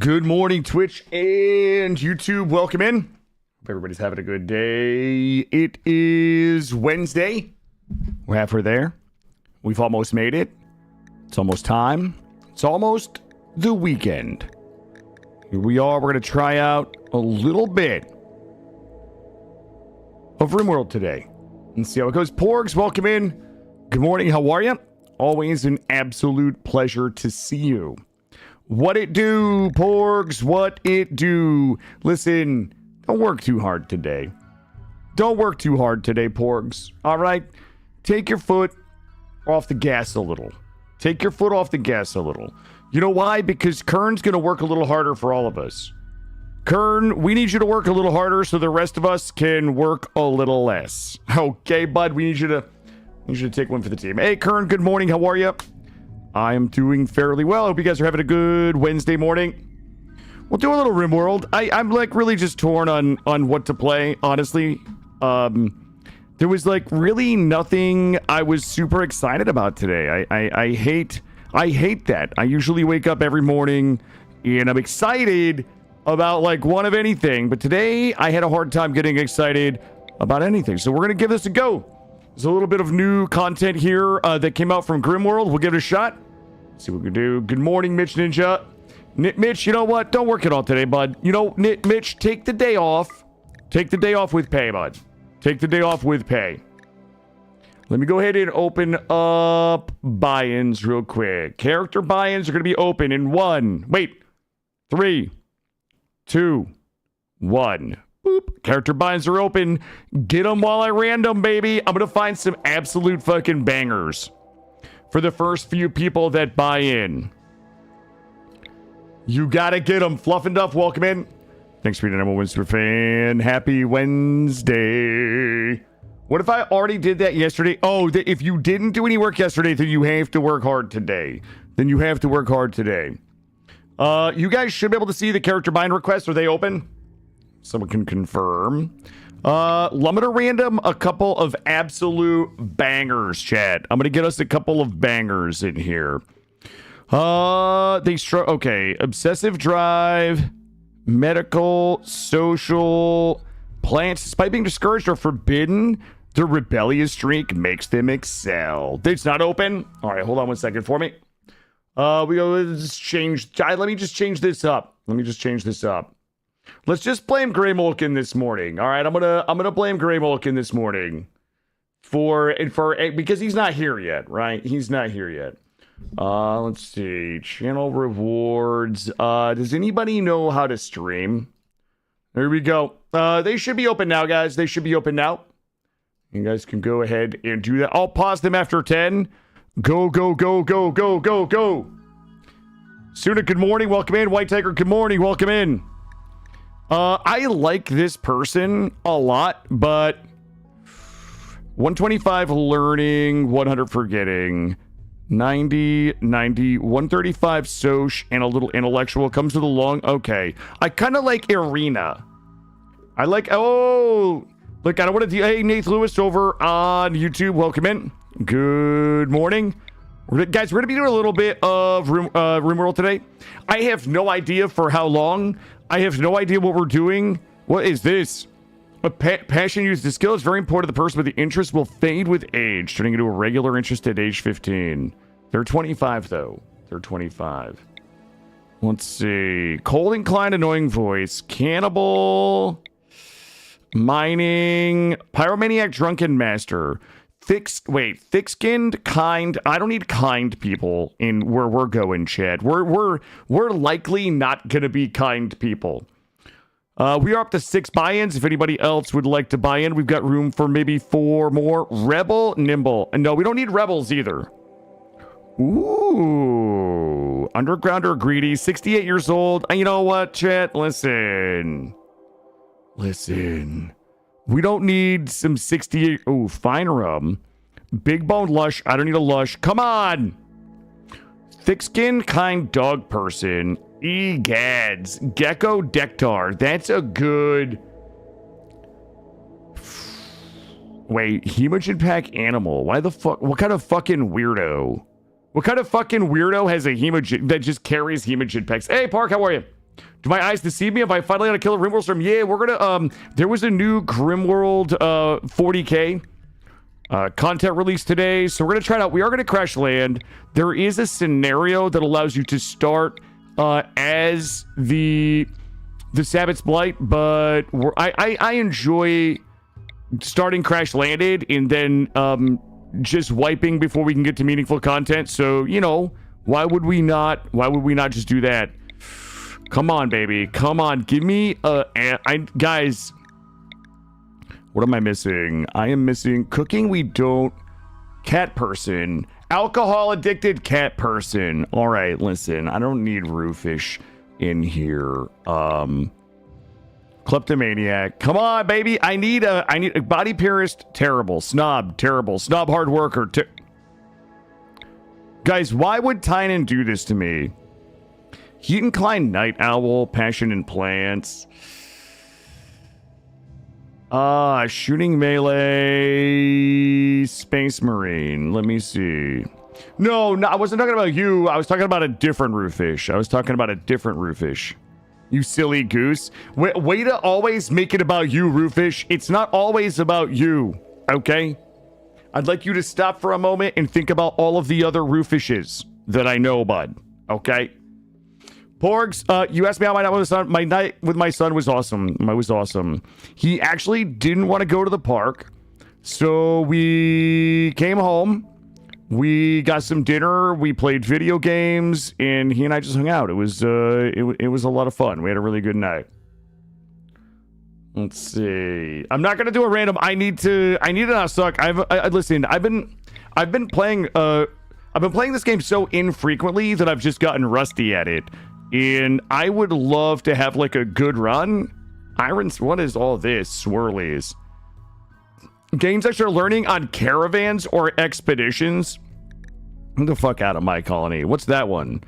Good morning, Twitch and YouTube. Welcome in. Hope everybody's having a good day. It is Wednesday. We're halfway there. We've almost made it. It's almost time. It's almost the weekend. Here we are. We're going to try out a little bit of Grimworld today and see how it goes. Porgs, welcome in. Good morning. How are you? Always an absolute pleasure to see you. What it do, Porgs? What it do? Listen, don't work too hard today. Don't work too hard today, Porgs. All right? Take your foot off the gas a little. Take your foot off the gas a little. You know why? Because Khorne's going to work a little harder for all of us. Khorne, we need you to work a little harder so the rest of us can work a little less. Okay, bud? We need you to take one for the team. Hey, Khorne, good morning. How are you? I'm doing fairly well. I hope you guys are having a good Wednesday morning. We'll do a little Grimworld. I'm like really just torn on what to play, honestly. There was like really nothing I was super excited about today. I hate that. I usually wake up every morning and I'm excited about like one of anything, but today I had a hard time getting excited about anything. So we're gonna give this a go. There's a little bit of new content here that came out from Grimworld. We'll give it a shot. See what we can do. Good morning, Mitch Ninja. Mitch, you know what? Don't work it all today, bud. You know, Mitch, take the day off. Take the day off with pay, bud. Take the day off with pay. Let me go ahead and open up buy-ins real quick. Character buy-ins are going to be open in 3, 2, 1. Boop. Character buy-ins are open. Get them while I random, baby. I'm going to find some absolute fucking bangers for the first few people that buy in. You got to get them. Fluff and Duff, welcome in. Thanks for being a Winster fan. Happy Wednesday. What if I already did that yesterday? Oh, if you didn't do any work yesterday, then you have to work hard today. You guys should be able to see the character bind requests. Are they open? Someone can confirm. I'm gonna random a couple of absolute bangers, chat. I'm gonna get us a couple of bangers in here. Okay. Obsessive drive, medical, social, plants. Despite being discouraged or forbidden, the rebellious streak makes them excel. It's not open. All right, hold on one second for me. Let me just change this up. Let's just blame Grimworld this morning. All right, I'm gonna blame Grimworld this morning because he's not here yet, right? He's not here yet. Let's see. Channel rewards. Does anybody know how to stream? There we go. They should be open now, guys. They should be open now. You guys can go ahead and do that. I'll pause them after 10. Go. Suna, good morning. Welcome in. White Tiger, good morning. Welcome in. I like this person a lot, but 125 learning, 100 forgetting, 90, 135 soch, and a little intellectual comes with a long. Okay. I kind of like Irina. I like, oh, look, I don't want to, hey, Nate Lewis over on YouTube. Welcome in. Good morning. Guys, we're going to be doing a little bit of Grimworld today. I have no idea for how long. I have no idea what we're doing. What is this? A passion used the skill is very important to the person, but the interest will fade with age, turning into a regular interest at age 15. They're 25, though. They're 25. Let's see. Cold inclined, annoying voice. Cannibal. Mining. Pyromaniac, drunken master. Thick-skinned, kind. I don't need kind people in where we're going, Chad. We're likely not gonna be kind people. We are up to 6 buy-ins. If anybody else would like to buy in, we've got room for maybe 4 more. Rebel, nimble. And no, we don't need rebels either. Ooh, undergrounder, greedy, 68 years old. And you know what, Chat? Listen. We don't need some 68. Oh, fine rum. Big bone lush. I don't need a lush. Come on. Thick skin, kind dog person. Egads. Gecko Dektar. That's a good. Wait, hemogen pack animal. Why the fuck? What kind of fucking weirdo? What kind of fucking weirdo has a hemogen that just carries hemogen packs? Hey, Park, how are you? Do my eyes deceive me? Have I finally got to kill a Grimworld storm? Yeah, we're gonna there was a new Grimworld 40K content release today, so we're gonna try it out. We are gonna crash land. There is a scenario that allows you to start as the Sabbat's Blight, but I enjoy starting crash landed and then just wiping before we can get to meaningful content. So, you know, why would we not just do that? Come on, baby. Come on. Give me guys, what am I missing? I am missing cooking. We don't. Cat person. Alcohol addicted cat person. All right, listen. I don't need roofish in here. Kleptomaniac. Come on, baby. I need a body purist. Terrible. Snob. Terrible. Snob hard worker. Guys, why would Tynan do this to me? Heat inclined night owl. Passion in plants. Shooting melee. Space Marine. Let me see. No, I wasn't talking about you. I was talking about a different roofish. You silly goose. Way to always make it about you, roofish. It's not always about you, okay? I'd like you to stop for a moment and think about all of the other roofishes that I know, bud, okay? Porgs, you asked me how my night with my son. My night with my son was awesome. It was awesome. He actually didn't want to go to the park, so we came home. We got some dinner. We played video games, and he and I just hung out. It was it was a lot of fun. We had a really good night. Let's see. I'm not gonna do a random. I need to not suck. Listen. I've been playing this game so infrequently that I've just gotten rusty at it. And I would love to have like a good run. Irons, what is all this? Swirlies. Games extra learning on caravans or expeditions. Get the fuck out of my colony. What's that one?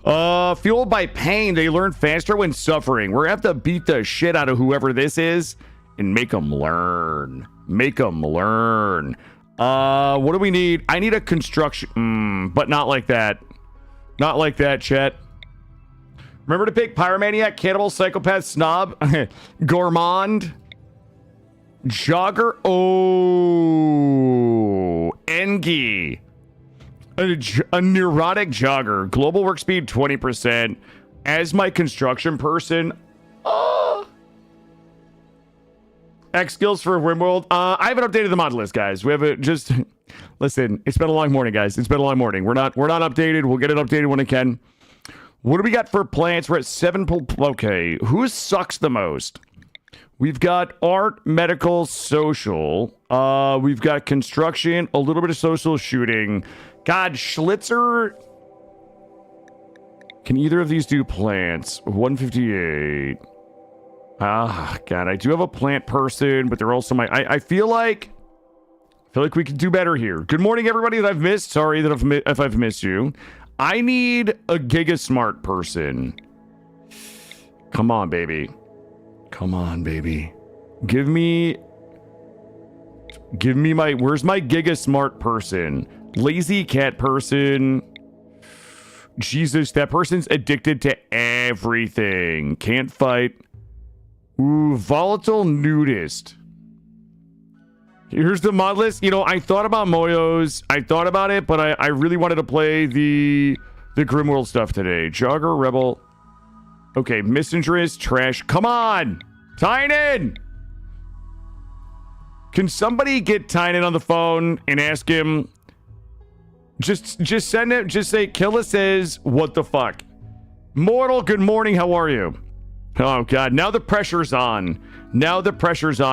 Fueled by pain, they learn faster when suffering. We're gonna have to beat the shit out of whoever this is and make them learn. What do we need? I need a construction, but not like that. Not like that, chat. Remember to pick Pyromaniac, Cannibal, Psychopath, Snob, Gourmand, Jogger. Oh, Engie. A neurotic jogger. Global work speed 20%. As my construction person. X skills for Grimworld. I haven't updated the mod list, guys. We have a just listen. It's been a long morning, guys. It's been a long morning. We're not updated. We'll get it updated when it can. What do we got for plants? We're at 7. Okay, who sucks the most? We've got art, medical, social. We've got construction, a little bit of social shooting. God, Schlitzer. Can either of these do plants? 158. God, I do have a plant person, but they're also my. I feel like we can do better here. Good morning, everybody that I've missed. Sorry that if I've missed you. I need a Giga Smart person. Come on, baby. Give me my, where's my Giga Smart person? Lazy cat person. Jesus, that person's addicted to everything. Can't fight. Ooh, volatile nudist. Here's the mod list. You know, I thought about Moyos. I thought about it, but I really wanted to play the Grimworld stuff today. Jogger, Rebel. Okay, Misandrist, Trash. Come on! Tynan! Can somebody get Tynan on the phone and ask him? Just send it. Just say, Killa says, what the fuck? Mortal, good morning. How are you? Oh, God. Now the pressure's on.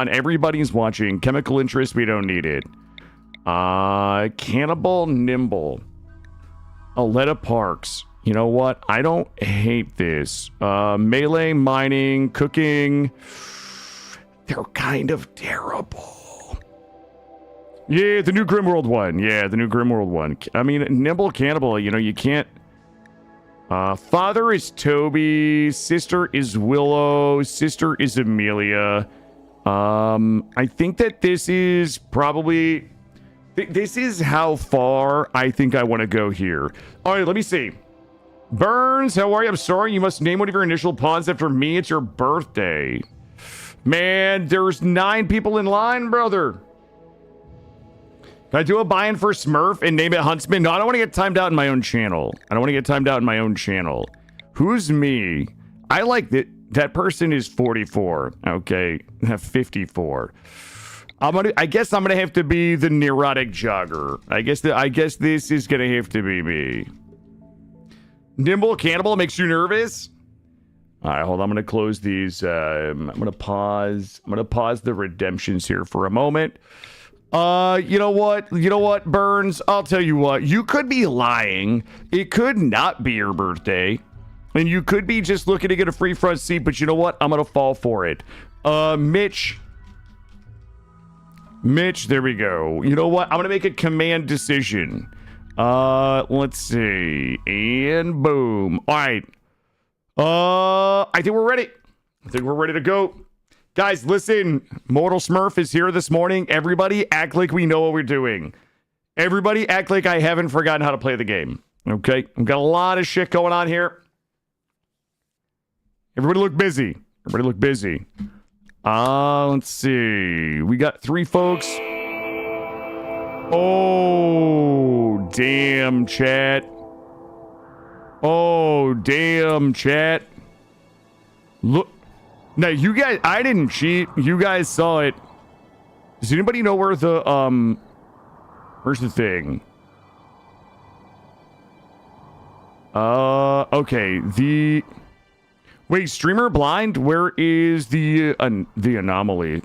Everybody's watching. Chemical interest, we don't need it. Cannibal Nimble. Aletta Parks. You know what? I don't hate this. Melee, mining, cooking. They're kind of terrible. Yeah, the new Grimworld one. I mean, Nimble Cannibal, you know, you can't. Father is Toby. Sister is Willow. Sister is Amelia. I think that this is probably... This is how far I think I want to go here. All right, let me see. Burns, how are you? I'm sorry, you must name one of your initial pawns after me. It's your birthday. Man, there's 9 people in line, brother. Can I do a buy-in for Smurf and name it Huntsman? No, I don't want to get timed out in my own channel. Who's me? I like that. That person is 44. Okay, 54. I guess I'm gonna have to be the neurotic jogger. I guess this is gonna have to be me. Nimble Cannibal makes you nervous? All right, hold on. I'm gonna close these. I'm gonna pause the redemptions here for a moment. You know what, Burns? I'll tell you what. You could be lying. It could not be your birthday, and you could be just looking to get a free front seat. But you know what? I'm gonna fall for it. Mitch, there we go. You know what? I'm gonna make a command decision. Let's see. And boom. All right. I think we're ready. To go. Guys, listen. Mortal Smurf is here this morning. Everybody act like we know what we're doing. Everybody act like I haven't forgotten how to play the game. Okay? I've got a lot of shit going on here. Everybody look busy. Let's see. We got 3 folks. Oh, damn, chat. Look. Now, you guys, I didn't cheat. You guys saw it. Does anybody know where the, where's the thing? Okay, wait, streamer blind? Where is the anomaly?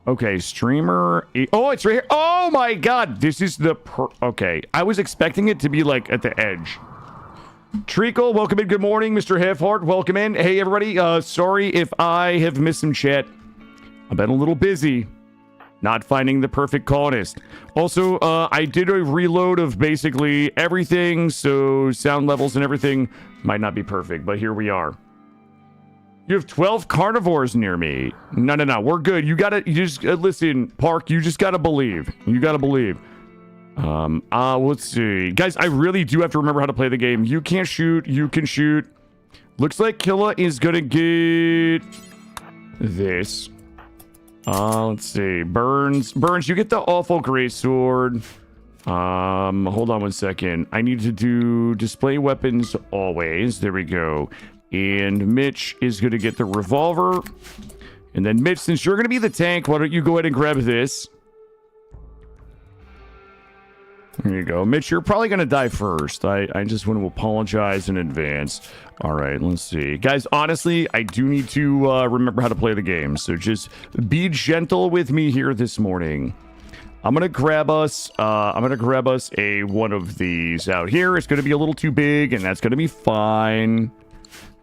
Okay, streamer. Oh, it's right here. Oh my god, this is the okay. I was expecting it to be like at the edge. Treacle, welcome in. Good morning, Mr. Hefhart. Welcome in. Hey, everybody. Sorry if I have missed some chat. I've been a little busy not finding the perfect colonist. Also, I did a reload of basically everything, so sound levels and everything might not be perfect, but here we are. You have 12 carnivores near me. No. We're good. You just listen, Park. You just gotta believe. Let's see. Guys, I really do have to remember how to play the game. You can't shoot. You can shoot. Looks like Killa is gonna get this. Let's see. Burns, you get the awful great sword. Hold on one second. I need to do display weapons always. There we go. And Mitch is going to get the revolver. And then Mitch, since you're going to be the tank, why don't you go ahead and grab this? There you go. Mitch, you're probably going to die first. I just want to apologize in advance. All right, let's see. Guys, honestly, I do need to remember how to play the game. So just be gentle with me here this morning. I'm going to grab us a one of these out here. It's going to be a little too big, and that's going to be fine.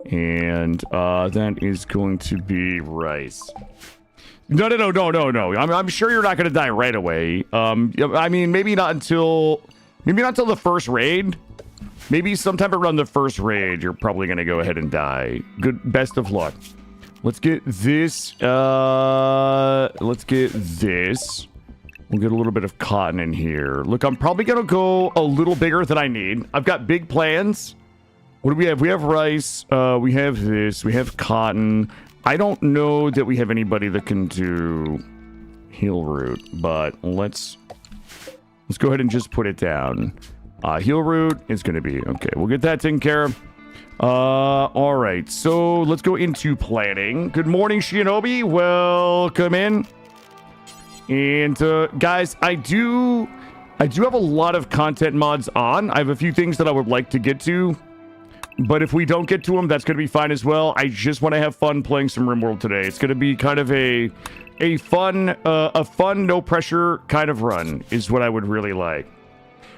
And that is going to be rice. No. I'm sure you're not going to die right away. I mean, maybe not until the first raid. Maybe sometime around the first raid, you're probably going to go ahead and die. Best of luck. Let's get this. We'll get a little bit of cotton in here. Look, I'm probably going to go a little bigger than I need. I've got big plans. What do we have? We have rice. We have this. We have cotton. I don't know that we have anybody that can do heal root, but let's go ahead and just put it down. Heal root is going to be okay. We'll get that taken care of. All right. So let's go into planning. Good morning, Shinobi. Welcome in. And guys, I do have a lot of content mods on. I have a few things that I would like to get to. But if we don't get to them, that's going to be fine as well. I just want to have fun playing some Grimworld today. It's going to be kind of a fun, no pressure kind of run is what I would really like.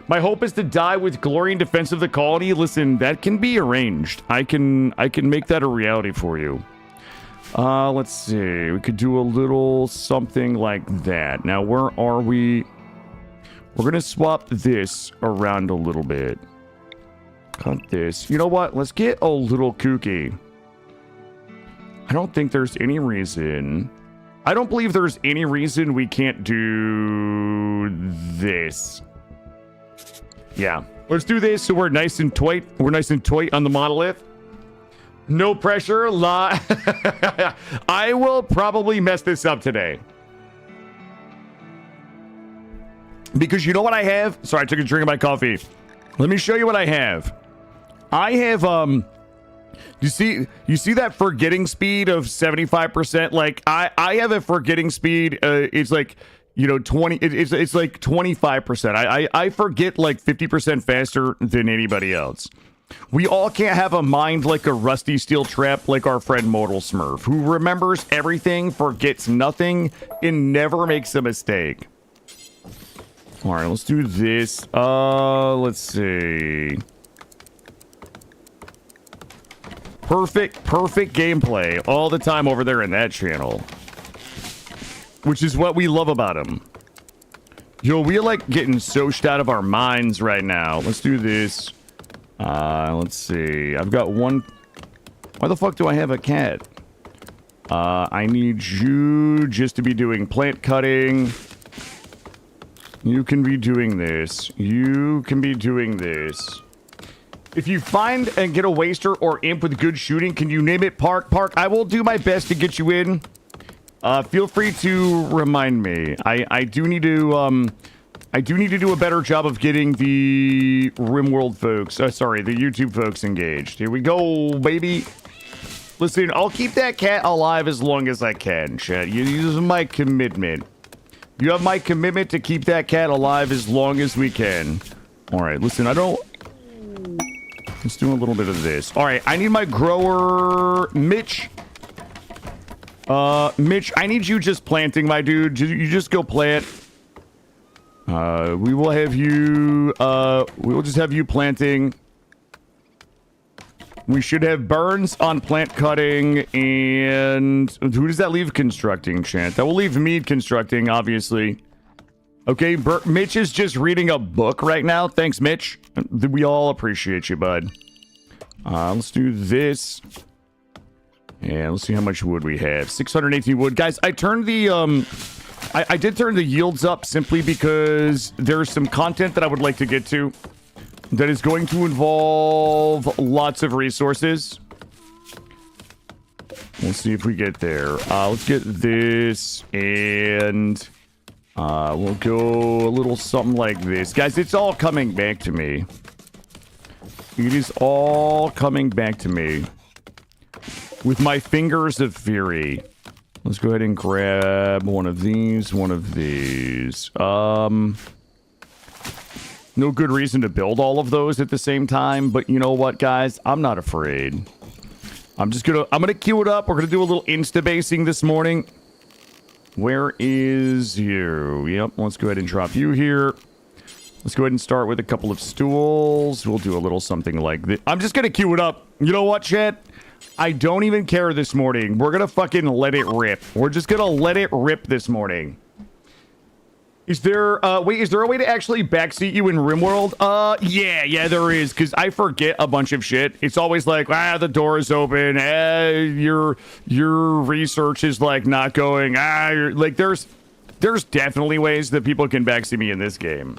My hope is to die with glory and defense of the colony. Listen, that can be arranged. I can make that a reality for you. Let's see. We could do a little something like that. Now, where are we? We're going to swap this around a little bit. Cut this. You know what? Let's get a little kooky. I don't think there's any reason. I don't believe there's any reason we can't do this. Yeah. Let's do this so we're nice and tight. We're nice and tight on the monolith. No pressure. I will probably mess this up today. Because you know what I have? Sorry, I took a drink of my coffee. Let me show you what I have. I have, you see that forgetting speed of 75%? Like, I have a forgetting speed, it's like, you know, 20, it's like 25%. I forget like 50% faster than anybody else. We all can't have a mind like a rusty steel trap like our friend Mortal Smurf, who remembers everything, forgets nothing, and never makes a mistake. All right, let's do this. Let's see. Perfect gameplay all the time over there in that channel. Which is what we love about him. Yo, we're like getting soaked out of our minds right now. Let's do this. Let's see. I've got one. Why the fuck do I have a cat? I need you just to be doing plant cutting. You can be doing this. You can be doing this. If you find and get a waster or imp with good shooting, can you name it Park? Park, I will do my best to get you in. Feel free to remind me. I do need to do a better job of getting the Grimworld folks, sorry, the YouTube folks engaged. Here we go, baby. Listen, I'll keep that cat alive as long as I can, chat. This is my commitment. You have my commitment to keep that cat alive as long as we can. All right, listen, let's do a little bit of this. All right, I need my grower, Mitch. Mitch, I need you just planting, my dude. You just go plant. We will have you, we will just have you planting. We should have Burns on plant cutting, and who does that leave constructing, chat? That will leave me constructing, obviously. Okay, Mitch is just reading a book right now. Thanks, Mitch. We all appreciate you, bud. Let's do this. And let's see how much wood we have. 618 wood. Guys, I turned the, I did turn the yields up simply because there's some content that I would like to get to that is going to involve lots of resources. We'll see if we get there. Let's get this, and we'll go a little something like this. Guys, it's all coming back to me. It is all coming back to me. With my fingers of fury. Let's go ahead and grab one of these, one of these. No good reason to build all of those at the same time, but you know what, guys? I'm not afraid. I'm gonna queue it up. We're gonna do a little insta-basing this morning. Where is you? Yep, let's go ahead and drop you here. Let's go ahead and start with a couple of stools. We'll do a little something like this. I'm just gonna queue it up. You know what, chat? I don't even care this morning. We're gonna fucking let it rip. We're just gonna let it rip this morning. Is there, wait, is there a way to actually backseat you in Grimworld? Yeah, there is, because I forget a bunch of shit. It's always like, the door is open, your research is, like, not going, like, there's definitely ways that people can backseat me in this game.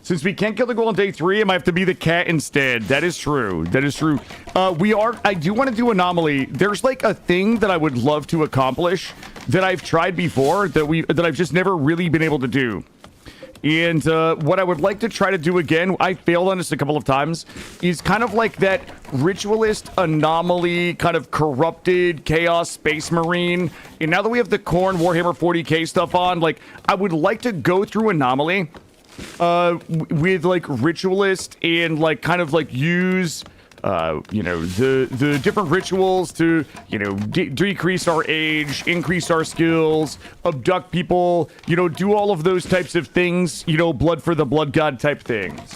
Since we can't kill the goal on day 3, I might have to be the cat instead. That is true. That is true. I do want to do Anomaly. There's like a thing that I would love to accomplish that I've tried before that I've just never really been able to do. And what I would like to try to do again, I failed on this a couple of times, is kind of like that Ritualist Anomaly, kind of corrupted Chaos Space Marine. And now that we have the Khorne W40K stuff on, like, I would like to go through Anomaly with like Ritualist and like kind of like use you know, the different rituals to, you know, decrease our age, increase our skills, abduct people, you know, do all of those types of things, you know, blood for the blood god type things.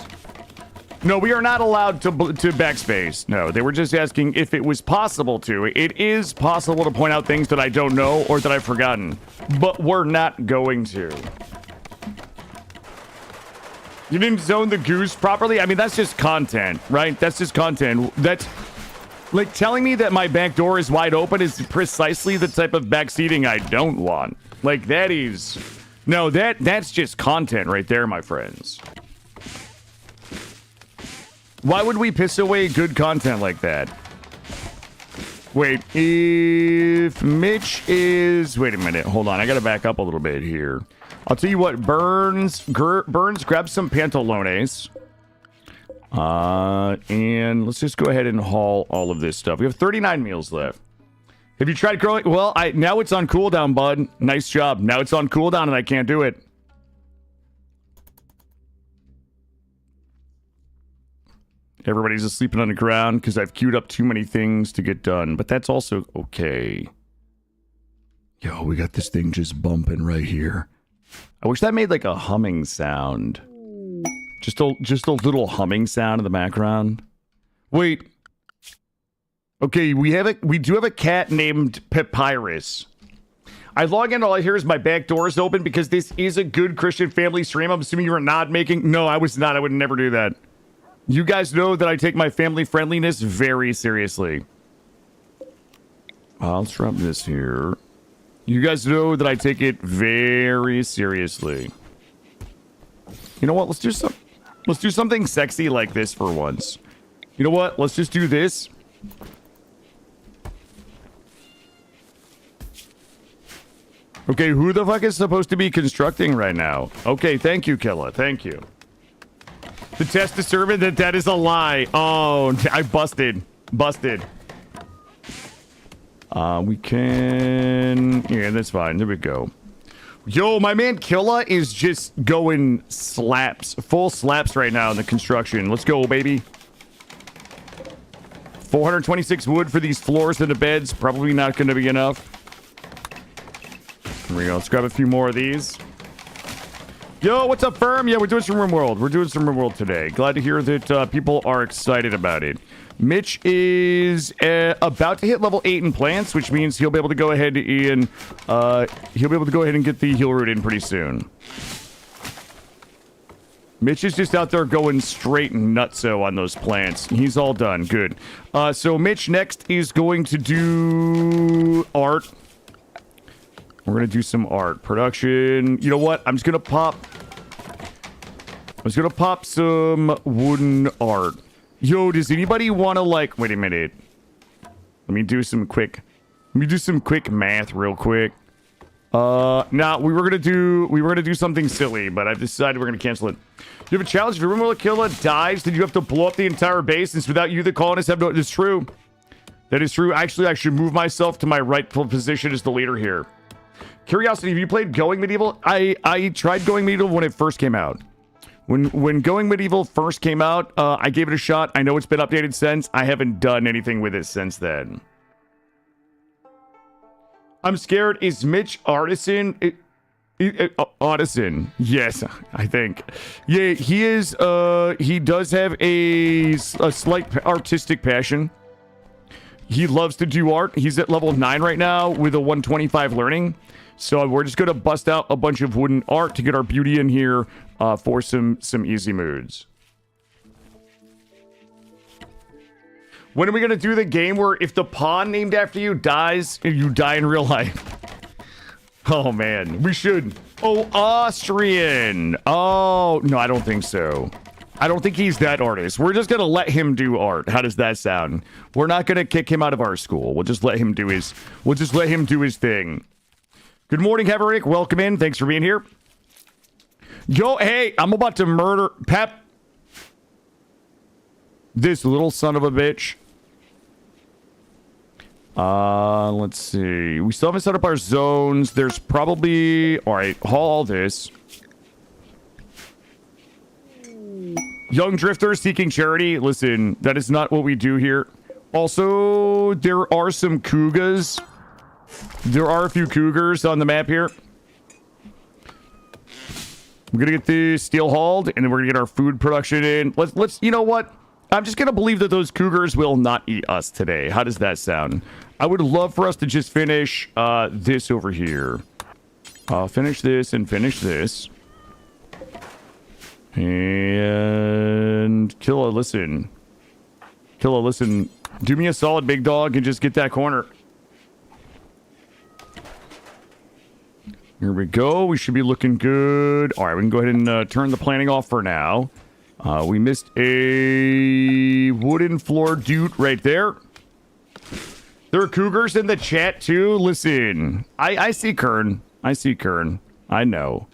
No, we are not allowed to backspace. No, they were just asking if it was possible to. It is possible to point out things that I don't know or that I've forgotten, but we're not going to. You didn't zone the goose properly? I mean, that's just content, right? That's just content. That's like telling me that my back door is wide open is precisely the type of backseating I don't want. Like that is, no, that's just content right there, my friends. Why would we piss away good content like that? Wait, if Mitch is... Wait a minute. Hold on. I got to back up a little bit here. I'll tell you what. Burns, grab some pantalones. And let's just go ahead and haul all of this stuff. We have 39 meals left. Have you tried growing? Well, now it's on cooldown, bud. Nice job. Now it's on cooldown and I can't do it. Everybody's just sleeping on the ground because I've queued up too many things to get done. But that's also okay. Yo, we got this thing just bumping right here. I wish that made like a humming sound. Just a little humming sound in the background. Wait. Okay, we do have a cat named Papyrus. I log in, all I hear is my back door is open because this is a good Christian family stream. I'm assuming you were not making... No, I was not. I would never do that. You guys know that I take my family friendliness very seriously. I'll drop this here. You guys know that I take it very seriously. You know what? Let's do something sexy like this for once. You know what? Let's just do this. Okay, who the fuck is supposed to be constructing right now? Okay, thank you, Killa. Thank you. To test the servant that is a lie. Oh, I busted. We can... Yeah, that's fine. There we go. Yo, my man Killa is just going slaps. Full slaps right now in the construction. Let's go, baby. 426 wood for these floors and the beds. Probably not going to be enough. Here we go. Let's grab a few more of these. Yo, what's up, Firm? Yeah, we're doing some Grimworld. We're doing some Grimworld today. Glad to hear that people are excited about it. Mitch is about to hit level 8 in plants, which means he'll be able to go ahead and get the heal root in pretty soon. Mitch is just out there going straight nutso on those plants. He's all done. Good. So Mitch next is going to do art. We're going to do some art. Production. You know what? I'm just going to pop some wooden art. Yo, does anybody want to, like... Wait a minute. Let me do some quick math real quick. Nah, we were going to do something silly, but I've decided we're going to cancel it. You have a challenge. If your Grimworld Killa dies, then you have to blow up the entire base, and without you, the colonists have no... It's true. That is true. Actually, I should move myself to my rightful position as the leader here. Curiosity, have you played Going Medieval? I tried Going Medieval when it first came out. When Going Medieval first came out, I gave it a shot. I know it's been updated since. I haven't done anything with it since then. I'm scared. Is Mitch Artisan? Artisan. Yes, I think. Yeah, he is. He does have a slight artistic passion. He loves to do art. He's at level 9 right now with a 125 learning. So we're just going to bust out a bunch of wooden art to get our beauty in here for some easy moods. When are we going to do the game where if the pawn named after you dies, you die in real life? Oh, man. We should. Oh, Austrian. Oh, no, I don't think so. I don't think he's that artist. We're just going to let him do art. How does that sound? We're not going to kick him out of our school. We'll just let him do his thing. Good morning, Haverick. Welcome in. Thanks for being here. Yo, hey, I'm about to murder Pep. This little son of a bitch. Let's see. We still haven't set up our zones. There's probably... All right, haul all this. Young drifters seeking charity. Listen, that is not what we do here. Also, there are some Cougas. There are a few cougars on the map here. We're gonna get the steel hauled, and then we're gonna get our food production in. Let's. You know what? I'm just gonna believe that those cougars will not eat us today. How does that sound? I would love for us to just finish this over here. Finish this and finish this. And Killa, listen. Do me a solid, big dog, and just get that corner. Here we go. We should be looking good. All right, we can go ahead and turn the planning off for now. We missed a wooden floor dude right there. There are cougars in the chat too. Listen, I see Khorne. I see Khorne. I know.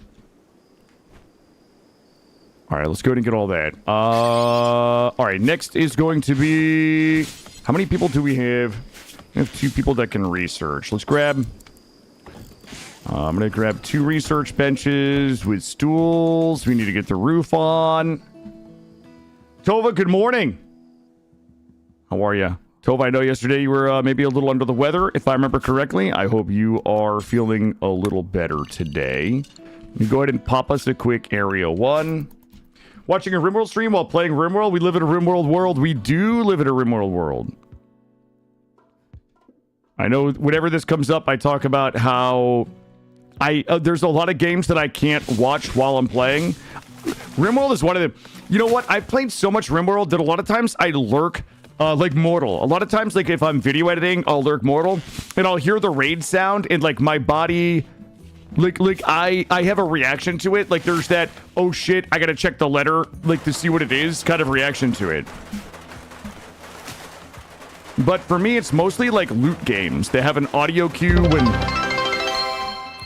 All right, let's go ahead and get all that. All right, next is going to be... How many people do we have? We have 2 people that can research. Let's grab... I'm going to grab 2 research benches with stools. We need to get the roof on. Tova, good morning. How are you? Tova, I know yesterday you were maybe a little under the weather, if I remember correctly. I hope you are feeling a little better today. Let me go ahead and pop us a quick Area 1. Watching a Grimworld stream while playing Grimworld. We live in a Grimworld world. We do live in a Grimworld world. I know whenever this comes up, I talk about how there's a lot of games that I can't watch while I'm playing. Grimworld is one of them. You know what? I've played so much Grimworld that a lot of times I lurk like mortal. A lot of times, like if I'm video editing, I'll lurk mortal and I'll hear the raid sound and like my body, like I have a reaction to it. Like there's that, oh shit, I gotta check the letter, like to see what it is kind of reaction to it. But for me, it's mostly like loot games. They have an audio cue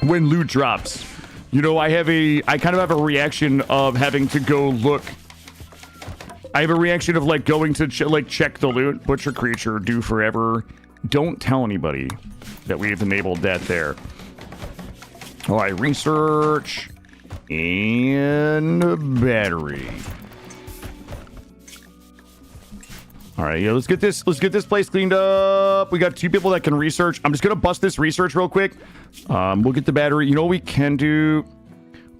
when loot drops. You know, I kind of have a reaction of having to go look. I have a reaction of like going to check the loot. Butcher creature, do forever. Don't tell anybody that we've enabled that there. All right, research and battery. All right, yeah, let's get this place cleaned up. We got 2 people that can research. I'm just gonna bust this research real quick. We'll get the battery. You know what we can do?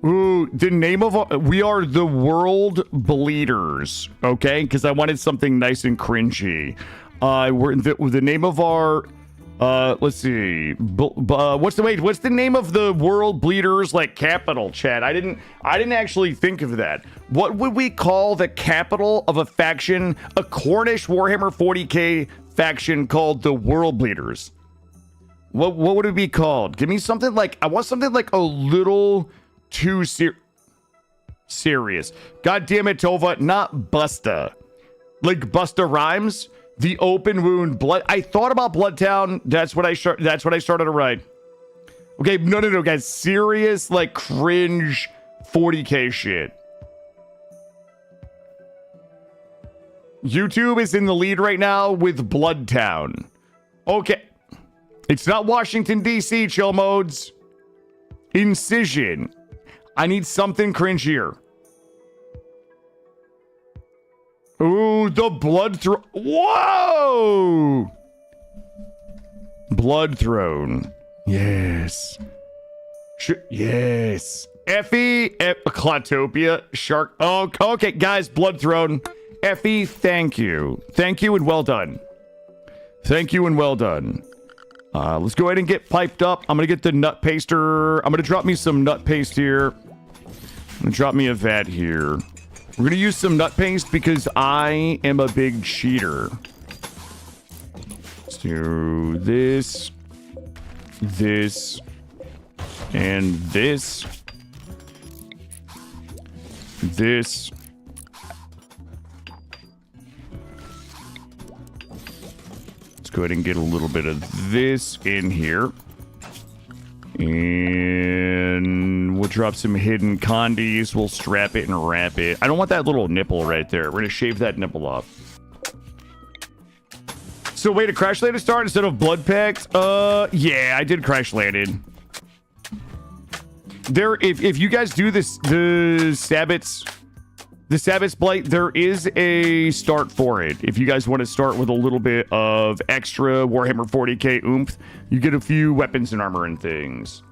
Ooh, the name of we are the World Bleeders, okay? Because I wanted something nice and cringy. We're the name of our let's see. What's the name of the World Bleeders like capital, chat? I didn't actually think of that. What would we call the capital of a faction, a Cornish Warhammer 40K faction called the World Bleeders? What would it be called? Give me something like, I want something like a little too serious. God damn it, Tova, not Busta. Like Busta Rhymes, the open wound blood. I thought about Bloodtown. That's what I started to write. Okay, no, guys. Serious, like cringe 40K shit. YouTube is in the lead right now with Bloodtown. Okay. It's not Washington, D.C., chill modes. Incision. I need something cringier. Ooh, the blood throne. Whoa! Blood throne. Yes. Yes. Effie. Clotopia. Shark. Oh, okay, guys. Blood throne. Effie, thank you. Thank you and well done. Thank you and well done. Let's go ahead and get piped up. I'm going to get the nut paster. I'm going to drop me some nut paste here. I'm going to drop me a vat here. We're going to use some nut paste because I am a big cheater. Let's do this, this, and this. This. Let's go ahead and get a little bit of this in here. And we'll drop some hidden condies. We'll strap it and wrap it. I don't want that little nipple right there. We're going to shave that nipple off. So wait, a Crashlanded start instead of Blood Pact? Yeah, I did Crashlanded. There, if you guys do this, the Sabbat's Blight, there is a start for it. If you guys want to start with a little bit of extra Warhammer 40k oomph, you get a few weapons and armor and things.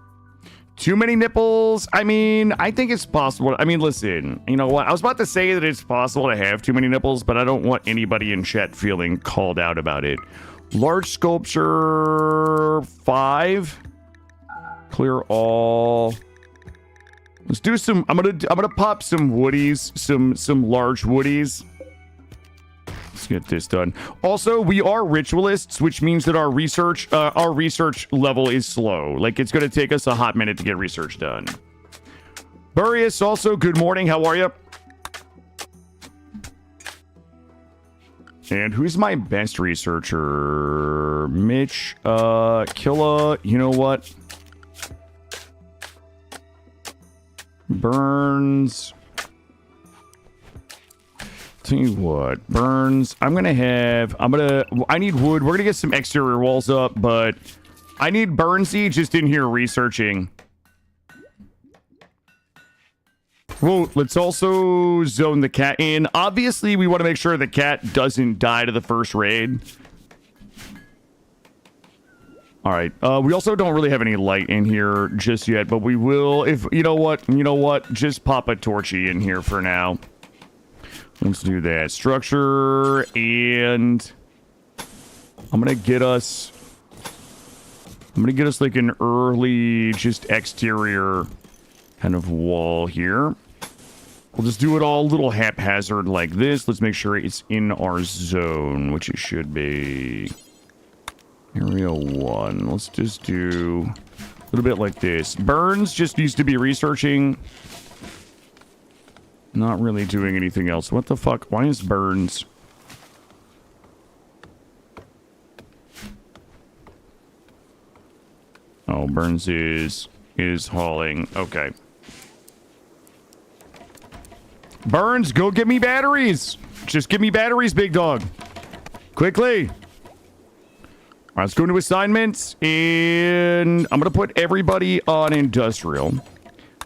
Too many nipples? I mean, I think it's possible. I mean, listen, you know what? I was about to say that it's possible to have too many nipples, but I don't want anybody in chat feeling called out about it. Large sculpture 5. Clear all. Let's do some. I'm gonna pop some woodies, some large woodies. Let's get this done. Also, we are ritualists, which means that our research level is slow. Like it's gonna take us a hot minute to get research done. Burius, also good morning. How are you? And who's my best researcher? Mitch, Killa, you know what? Burns. Tell you what, Burns, I need wood. We're gonna get some exterior walls up, but I need Burnsy just in here researching. Well, let's also zone the cat in. Obviously, we want to make sure the cat doesn't die to the first raid. All right. We also don't really have any light in here just yet, but we will. If you know what, just pop a torchy in here for now. Let's do that. Structure, and I'm gonna get us like an early, just exterior kind of wall here. We'll just do it all a little haphazard like this. Let's make sure it's in our zone, which it should be. Area 1. Let's just do a little bit like this. Burns just needs to be researching. Not really doing anything else. What the fuck? Why is Burns? Oh, Burns is hauling. Okay. Burns, go get me batteries. Just give me batteries, big dog. Quickly. All right, let's go into assignments. And I'm going to put everybody on industrial.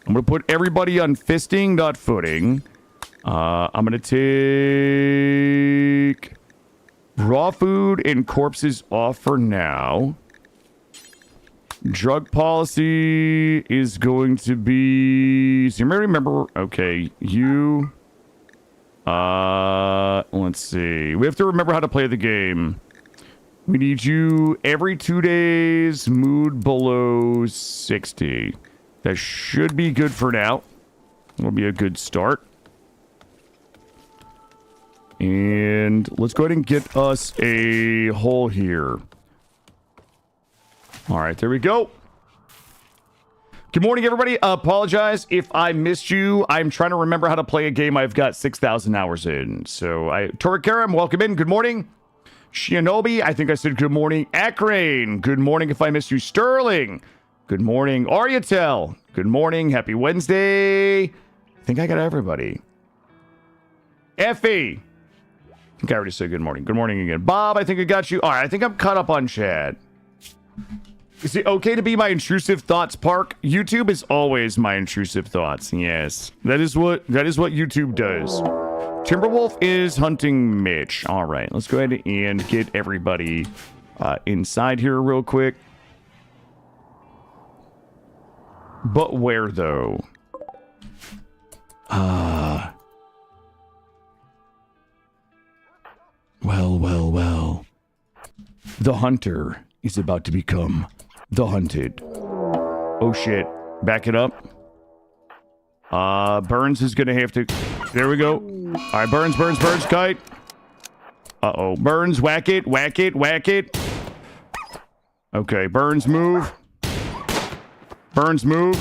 I'm going to put everybody on fisting, not footing. I'm going to take raw food and corpses off for now. Drug policy is going to be... So you may remember... Okay, you... Let's see. We have to remember how to play the game. We need you every 2 days, mood below 60. That should be good for now. That'll be a good start. And let's go ahead and get us a hole here. All right, there we go. Good morning, everybody. Apologize if I missed you. I'm trying to remember how to play a game I've got 6,000 hours in. So, Torikaram, welcome in. Good morning. Shinobi, I think I said good morning. Akrane, good morning if I missed you. Sterling, good morning. Aryatel, good morning. Happy Wednesday. I think I got everybody. Effie, I think I already said good morning. Good morning again. Bob, I think I got you. All right, I think I'm caught up on chat. Is it okay to be my intrusive thoughts, Park? YouTube is always my intrusive thoughts. Yes, that is what YouTube does. Timberwolf is hunting Mitch. All right, let's go ahead and get everybody inside here real quick. But where though? Well. The hunter is about to become the hunted. Oh shit. Back it up. Burns is gonna have to... There we go. Alright, Burns, kite. Uh-oh. Burns, whack it. Okay, Burns, move. Burns, move.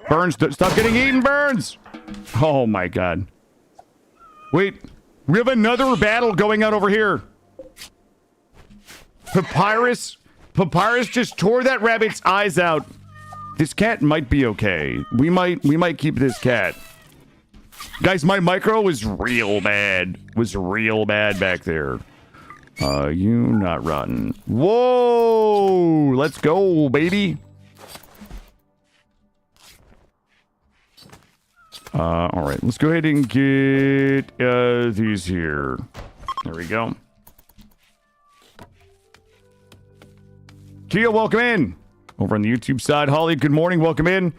Burns, stop getting eaten, Burns! Oh my god. Wait, we have another battle going on over here. Papyrus just tore that rabbit's eyes out. This cat might be okay. We might keep this cat. Guys, my micro was real bad. Back there. You not rotten. Whoa! Let's go, baby. Alright, let's go ahead and get these here. There we go. Kia, welcome in. Over on the YouTube side. Holly, good morning. Welcome in.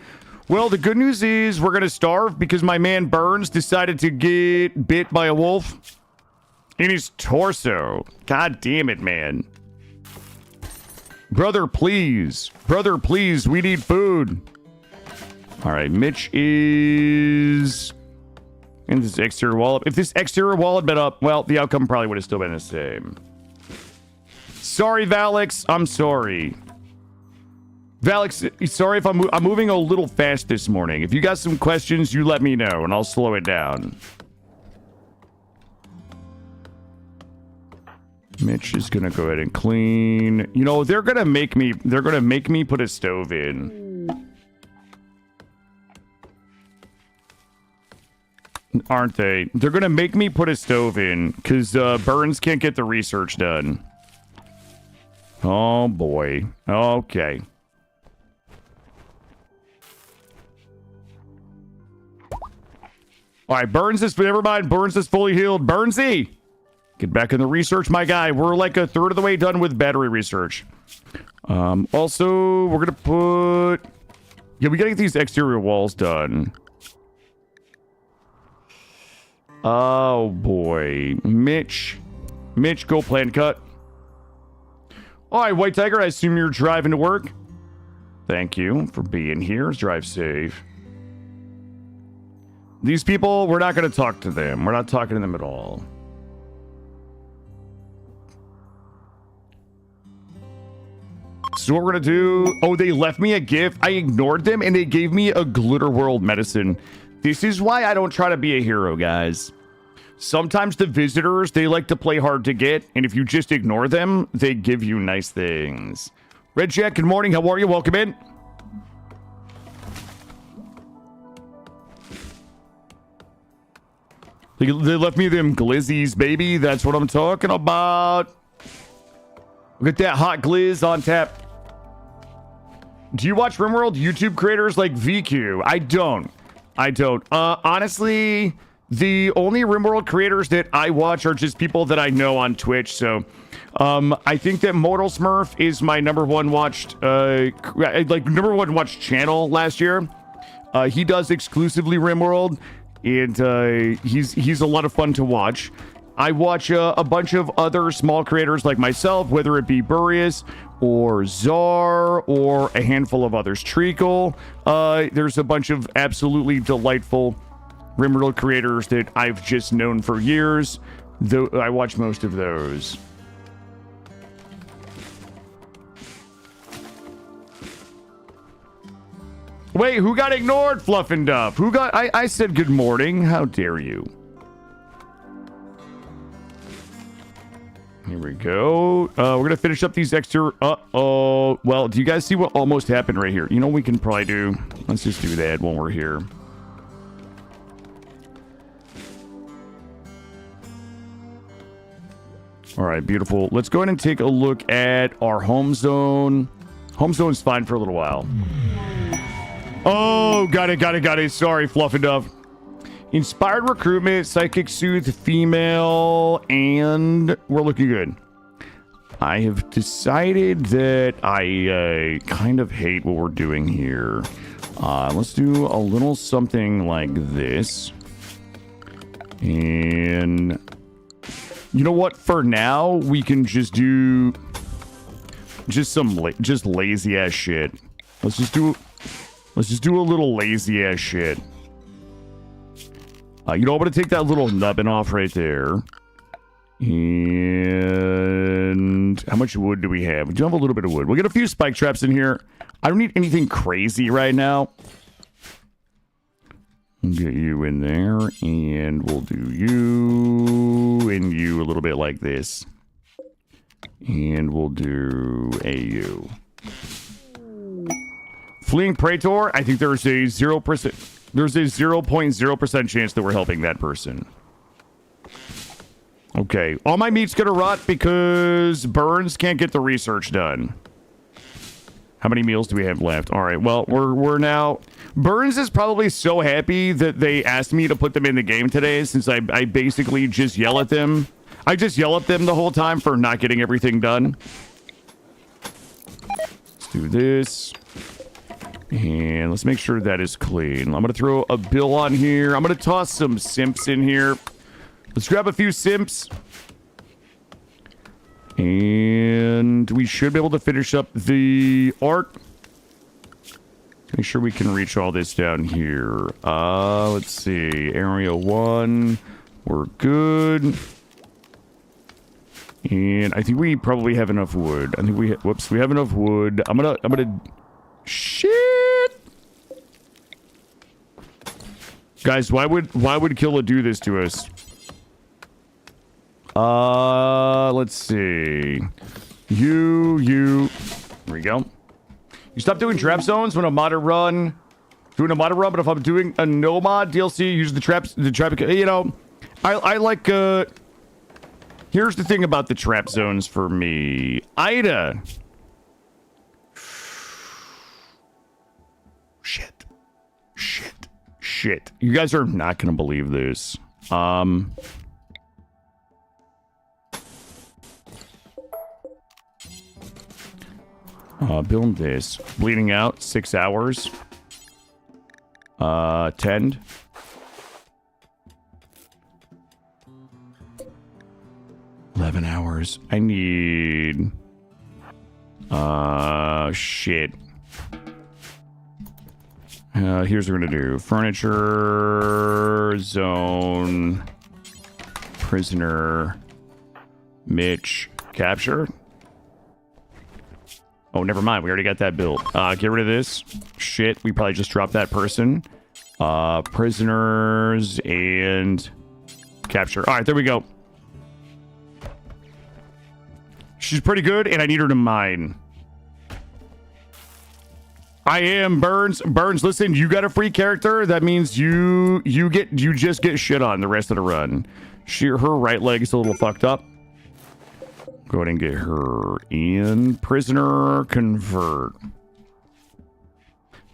Well, the good news is we're going to starve because my man Burns decided to get bit by a wolf in his torso. God damn it, man. Brother, please. We need food. All right, Mitch is in this exterior wall. If this exterior wall had been up, well, the outcome probably would have still been the same. Sorry, Valix. I'm sorry. Valix, sorry if I'm moving a little fast this morning. If you got some questions, you let me know, and I'll slow it down. Mitch is gonna go ahead and clean. You know, they're gonna make me put a stove in. Aren't they? They're gonna make me put a stove in because Burns can't get the research done. Oh boy. Okay. All right, Burns is, never mind. Burns is fully healed. Burnsy, get back in the research, my guy. We're like a third of the way done with battery research. Also, we're gonna put, yeah, we gotta get these exterior walls done. Oh boy, Mitch, go plan cut. All right, White Tiger, I assume you're driving to work. Thank you for being here. Drive safe. These people, we're not going to talk to them. We're not talking to them at all. So what we're going to do... Oh, they left me a gift. I ignored them, and they gave me a Glitter World medicine. This is why I don't try to be a hero, guys. Sometimes the visitors, they like to play hard to get, and if you just ignore them, they give you nice things. Red Jack, good morning. How are you? Welcome in. They left me them glizzies, baby. That's what I'm talking about. Look at that hot glizz on tap. Do you watch Grimworld YouTube creators like VQ? I don't. Honestly, the only Grimworld creators that I watch are just people that I know on Twitch. So, I think that Mortal Smurf is my number one watched, number one watched channel last year. He does exclusively Grimworld. And he's a lot of fun to watch. I watch a bunch of other small creators like myself, whether it be Burius or Czar or a handful of others. Treacle. There's a bunch of absolutely delightful Rimworld creators that I've just known for years. Though I watch most of those. Wait, who got ignored, Fluff and Duff? Who got... I said good morning. How dare you? Here we go. We're going to finish up these extra... Uh-oh. Well, do you guys see what almost happened right here? You know what we can probably do? Let's just do that when we're here. All right, beautiful. Let's go ahead and take a look at our home zone. Home zone's fine for a little while. Oh, got it. Sorry, Fluff and Duff. Inspired recruitment, psychic soothe, female, and we're looking good. I have decided that I kind of hate what we're doing here. Let's do a little something like this. And you know what? For now, we can just do just some lazy ass shit. Let's just do a little lazy ass shit. You know, I'm gonna take that little nubbin off right there. And how much wood do we have? We do have a little bit of wood. We'll get a few spike traps in here. I don't need anything crazy right now. We'll get you in there, and we'll do you and you a little bit like this. And we'll do a you. Fleeing Praetor, I think there's a 0%. There's a 0.0% chance that we're helping that person. Okay, all my meat's gonna rot because Burns can't get the research done. How many meals do we have left? All right, well, we're now... Burns is probably so happy that they asked me to put them in the game today, since I basically just yell at them. I just yell at them the whole time for not getting everything done. Let's do this. And let's make sure that is clean. I'm going to throw a bill on here. I'm going to toss some simps in here. Let's grab a few simps. And we should be able to finish up the art. Make sure we can reach all this down here. Let's see. Area 1. We're good. And I think we probably have enough wood. I think we have enough wood. I'm gonna shit. Guys, why would Killa do this to us? Let's see. There we go. You stop doing trap zones when a modded run. Doing a modded run, but if I'm doing a no mod DLC, use the trap, you know, I like, here's the thing about the trap zones for me. Ida. Shit. You guys are not going to believe this. Build this. Bleeding out, 6 hours. Tend. $11 hours. I need... shit. Here's what we're gonna do. Furniture, zone, prisoner, Mitch, capture. Oh, never mind. We already got that built. Get rid of this. Shit, we probably just dropped that person. Prisoners and capture. All right, there we go. She's pretty good, and I need her to mine. I am Burns. Burns, listen, you got a free character. That means you just get shit on the rest of the run. Her right leg is a little fucked up. Go ahead and get her in. Prisoner, convert.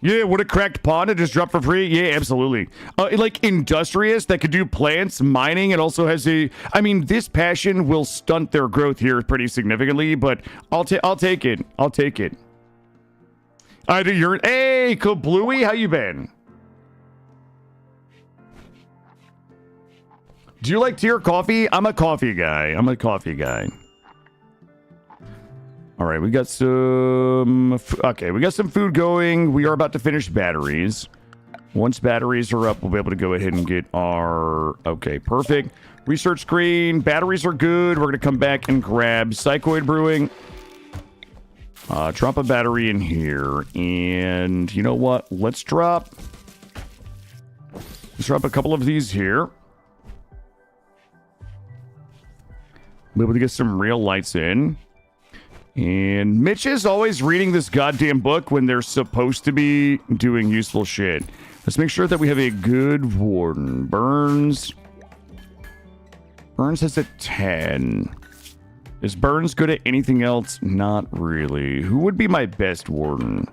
Yeah, would a cracked pawn to just drop for free? Yeah, absolutely. Like industrious that could do plants, mining. It also has a... I mean, this passion will stunt their growth here pretty significantly, but I'll take it. I'll take it. I do your... Hey, Kablooey, how you been? Do you like tea or coffee? I'm a coffee guy. All right, we got some... Okay, we got some food going. We are about to finish batteries. Once batteries are up, we'll be able to go ahead and get our... Okay, perfect. Research screen. Batteries are good. We're going to come back and grab Psychoid Brewing. Drop a battery in here. And you know what? Let's drop a couple of these here. We'll be able to get some real lights in. And Mitch is always reading this goddamn book when they're supposed to be doing useful shit. Let's make sure that we have a good warden. Burns has a 10. Is Burns good at anything else? Not really. Who would be my best warden?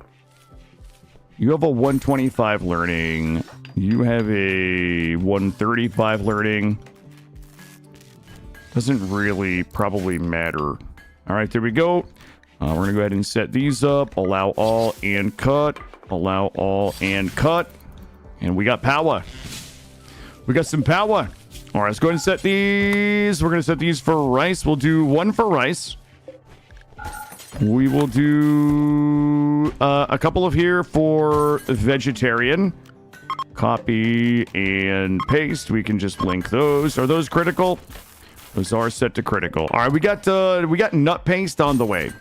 You have a 125 learning. You have a 135 learning. Doesn't really probably matter. All right, there we go. We're going to go ahead and set these up. Allow all and cut. Allow all and cut. And we got power. We got some power. All right, let's go ahead and set these. We're going to set these for rice. We'll do one for rice. We will do a couple of here for vegetarian. Copy and paste. We can just link those. Are those critical? Those are set to critical. All right, we got nut paste on the way.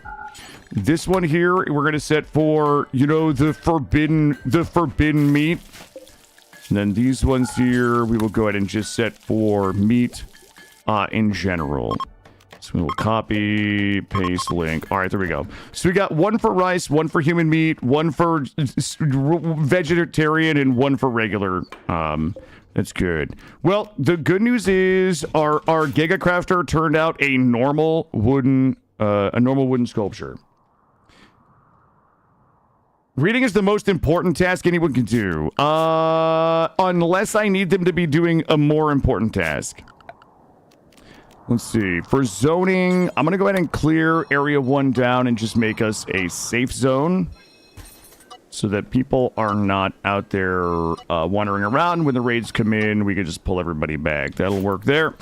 This one here, we're going to set for, you know, the forbidden meat. And then these ones here, we will go ahead and just set for meat in general. So we will copy, paste, link. All right, there we go. So we got one for rice, one for human meat, one for vegetarian, and one for regular. That's good. Well, the good news is our Giga Crafter turned out a normal wooden sculpture. Reading is the most important task anyone can do, unless I need them to be doing a more important task. Let's see. For zoning, I'm going to go ahead and clear Area 1 down and just make us a safe zone so that people are not out there wandering around. When the raids come in, we can just pull everybody back. That'll work there.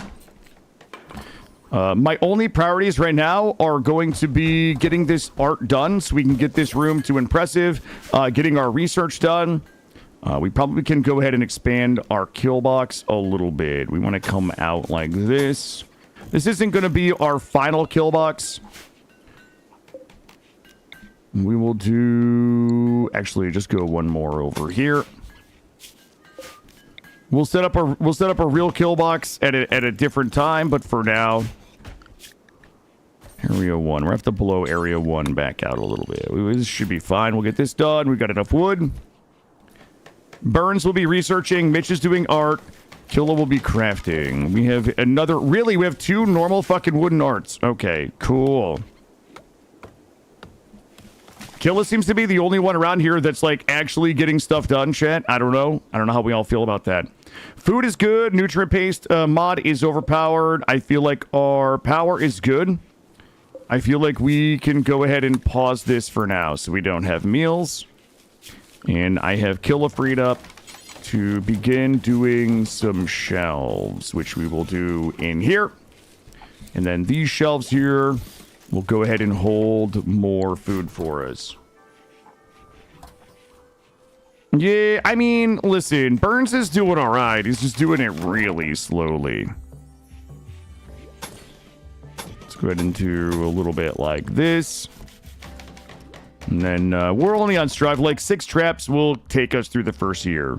My only priorities right now are going to be getting this art done so we can get this room to impressive, getting our research done. We probably can go ahead and expand our kill box a little bit. We want to come out like this. This isn't going to be our final kill box. We will do... Actually, just go one more over here. We'll set up a real kill box at a different time, but for now, Area 1. We're going to have to blow Area 1 back out a little bit. This should be fine. We'll get this done. We've got enough wood. Burns will be researching. Mitch is doing art. Killa will be crafting. We have another... Really? We have 2 normal fucking wooden arts. Okay, cool. Killa seems to be the only one around here that's, like, actually getting stuff done, chat. I don't know. I don't know how we all feel about that. Food is good. Nutrient paste mod is overpowered. I feel like our power is good. I feel like we can go ahead and pause this for now so we don't have meals. And I have Killa freed up to begin doing some shelves, which we will do in here. And then these shelves here will go ahead and hold more food for us. Yeah, I mean, listen, Burns is doing all right. He's just doing it really slowly. Go ahead and do a little bit like this. And then we're only on strive. Like 6 traps will take us through the first year.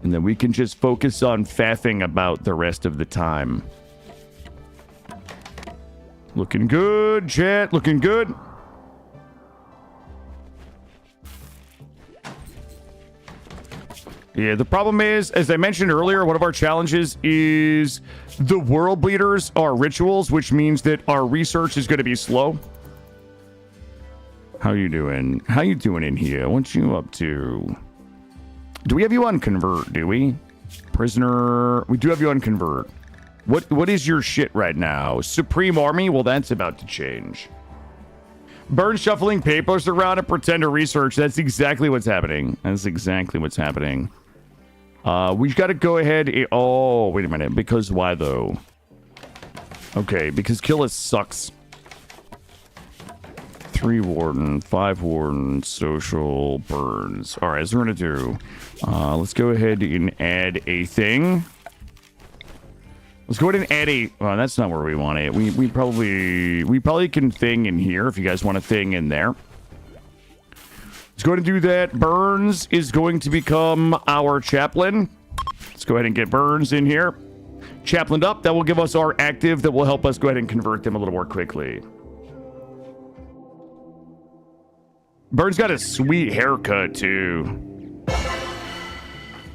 And then we can just focus on faffing about the rest of the time. Looking good, chat. Looking good. Yeah, the problem is, as I mentioned earlier, one of our challenges is the world bleeders are rituals, which means that our research is going to be slow. How you doing? How you doing in here? What you up to? Do we have you on convert, do we? Prisoner, we do have you on convert. What is your shit right now? Supreme Army? Well, that's about to change. Burn shuffling papers around and pretend to research. That's exactly what's happening. That's exactly what's happening. We've got to go ahead. Oh, wait a minute. Because why, though? Okay, because Killa sucks. 3 warden, 5 warden, social, burns. All right, so we're going to do... let's go ahead and add a thing. Let's go ahead and add a... Well, that's not where we want it. We probably can thing in here if you guys want a thing in there. Let's go ahead and do that. Burns is going to become our chaplain. Let's go ahead and get Burns in here. Chaplained up. That will give us our active that will help us go ahead and convert them a little more quickly. Burns got a sweet haircut, too.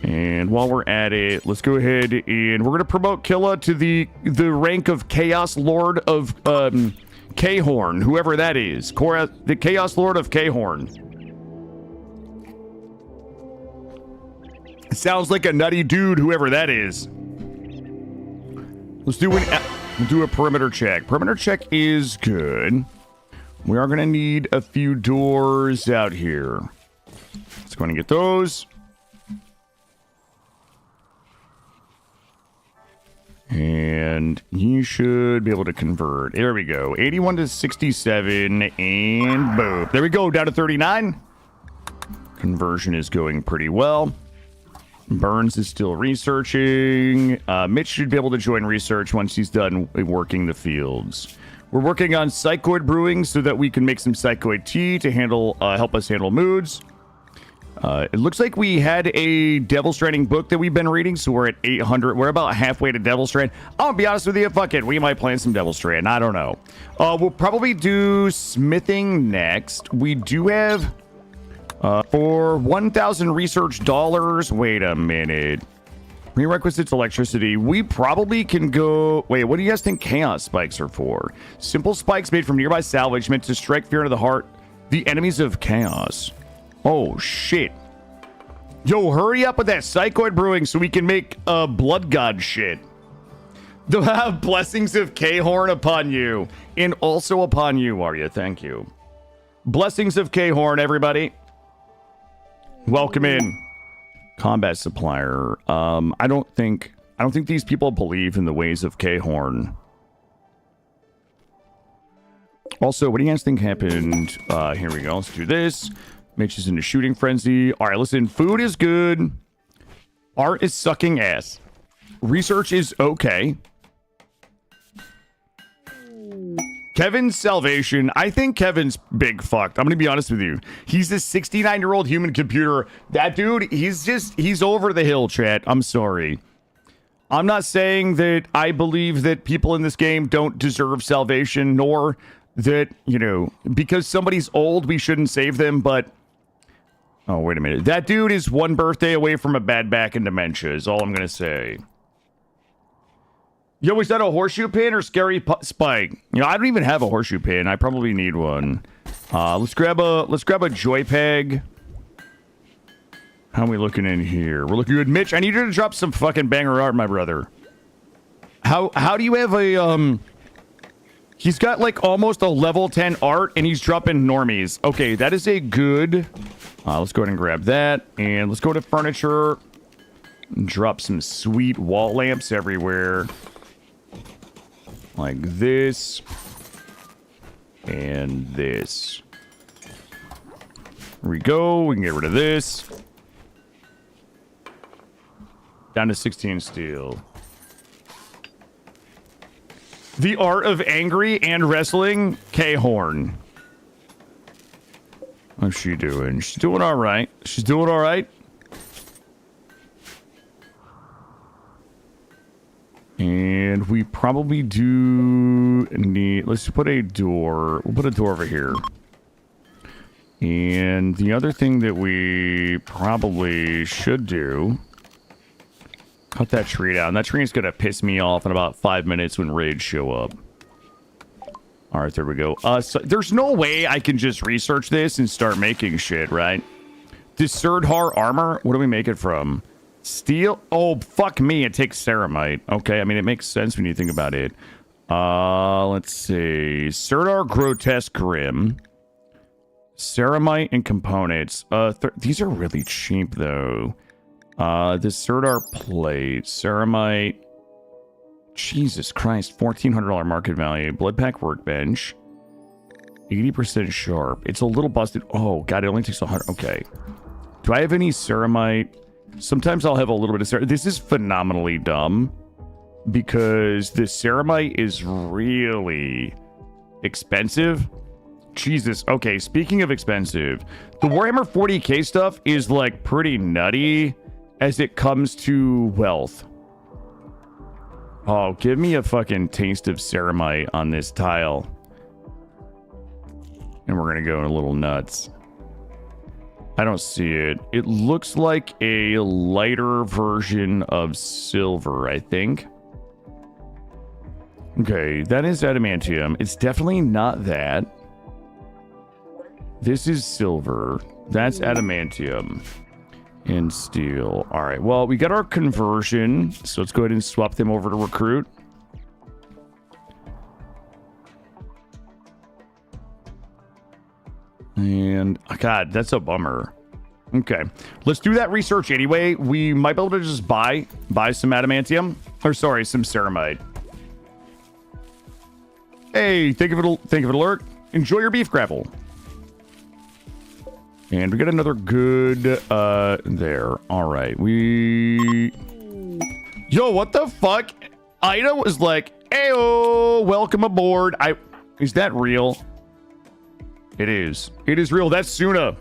And while we're at it, let's go ahead and we're going to promote Killa to the rank of Chaos Lord of Khorne, whoever that is. The Chaos Lord of Khorne. Sounds like a nutty dude, whoever that is. Let's do a perimeter check. Perimeter check is good. We are going to need a few doors out here. Let's go and get those. And you should be able to convert. There we go. 81 to 67. And boom. There we go. Down to 39. Conversion is going pretty well. Burns is still researching. Mitch should be able to join research once he's done working the fields. We're working on psychoid brewing so that we can make some psychoid tea to help us handle moods. It looks like we had a Devil Stranding book that we've been reading, so we're at 800. We're about halfway to Devil Strand. I'm gonna be honest with you, fuck it. We might plan some Devil Strand. I don't know. We'll probably do smithing next. We do have... for 1,000 research dollars. Wait a minute. Prerequisites electricity. We probably can go... Wait, what do you guys think chaos spikes are for? Simple spikes made from nearby salvage meant to strike fear into the heart. The enemies of chaos. Oh, shit. Yo, hurry up with that psychoid brewing so we can make blood god shit. The blessings of Khorne upon you. And also upon you, Arya. Thank you. Blessings of Khorne, everybody. Welcome in. Combat supplier. I don't think these people believe in the ways of Khorne. Also, what do you guys think happened? Here we go. Let's do this. Mitch is in a shooting frenzy. All right, listen. Food is good. Art is sucking ass. Research is okay. Kevin's salvation. I think Kevin's big fucked. I'm going to be honest with you. He's a 69-year-old human computer. That dude, he's over the hill, chat. I'm sorry. I'm not saying that I believe that people in this game don't deserve salvation, nor that, you know, because somebody's old, we shouldn't save them, but... Oh, wait a minute. That dude is one birthday away from a bad back and dementia, is all I'm gonna say. Yo, is that a horseshoe pin or scary spike? You know, I don't even have a horseshoe pin. I probably need one. Let's grab a joy peg. How are we looking in here? We're looking good. Mitch, I need you to drop some fucking banger art, my brother. How do you have a, he's got like almost a level 10 art and he's dropping normies. Okay, that is a good... let's go ahead and grab that. And let's go to furniture. And drop some sweet wall lamps everywhere. Like this. And this. Here we go. We can get rid of this. Down to 16 steel. The art of angry and wrestling. Khorne. How's she doing? She's doing all right. She's doing all right. And we probably do need... Let's put a door. We'll put a door over here. And the other thing that we probably should do... Cut that tree down. That tree is going to piss me off in about 5 minutes when raids show up. Alright, there we go. So there's no way I can just research this and start making shit, right? Discerdhar armor? What do we make it from? Steel? Oh, fuck me. It takes ceramite. Okay, I mean, it makes sense when you think about it. Let's see. Serdar Grotesque Grim. Ceramite and components. These are really cheap, though. The Serdar plate. Ceramite. Jesus Christ. $1,400 market value. Blood pack workbench. 80% sharp. It's a little busted. Oh, God, it only takes 100. Okay. Do I have any ceramite? Sometimes I'll have a little bit of ceramite. This is phenomenally dumb. Because the ceramite is really expensive. Jesus. Okay, speaking of expensive. The Warhammer 40K stuff is, like, pretty nutty as it comes to wealth. Oh, give me a fucking taste of ceramite on this tile. And we're gonna go a little nuts. I don't see it. It looks like a lighter version of silver, I think. Okay, that is adamantium. It's definitely not that. This is silver. That's adamantium. And steel. Alright, well, we got our conversion. So let's go ahead and swap them over to recruit. And, God, that's a bummer. Okay, let's do that research anyway. We might be able to just buy some adamantium. Or, sorry, some ceramite. Hey, think of it alert. Enjoy your beef gravel. And we got another good, there. All right, Yo, what the fuck? Ida was like, "Ayo, welcome aboard." Is that real? It is. It is real. That's Suna.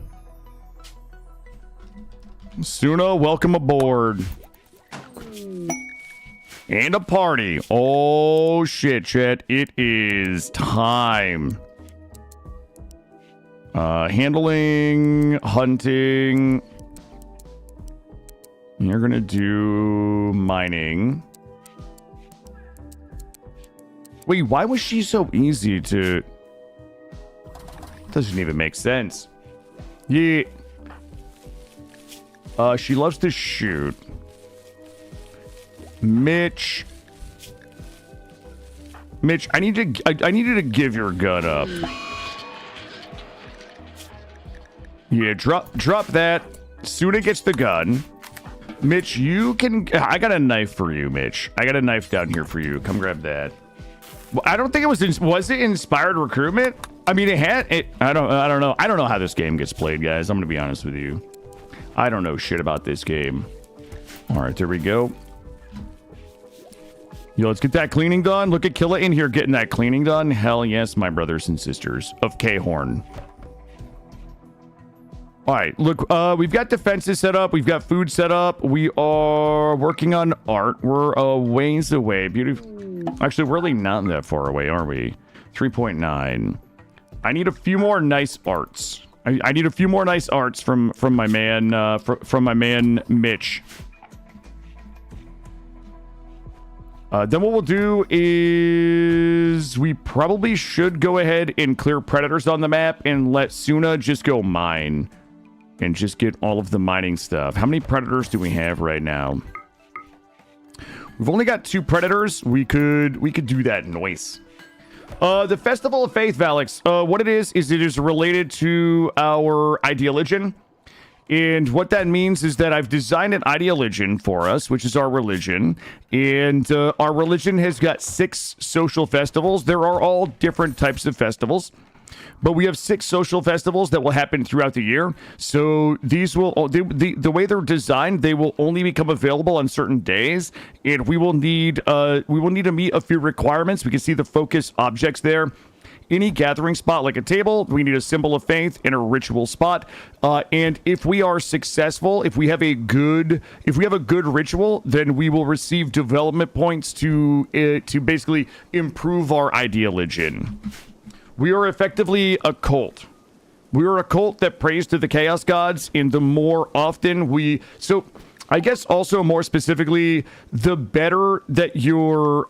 Suna, welcome aboard. And a party. Oh, shit, chat. It is time. Handling, hunting. You're gonna do mining. Wait, why was she so easy to... Doesn't even make sense. Yeah. She loves to shoot. Mitch, I need you to give your gun up. Yeah, drop that. Suna gets the gun. Mitch, you can... I got a knife for you, Mitch. I got a knife down here for you. Come grab that. Well, I don't think it was... Was it inspired recruitment? I mean, it had... I don't know. I don't know how this game gets played, guys. I'm going to be honest with you. I don't know shit about this game. All right, there we go. Yo, let's get that cleaning done. Look at Killa in here getting that cleaning done. Hell yes, my brothers and sisters of Khorne. All right, look, we've got defenses set up. We've got food set up. We are working on art. We're a ways away. Beautiful. Actually, we're really not that far away, are we? 3.9. I need a few more nice arts. I need a few more nice arts from my man from my man Mitch. Then what we'll do is we probably should go ahead and clear predators on the map and let Suna just go mine and just get all of the mining stuff. How many predators do we have right now? We've only got 2 predators. We could do that noise. The Festival of Faith, Valix. What it is it is related to our ideologian. And what that means is that I've designed an ideologian for us, which is our religion. And our religion has got 6 social festivals. There are all different types of festivals. But we have 6 social festivals that will happen throughout the year. So these will, the way they're designed, they will only become available on certain days. And we will need to meet a few requirements. We can see the focus objects there. Any gathering spot like a table, we need a symbol of faith and a ritual spot. And if we are successful, if we have a good ritual, then we will receive development points to basically improve our ideologian. We are effectively a cult. We are a cult that prays to the chaos gods, and the more often so I guess also more specifically, the better that your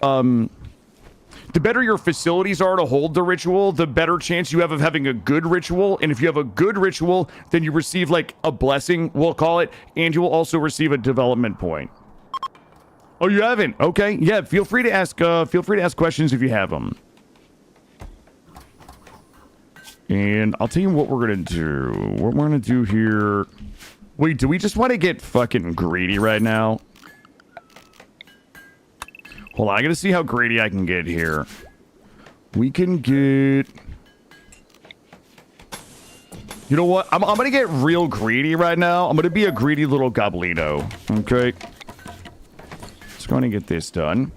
facilities are to hold the ritual, the better chance you have of having a good ritual. And if you have a good ritual, then you receive like a blessing, we'll call it, and you will also receive a development point. Oh, you haven't? Okay, yeah. Feel free to ask questions if you have them. And I'll tell you what we're gonna do. What we're gonna do here. Wait, do we just want to get fucking greedy right now? Hold on, I gotta see how greedy I can get here. We can get... You know what? I'm gonna get real greedy right now. I'm gonna be a greedy little goblino. Okay. Just gonna get this done.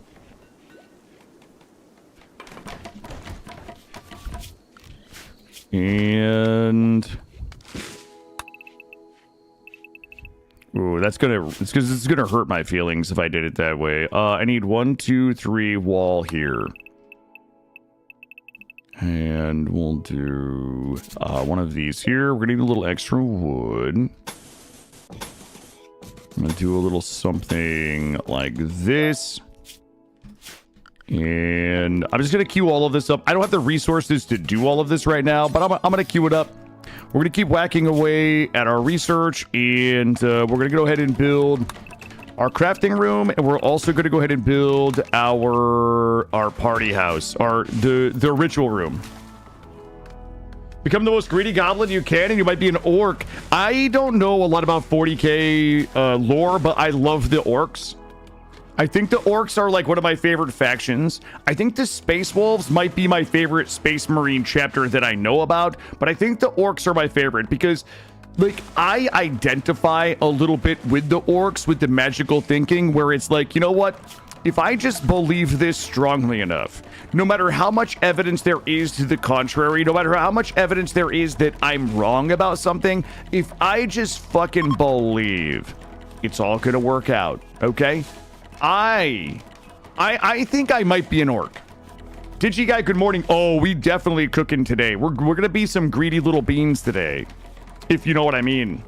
And... Ooh, it's gonna hurt my feelings if I did it that way. I need 1, 2, 3 wall here. And we'll do one of these here. We're gonna need a little extra wood. I'm gonna do a little something like this. And I'm just gonna queue all of this up. I don't have the resources to do all of this right now, but I'm gonna queue it up. We're gonna keep whacking away at our research, and we're gonna go ahead and build our crafting room, and we're also gonna go ahead and build our party house, the ritual room. Become the most greedy goblin you can, and you might be an orc. I don't know a lot about 40k lore, but I love the orcs. I think the orcs are like one of my favorite factions. I think the Space Wolves might be my favorite Space Marine chapter that I know about, but I think the orcs are my favorite because, like, I identify a little bit with the orcs, with the magical thinking, where it's like, you know what? If I just believe this strongly enough, no matter how much evidence there is to the contrary, no matter how much evidence there is that I'm wrong about something, if I just fucking believe, it's all gonna work out, okay? I think I might be an orc. Digi guy, good morning. Oh, we definitely cooking today. We're gonna be some greedy little beans today, if you know what I mean.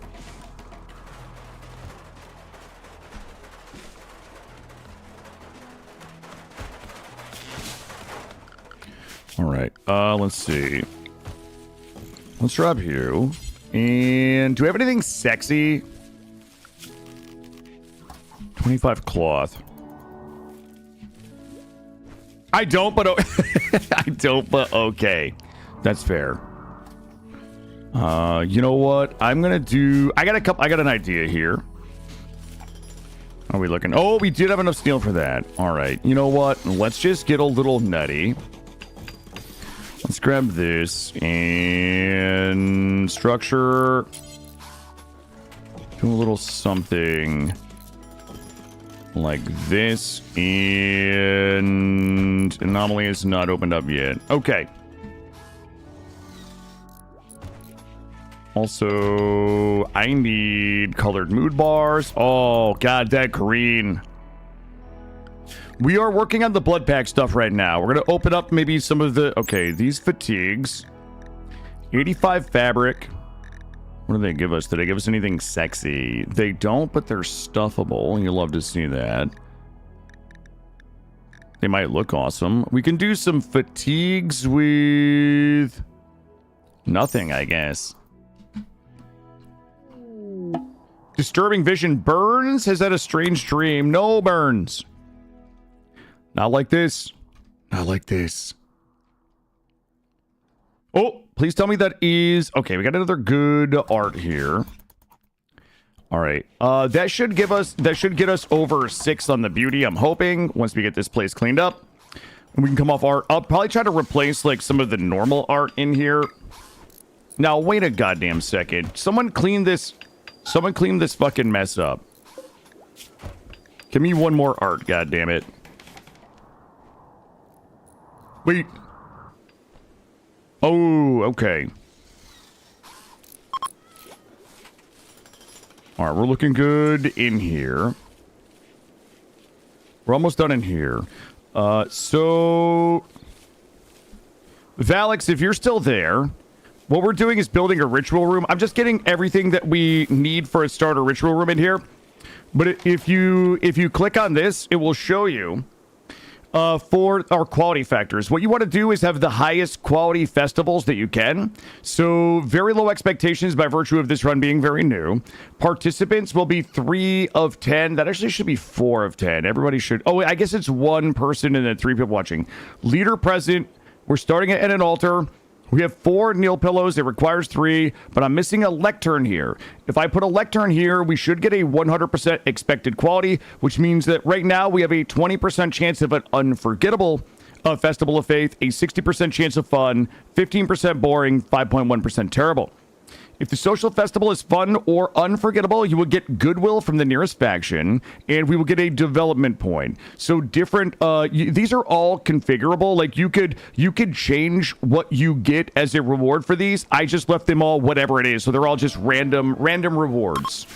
All right. Let's see. Let's drop you. And do we have anything sexy? 25 cloth. I don't, but okay. That's fair. You know what? I'm gonna do. I got an idea here. Are we looking? Oh, we did have enough steel for that. All right. You know what? Let's just get a little nutty. Let's grab this and structure. Do a little something like this, and anomaly is not opened up yet. Okay. Also, I need colored mood bars. Oh, God, that green. We are working on the blood pack stuff right now. We're going to open up maybe some of the... Okay, these fatigues. 85 fabric. What do they give us? Do they give us anything sexy? They don't, but they're stuffable. You love to see that. They might look awesome. We can do some fatigues with nothing, I guess. Disturbing vision. Burns has had a strange dream. No, Burns. Not like this. Not like this. Oh, please tell me that is... Okay, we got another good art here. All right. That should get us over 6 on the beauty, I'm hoping, once we get this place cleaned up. And we can come off art. I'll probably try to replace, like, some of the normal art in here. Now, wait a goddamn second. Someone clean this fucking mess up. Give me one more art, goddammit. Wait. Oh, okay. All right, we're looking good in here. We're almost done in here. So... Valix, if you're still there, what we're doing is building a ritual room. I'm just getting everything that we need for a starter ritual room in here. But if you click on this, it will show you for our quality factors. What you want to do is have the highest quality festivals that you can. So very low expectations by virtue of this run being very new. Participants will be 3 of 10. That actually should be 4 of 10. Everybody should... Oh, I guess it's 1 person and then 3 people watching. Leader present. We're starting at an altar. We have 4 kneel pillows. It requires 3, but I'm missing a lectern here. If I put a lectern here, we should get a 100% expected quality, which means that right now we have a 20% chance of an unforgettable Festival of Faith, a 60% chance of fun, 15% boring, 5.1% terrible. If the social festival is fun or unforgettable, you will get goodwill from the nearest faction, and we will get a development point. So different, these are all configurable. Like you could change what you get as a reward for these. I just left them all whatever it is, so they're all just random rewards.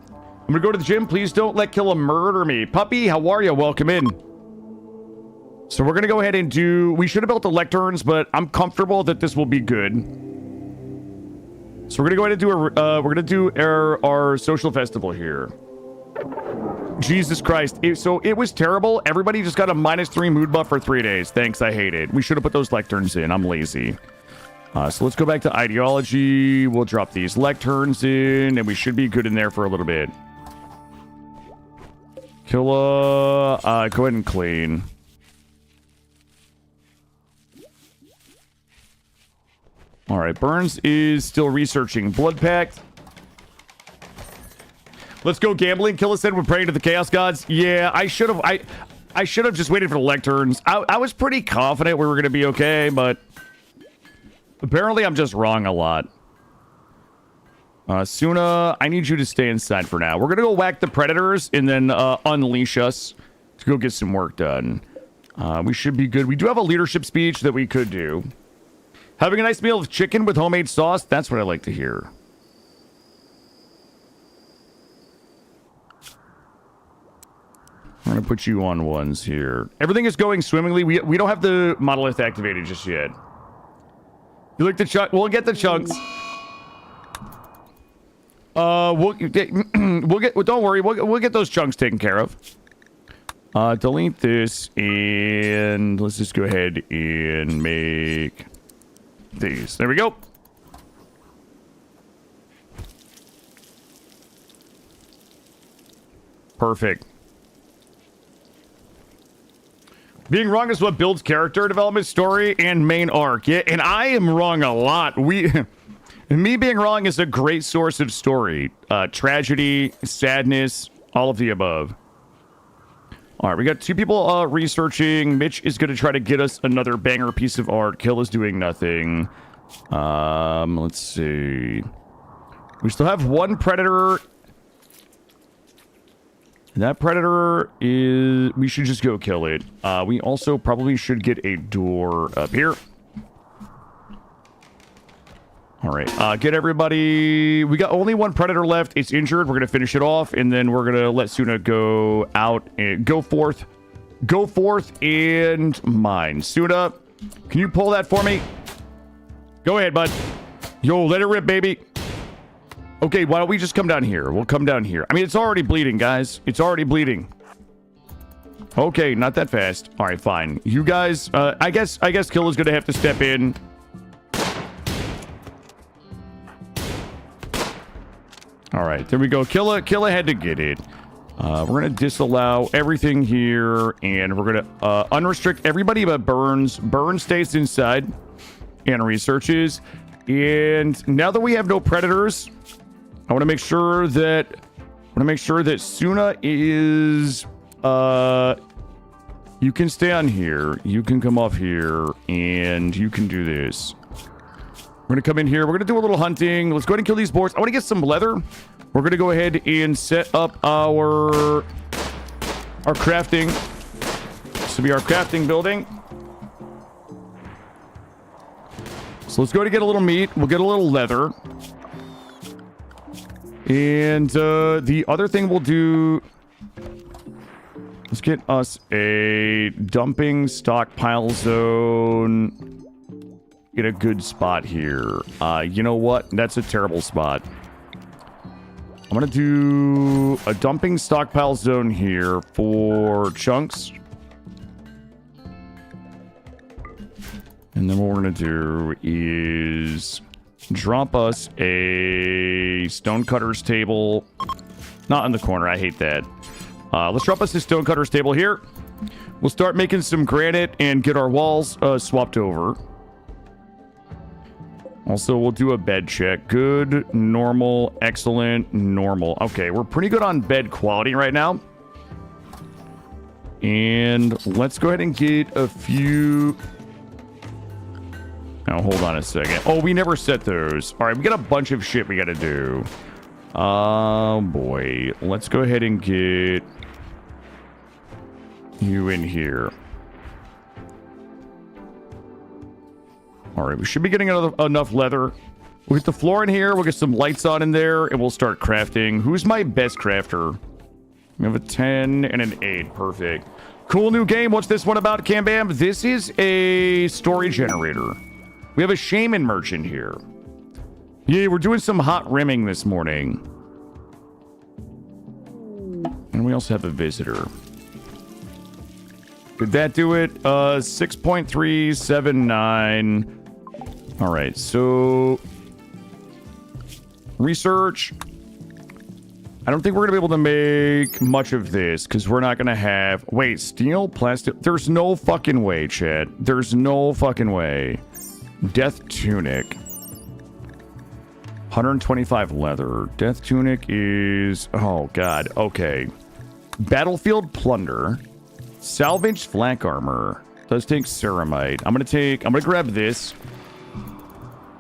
I'm gonna go to the gym. Please don't let Killa murder me. Puppy, how are you? Welcome in. So we're gonna go ahead and do. We should have built the lecterns, but I'm comfortable that this will be good. So we're gonna go ahead and do our social festival here. Jesus Christ! It was terrible. Everybody just got a -3 mood buff for 3 days. Thanks, I hate it. We should have put those lecterns in. I'm lazy. So let's go back to ideology. We'll drop these lecterns in, and we should be good in there for a little bit. Killa, go ahead and clean. All right, Burns is still researching Blood Pact. Let's go gambling. Killa said we're praying to the Chaos Gods. Yeah, I should have. I should have just waited for the lecterns. I was pretty confident we were going to be okay, but apparently I'm just wrong a lot. Suna, I need you to stay inside for now. We're going to go whack the predators and then unleash us to go get some work done. We should be good. We do have a leadership speech that we could do. Having a nice meal of chicken with homemade sauce, that's what I like to hear. I'm going to put you on ones here. Everything is going swimmingly. We don't have the monolith activated just yet. You like the chunk? We'll get the chunks. We'll get. Don't worry. We'll get those chunks taken care of. Delete this and let's just go ahead and make these. There we go. Perfect. Being wrong is what builds character development, story, and main arc. Yeah, and I am wrong a lot. Me being wrong is a great source of story. Tragedy, sadness, all of the above. All right, we got 2 people researching. Mitch is going to try to get us another banger piece of art. Kill is doing nothing. Let's see. We still have 1 predator. That predator is... We should just go kill it. We also probably should get a door up here. All right, get everybody... We got only 1 predator left. It's injured. We're going to finish it off, and then we're going to let Suna go out and go forth. Go forth and mine. Suna, can you pull that for me? Go ahead, bud. Yo, let it rip, baby. Okay, why don't we just come down here? We'll come down here. I mean, it's already bleeding, guys. It's already bleeding. Okay, not that fast. All right, fine. You guys, I guess Killa's gonna have to step in. All right, there we go. Killa had to get it. We're gonna disallow everything here, and we're gonna unrestrict everybody but Burns. Burns stays inside and researches. And now that we have no predators, I want to make sure that Suna is you can stay on here, you can come off here, and you can do this. We're gonna come in here, we're gonna do a little hunting. Let's go ahead and kill these boars. I want to get some leather. We're gonna go ahead and set up our crafting. This will be our crafting building. So let's go ahead and get a little meat. We'll get a little leather. And the other thing we'll do... Let's get us a dumping stockpile zone in a good spot here. You know what? That's a terrible spot. I'm going to do a dumping stockpile zone here for chunks. And then what we're going to do is drop us a stonecutter's table. Not in the corner. I hate that. Let's drop us a stonecutter's table here. We'll start making some granite and get our walls swapped over. Also, we'll do a bed check. Good, normal, excellent, normal. Okay, we're pretty good on bed quality right now. And let's go ahead and get a few... Now, hold on a second. Oh, we never set those. All right, we got a bunch of shit we got to do. Oh, boy. Let's go ahead and get you in here. All right, we should be getting enough leather. We'll get the floor in here. We'll get some lights on in there, and we'll start crafting. Who's my best crafter? We have a 10 and an 8. Perfect. Cool new game. What's this one about, Cam Bam? This is a story generator. We have a shaman merchant here. Yeah, we're doing some hot rimming this morning. And we also have a visitor. Did that do it? 6.379. All right, so... Research. I don't think we're going to be able to make much of this, because we're not going to have... Wait, steel? Plastic? There's no fucking way, Chad. There's no fucking way. Death Tunic. 125 leather. Death Tunic is... Oh, God. Okay. Battlefield Plunder. Salvaged Flak Armor. Does take Ceramite. I'm gonna grab this.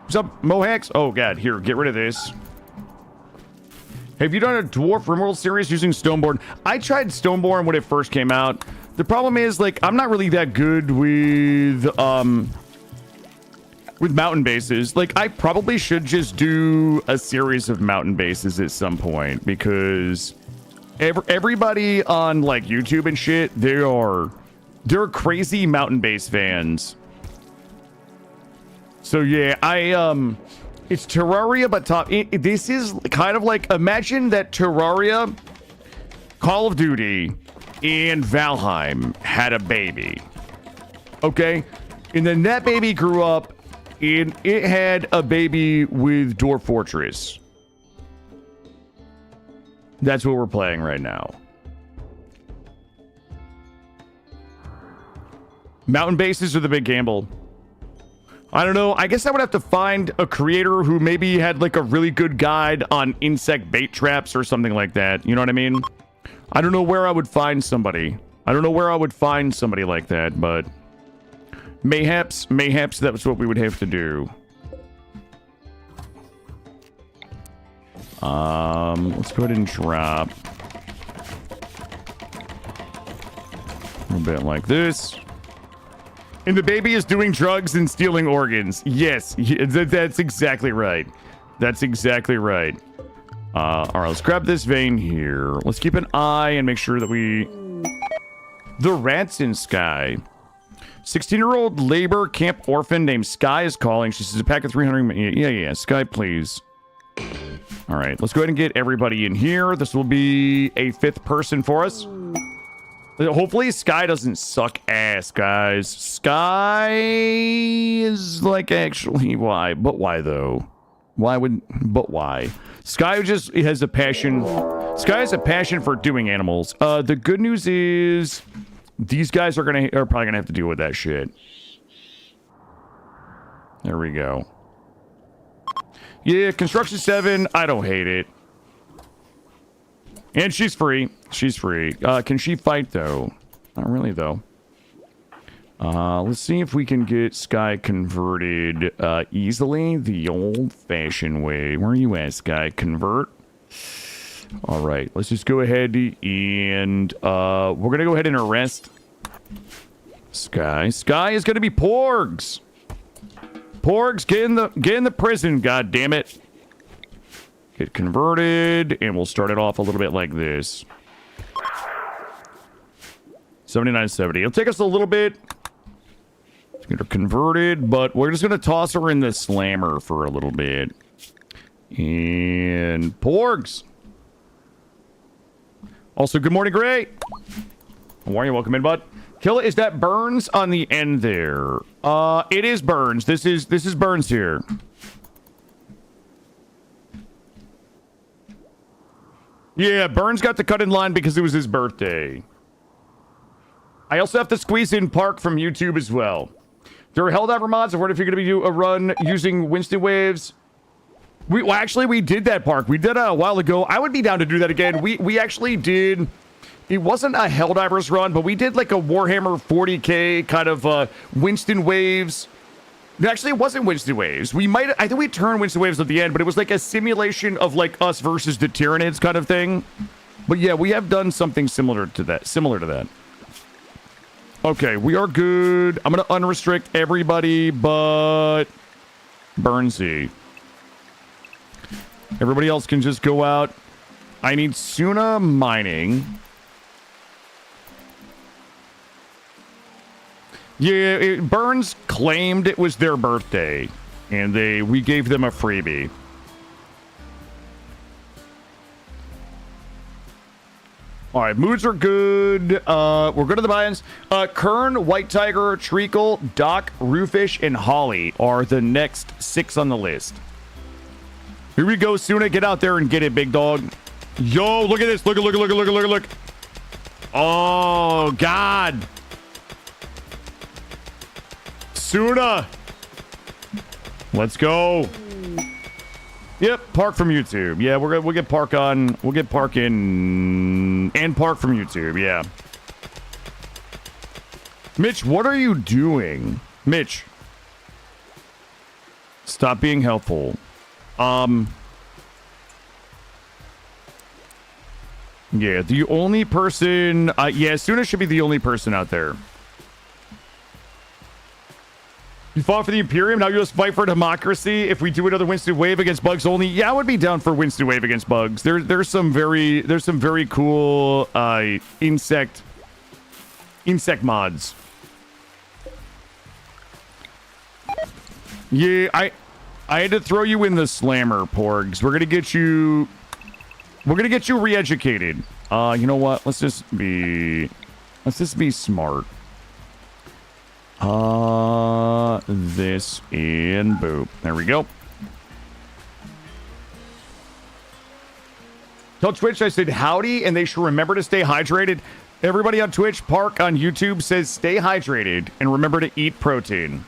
What's up, Mohawks? Oh, God. Here, get rid of this. Have you done a Dwarf Rimworld series using Stoneborn? I tried Stoneborn when it first came out. The problem is, like, I'm not really that good with mountain bases. Like, I probably should just do a series of mountain bases at some point, because everybody on, like, YouTube and shit, they're crazy mountain base fans. So, yeah, it's Terraria, but top... this is kind of like... Imagine that Terraria, Call of Duty, and Valheim had a baby. Okay? And then that baby grew up, and it had a baby with Dwarf Fortress. That's what we're playing right now. Mountain bases are the big gamble. I don't know. I guess I would have to find a creator who maybe had like a really good guide on insect bait traps or something like that. You know what I mean? I don't know where I would find somebody. I don't know where I would find somebody like that, but mayhaps that's what we would have to do. Let's go ahead and drop a bit like this. And the baby is doing drugs and stealing organs. Yes, that's exactly right. That's exactly right. All right, let's grab this vein here. Let's keep an eye and make sure that we... The rats in sky. 16-year-old labor camp orphan named Sky is calling. She says a pack of 300. Yeah. Sky, please. All right, let's go ahead and get everybody in here. This will be a 5th person for us. Hopefully Sky doesn't suck ass, guys. Sky is like actually why? But why though? Why? Sky just has a passion. Sky has a passion for doing animals. The good news is these guys are probably gonna have to deal with that shit. There we go. Yeah, construction 7. I don't hate it. And she's free. She's free. Can she fight though? Not really though. Let's see if we can get Sky converted easily the old-fashioned way. Where are you at, Sky? Convert. All right, let's just go ahead and we're gonna go ahead and arrest Sky. Sky is gonna be Porgs. Porgs, get in the prison. God damn it! Get converted, and we'll start it off a little bit like this. 7970. It'll take us a little bit to get her converted, but we're just gonna toss her in the slammer for a little bit. And Porgs. Also, good morning, Gray. How are you? Welcome in, bud. Kill it. Is that Burns on the end there? It is Burns. This is Burns here. Yeah, Burns got to cut in line because it was his birthday. I also have to squeeze in Park from YouTube as well. There are Helldiver mods. I wonder if you're going to do a run using Winston Waves. Actually, we did that, Park. We did a while ago. I would be down to do that again. We actually did. It wasn't a Helldivers run, but we did like a Warhammer 40K kind of Winston Waves. Actually, it wasn't Winston Waves. I think we turned Winston Waves at the end, but it was like a simulation of like us versus the Tyranids kind of thing. But yeah, we have done something similar to that. Okay, we are good. I'm going to unrestrict everybody but Burnsy. Everybody else can just go out. I need Suna mining. Yeah, Burns claimed it was their birthday, and we gave them a freebie. All right, moods are good. We're good to the buy-ins. Khorne, White Tiger, Treacle, Doc, Roofish, and Holly are the next 6 on the list. Here we go, Suna. Get out there and get it, big dog. Yo, look at this. Look. Oh, God. Suna. Let's go. Yep, Park from YouTube. Yeah, we'll get Park on. We'll get Park in and Park from YouTube. Yeah. Mitch, what are you doing? Mitch. Stop being helpful. Yeah, the only person yeah, Suna should be the only person out there. You fought for the Imperium, now you just fight for democracy. If we do another Winston Wave against bugs only, yeah, I would be down for Winston Wave against bugs. There's some very cool insect mods. Yeah, I had to throw you in the slammer, Porgs. We're gonna get you re-educated. You know what? Let's just be smart. This and boop. There we go. Tell Twitch I said howdy, and they should remember to stay hydrated. Everybody on Twitch, Park on YouTube says stay hydrated and remember to eat protein.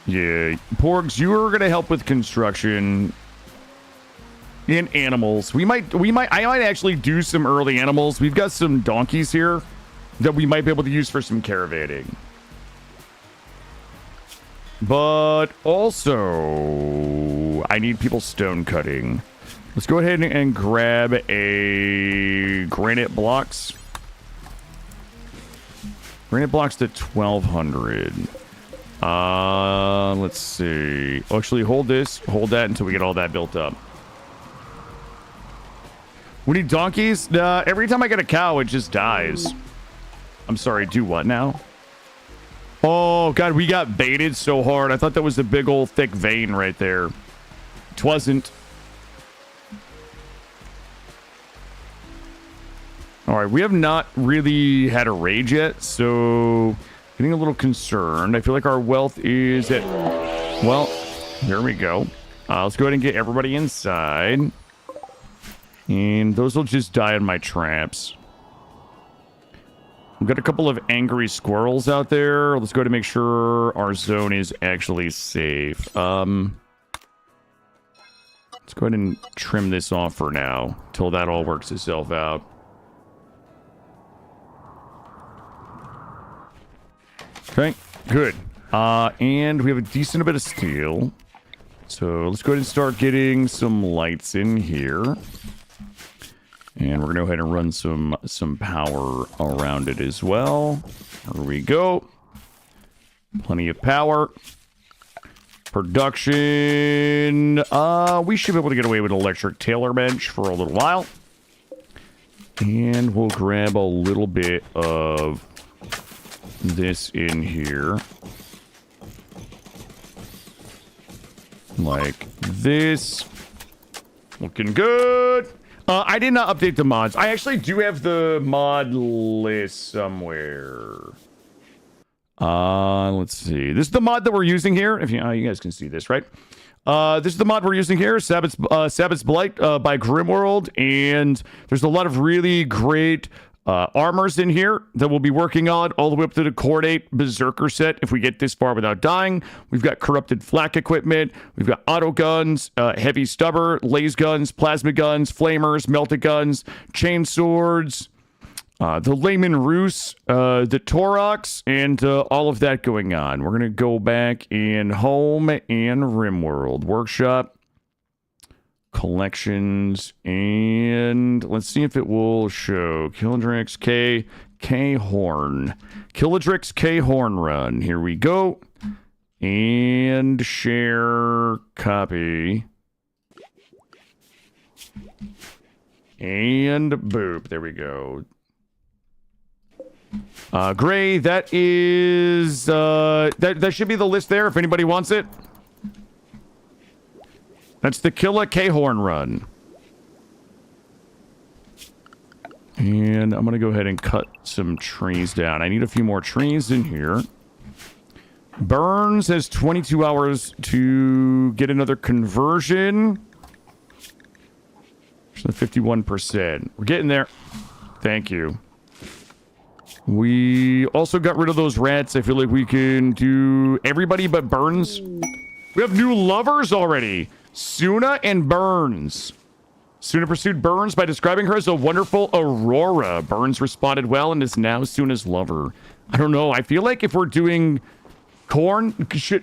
Yeah, Porgs, you are gonna help with construction and animals. I might actually do some early animals. We've got some donkeys here that we might be able to use for some caravanning. But also, I need people stone cutting. Let's go ahead and grab a granite blocks. Granite blocks to 1,200. Let's see. Actually, hold that until we get all that built up. We need donkeys. Every time I get a cow, it just dies. I'm sorry, do what now? Oh, God, we got baited so hard. I thought that was a big old thick vein right there. Twasn't. All right, we have not really had a rage yet, so getting a little concerned. I feel like our wealth is at... Well, there we go. Let's go ahead and get everybody inside. And those will just die in my traps. We've got a couple of angry squirrels out there. Let's go to make sure our zone is actually safe. Let's go ahead and trim this off for now, till that all works itself out. Okay, good. And we have a decent bit of steel. So let's go ahead and start getting some lights in here. And we're going to go ahead and run some power around it as well. There we go. Plenty of power. Production. We should be able to get away with an electric tailor bench for a little while. And we'll grab a little bit of this in here. Like this. Looking good. I did not update the mods. I actually do have the mod list somewhere. Let's see. This is the mod that we're using here. If you guys can see this, right? This is the mod we're using here. Sabbatt's Blight by Grimworld. And there's a lot of really great armors in here that we'll be working on all the way up to the Khorne 8 Berserker set if we get this far without dying. We've got corrupted flak equipment. We've got auto guns, heavy stubber, laser guns, plasma guns, flamers, melted guns, chain swords, the Layman Roos, the Torox, and all of that going on. We're going to go back in Home and Grimworld Workshop. Collections, and let's see if it will show Killadrix K Khorne. Killadrix K Khorne run. Here we go. And share copy. And boop. There we go. Gray, that is that should be the list there if anybody wants it. That's the Killadrix K Khorne run. And I'm going to go ahead and cut some trees down. I need a few more trees in here. Burns has 22 hours to get another conversion. So 51%. We're getting there. Thank you. We also got rid of those rats. I feel like we can do everybody but Burns. We have new lovers already. Suna and Burns. Suna pursued Burns by describing her as a wonderful Aurora. Burns responded well and is now Suna's lover. I don't know. I feel like if we're doing Khorne,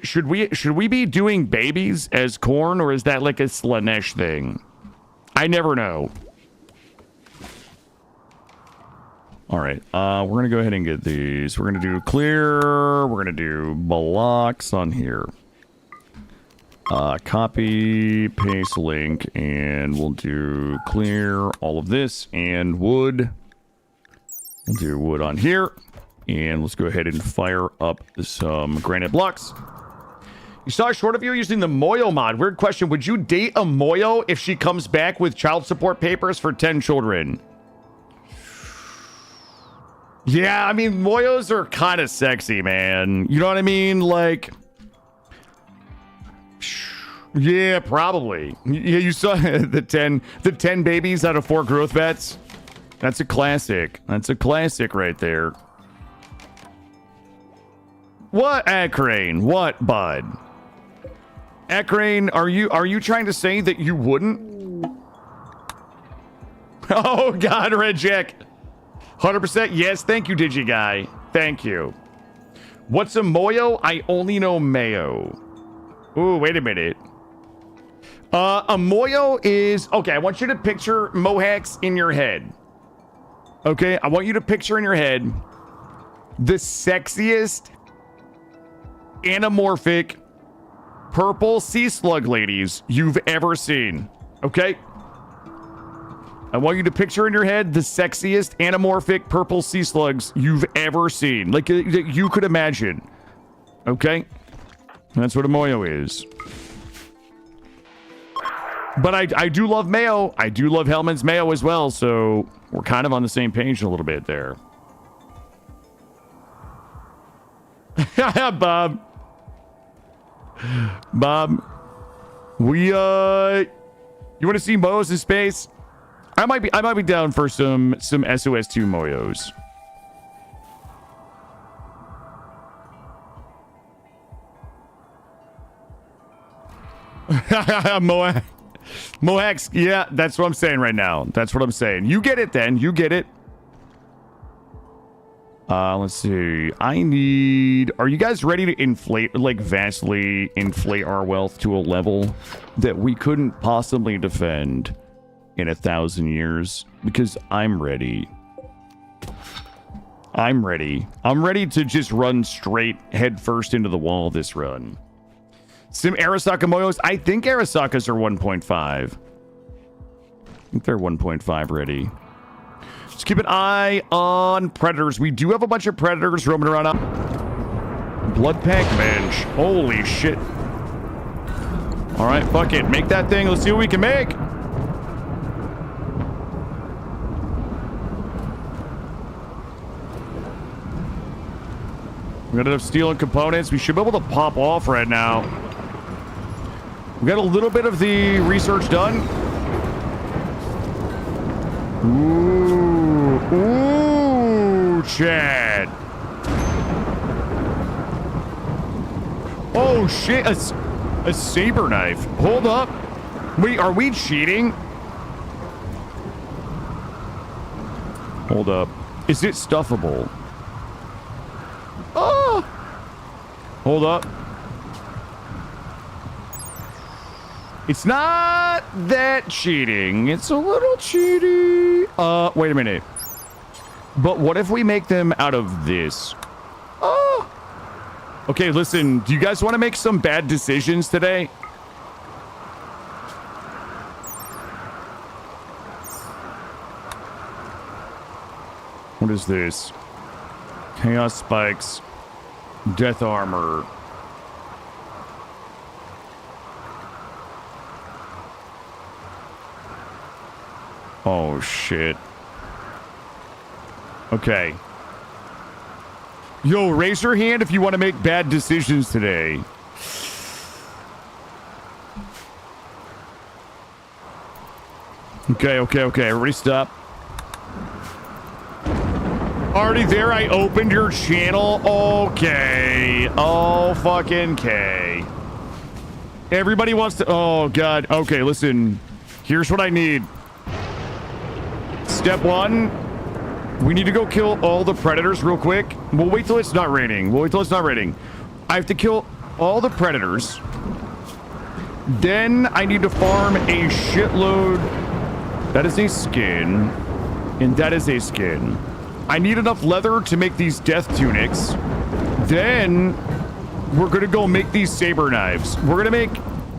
should we be doing babies as Khorne, or is that like a Slanesh thing? I never know. All right, we're gonna go ahead and get these. We're gonna do clear. We're gonna do blocks on here. Copy, paste link, and we'll do clear all of this, and wood. We'll do wood on here, and let's go ahead and fire up some granite blocks. You saw a short of you using the Moyo mod. Weird question. Would you date a Moyo if she comes back with child support papers for 10 children? Yeah, I mean, Moyos are kind of sexy, man. You know what I mean? Like... Yeah, probably. Yeah, you saw the 10 babies out of 4 growth vets. That's a classic. That's a classic right there. What, Akrane? What, bud? Akrane, are you trying to say that you wouldn't? Oh God, Red Jack. 100% yes. Thank you, DigiGuy. Thank you. What's a Moyo? I only know Mayo. Ooh, wait a minute. A Moyo is... Okay, I want you to picture Mohawks in your head. Okay, I want you to picture in your head the sexiest anamorphic purple sea slug ladies you've ever seen. Okay? I want you to picture in your head the sexiest anamorphic purple sea slugs you've ever seen. Like, you could imagine. Okay? That's what a Moyo is. But I do love Mayo. I do love Hellman's Mayo as well, so we're kind of on the same page a little bit there. Bob. Bob. We, you want to see Moyos in space? I might be down for some SOS2 Moyos. Moax, yeah, that's what I'm saying right now. That's what I'm saying. You get it then. You get it. Let's see. Are you guys ready to inflate, like vastly inflate our wealth to a level that we couldn't possibly defend in 1,000 years? Because I'm ready. I'm ready. I'm ready to just run straight head first into the wall this run. Some Arasaka Moyos. I think Arasakas are 1.5. I think they're 1.5 ready. Just keep an eye on predators. We do have a bunch of predators roaming around. Blood pack bench. Holy shit. All right, fuck it. Make that thing. Let's see what we can make. We got enough steel and components. We should be able to pop off right now. We got a little bit of the research done. Ooh, Chad. Oh shit, a saber knife. Hold up. Wait, are we cheating? Hold up. Is it stuffable? Oh! Hold up. It's not that cheating. It's a little cheaty. Wait a minute. But what if we make them out of this? Oh! Okay, listen. Do you guys want to make some bad decisions today? What is this? Chaos spikes. Death armor. Oh, shit. Okay. Yo, raise your hand if you want to make bad decisions today. Okay. Everybody stop. Already there, I opened your channel. Okay. Oh, fucking K. Everybody wants to... Oh, God. Okay, listen. Here's what I need. Step one, we need to go kill all the predators real quick. We'll wait till it's not raining. I have to kill all the predators. Then I need to farm a shitload. That is a skin. And that is a skin. I need enough leather to make these death tunics. Then we're going to go make these saber knives. We're going to make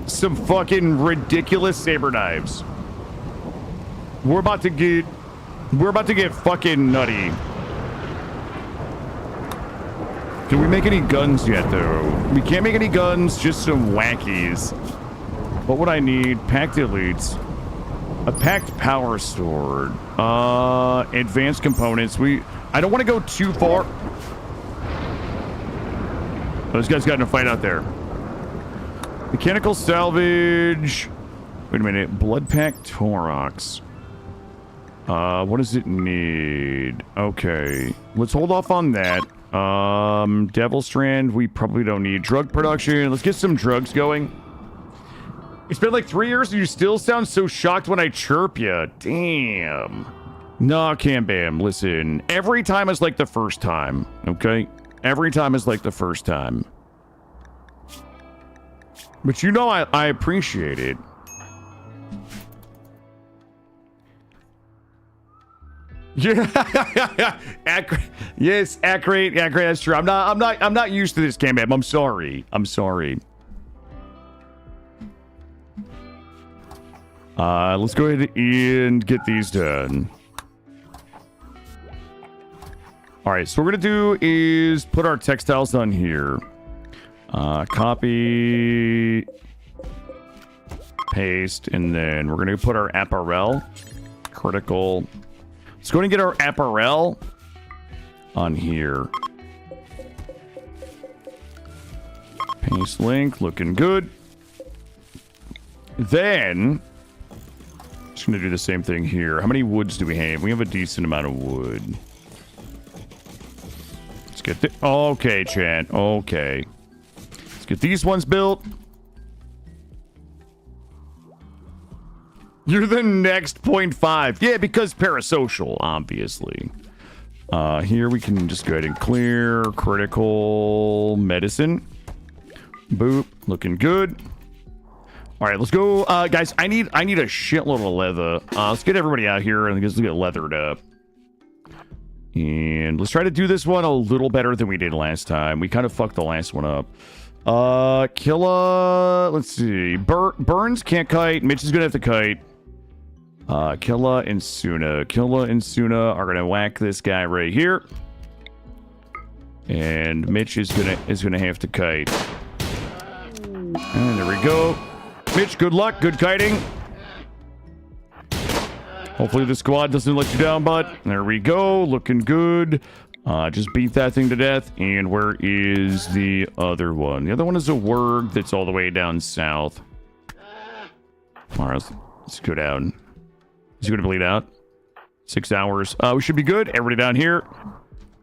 some fucking ridiculous saber knives. We're about to get fucking nutty. Can we make any guns yet, though? We can't make any guns, just some wackies. What would I need? Packed elites. A packed power sword. Advanced components. I don't want to go too far. Those guys got in a fight out there. Mechanical salvage. Wait a minute. Blood pack Torox. What does it need? Okay. Let's hold off on that. Devil Strand, we probably don't need. Drug production. Let's get some drugs going. It's been like 3 years and you still sound so shocked when I chirp you. Damn. Nah, Cam Bam, listen. Every time is like the first time, okay? Every time is like the first time. But you know I appreciate it. Yeah, accurate. Yes, accurate. That's true. I'm not used to this, Cam Bam. I'm sorry. Let's go ahead and get these done. All right, so what we're gonna do is put our textiles on here. Copy, paste, and then we're gonna put our apparel. Critical. Let's go ahead and get our apparel on here. Paste link, looking good. Then, just gonna do the same thing here. How many woods do we have? We have a decent amount of wood. Let's get the... Okay, chat. Okay. Let's get these ones built. You're the next 0.5. Yeah, because parasocial, obviously. Here we can just go ahead and clear critical medicine. Boop. Looking good. All right, let's go. Guys, I need a shitload of leather. Let's get everybody out here and let's get leathered up. And let's try to do this one a little better than we did last time. We kind of fucked the last one up. Killa, let's see. Burns can't kite. Mitch is gonna have to kite. Killa and Suna. Killa and Suna are gonna whack this guy right here. And Mitch is gonna have to kite. And there we go. Mitch, good luck, good kiting. Hopefully the squad doesn't let you down, bud. There we go, looking good. Just beat that thing to death. And where is the other one? The other one is a word that's all the way down south. All right, let's go down. Is he going to bleed out? 6 hours. We should be good. Everybody down here.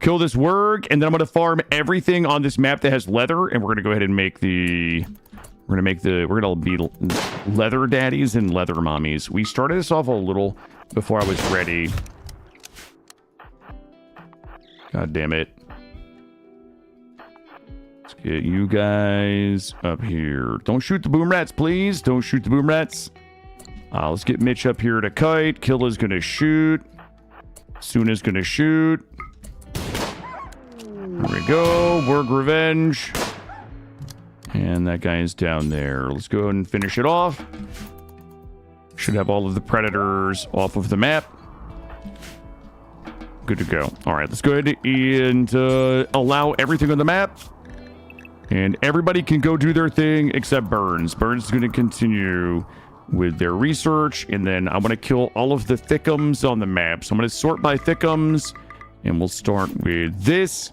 Kill this worg, and then I'm going to farm everything on this map that has leather, and we're going to go ahead and make the... We're going to be leather daddies and leather mommies. We started this off a little before I was ready. God damn it. Let's get you guys up here. Don't shoot the boom rats, please. Don't shoot the boom rats. Let's get Mitch up here to kite. Killa's gonna shoot. Suna's gonna shoot. There we go. Work revenge. And that guy is down there. Let's go and finish it off. Should have all of the predators off of the map. Good to go. All right, let's go ahead and allow everything on the map. And everybody can go do their thing except Burns. Burns is going to continue with their research. And then I'm going to kill all of the thickums on the map. So I'm going to sort by thickums. And we'll start with this.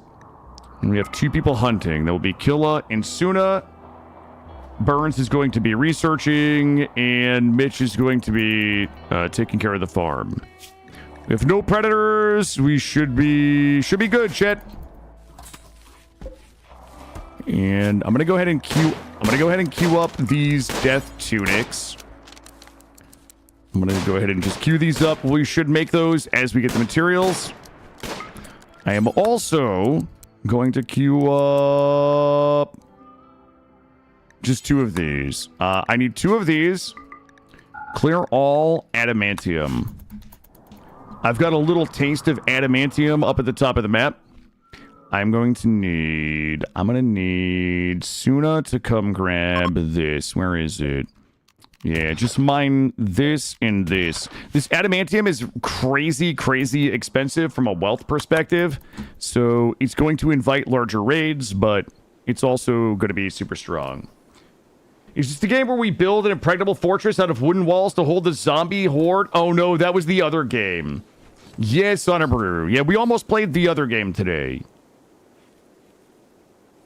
And we have 2 people hunting. That will be Killa and Suna. Burns is going to be researching. And Mitch is going to be taking care of the farm. If no predators, we should be good, chat. And I'm gonna go ahead and queue up these death tunics. I'm gonna go ahead and just queue these up. We should make those as we get the materials. I am also going to queue up just 2 of these. I need 2 of these. Clear all adamantium. I've got a little taste of adamantium up at the top of the map. I'm gonna need Suna to come grab this. Where is it? Yeah, just mine this and this. This adamantium is crazy, crazy expensive from a wealth perspective. So it's going to invite larger raids, but it's also going to be super strong. Is this the game where we build an impregnable fortress out of wooden walls to hold the zombie horde? Oh no, that was the other game. Yes, Honor Brew. Yeah, we almost played the other game today.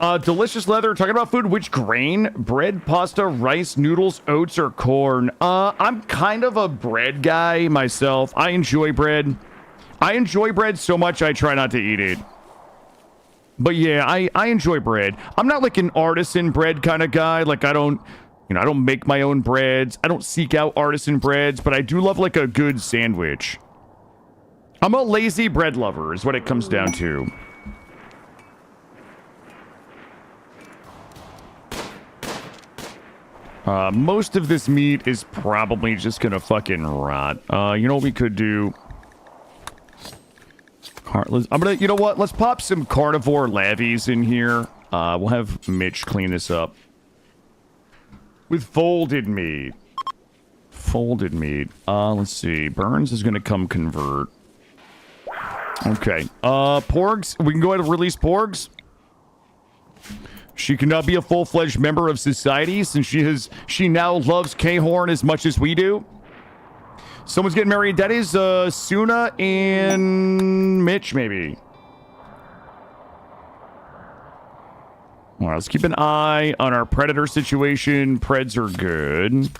Delicious leather. Talking about food. Which grain? Bread, pasta, rice, noodles, oats, or corn? I'm kind of a bread guy myself. I enjoy bread. I enjoy bread so much I try not to eat it. But yeah, I enjoy bread. I'm not like an artisan bread kind of guy. Like I don't make my own breads. I don't seek out artisan breads, but I do love like a good sandwich. I'm a lazy bread lover is what it comes down to. Most of this meat is probably just gonna fucking rot. You know what we could do? You know what? Let's pop some carnivore lavies in here. We'll have Mitch clean this up. With folded meat. folded meat. Let's see. Burns is going to come convert. Okay. Porgs. We can go ahead and release Porgs. She cannot be a full-fledged member of society since she now loves Khorne as much as we do. Someone's getting married. That is Suna and Mitch, maybe. All right, let's keep an eye on our predator situation. Preds are good.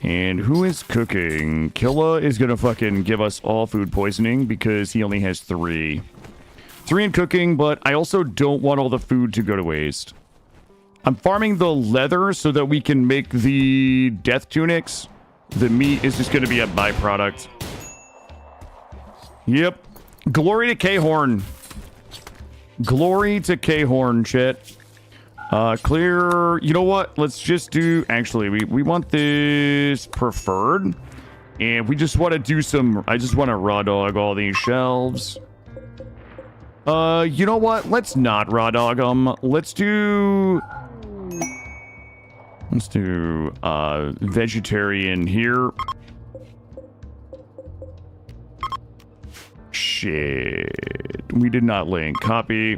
And who is cooking? Killa is going to fucking give us all food poisoning because he only has 3. 3 in cooking, but I also don't want all the food to go to waste. I'm farming the leather so that we can make the death tunics. The meat is just going to be a byproduct. Yep. Glory to Khorne. Glory to Khorne, chat. Clear. You know what? Let's just do... Actually, we want this preferred. And we just want to do some... I just want to raw dog all these shelves. You know what? Let's not raw dog them. Let's do... vegetarian here. Shit. We did not link. Copy.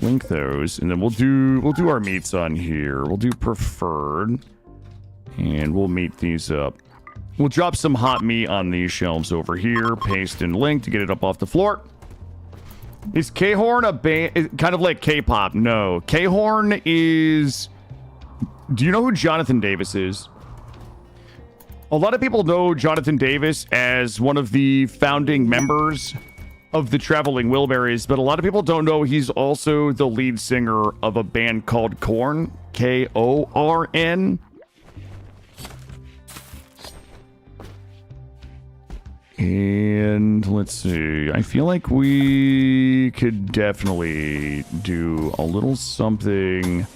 Link those, and then we'll do our meats on here. We'll do preferred, and we'll meat these up. We'll drop some hot meat on these shelves over here. Paste and link to get it up off the floor. Is Khorne a band? Kind of like K-pop? No. Khorne is... Do you know who Jonathan Davis is? A lot of people know Jonathan Davis as one of the founding members of the Traveling Wilburys, but a lot of people don't know he's also the lead singer of a band called Khorne. K-O-R-N. And let's see. I feel like we could definitely do a little something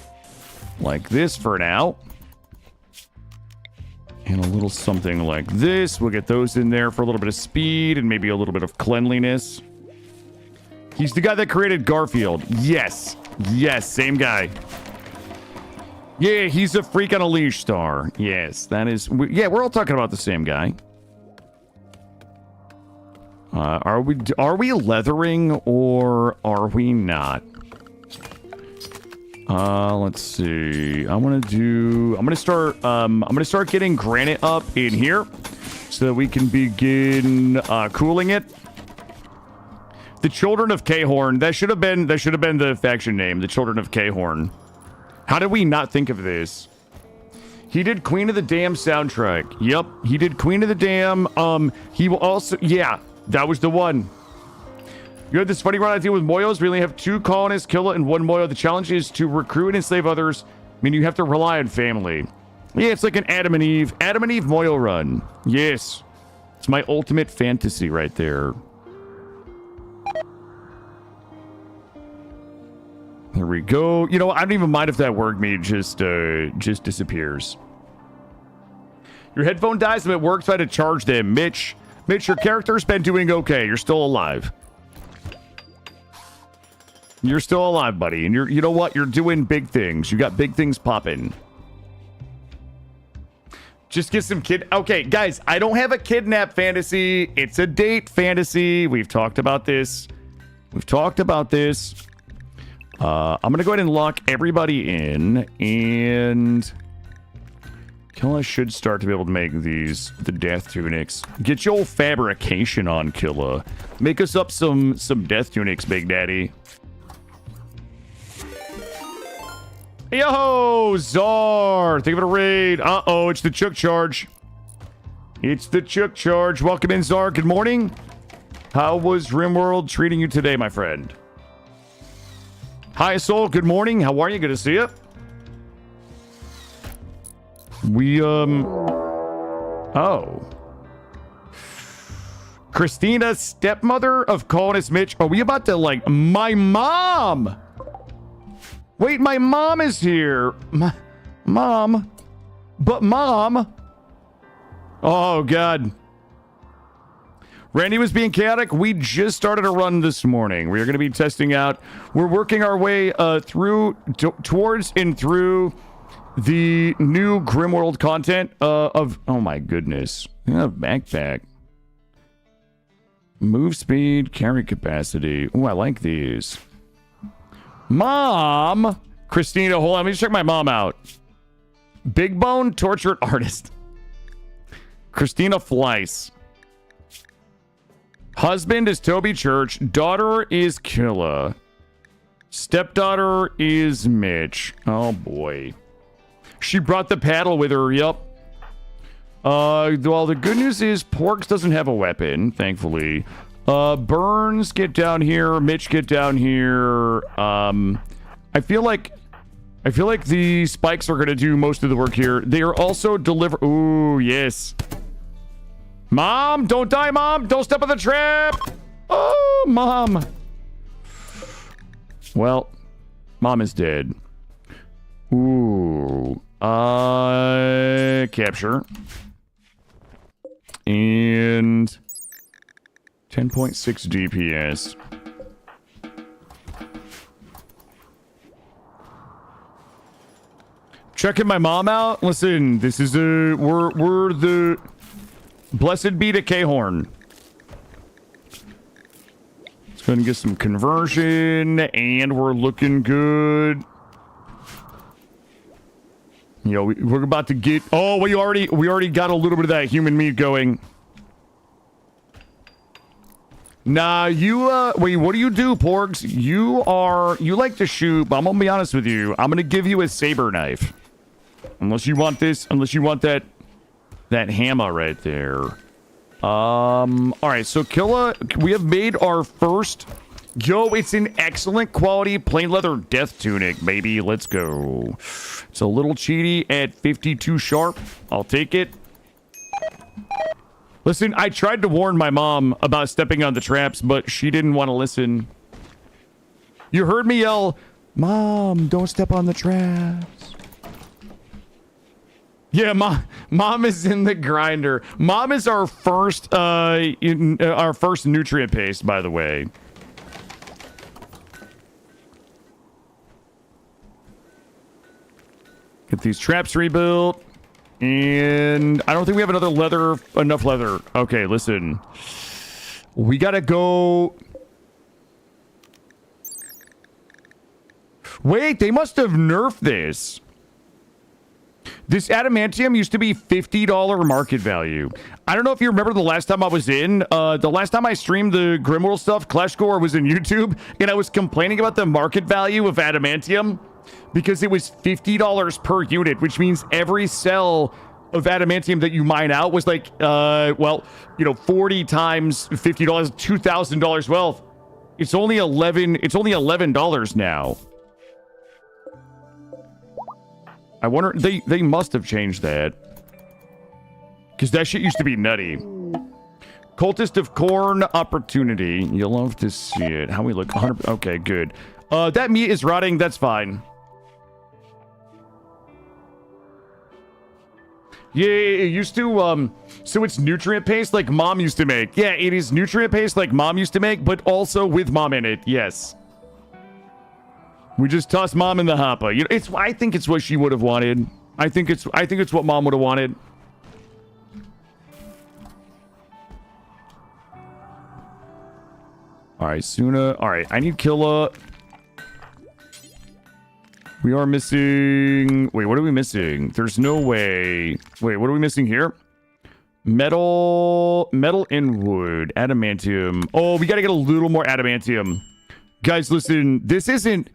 like this for now. And a little something like this. We'll get those in there for a little bit of speed and maybe a little bit of cleanliness. He's the guy that created Garfield. Yes. Yes, same guy. Yeah, he's a Freak on a Leash star. Yes, that is... Yeah, we're all talking about the same guy. Are we leathering or are we not? Let's see. I'm gonna start getting granite up in here so that we can begin cooling it. The Children of Khorne. That should have been the faction name. The Children of Khorne. How did we not think of this? He did Queen of the Dam soundtrack. Yep, he did Queen of the Dam. He will also... Yeah, that was the one. You had this funny run idea with Moyos. We only have 2 colonists, Killa and 1 Moyo. The challenge is to recruit and enslave others. I mean, you have to rely on family. Yeah, it's like an Adam and Eve Moyo run. Yes. It's my ultimate fantasy right there. There we go. You know, I don't even mind if that work meat just disappears. Your headphone dies and it works. Try to charge them. Mitch, your character's been doing okay. You're still alive. You're still alive, buddy. And you know what? You're doing big things. You got big things popping. Just get some Okay, guys, I don't have a kidnap fantasy. It's a date fantasy. We've talked about this. I'm going to go ahead and lock everybody in, and Killa should start to be able to make the death tunics. Get your fabrication on, Killa. Make us up some death tunics, Big Daddy. Yo, Czar! Think of it a raid. Uh-oh, it's the Chook Charge. It's the Chook Charge. Welcome in, Czar. Good morning. How was Grimworld treating you today, my friend? Hi, Soul. Good morning. How are you? Good to see you. Oh. Christina, stepmother of colonist Mitch. Are we about to, like, my mom? Wait, my mom is here. Mom. But mom. Oh, God. Randy was being chaotic. We just started a run this morning. We are going to be testing out. We're working our way towards and through the new Grimworld content of... Oh my goodness. Backpack. Move speed, carry capacity. Oh, I like these. Mom! Christina, hold on. Let me check my mom out. Big Bone Tortured Artist. Christina Fleiss. Husband is Toby Church. Daughter is Killa. Stepdaughter is Mitch. Oh, boy. She brought the paddle with her. Yep. Well, the good news is Porgs doesn't have a weapon, thankfully. Burns, get down here. Mitch, get down here. I feel like the spikes are going to do most of the work here. They are also deliver... Ooh, yes. Mom, don't die, Mom. Don't step on the trap. Oh, Mom. Well, Mom is dead. Ooh. Capture. And 10.6 DPS. Checking my mom out. Listen, this is we're the blessed be to Khorne. Let's go ahead and get some conversion, and we're looking good. You know, we're about to get... Oh, we already got a little bit of that human meat going. Nah, you, wait, what do you do, Porgs? You like to shoot, but I'm gonna be honest with you. I'm gonna give you a saber knife. Unless you want that hammer right there. Alright, so Killa, we have made our first... Yo, it's an excellent quality plain leather death tunic, baby. Let's go. It's a little cheaty at 52 sharp. I'll take it. Listen, I tried to warn my mom about stepping on the traps, but she didn't want to listen. You heard me yell, Mom, don't step on the traps. Yeah, Mom is in the grinder. Mom is our first nutrient paste, by the way. Get these traps rebuilt. And I don't think we have enough leather. Okay, listen. We gotta go... Wait, they must have nerfed this. This adamantium used to be $50 market value. I don't know if you remember the last time I was in. The last time I streamed the Grimworld stuff, Clashcore was in YouTube, and I was complaining about the market value of adamantium because it was $50 per unit, which means every cell of adamantium that you mine out was like, well, you know, 40 times $50, $2,000 wealth. It's only $11 now. I wonder, they must have changed that. Because that shit used to be nutty. Cultist of Khorne Opportunity. You'll love to see it. How we look? 100, okay, good. That meat is rotting. That's fine. Yeah, it used to, so it's nutrient paste like Mom used to make. Yeah, it is nutrient paste like Mom used to make, but also with Mom in it. Yes. We just toss Mom in the hopper. You know, I think it's what she would have wanted. I think it's what Mom would have wanted. All right, Suna. All right, I need Killa. We are missing... Wait, what are we missing? There's no way... Wait, what are we missing here? Metal and wood. Adamantium. Oh, we gotta get a little more adamantium. Guys, listen. This isn't...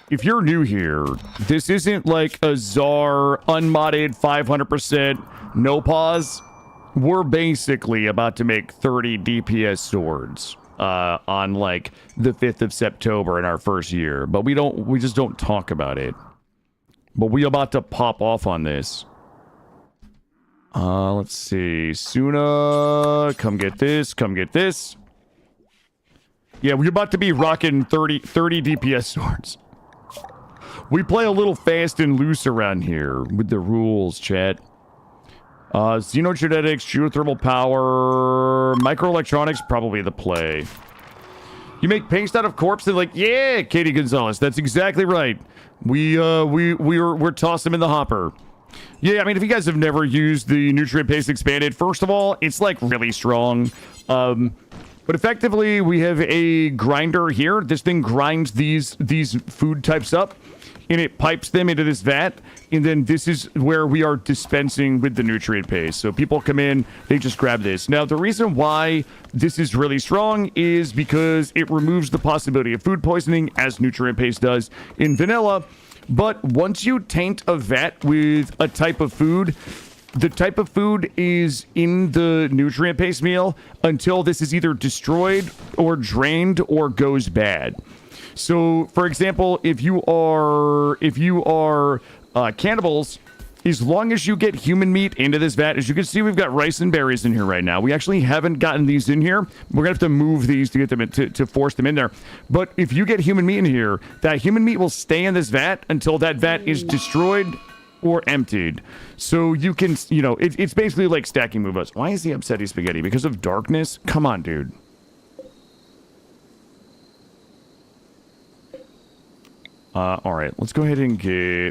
If you're new here, this isn't like a Czar unmodded 500% no pause. We're basically about to make 30 DPS swords on like the 5th of September in our first year, but we just don't talk about it. But we about to pop off on this. Let's see. Suna, come get this, come get this. Yeah, we're about to be rocking 30 DPS swords. We play a little fast and loose around here with the rules, chat. Xenogenetics, geothermal power, microelectronics, probably the play. You make paste out of corpse? They're like, yeah, Katie Gonzalez. That's exactly right. We're tossing them in the hopper. Yeah, I mean, if you guys have never used the nutrient paste expanded, first of all, it's like really strong. But effectively, we have a grinder here. This thing grinds these food types up, and it pipes them into this vat. And then this is where we are dispensing with the nutrient paste. So people come in, they just grab this. Now, the reason why this is really strong is because it removes the possibility of food poisoning, as nutrient paste does in vanilla. But once you taint a vat with a type of food, the type of food is in the nutrient paste meal until this is either destroyed or drained or goes bad. So, for example, if you are cannibals, as long as you get human meat into this vat, as you can see, we've got rice and berries in here right now. We actually haven't gotten these in here. We're gonna have to move these to get them to force them in there. But if you get human meat in here, that human meat will stay in this vat until that vat is destroyed or emptied. So you can, you know, it's basically like stacking movements. Why is he upsetty spaghetti? Because of darkness? Come on, dude. All right, let's go ahead and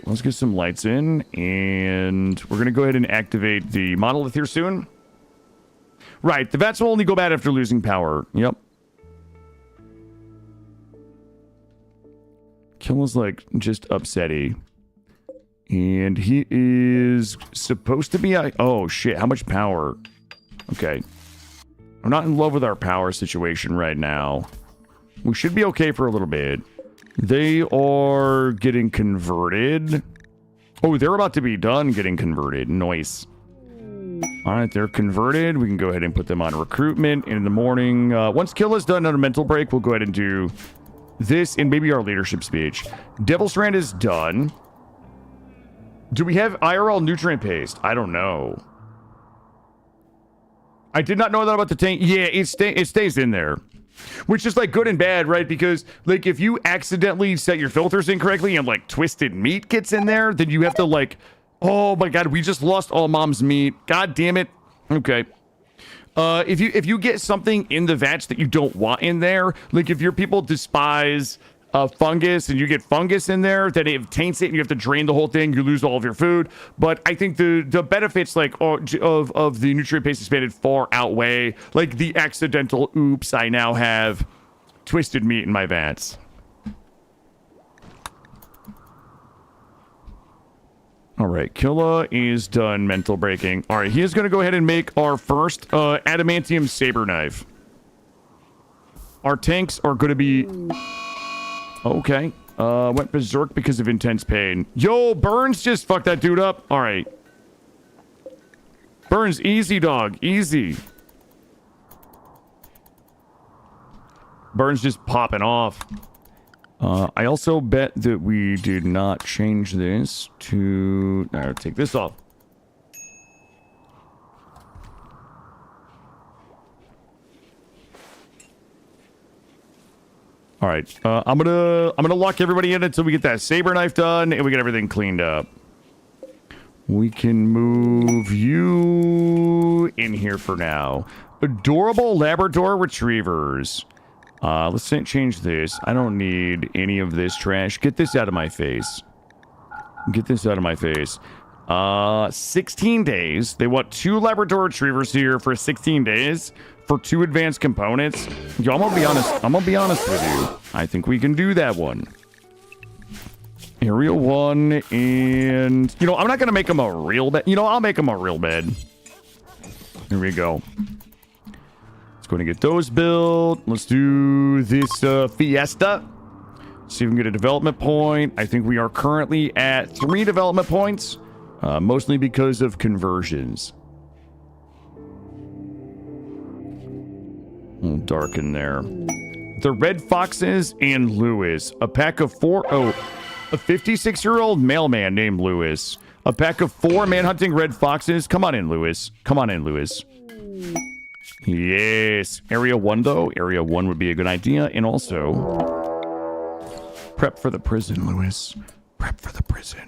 let's get some lights in, and we're gonna go ahead and activate the monolith here soon. Right, the vats will only go bad after losing power. Yep. Killa's like just upsetty. And he is supposed to be... Oh, shit. How much power? Okay. I'm not in love with our power situation right now. We should be okay for a little bit. They are getting converted. Oh, they're about to be done getting converted. Nice. All right, they're converted. We can go ahead and put them on recruitment. And in the morning, once Killa's done on a mental break, we'll go ahead and do this and maybe our leadership speech. Devil Strand is done. Do we have IRL nutrient paste? I don't know. I did not know that about the tank. Yeah, it stays in there. Which is like good and bad, right? Because like if you accidentally set your filters incorrectly and like twisted meat gets in there, then you have to like, oh my god, we just lost all mom's meat. God damn it. Okay. If you get something in the vats that you don't want in there, like if your people despise fungus and you get fungus in there, then it taints it and you have to drain the whole thing, you lose all of your food. But I think the benefits like of the nutrient paste expanded far outweigh like the accidental oops, I now have twisted meat in my vats. All right, Killa is done mental breaking. All right, he is going to go ahead and make our first adamantium saber knife. Our tanks are going to be... Okay. Went berserk because of intense pain. Yo, Burns just fucked that dude up. All right. Burns, easy, dog. Easy. Burns just popping off. I also bet that we did not change this to... Now, take this off. All right, I'm gonna lock everybody in until we get that saber knife done and we get everything cleaned up. We can move you in here for now. Adorable Labrador Retrievers. Let's change this. I don't need any of this trash. Get this out of my face. Get this out of my face. 16 days. They want 2 Labrador Retrievers here for 16 days. For 2 advanced components. Yo, I'm gonna be honest with you. I think we can do that one. Area 1, and... You know, I'm not gonna make them a real bed. You know, I'll make them a real bed. Here we go. Let's go and get those built. Let's do this Fiesta. See if we can get a development point. I think we are currently at 3 development points. Mostly because of conversions. A little dark in there. The Red Foxes and Lewis. A pack of 4... Oh, a 56-year-old mailman named Lewis. A pack of 4 man-hunting Red Foxes. Come on in, Lewis. Come on in, Lewis. Yes. Area 1, though. Area 1 would be a good idea. And also... Prep for the prison, Lewis. Prep for the prison.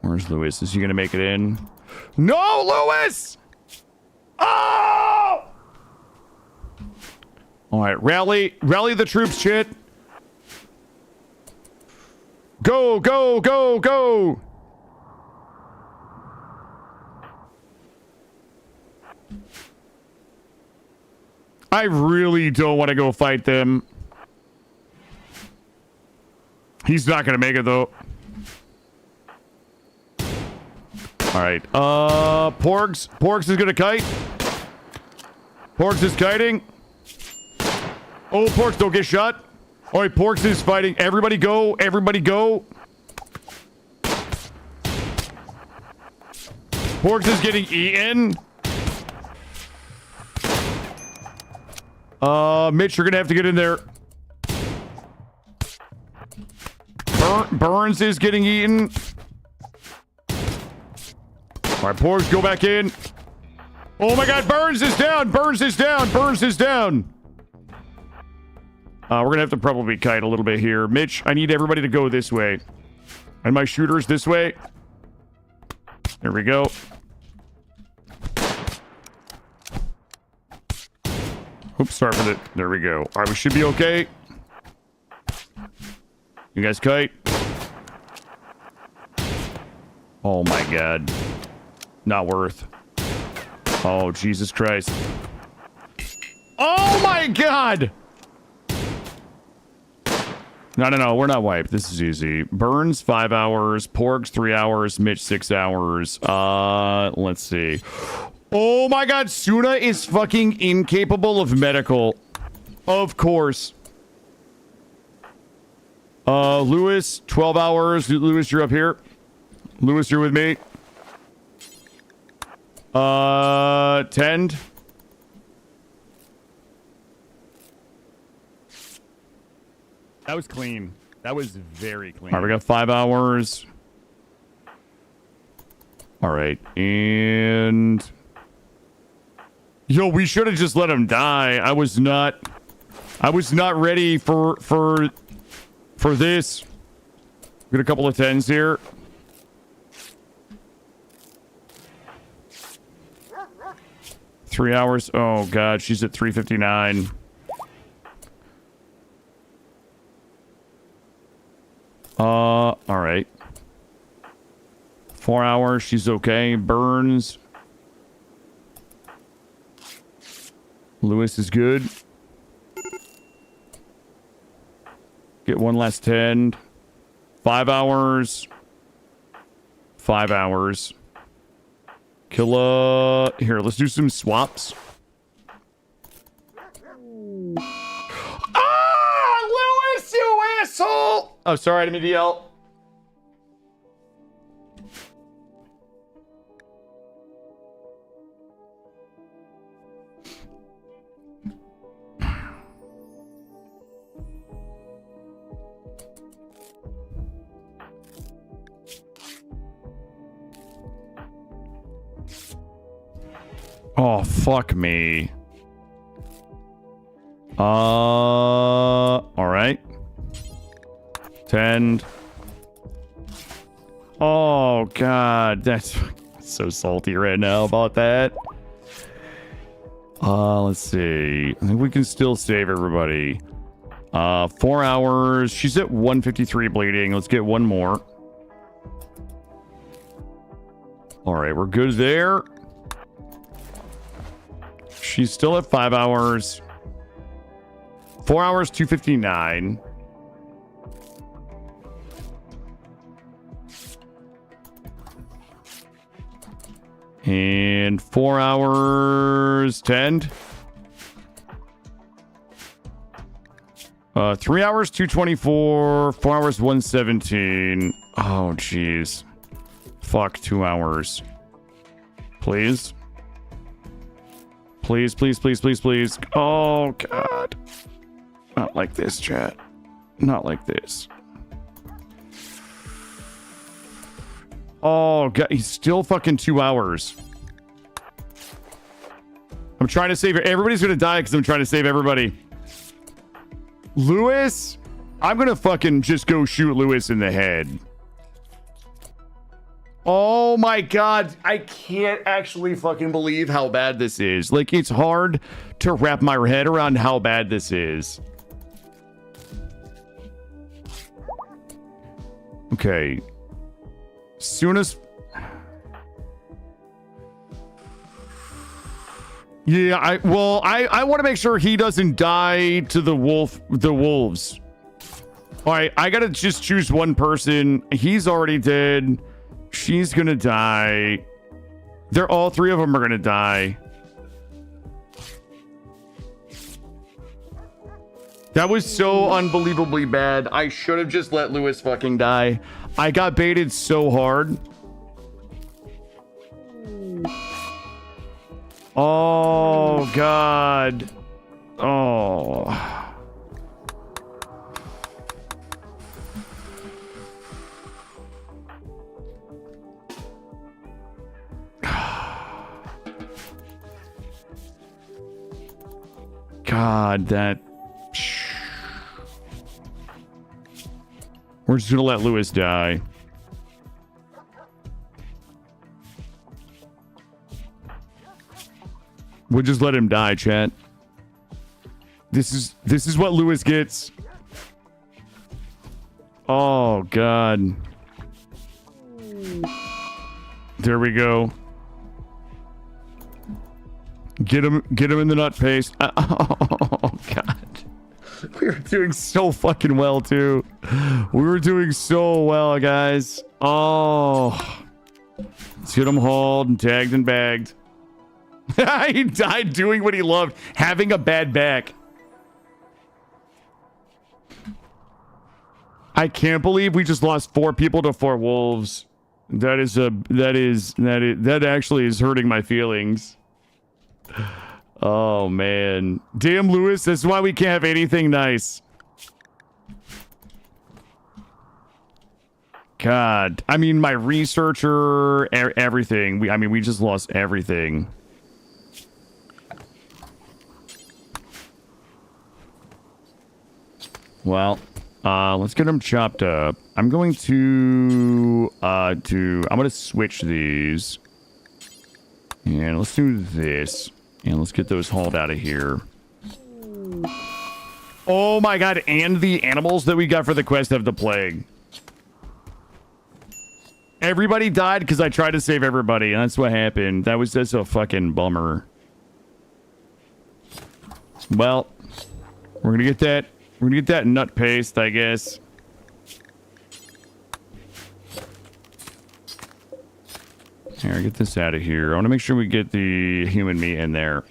Where's Lewis? Is he gonna make it in? No, Lewis! Oh! All right, rally the troops, shit. Go, go, go, go. I really don't want to go fight them. He's not going to make it, though. All right. Porgs is going to kite. Porgs is kiting. Oh, Porgs, don't get shot. All right, Porgs is fighting. Everybody go. Everybody go. Porgs is getting eaten. Mitch, you're going to have to get in there. Burns is getting eaten. All right, Porgs, go back in. Oh my God, Burns is down. Burns is down. Burns is down. We're going to have to probably kite a little bit here. Mitch, I need everybody to go this way. And my shooters this way. There we go. Oops, sorry for that. There we go. All right, we should be okay. You guys kite. Oh my God. Not worth. Oh, Jesus Christ. Oh my God! No, we're not wiped. This is easy. Burns, 5 hours. Porgs, 3 hours. Mitch, 6 hours. Let's see. Oh my God, Suna is fucking incapable of medical. Of course. Lewis, 12 hours. Lewis, you're up here. Lewis, you're with me. Tend. That was clean. That was very clean. All right, we got 5 hours. All right, and... Yo, we should have just let him die. I was not ready for this. We got a couple of 10s here. Three hours. Oh God, she's at 3:59. All right. 4 hours. She's okay. Burns. Lewis is good. Get one last 10. 5 hours. 5 hours. Killa. Here, let's do some swaps. Ah, Lewis, you asshole! Oh, sorry, I didn't mean to yell. Oh, fuck me. All right. 10. Oh, God. That's so salty right now about that. Let's see. I think we can still save everybody. 4 hours. She's at 153 bleeding. Let's get one more. All right, we're good there. She's still at 5 hours. 4 hours, 259. And 4 hours, 10. 3 hours, 224. 4 hours, 117. Oh, jeez. Fuck, 2 hours. Please. Please, please, please, please, please. Oh, God. Not like this, chat. Not like this. Oh, God. He's still fucking 2 hours. I'm trying to save her. Everybody's going to die because I'm trying to save everybody. Lewis? I'm going to fucking just go shoot Lewis in the head. Oh my god, I can't actually fucking believe how bad this is. Like, it's hard to wrap my head around how bad this is. Okay. Soon as... Yeah, I want to make sure he doesn't die to the wolves. All right, I gotta just choose one person. He's already dead. She's gonna die. All three of them are gonna die. That was so unbelievably bad. I should have just let Lewis fucking die. I got baited so hard. Oh, God. Oh. God, that... We're just gonna let Lewis die. We'll just let him die, chat. This is what Lewis gets. Oh, God. There we go. Get him in the nut paste. Oh, God. We were doing so fucking well, too. We were doing so well, guys. Oh. Let's get him hauled and tagged and bagged. He died doing what he loved, having a bad back. I can't believe we just lost 4 people to 4 wolves. That actually is hurting my feelings. Oh, man. Damn, Lewis, that's why we can't have anything nice. God. I mean, my researcher, everything. We just lost everything. Well, let's get them chopped up. I'm going to, I'm going to switch these. And let's do this. And let's get those hauled out of here. Oh my god, and the animals that we got for the quest have the plague. Everybody died because I tried to save everybody, and that's what happened. That's a fucking bummer. Well, we're gonna get that. We're gonna get that nut paste, I guess. Here, get this out of here. I want to make sure we get the human meat in there.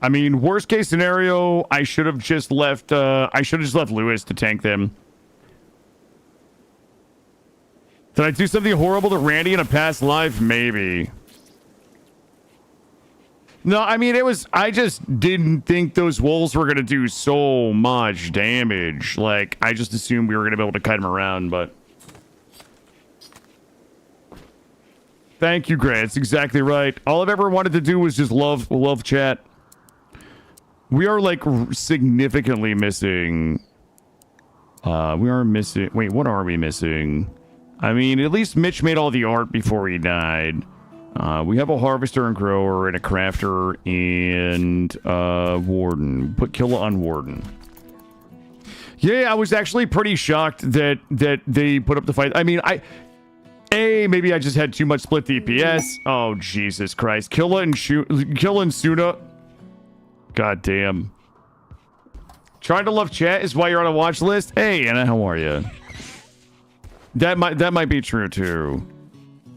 I mean, worst case scenario, I should have just left Lewis to tank them. Did I do something horrible to Randy in a past life? Maybe. No, I mean, I just didn't think those wolves were going to do so much damage. Like, I just assumed we were going to be able to kite them around, but... Thank you, Gray. That's exactly right. All I've ever wanted to do was just love chat. We are, like, significantly missing... we are missing... Wait, what are we missing? I mean, at least Mitch made all the art before he died. We have a harvester and grower and a crafter and warden. Put Killa on warden. Yeah, I was actually pretty shocked that they put up the fight. I mean, maybe I just had too much split DPS. Oh, Jesus Christ. Killa and Suna. God damn. Trying to love chat is why you're on a watch list? Hey, Anna, how are you? That might be true, too.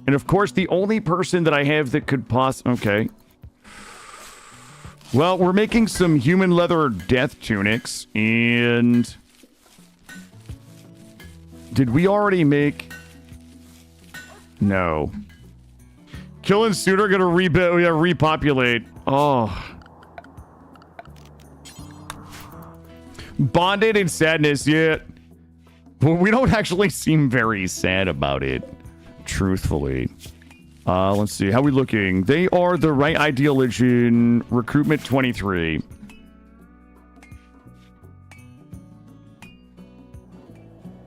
And of course, the only person that I have that could okay. Well, we're making some human leather death tunics, and... Did we already make... No. Kill and Suit are gonna repopulate. Oh. Bonded in sadness, yeah. Well, we don't actually seem very sad about it. Truthfully. Let's see. How are we looking? They are the right ideal legion. Recruitment 23.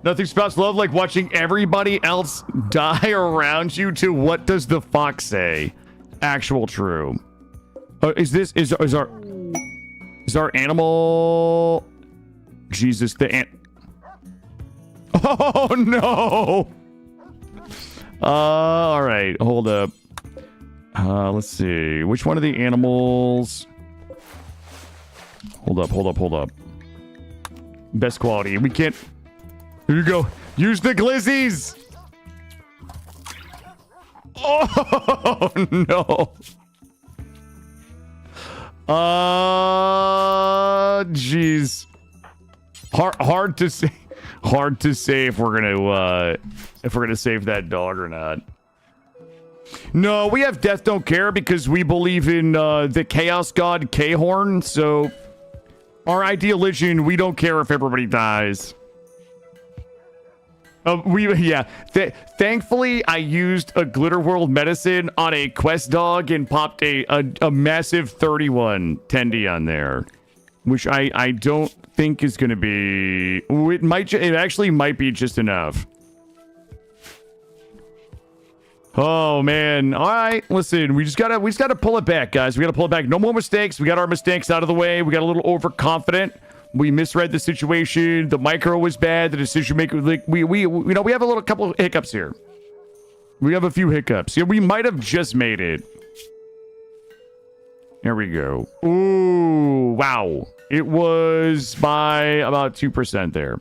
Nothing spouts love like watching everybody else die around you to what does the fox say? Actual true. Is our animal... Jesus, oh no! All right, hold up. Let's see. Which one of the animals? Hold up. Best quality. We can't... Here you go. Use the glizzies! Oh, no. Jeez. Hard to say. Hard to say if we're gonna save that dog or not. No, we have Death Don't Care because we believe in the Chaos God Khorne. So our ideal religion, we don't care if everybody dies. Thankfully, I used a Glitterworld medicine on a quest dog and popped a massive 31 tendy on there, which I don't think is going to be. It actually might be just enough. Oh man! All right, listen, we just gotta pull it back, guys. We gotta pull it back. No more mistakes. We got our mistakes out of the way. We got a little overconfident. We misread the situation. The micro was bad. The decision maker, like we have a couple of hiccups here. We have a few hiccups. Yeah, we might have just made it. There we go. Ooh, wow! It was by about 2% there.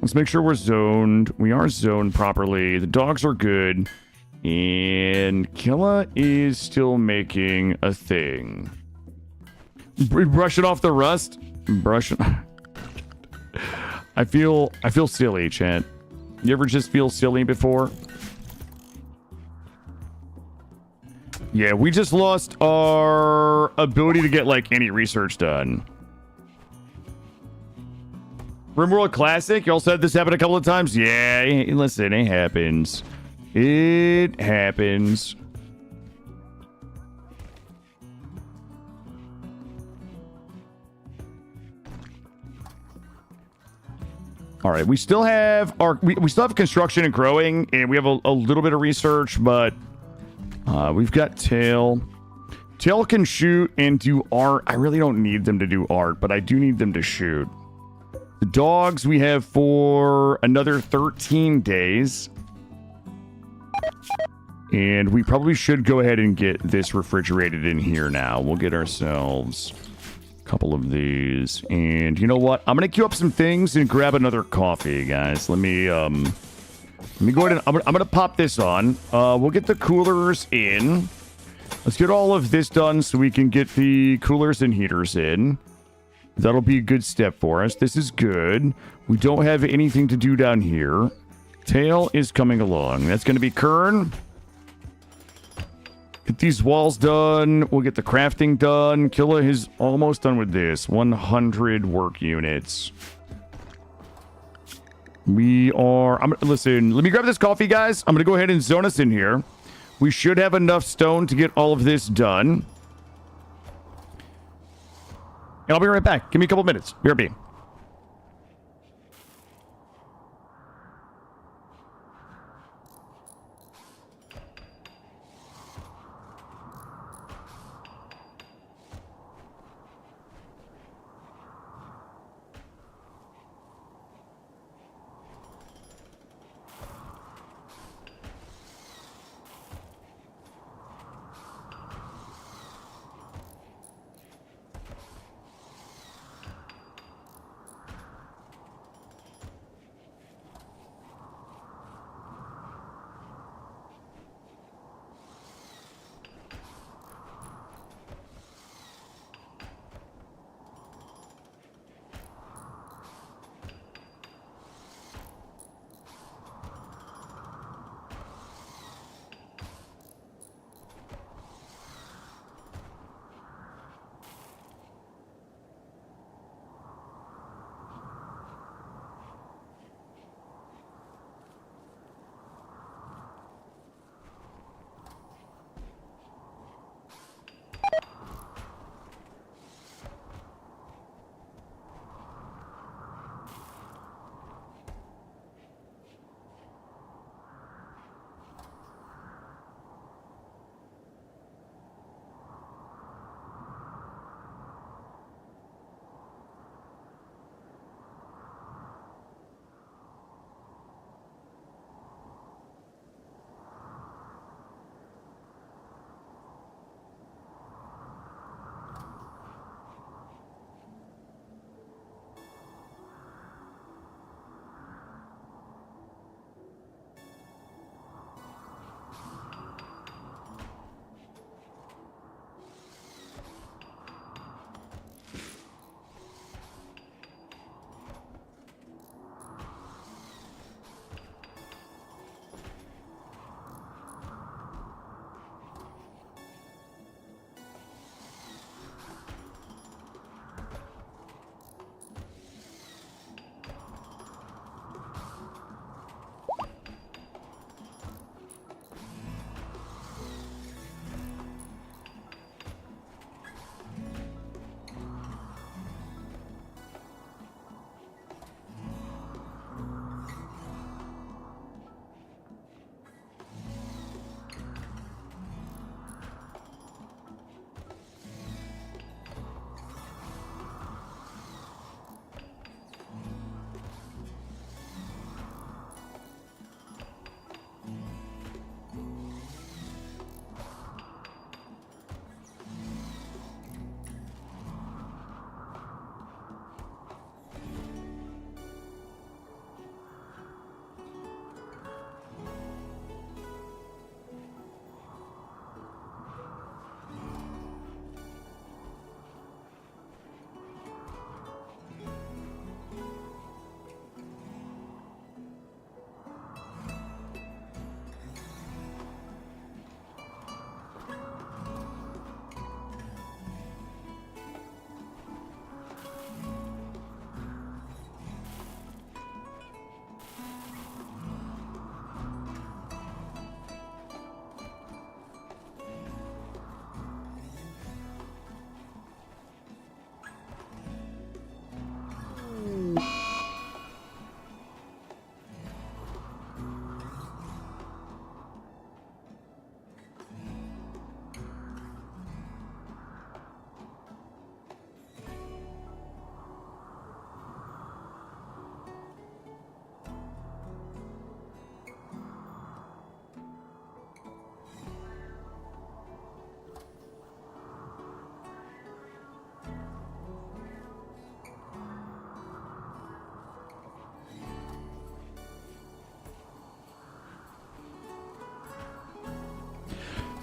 Let's make sure we're zoned. We are zoned properly. The dogs are good, and Killa is still making a thing. Brushing off the rust. I feel silly, chat. You ever just feel silly before? Yeah, we just lost our ability to get like any research done. Grimworld Classic. You also had this happen a couple of times. Yeah, listen, it happens. It happens. All right, we still have construction and growing, and we have a little bit of research, but we've got Tail. Tail can shoot and do art. I really don't need them to do art, but I do need them to shoot. The dogs we have for another 13 days. And we probably should go ahead and get this refrigerated in here now. We'll get ourselves couple of these, and you know what, I'm gonna queue up some things and grab another coffee, guys. Let me go ahead and I'm gonna pop this on. We'll get the coolers in. Let's get all of this done so we can get the coolers and heaters in. That'll be a good step for us. This is good. We don't have anything to do down here. Tail is coming along. That's gonna be Khorne. Get these walls done. We'll get the crafting done. Killa is almost done with this. 100 work units. Listen, let me grab this coffee, guys. I'm going to go ahead and zone us in here. We should have enough stone to get all of this done. And I'll be right back. Give me a couple minutes. BRB.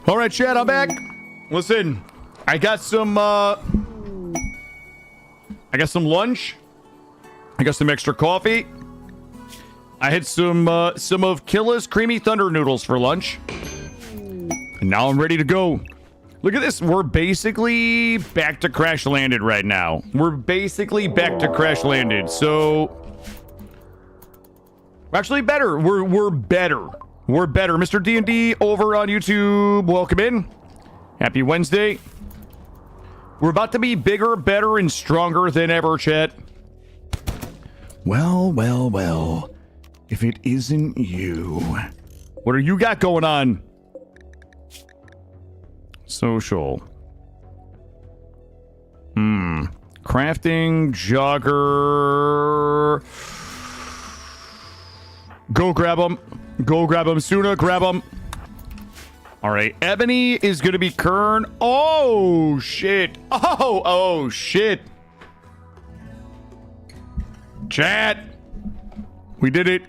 All right, chat, I'm back. Listen, I got some lunch. I got some extra coffee. I had some of Killa's creamy thunder noodles for lunch. And now I'm ready to go. Look at this. We're basically back to Crashlanded right now. We're basically back to Crashlanded. So we're actually better. We're better. We're better. Mr. D&D over on YouTube. Welcome in. Happy Wednesday. We're about to be bigger, better, and stronger than ever, chat. Well, well, well. If it isn't you. What do you got going on? Social. Crafting, jogger. Go grab them. Go grab them. Suna, grab them. All right. Ebony is going to be Khorne. Oh, shit. Oh, shit. Chat. We did it.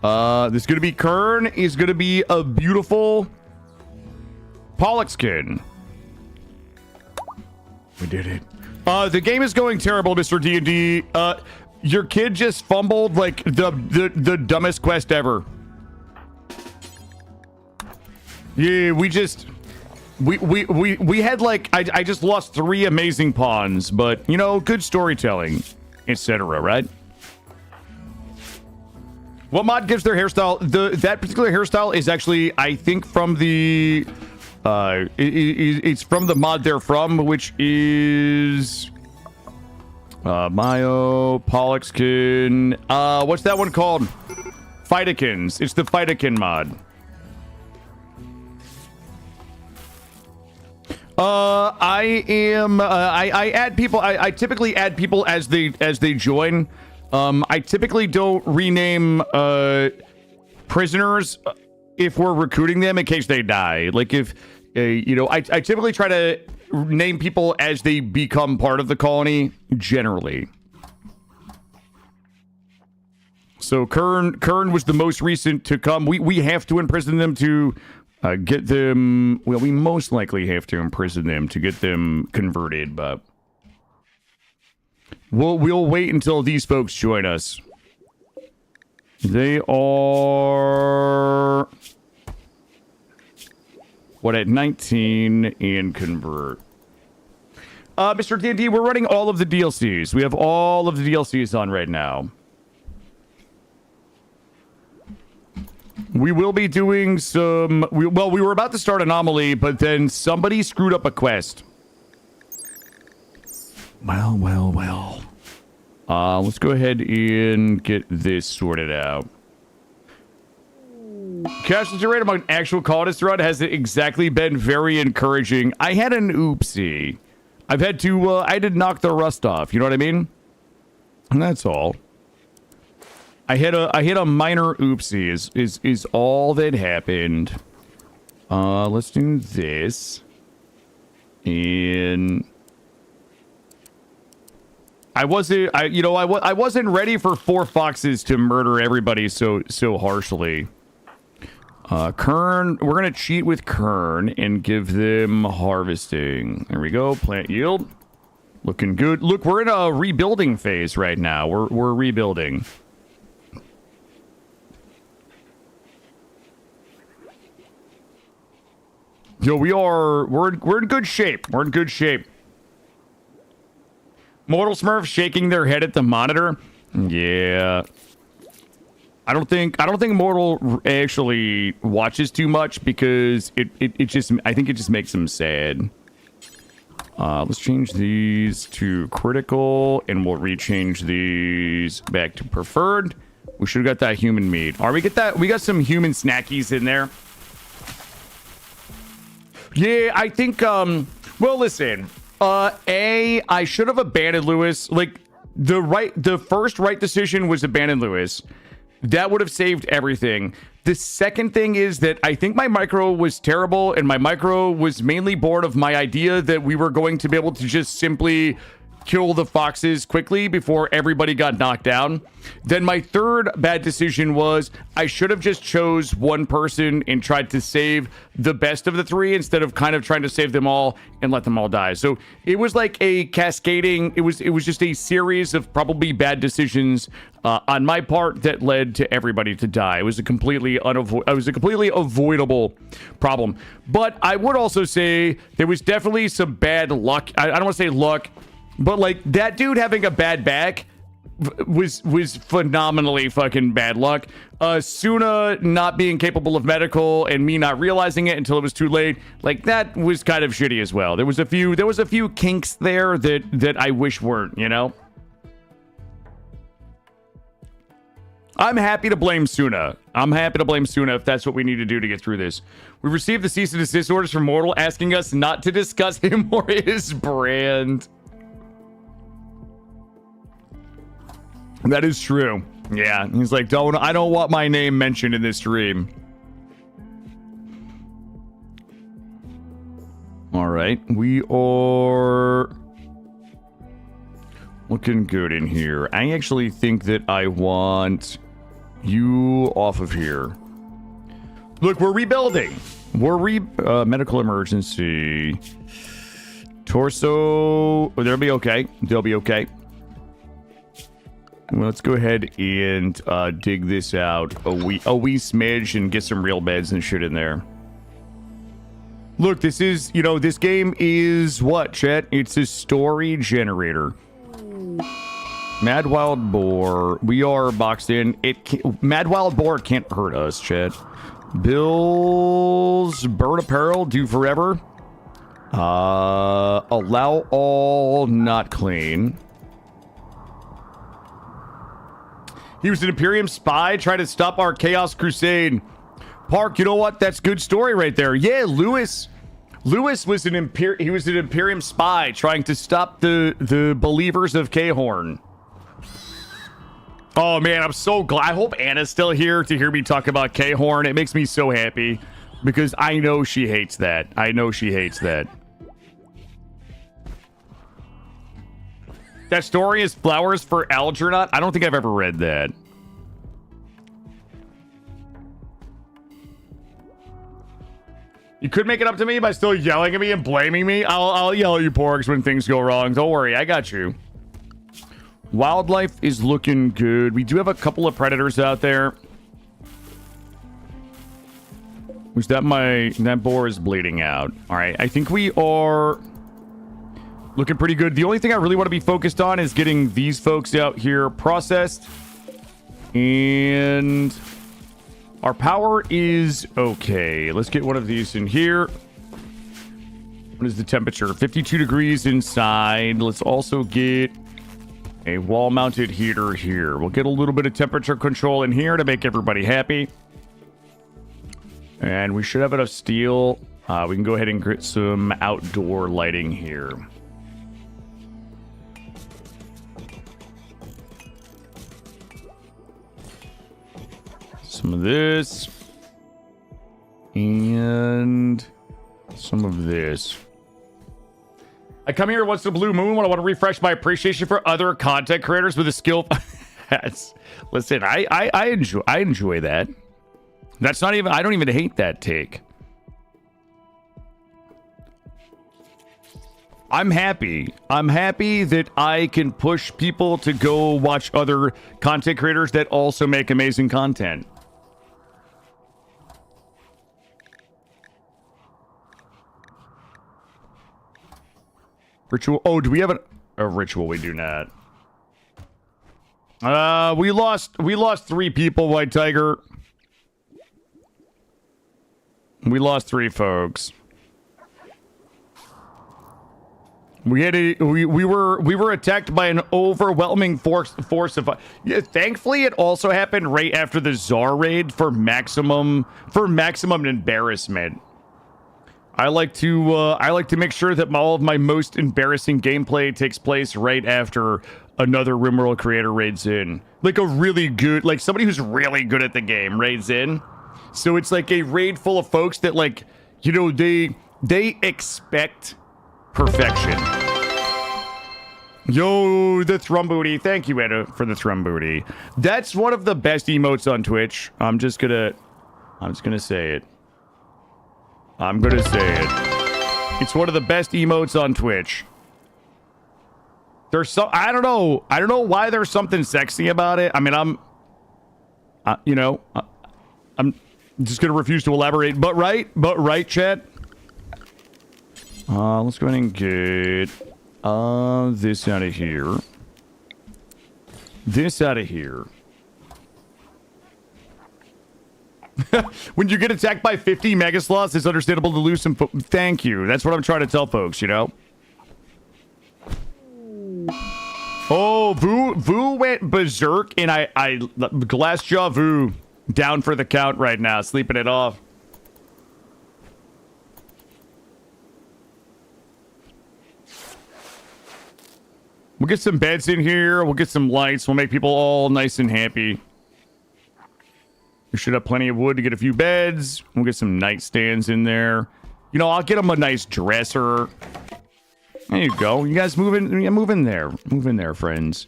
This is going to be Khorne. Is going to be a beautiful Pollock skin. We did it. The game is going terrible, Mr. D&D. Your kid just fumbled like the dumbest quest ever. Yeah, we had like I just lost 3 amazing pawns, but you know, good storytelling, etc. Right? What mod gives their hairstyle? That particular hairstyle is actually, I think, from the it's from the mod they're from, which is Mayo, Pollock skin. What's that one called? Phytokins. It's the Phytokin mod. I add people. I typically add people as they join. I typically don't rename prisoners if we're recruiting them in case they die. Like if you know, I typically try to name people as they become part of the colony generally. So Khorne was the most recent to come. We have to imprison them to get them. Well, we most likely have to imprison them to get them converted, but we'll wait until these folks join us. They are what, at 19 and convert. Mr. D&D, we're running all of the DLCs. We have all of the DLCs on right now. We will be doing some... we were about to start Anomaly, but then somebody screwed up a quest. Well. Let's go ahead and get this sorted out. Casualty rate among actual colonists run has exactly been very encouraging. I had an oopsie. I've had to, I had to knock the rust off. You know what I mean? And that's all. I hit a minor oopsie is all that happened. Let's do this. And I wasn't ready for 4 foxes to murder everybody so harshly. Khorne, we're gonna cheat with Khorne and give them harvesting. There we go. Plant yield, looking good. Look, we're in a rebuilding phase right now. We're rebuilding. Yo, we're in good shape. We're in good shape. Mortal Smurf shaking their head at the monitor. Yeah. I don't think Mortal actually watches too much because it just, I think it just makes him sad. Let's change these to critical and we'll rechange these back to preferred. We should have got that human meat. We got some human snackies in there. Yeah, I think, well, listen, I should have abandoned Lewis. Like, the first right decision was abandon Lewis. That would have saved everything. The second thing is that I think my micro was terrible, and my micro was mainly born of my idea that we were going to be able to just simply kill the foxes quickly before everybody got knocked down. Then my third bad decision was I should have just chose one person and tried to save the best of the three instead of kind of trying to save them all and let them all die. So it was like a cascading, it was just a series of probably bad decisions on my part that led to everybody to die. It was a completely avoidable problem. But I would also say there was definitely some bad luck. I don't want to say luck, but like that dude having a bad back was phenomenally fucking bad luck. Suna not being capable of medical and me not realizing it until it was too late, like that was kind of shitty as well. There was a few kinks there that I wish weren't, you know. I'm happy to blame Suna. I'm happy to blame Suna if that's what we need to do to get through this. We received the cease and desist orders from Mortal asking us not to discuss him or his brand. That is true. Yeah, he's like, I don't want my name mentioned in this stream. All right, we are looking good in here. I actually think that I want you off of here. Look, we're rebuilding. Medical emergency. Torso. Oh, they'll be okay. They'll be okay. Well, let's go ahead and dig this out a wee smidge and get some real beds and shit in there. Look, this is, this game is what, chat? It's a story generator. Mad Wild Boar. We are boxed in. Mad Wild Boar can't hurt us, chat. Bill's Bird Apparel, do forever. Allow all, not clean. He was an Imperium spy trying to stop our Chaos Crusade. Park, you know what? That's good story right there. Yeah, Lewis was an Imperium spy trying to stop the believers of Khorne. Oh man, I'm so glad. I hope Anna's still here to hear me talk about Khorne. It makes me so happy because I know she hates that. I know she hates that. That story is Flowers for Algernon? I don't think I've ever read that. You could make it up to me by still yelling at me and blaming me. I'll yell at you, Porgs, when things go wrong. Don't worry, I got you. Wildlife is looking good. We do have a couple of predators out there. Which that boar is bleeding out. All right, I think we are looking pretty good. The only thing I really want to be focused on is getting these folks out here processed. And our power is okay. Let's get one of these in here. What is the temperature? 52 degrees inside. Let's also get a wall-mounted heater here. We'll get a little bit of temperature control in here to make everybody happy. And we should have enough steel. We can go ahead and get some outdoor lighting here. Some of this. And some of this. I come here once in a blue moon when I want to refresh my appreciation for other content creators with a skill. Listen, I enjoy that. That's not even, I don't even hate that take. I'm happy. I'm happy that I can push people to go watch other content creators that also make amazing content. Ritual. Oh, do we have a ritual? We do not. We lost 3 people, White Tiger. We lost 3 folks. We were attacked by an overwhelming force of. Yeah, thankfully, it also happened right after the Tsar raid for maximum embarrassment. I like to make sure that all of my most embarrassing gameplay takes place right after another Grimworld creator raids in. Like a really good, like somebody who's really good at the game raids in. So it's like a raid full of folks that, like, you know, they expect perfection. Yo, the thrum booty. Thank you, Edda, for the thrum booty. That's one of the best emotes on Twitch. I'm just gonna say it. I'm gonna say it. It's one of the best emotes on Twitch. There's some, I don't know why there's something sexy about it. I mean, I'm just gonna refuse to elaborate. But right, chat. Let's go ahead and get this out of here. This out of here. When you get attacked by 50 mega sloths, it's understandable to lose some. Thank you. That's what I'm trying to tell folks. You know. Oh, Vu went berserk, and I Glassjaw Vu down for the count right now, sleeping it off. We'll get some beds in here. We'll get some lights. We'll make people all nice and happy. We should have plenty of wood to get a few beds. We'll get some nightstands in there. You know, I'll get them a nice dresser. There you go. You guys move in. Yeah, move in there. Move in there, friends.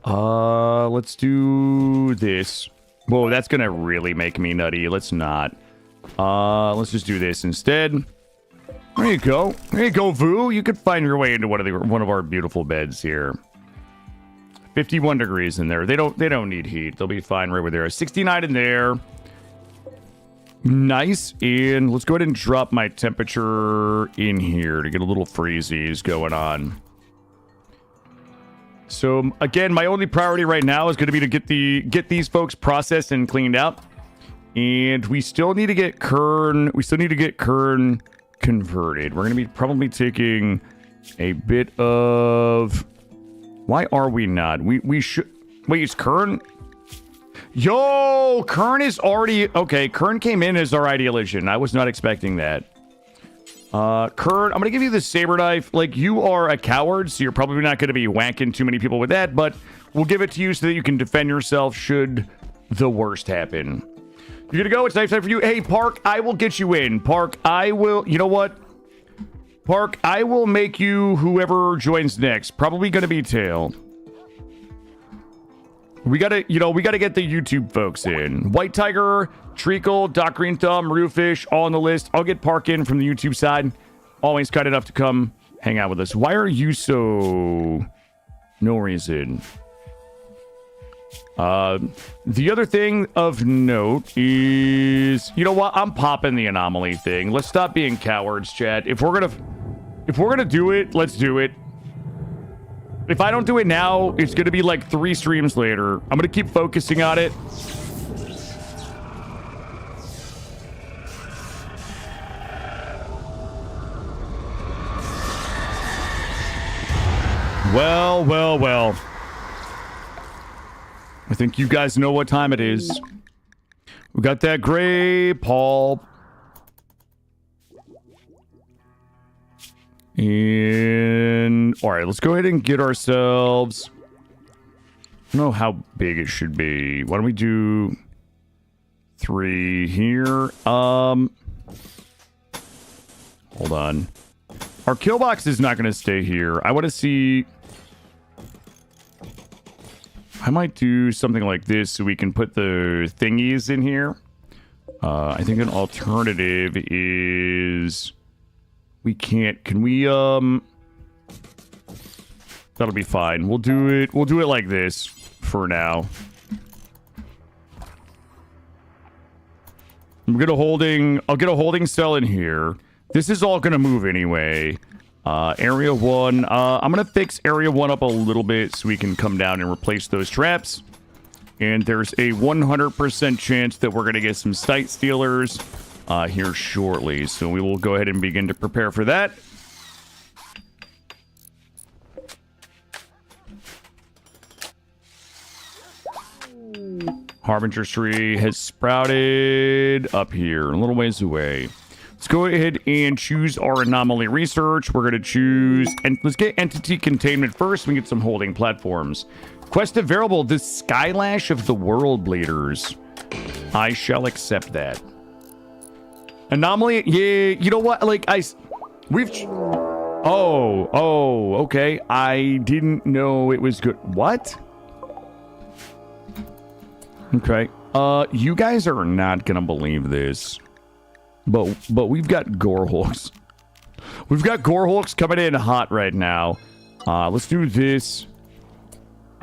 Let's do this. Whoa, that's gonna really make me nutty. Let's not. Let's just do this instead. There you go. There you go, Vu. You could find your way into one of our beautiful beds here. 51 degrees in there. They don't need heat. They'll be fine right over there. 69 in there. Nice. And let's go ahead and drop my temperature in here to get a little freezies going on. So again, my only priority right now is going to be to get these folks processed and cleaned out. And we still need to get Khorne. We still need to get Khorne converted. We're going to be probably taking a bit of. Why are we not? We should. Wait, is Khorne? Yo, Khorne is already... Okay, Khorne came in as our ideologian. I was not expecting that. Khorne, I'm going to give you the saber knife. Like, you are a coward, so you're probably not going to be whacking too many people with that, but we'll give it to you so that you can defend yourself should the worst happen. You're going to go? It's knife time for you. Hey, Park, I will get you in. Park, I will... You know what? Park, I will make you whoever joins next. Probably going to be Tail. We gotta get the YouTube folks in. White Tiger, Treacle, Doc Green Thumb, Roofish, all on the list. I'll get Park in from the YouTube side. Always kind enough to come hang out with us. Why are you so... No reason. The other thing of note is... You know what? I'm popping the anomaly thing. Let's stop being cowards, chat. If we're gonna do it, let's do it. If I don't do it now, it's going to be like 3 streams later. I'm going to keep focusing on it. Well. I think you guys know what time it is. We got that gray Paul. And all right, let's go ahead and get ourselves. I don't know how big it should be. Why don't we do 3 here? Hold on. Our kill box is not going to stay here. I want to see. I might do something like this so we can put the thingies in here. I think an alternative is. We can't. Can we, that'll be fine. We'll do it like this for now. I'll get a holding cell in here. This is all gonna move anyway. Area 1, I'm gonna fix Area 1 up a little bit so we can come down and replace those traps. And there's a 100% chance that we're gonna get some sight stealers here shortly, so we will go ahead and begin to prepare for that. Harbinger's tree has sprouted up here, a little ways away. Let's go ahead and choose our anomaly research. We're going to choose, and let's get entity containment first. We get some holding platforms. Quest of variable, the Skylash of the World Bleeders. I shall accept that. Anomaly, yeah, you know what, like, Oh, okay. I didn't know it was good. What? Okay. You guys are not gonna believe this. But we've got Gorehulks. We've got Gorehulks coming in hot right now. Let's do this.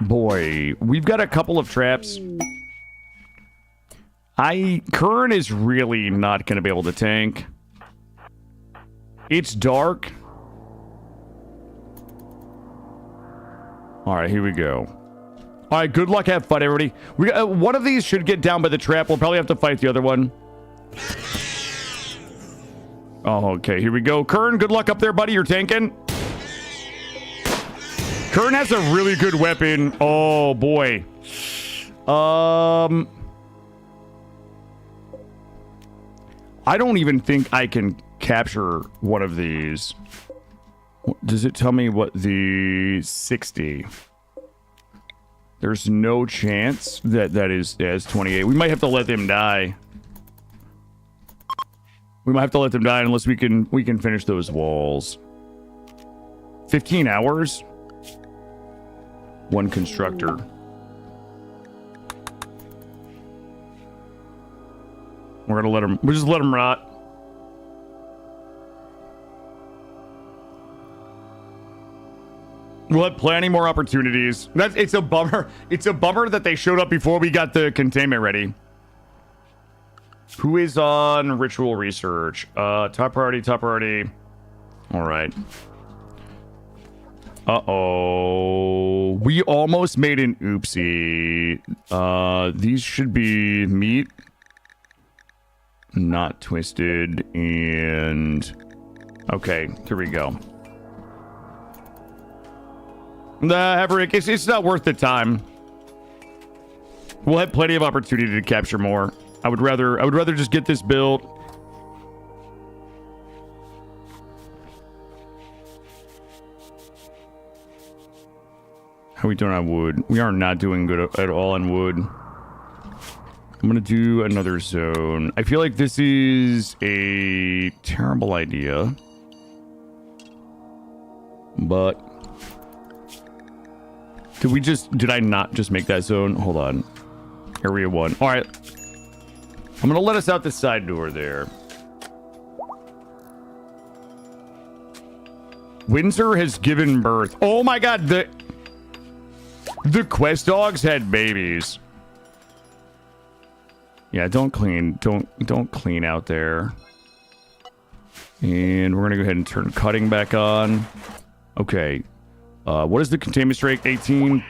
Boy, we've got a couple of traps. Khorne is really not going to be able to tank. It's dark. All right, here we go. All right, good luck. Have fun, everybody. We got, one of these should get down by the trap. We'll probably have to fight the other one. Oh, okay, here we go. Khorne, good luck up there, buddy. You're tanking. Khorne has a really good weapon. Oh, boy. I don't even think I can capture one of these. Does it tell me what the 60? There's no chance that is 28. We might have to let them die. We might have to let them die unless we can finish those walls. 15 hours? One constructor. We're gonna let him. We'll just let him rot. We'll have plenty more opportunities. It's a bummer. It's a bummer that they showed up before we got the containment ready. Who is on ritual research? Top priority. Top priority. All right. Uh-oh. We almost made an oopsie. These should be meat. Not twisted. And... okay, here we go. Haverick, it's not worth the time. We'll have plenty of opportunity to capture more. I would rather just get this built. How are we doing on wood? We are not doing good at all on wood. I'm gonna do another zone. I feel like this is a terrible idea. But... did I not just make that zone? Hold on. Area 1. Alright. I'm gonna let us out the side door there. Windsor has given birth. Oh my god, the quest dogs had babies. Yeah, don't clean out there. And we're gonna go ahead and turn cutting back on. Okay. What is the containment strike? 18.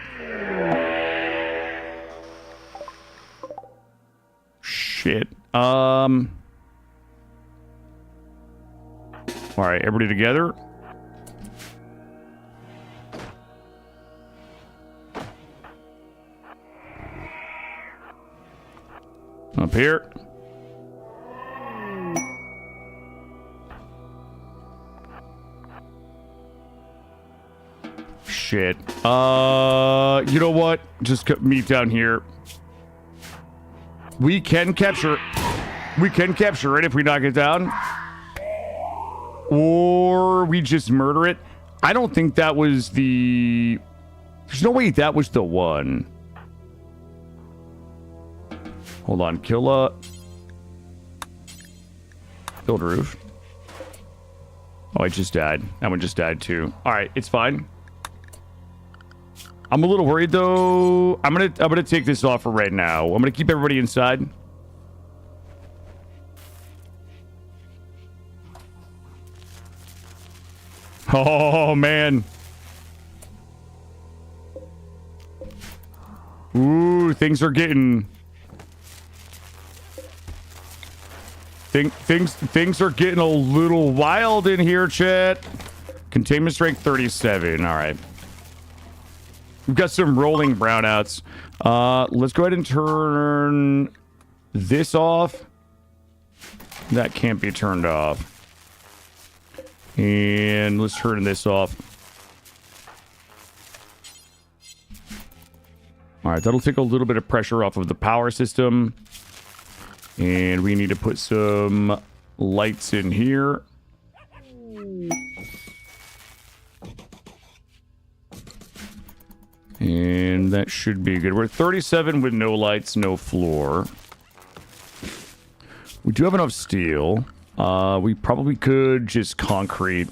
Shit. All right, everybody together. Up here. Shit. You know what? Just meet down here. We can capture it if we knock it down. Or we just murder it. I don't think that was the... there's no way that was the one. Hold on. Build roof. Oh, I just died. That one just died too. Alright, it's fine. I'm a little worried though. I'm gonna take this off for right now. I'm gonna keep everybody inside. Oh man. Ooh, things are getting things are getting a little wild in here, chat. Containment strength 37. All right. We've got some rolling brownouts. Let's go ahead and turn this off. That can't be turned off. And let's turn this off. All right, that'll take a little bit of pressure off of the power system. And we need to put some lights in here. And that should be good. We're at 37 with no lights, no floor. We do have enough steel. We probably could just concrete.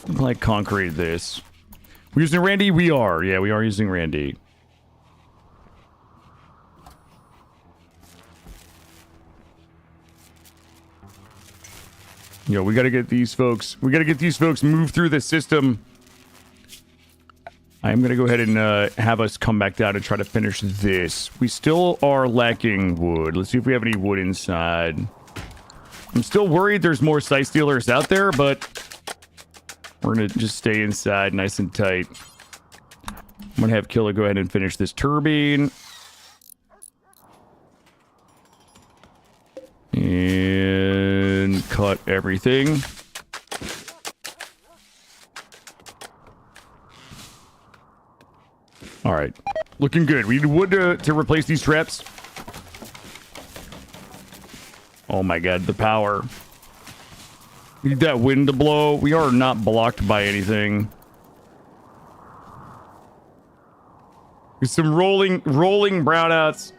Like concrete this. We're using Randy? We are. Yeah, we are using Randy. Yo, we gotta get these folks. We gotta get these folks moved through the system. I'm gonna go ahead and have us come back down and try to finish this. We still are lacking wood. Let's see if we have any wood inside. I'm still worried there's more site stealers out there, but we're gonna just stay inside nice and tight. I'm gonna have Killa go ahead and finish this turbine. And cut everything. All right, looking good. We need wood to replace these traps. Oh my god, the power. We need that wind to blow. We are not blocked by anything. There's some rolling brownouts.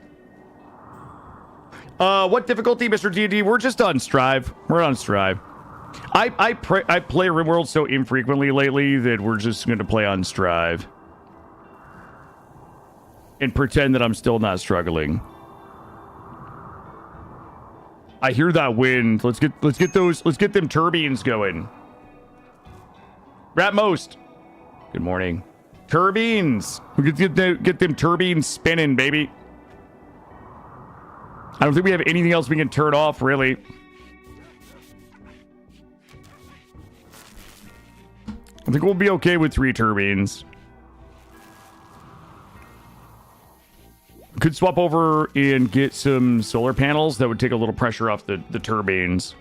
What difficulty, Mr. D&D? We're just on Strive. We're on Strive. I play Grimworld so infrequently lately that we're just going to play on Strive. And pretend that I'm still not struggling. I hear that wind. Let's get them turbines going. Ratmost. Good morning. Turbines. We could get them turbines spinning, baby. I don't think we have anything else we can turn off, really. I think we'll be okay with 3 turbines. Could swap over and get some solar panels. That would take a little pressure off the turbines.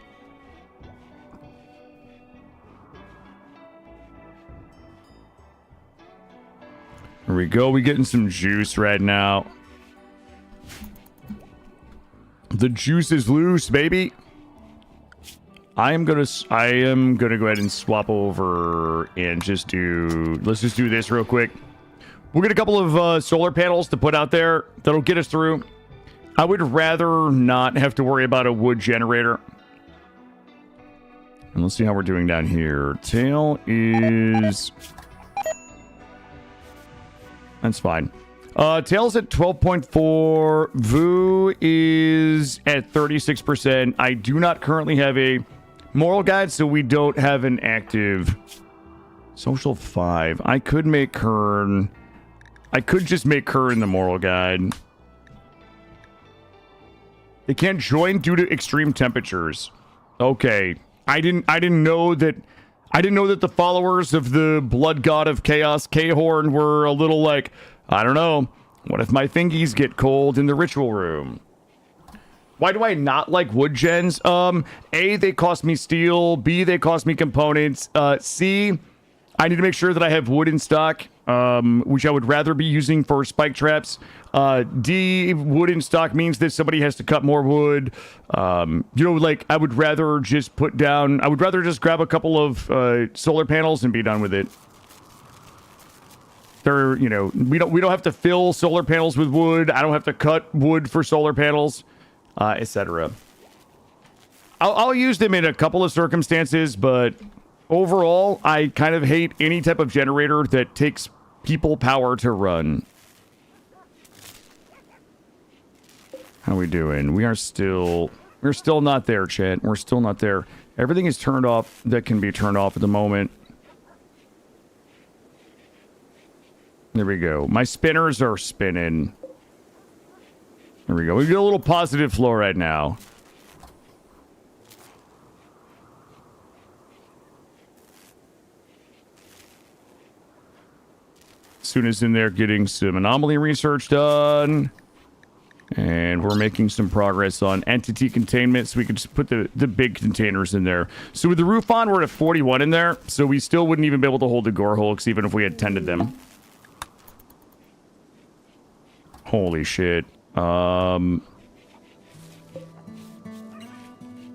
There we go. We getting some juice right now. The juice is loose, baby. I am gonna go ahead and swap over and just do. Let's just do this real quick. We'll get a couple of solar panels to put out there that'll get us through. I would rather not have to worry about a wood generator. And let's see how we're doing down here. Tail is... That's fine. Tail's at 12.4. Vu is at 36%. I do not currently have a moral guide, so we don't have an active social 5. I could make Khorne... I could just make Khorne the moral guide. They can't join due to extreme temperatures. Okay. I didn't know that the followers of the blood god of chaos, Khorne, were a little like, I don't know. What if my fingies get cold in the ritual room? Why do I not like wood gens? A, they cost me steel. B, they cost me components. C, I need to make sure that I have wood in stock, which I would rather be using for spike traps. D, wood in stock means that somebody has to cut more wood. You know, like, I would rather just grab a couple of solar panels and be done with it. They're, you know, we don't have to fill solar panels with wood. I don't have to cut wood for solar panels, etc. I'll use them in a couple of circumstances, but overall, I kind of hate any type of generator that takes people power to run. How we doing? We're still not there, chat. We're still not there. Everything is turned off that can be turned off at the moment. There we go. My spinners are spinning. There we go. We get a little positive flow right now. Soon as in there getting some anomaly research done. And we're making some progress on entity containment, so we can just put the big containers in there. So with the roof on, we're at 41 in there, so we still wouldn't even be able to hold the gore hulks even if we had tended them. Holy shit.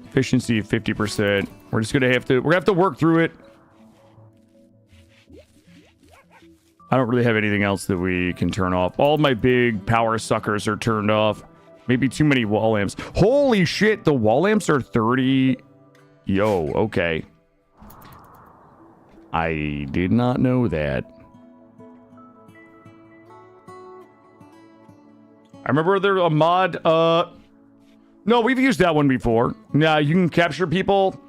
Efficiency 50%. We're just gonna have to work through it. I don't really have anything else that we can turn off. All my big power suckers are turned off. Maybe too many wall lamps. Holy shit, the wall lamps are 30. Yo, okay. I did not know that. I remember there's a mod, no, we've used that one before. Yeah, you can capture people.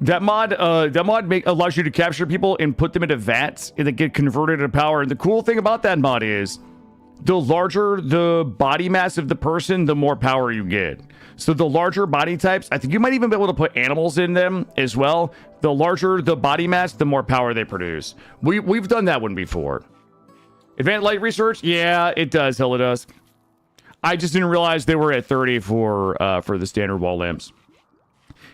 That mod allows you to capture people and put them into vats and they get converted to power. And the cool thing about that mod is the larger the body mass of the person, the more power you get. So the larger body types, I think you might even be able to put animals in them as well. The larger the body mass, the more power they produce. We've done that one before. Advanced light research? Yeah, it does. Hell, it does. I just didn't realize they were at 30 for the standard wall lamps.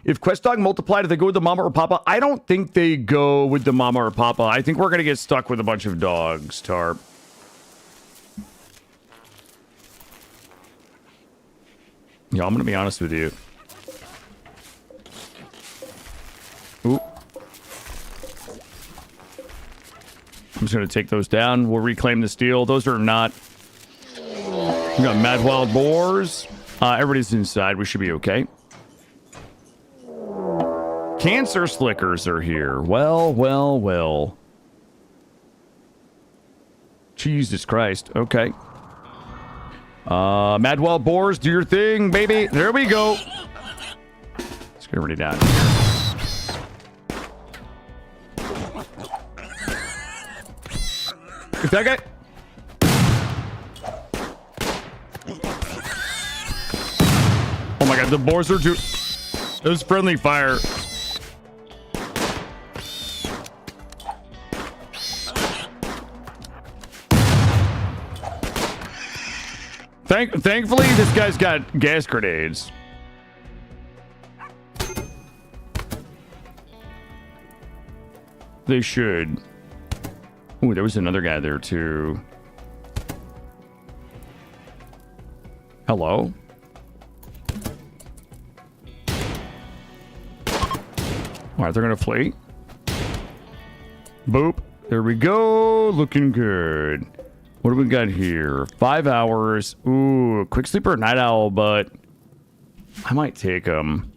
If Quest Dog multiply, do they go with the mama or papa? I don't think they go with the mama or papa. I think we're going to get stuck with a bunch of dogs, Tarp. Yeah, I'm going to be honest with you. Ooh. I'm just going to take those down. We'll reclaim the steel. Those are not... We got mad wild boars. Everybody's inside. We should be okay. Cancer slickers are here. Well, well, well. Jesus Christ. Okay. Mad wild boars, do your thing, baby. There we go. Let's get everybody down here. Is that guy? Oh my god, the boars are too... It was friendly fire. Thankfully, this guy's got gas grenades. They should. Ooh, there was another guy there too. Hello? Alright, they're gonna flee. Boop. There we go. Looking good. What do we got here? 5 hours. Ooh, quick sleeper, night owl, but I might take them.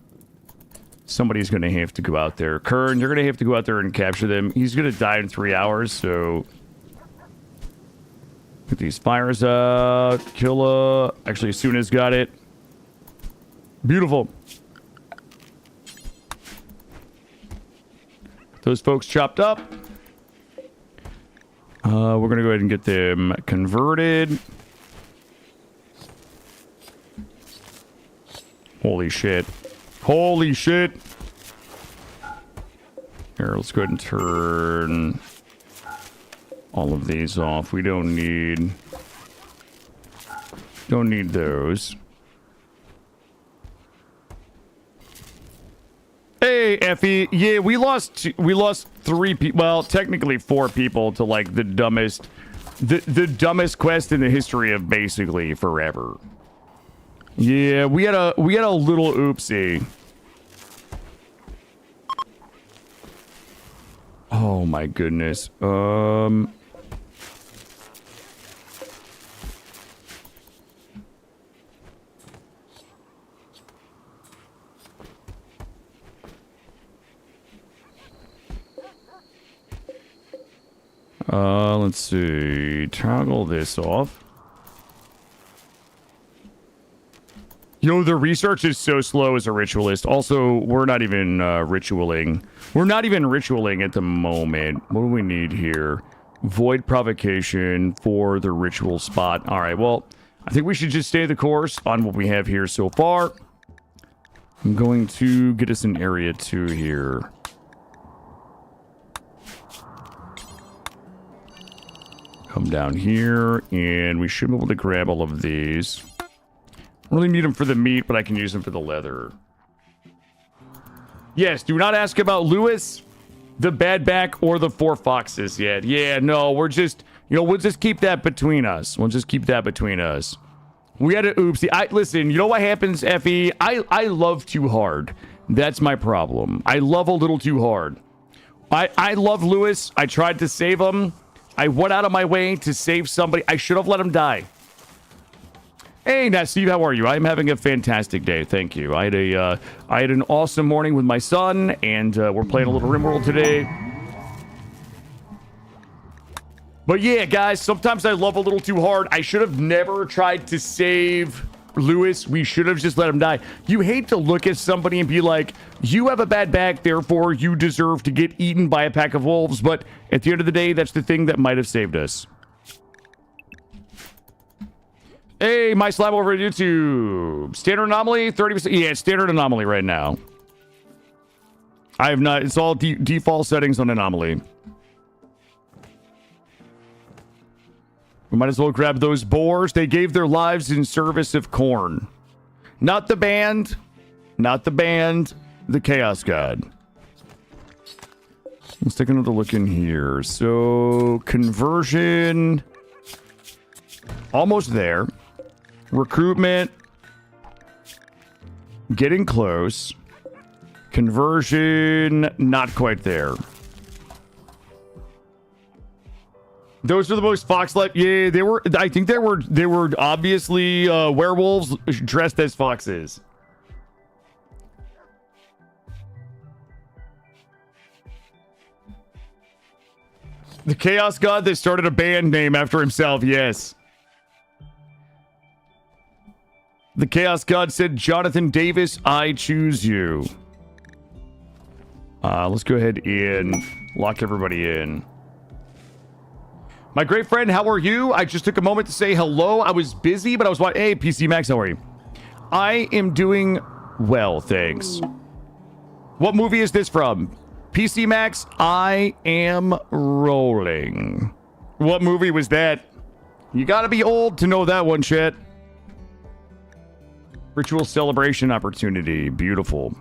Somebody's going to have to go out there. Khorne, you're going to have to go out there and capture them. He's going to die in 3 hours, so... Get these fires out. Killa. Actually, Suna's got it. Beautiful. Those folks chopped up. We're going to go ahead and get them converted. Holy shit. Holy shit. Here, let's go ahead and turn all of these off. We don't need those. Hey, Effie. Yeah, we lost 3 people. Well, technically 4 people to like the dumbest quest in the history of basically forever. Yeah, we had a little oopsie. Oh my goodness. Let's see. Toggle this off. Yo, the research is so slow as a ritualist. Also, we're not even ritualing. We're not even ritualing at the moment. What do we need here? Void provocation for the ritual spot. All right, well, I think we should just stay the course on what we have here so far. I'm going to get us an area 2 here. Come down here, and we should be able to grab all of these. I don't really need them for the meat, but I can use them for the leather. Yes, do not ask about Lewis, the bad back, or the 4 foxes yet. Yeah, no, we're just, we'll just keep that between us. We'll just keep that between us. We had an oopsie. Listen, you know what happens, Effie? I love too hard. That's my problem. I love a little too hard. I love Lewis. I tried to save him. I went out of my way to save somebody. I should have let him die. Hey, Steve, how are you? I'm having a fantastic day. Thank you. I had an awesome morning with my son, and we're playing a little Grimworld today. But yeah, guys, sometimes I love a little too hard. I should have never tried to save Lewis. We should have just let him die. You hate to look at somebody and be like, you have a bad back, therefore you deserve to get eaten by a pack of wolves. But at the end of the day, that's the thing that might have saved us. Hey, my slime over at YouTube. Standard anomaly, 30%. Yeah, standard anomaly right now. I have not. It's all default settings on anomaly. We might as well grab those boars. They gave their lives in service of Khorne. Not the band. Not the band. The Chaos God. Let's take another look in here. So, conversion. Almost there. Recruitment. Getting close. Conversion. Not quite there. Those are the most fox-like. Yeah, they were. I think they were obviously werewolves dressed as foxes. The Chaos God that started a band name after himself. Yes. The Chaos God said, "Jonathan Davis, I choose you." Let's go ahead and lock everybody in. My great friend, how are you? I just took a moment to say hello. I was busy, but I was watching. Hey, PC Max, how are you? I am doing well, thanks. What movie is this from? PC Max, I am rolling. What movie was that? You gotta be old to know that one, chat. Ritual celebration opportunity. Beautiful.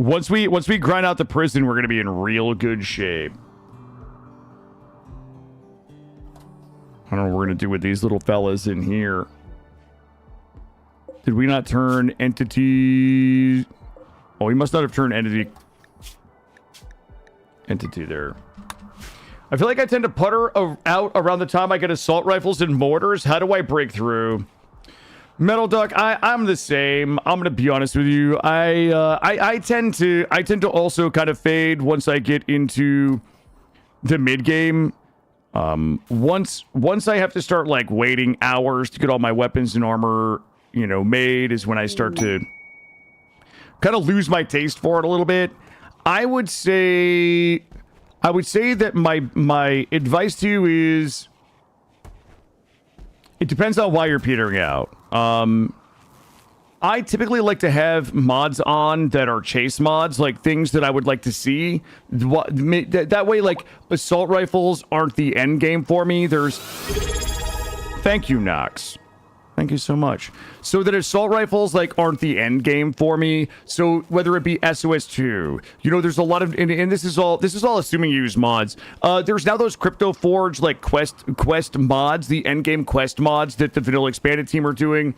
Once we grind out the prison, we're gonna be in real good shape. I don't know what we're gonna do with these little fellas in here. Did we not turn entity? Oh, we must not have turned entity there. I feel like I tend to putter out around the time I get assault rifles and mortars. How do I break through? Metal Duck, I'm the same. I'm gonna be honest with you. I tend to also kind of fade once I get into the mid game. Once I have to start like waiting hours to get all my weapons and armor, you know, made, is when I start to kind of lose my taste for it a little bit. I would say that my advice to you is, it depends on why you're petering out. I typically like to have mods on that are chase mods, like things that I would like to see. That way, like, assault rifles aren't the end game for me. Thank you, Nox. Thank you so much. So that assault rifles, like, aren't the end game for me. So whether it be SOS2, you know, there's a lot of, and this is all assuming you use mods. There's now those Crypto Forge, like, quest mods, the end game quest mods that the vanilla expanded team are doing.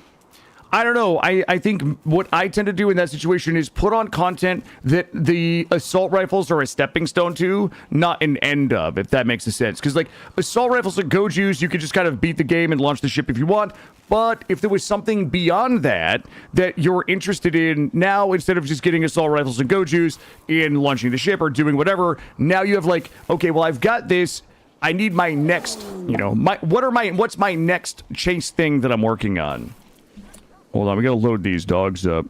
I don't know. I think what I tend to do in that situation is put on content that the assault rifles are a stepping stone to, not an end of, if that makes a sense. Because, like, assault rifles and Gojus, you could just kind of beat the game and launch the ship if you want. But if there was something beyond that you're interested in now, instead of just getting assault rifles and Gojus and launching the ship or doing whatever, now you have, like, okay, well, I've got this. I need my next, you know, what's my next chase thing that I'm working on? Hold on, we gotta load these dogs up.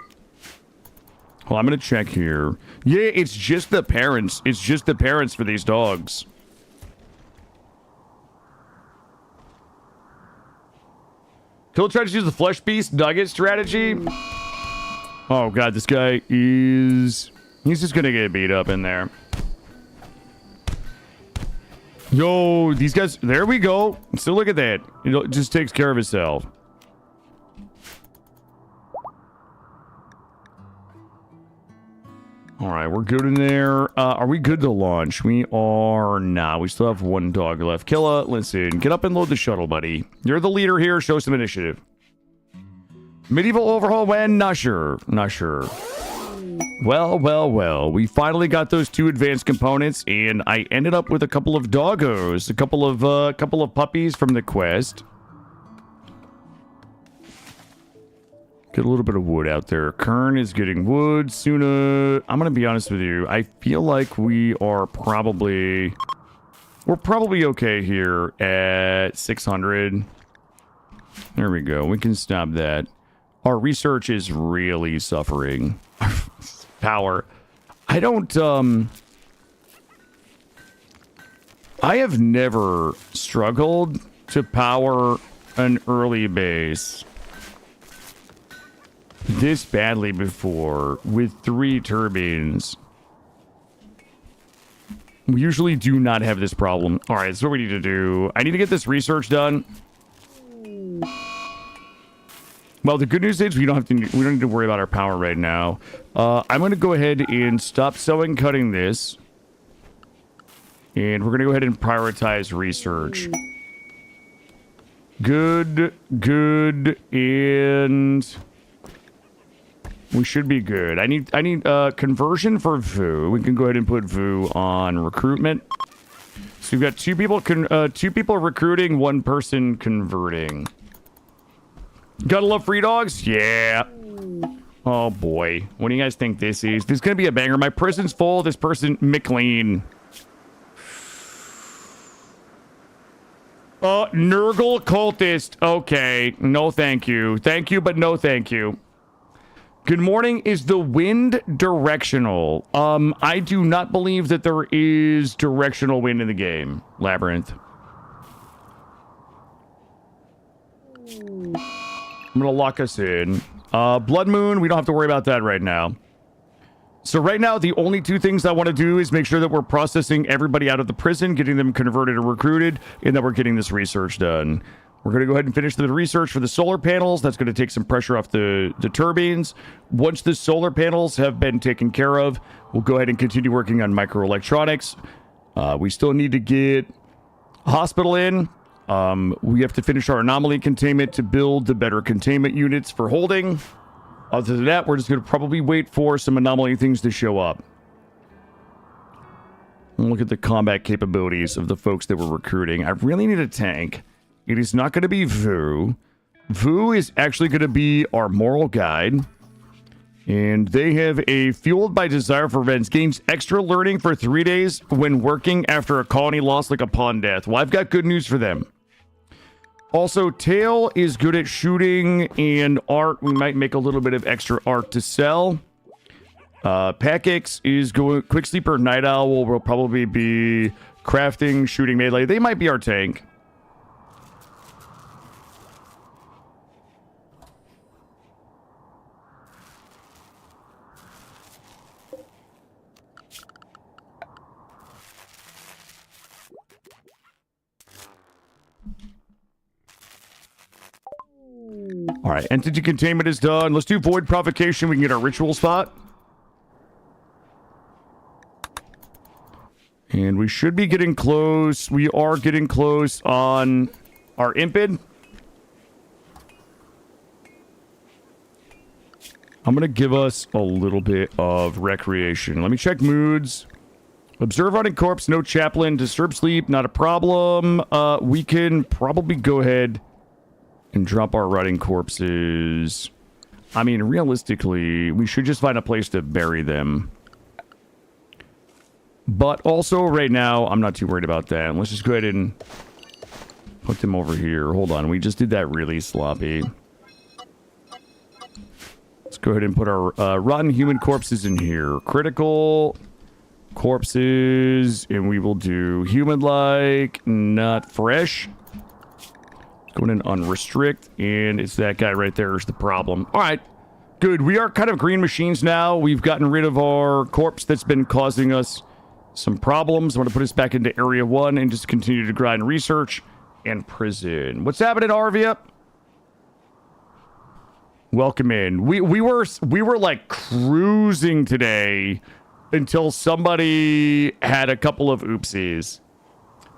Well, I'm gonna check here. Yeah, it's just the parents. It's just the parents for these dogs. Kill tries to use the flesh beast nugget strategy. Oh god, this guy is... He's just gonna get beat up in there. Yo, these guys... There we go. So look at that. It just takes care of itself. All right, we're good in there. Are we good to launch? We are not. We still have one dog left. Killa, listen, get up and load the shuttle, buddy. You're the leader here. Show some initiative. Medieval overhaul when? Not sure. Not sure. Well, well, well. We finally got those 2 advanced components, and I ended up with a couple of doggos, a couple of puppies from the quest. Get a little bit of wood out there. Khorne is getting wood. Suna, I'm gonna be honest with you. I feel like we're probably okay here at 600. There we go. We can stop that. Our research is really suffering. Power. I have never struggled to power an early base this badly before with 3 turbines. We usually do not have this problem. All right, so what we need to do, I need to get this research done. Well, the good news is we don't need to worry about our power right now. I'm going to go ahead and stop sewing cutting this. And we're going to go ahead and prioritize research. Good, and we should be good. I need conversion for Vu. We can go ahead and put Vu on recruitment. So we've got 2 people recruiting, 1 person converting. Gotta love free dogs? Yeah. Oh boy. What do you guys think this is? This is gonna be a banger. My prison's full. This person, McLean. Nurgle cultist. Okay. No thank you. Thank you, but no thank you. Good morning. Is the wind directional? I do not believe that there is directional wind in the game. Labyrinth. I'm gonna lock us in. Blood Moon, we don't have to worry about that right now. So right now, the only 2 things I want to do is make sure that we're processing everybody out of the prison, getting them converted and recruited, and that we're getting this research done. We're going to go ahead and finish the research for the solar panels. That's going to take some pressure off the turbines. Once the solar panels have been taken care of, we'll go ahead and continue working on microelectronics. We still need to get a hospital in. We have to finish our anomaly containment to build the better containment units for holding. Other than that, we're just going to probably wait for some anomaly things to show up. And look at the combat capabilities of the folks that we're recruiting. I really need a tank. It is not going to be Vu. Vu is actually going to be our moral guide. And they have a fueled by desire for revenge. Gains extra learning for 3 days when working after a colony lost like upon death. Well, I've got good news for them. Also, Tail is good at shooting and art. We might make a little bit of extra art to sell. Packix is going... Quick Sleeper, Night Owl will probably be crafting, shooting, melee. They might be our tank. All right, entity containment is done. Let's do void provocation. We can get our ritual spot. And we should be getting close. We are getting close on our impid. I'm going to give us a little bit of recreation. Let me check moods. Observe rotting corpse, no chaplain. Disturb sleep, not a problem. We can probably go ahead and drop our rotting corpses. I mean, realistically, we should just find a place to bury them. But also, right now, I'm not too worried about that. Let's just go ahead and put them over here. Hold on, we just did that really sloppy. Let's go ahead and put our rotten human corpses in here. Critical corpses, and we will do human-like, not fresh. Go ahead and unrestrict, and it's that guy right there is the problem. All right, good. We are kind of green machines now. We've gotten rid of our corpse that's been causing us some problems. I'm going to put us back into Area 1 and just continue to grind research and prison. What's happening, Arvia? Welcome in. We were like cruising today until somebody had a couple of oopsies.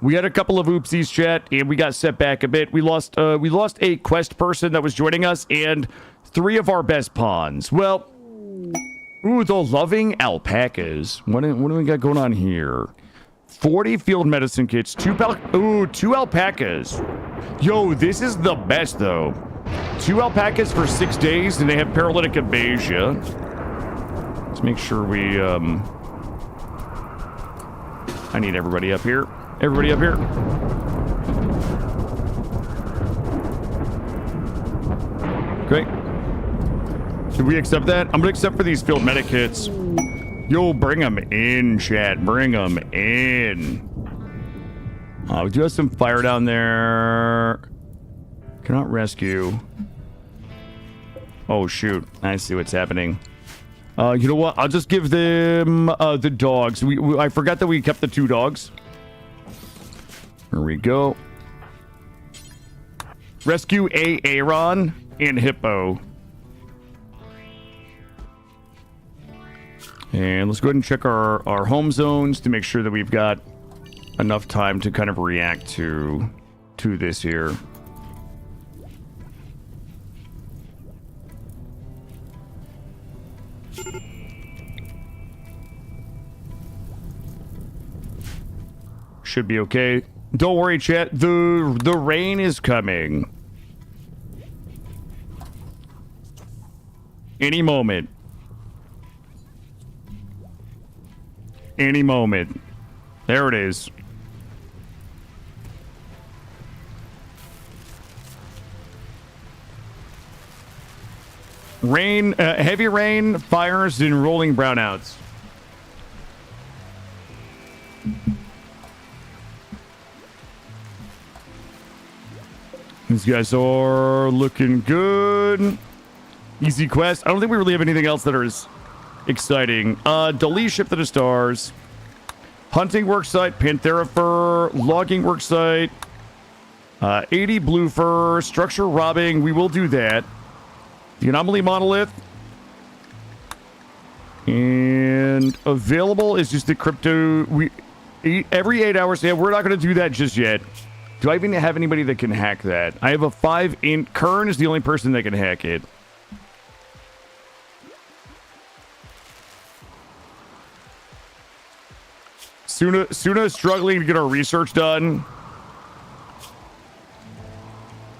We had a couple of oopsies, chat, and we got set back a bit. We lost a quest person that was joining us and 3 of our best pawns. Well, Ooh, the loving alpacas. What do we got going on here? 40 field medicine kits. 2 alpacas. Yo, this is the best, though. 2 alpacas for 6 days, and they have paralytic aphasia. Let's make sure we, I need everybody up here. Everybody up here. Great. Should we accept that? I'm gonna accept for these field medic kits. Yo, bring them in, chat. Bring them in. We do have some fire down there. Cannot rescue. Oh, shoot. I see what's happening. You know what? I'll just give them the dogs. I forgot that we kept the 2 dogs. Here we go. Rescue Aaron and Hippo. And let's go ahead and check our home zones to make sure that we've got enough time to kind of react to this here. Should be okay. Don't worry, chat. The rain is coming. Any moment. Any moment. There it is. Rain, heavy rain, fires, and rolling brownouts. These guys are looking good. Easy quest. I don't think we really have anything else that is exciting. Delete ship to the stars. Hunting worksite, Panthera fur, logging worksite, 80 blue fur, structure robbing. We will do that. The anomaly monolith. And available is just the crypto. Every 8 hours. Yeah, we're not going to do that just yet. Do I even have anybody that can hack that? I have a 5 in. Khorne is the only person that can hack it. Suna is struggling to get our research done.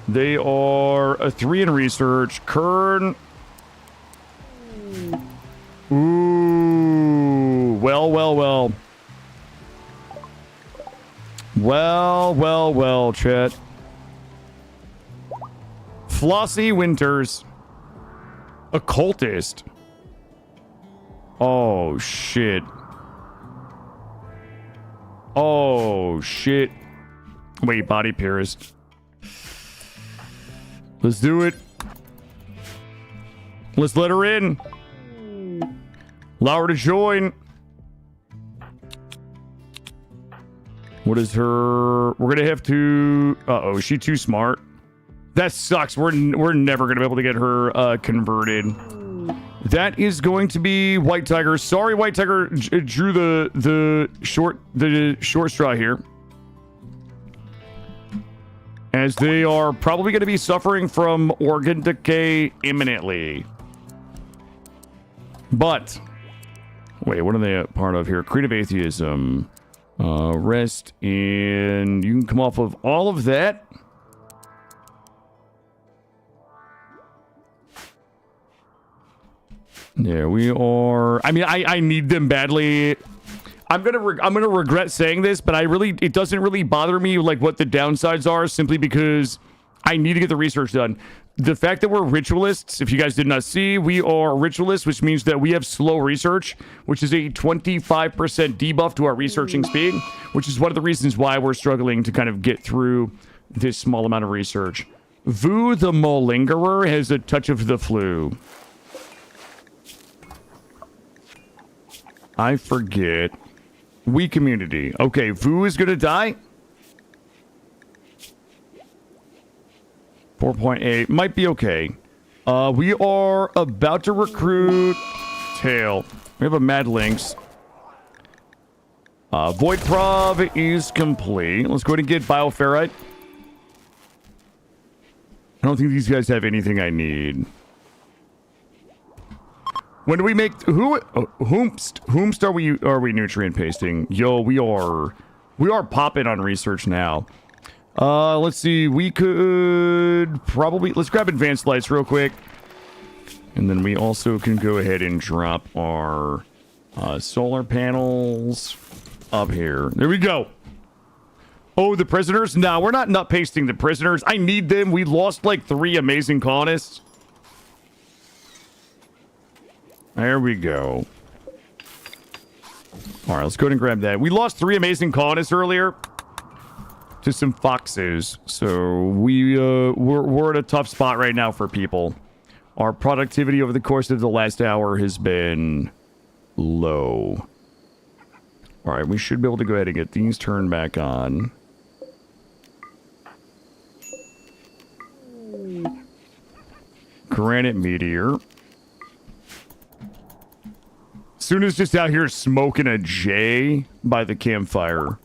They are a 3 in research. Khorne. Ooh. Well. Well, chat. Flossie Winters. Occultist. Oh, shit. Oh, shit. Wait, body pierced. Let's do it. Let's let her in. Allow her to join. What is her... We're gonna have to... Uh-oh, is she too smart? That sucks. We're never gonna be able to get her converted. That is going to be White Tiger. Sorry, White Tiger drew the short straw here. As they are probably going to be suffering from organ decay imminently. But, wait, what are they a part of here? Creative atheism. Rest in... You can come off of all of that. There we are. I mean, I need them badly. I'm gonna regret saying this, but it doesn't really bother me like what the downsides are, simply because I need to get the research done. The fact that we're ritualists, if you guys did not see, we are ritualists, which means that we have slow research, which is a 25% debuff to our researching speed, which is one of the reasons why we're struggling to kind of get through this small amount of research. Vu the Malingerer has a touch of the flu. I forget. We community. Okay, Vu is gonna die. 4.8 might be okay. We are about to recruit Tail. We have a Mad Lynx. Void Prob is complete. Let's go ahead and get Bioferrite. I don't think these guys have anything I need. When do we make whomst are we nutrient pasting? Yo, we are popping on research now. Let's see. We could probably let's grab advanced lights real quick, and then we also can go ahead and drop our solar panels up here. There we go. Oh, the prisoners? No, we're not nut pasting the prisoners. I need them. We lost like 3 amazing colonists. There we go. All right, let's go ahead and grab that. We lost 3 amazing colonists earlier to some foxes, so we're in a tough spot right now for people. Our productivity over the course of the last hour has been low. All right, we should be able to go ahead and get these turned back on. Granite meteor. Suna's just out here smoking a J by the campfire.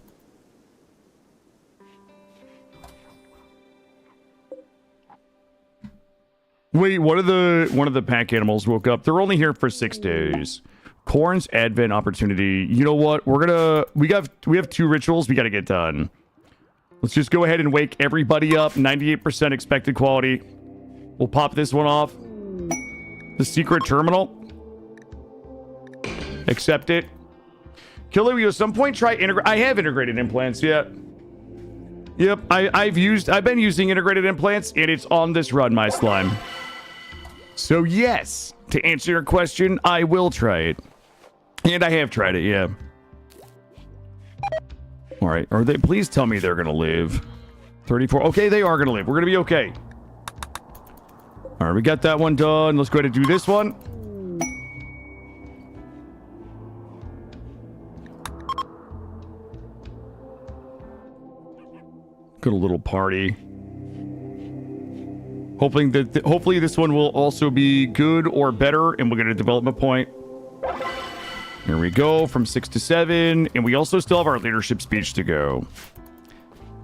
Wait, one of the pack animals woke up. They're only here for 6 days. Khorne's advent opportunity. You know what? We have 2 rituals we got to get done. Let's just go ahead and wake everybody up. 98% expected quality. We'll pop this one off. The secret terminal. Accept it. Killer, will you at some point try integrate? I have integrated implants, yeah. Yep, I've been using integrated implants, and it's on this run, my slime. So yes, to answer your question, I will try it. And I have tried it, yeah. All right, are they? Please tell me they're gonna live. 34. Okay, they are gonna live. We're gonna be okay. All right, we got that one done. Let's go ahead and do this one. Got a little party. Hopefully this one will also be good or better, and we'll get a development point. Here we go, from 6 to 7, and we also still have our leadership speech to go.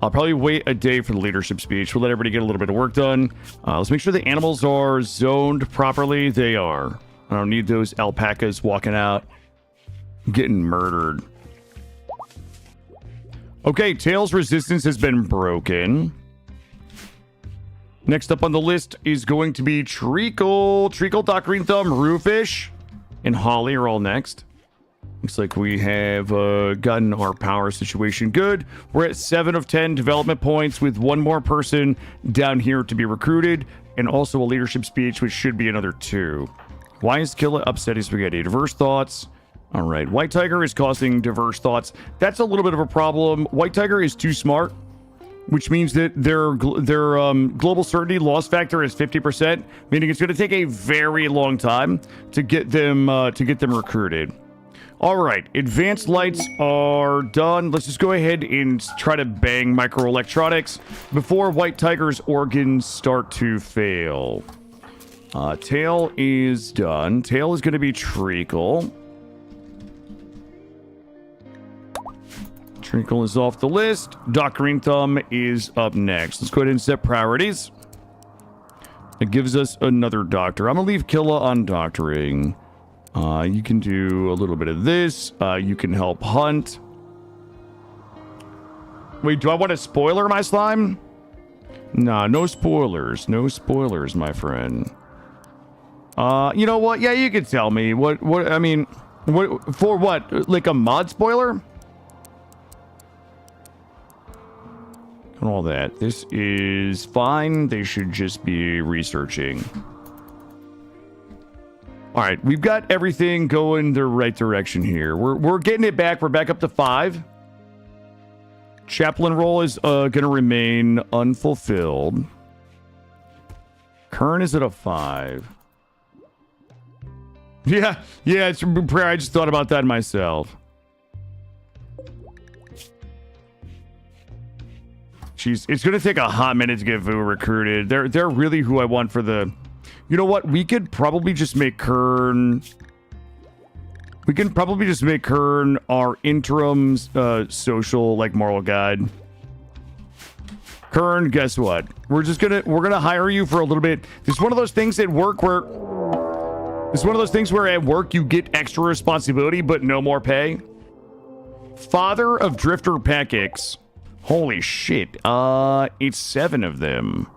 I'll probably wait a day for the leadership speech. We'll let everybody get a little bit of work done. Let's make sure the animals are zoned properly. They are. I don't need those alpacas walking out, getting murdered. Okay, Tails resistance has been broken. Next up on the list is going to be Treacle. Treacle, Doc Green Thumb, Roofish, and Holly are all next. Looks like we have gotten our power situation good. We're at 7 of 10 development points with 1 more person down here to be recruited, and also a leadership speech, which should be another 2. Why is Killa upsetting spaghetti? Diverse thoughts. All right, White Tiger is causing diverse thoughts. That's a little bit of a problem. White Tiger is too smart, which means that their global certainty loss factor is 50%, meaning it's going to take a very long time to get them recruited. All right, advanced lights are done. Let's just go ahead and try to bang microelectronics before White Tiger's organs start to fail. Tail is done. Tail is going to be Treacle. Treacle is off the list. Doc Green Thumb is up next. Let's go ahead and set priorities. It gives us another doctor. I'm going to leave Killa on doctoring. You can do a little bit of this. You can help hunt. Wait, do I want a spoiler, my slime? Nah, no spoilers. No spoilers, my friend. You know what? Yeah, you could tell me. What, I mean, for what? Like a mod spoiler? And all that. This is fine. They should just be researching. All right, we've got everything going the right direction here. We're getting it back. We're back up to 5. Chaplain role is going to remain unfulfilled. Khorne is at a 5. Yeah, it's prayer. I just thought about that myself. Jeez, it's going to take a hot minute to get Vu recruited. They're really who I want for the... You know what? We could probably just make Khorne... We can probably just make Khorne our interim social, like, moral guide. Khorne, guess what? We're gonna hire you for a little bit. It's one of those things at work where It's one of those things where at work you get extra responsibility, but no more pay. Father of Drifter Packix. Holy shit. It's 7 of them.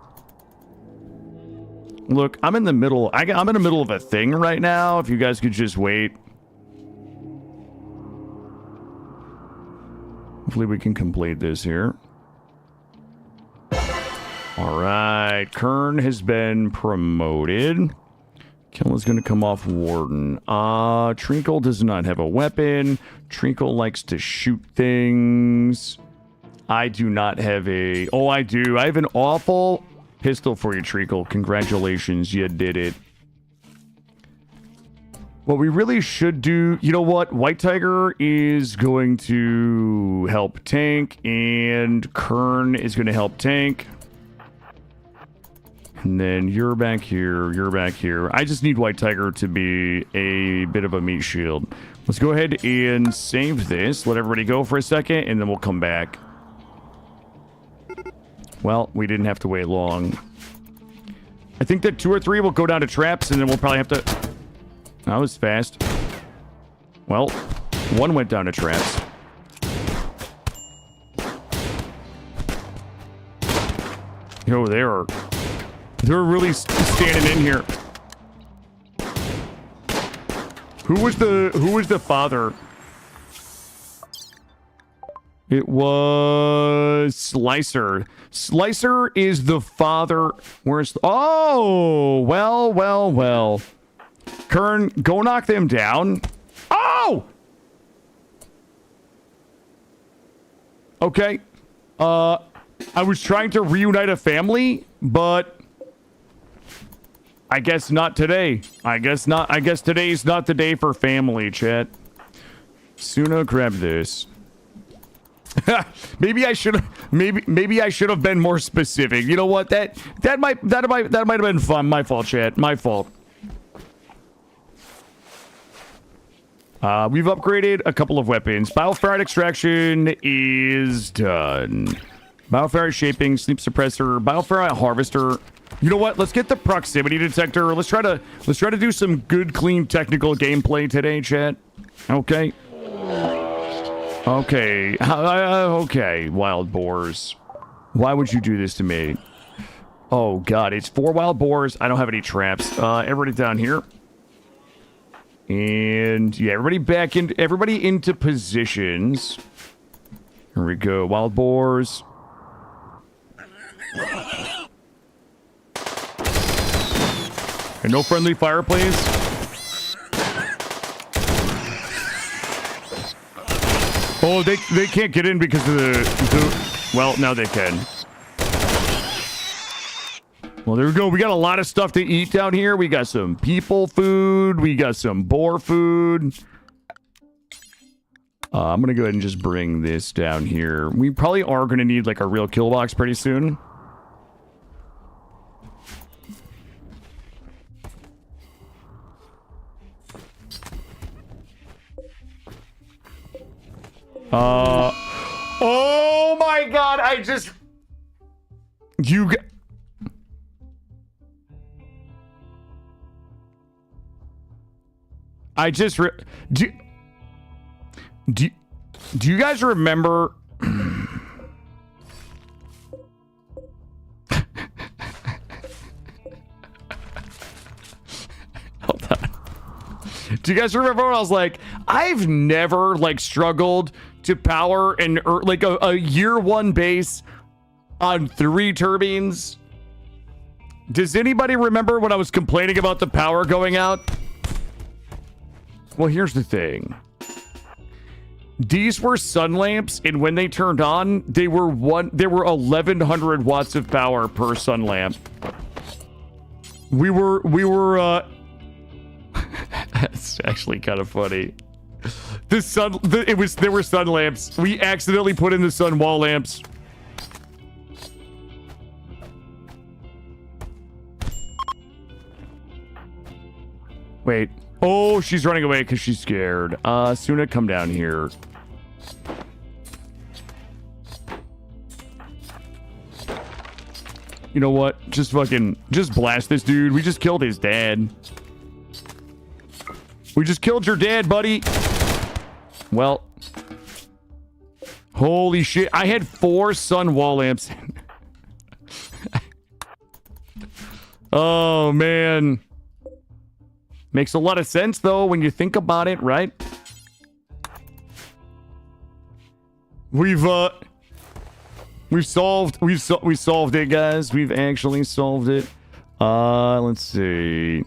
Look, I'm in the middle. I'm in the middle of a thing right now. If you guys could just wait. Hopefully we can complete this here. All right. Khorne has been promoted. Killa's going to come off Warden. Treacle does not have a weapon. Treacle likes to shoot things. I do not have a... Oh, I do. I have an awful pistol for you, Treacle. Congratulations. You did it. What we really should do... You know what? White Tiger is going to help tank. And Khorne is going to help tank. And then you're back here, you're back here. I just need White Tiger to be a bit of a meat shield. Let's go ahead and save this. Let everybody go for a second, and then we'll come back. Well, we didn't have to wait long. I think that 2 or 3 will go down to traps, and then we'll probably have to... That was fast. Well, 1 went down to traps. Yo, they're really standing in here. Who was the father? It was Slicer. Slicer is the father. Where's... Oh! Well. Khorne, go knock them down. Oh! Okay. I was trying to reunite a family, but... I guess not today. I guess not. I guess today's not the day for family, chat. Suna, grab this. Maybe I should have been more specific. You know what? That might have been fun. My fault, chat. My fault. We've upgraded a couple of weapons. Bioferrite extraction is done. Bioferrite shaping, sleep suppressor, bioferrite harvester. You know what? Let's get the proximity detector. Let's try to do some good, clean, technical gameplay today, chat. Okay. Okay. Okay, wild boars. Why would you do this to me? Oh God, it's 4 wild boars. I don't have any traps. Everybody down here. And yeah, everybody into positions. Here we go. Wild boars. And no friendly fire, please. Oh, they can't get in because of the... Well, now they can. Well, there we go. We got a lot of stuff to eat down here. We got some people food. We got some boar food. I'm going to go ahead and just bring this down here. We probably are going to need like a real kill box pretty soon. Oh my God, do you guys remember? Hold on. Do you guys remember when I was like, I've never like struggled to power and like a year 1 base on 3 turbines? Does anybody remember when I was complaining about the power going out? Well, here's the thing. These were sun lamps, and when they turned on, they were 1100 watts of power per sun lamp. We were that's actually kind of funny. There were sun lamps. We accidentally put in the sun wall lamps. Wait. Oh, she's running away because she's scared. Suna, come down here. You know what? Just blast this dude. We just killed his dad. We just killed your dad, buddy. Well. Holy shit. I had 4 sun wall lamps. Oh, man. Makes a lot of sense, though, when you think about it, right? We've solved it, guys. We've actually solved it. Let's see.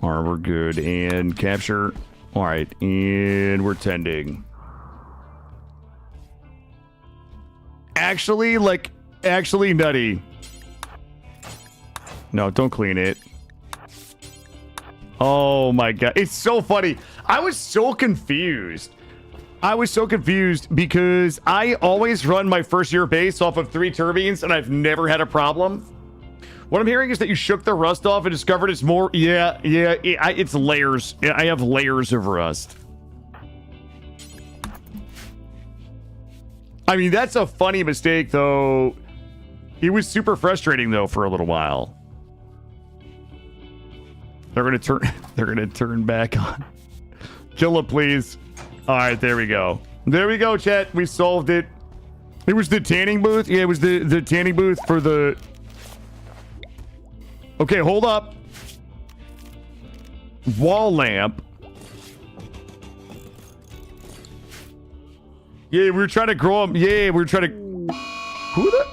All right, we're good. And capture. All right, and we're tending. Actually nutty. No, don't clean it. Oh my god. It's so funny. I was so confused because I always run my first year base off of 3 turbines and I've never had a problem. What I'm hearing is that you shook the rust off and discovered it's more... Yeah, it's layers. I have layers of rust. I mean, that's a funny mistake, though. It was super frustrating, though, for a little while. They're gonna turn back on. Kill it, please. All right, there we go. There we go, chat. We solved it. It was the tanning booth. Yeah, it was the tanning booth for the... Okay, hold up. Wall lamp. Yeah, we were trying to grow them. Yeah, we were trying to... Who the...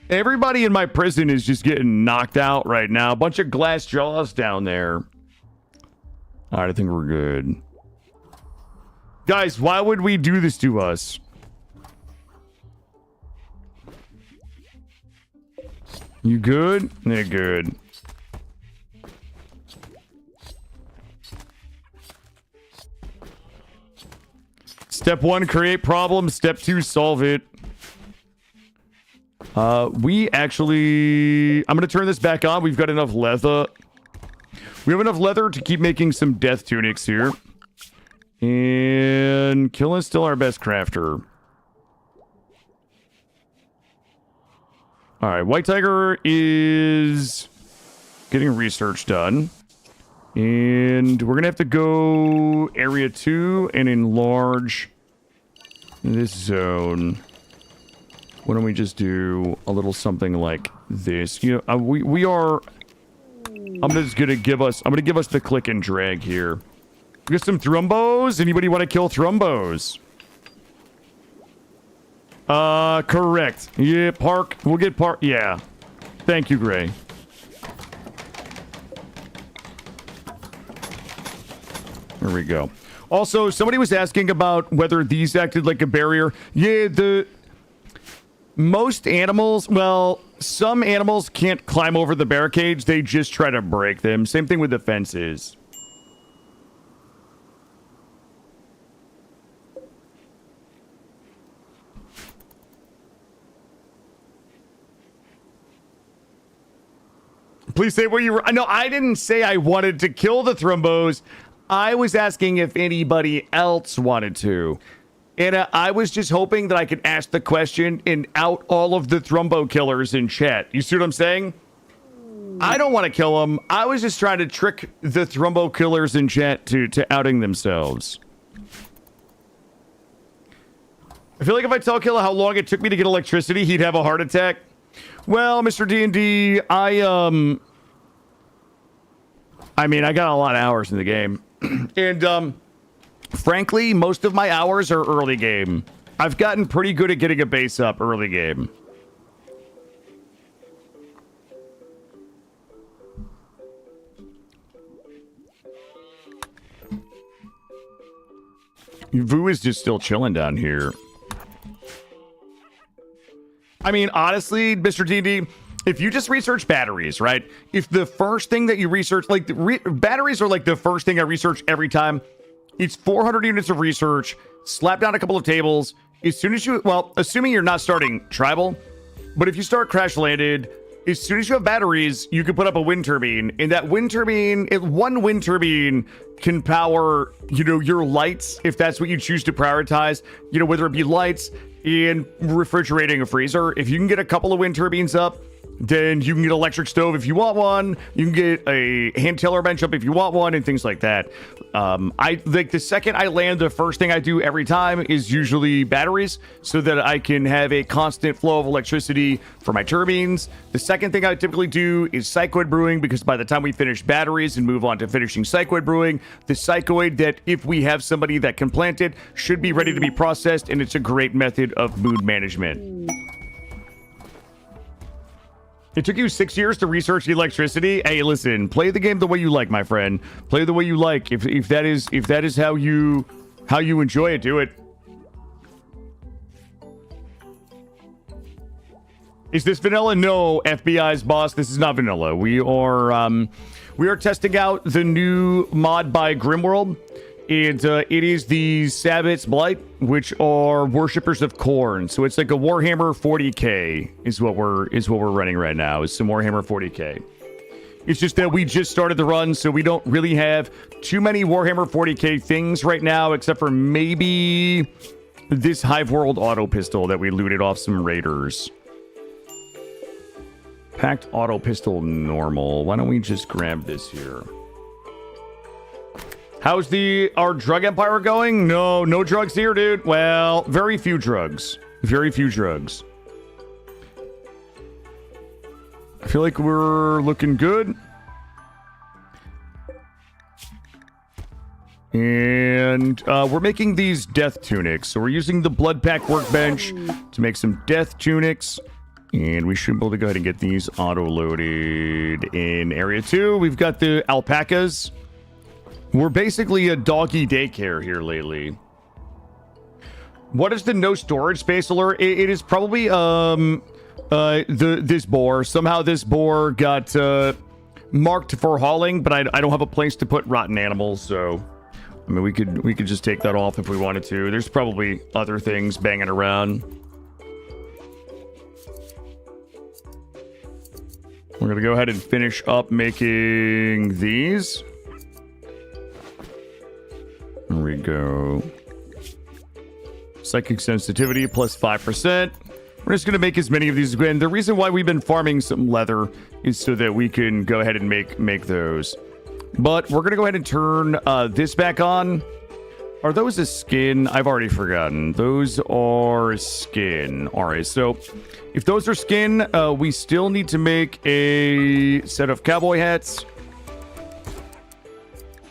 Everybody in my prison is just getting knocked out right now. A bunch of glass jaws down there. All right, I think we're good. Guys, why would we do this to us? You good? Yeah, good. Step 1, create problem. Step 2, solve it. We actually... I'm going to turn this back on. We've got enough leather. We have enough leather to keep making some death tunics here. And Killin's still our best crafter. All right, White Tiger is getting research done. And we're going to have to go area 2 and enlarge this zone. Why don't we just do a little something like this? You know, we are... I'm going to give us the click and drag here. We got some thrumbos. Anybody want to kill thrumbos? Correct. Yeah, park. We'll get park. Yeah. Thank you, Gray. There we go. Also, somebody was asking about whether these acted like a barrier. Yeah, most animals, well, some animals can't climb over the barricades. They just try to break them. Same thing with the fences. Please say where you were. No, I didn't say I wanted to kill the thrumbos. I was asking if anybody else wanted to. And I was just hoping that I could ask the question and out all of the thrumbo killers in chat. You see what I'm saying? I don't want to kill them. I was just trying to trick the thrumbo killers in chat to outing themselves. I feel like if I tell Killa how long it took me to get electricity, he'd have a heart attack. Well, Mr. D&D, I mean, I got a lot of hours in the game. And, frankly, most of my hours are early game. I've gotten pretty good at getting a base up early game. Vu is just still chilling down here. I mean, honestly, Mr. D&D, if you just research batteries, right? If the first thing that you research, like, batteries are like the first thing I research every time. It's 400 units of research, slap down a couple of tables. As soon as you, well, assuming you're not starting tribal, but if you start Crashlanded, as soon as you have batteries, you can put up a wind turbine. And that wind turbine, one wind turbine can power, you know, your lights, if that's what you choose to prioritize, you know, whether it be lights, in refrigerating a freezer. If you can get a couple of wind turbines up, then you can get an electric stove if you want one. You can get a hand tiller bench up if you want one, and things like that. I like the second I land, the first thing I do every time is usually batteries, so that I can have a constant flow of electricity for my turbines. The second thing I typically do is psychoid brewing, because by the time we finish batteries and move on to finishing psychoid brewing, the psychoid that if we have somebody that can plant it should be ready to be processed, and it's a great method of mood management. It took you 6 years to research electricity. Hey, listen, play the game the way you like, my friend. Play the way you like. If that is how you enjoy it, do it. Is this vanilla? No, FBI's boss. This is not vanilla. We are testing out the new mod by Grimworld. And it is the Sabbat's Blight, which are worshippers of Khorne. So it's like a Warhammer 40K is what we're running right now. Is some Warhammer 40K. It's just that we just started the run, so we don't really have too many Warhammer 40K things right now, except for maybe this Hive World auto pistol that we looted off some raiders. Packed auto pistol normal. Why don't we just grab this here? How's our drug empire going? No drugs here, dude. Well, very few drugs. Very few drugs. I feel like we're looking good. And we're making these death tunics. So we're using the blood pack workbench to make some death tunics. And we should be able to go ahead and get these auto-loaded in Area 2. We've got the alpacas. We're basically a doggy daycare here lately. What is the no storage space alert? It is probably this boar. Somehow this boar got marked for hauling, but I don't have a place to put rotten animals, so I mean we could just take that off if we wanted to. There's probably other things banging around. We're gonna go ahead and finish up making these. There we go. Psychic sensitivity plus 5%. We're just going to make as many of these again. The reason why we've been farming some leather is so that we can go ahead and make those. But we're going to go ahead and turn this back on. Are those a skin? I've already forgotten. Those are skin. All right, so if those are skin, we still need to make a set of cowboy hats.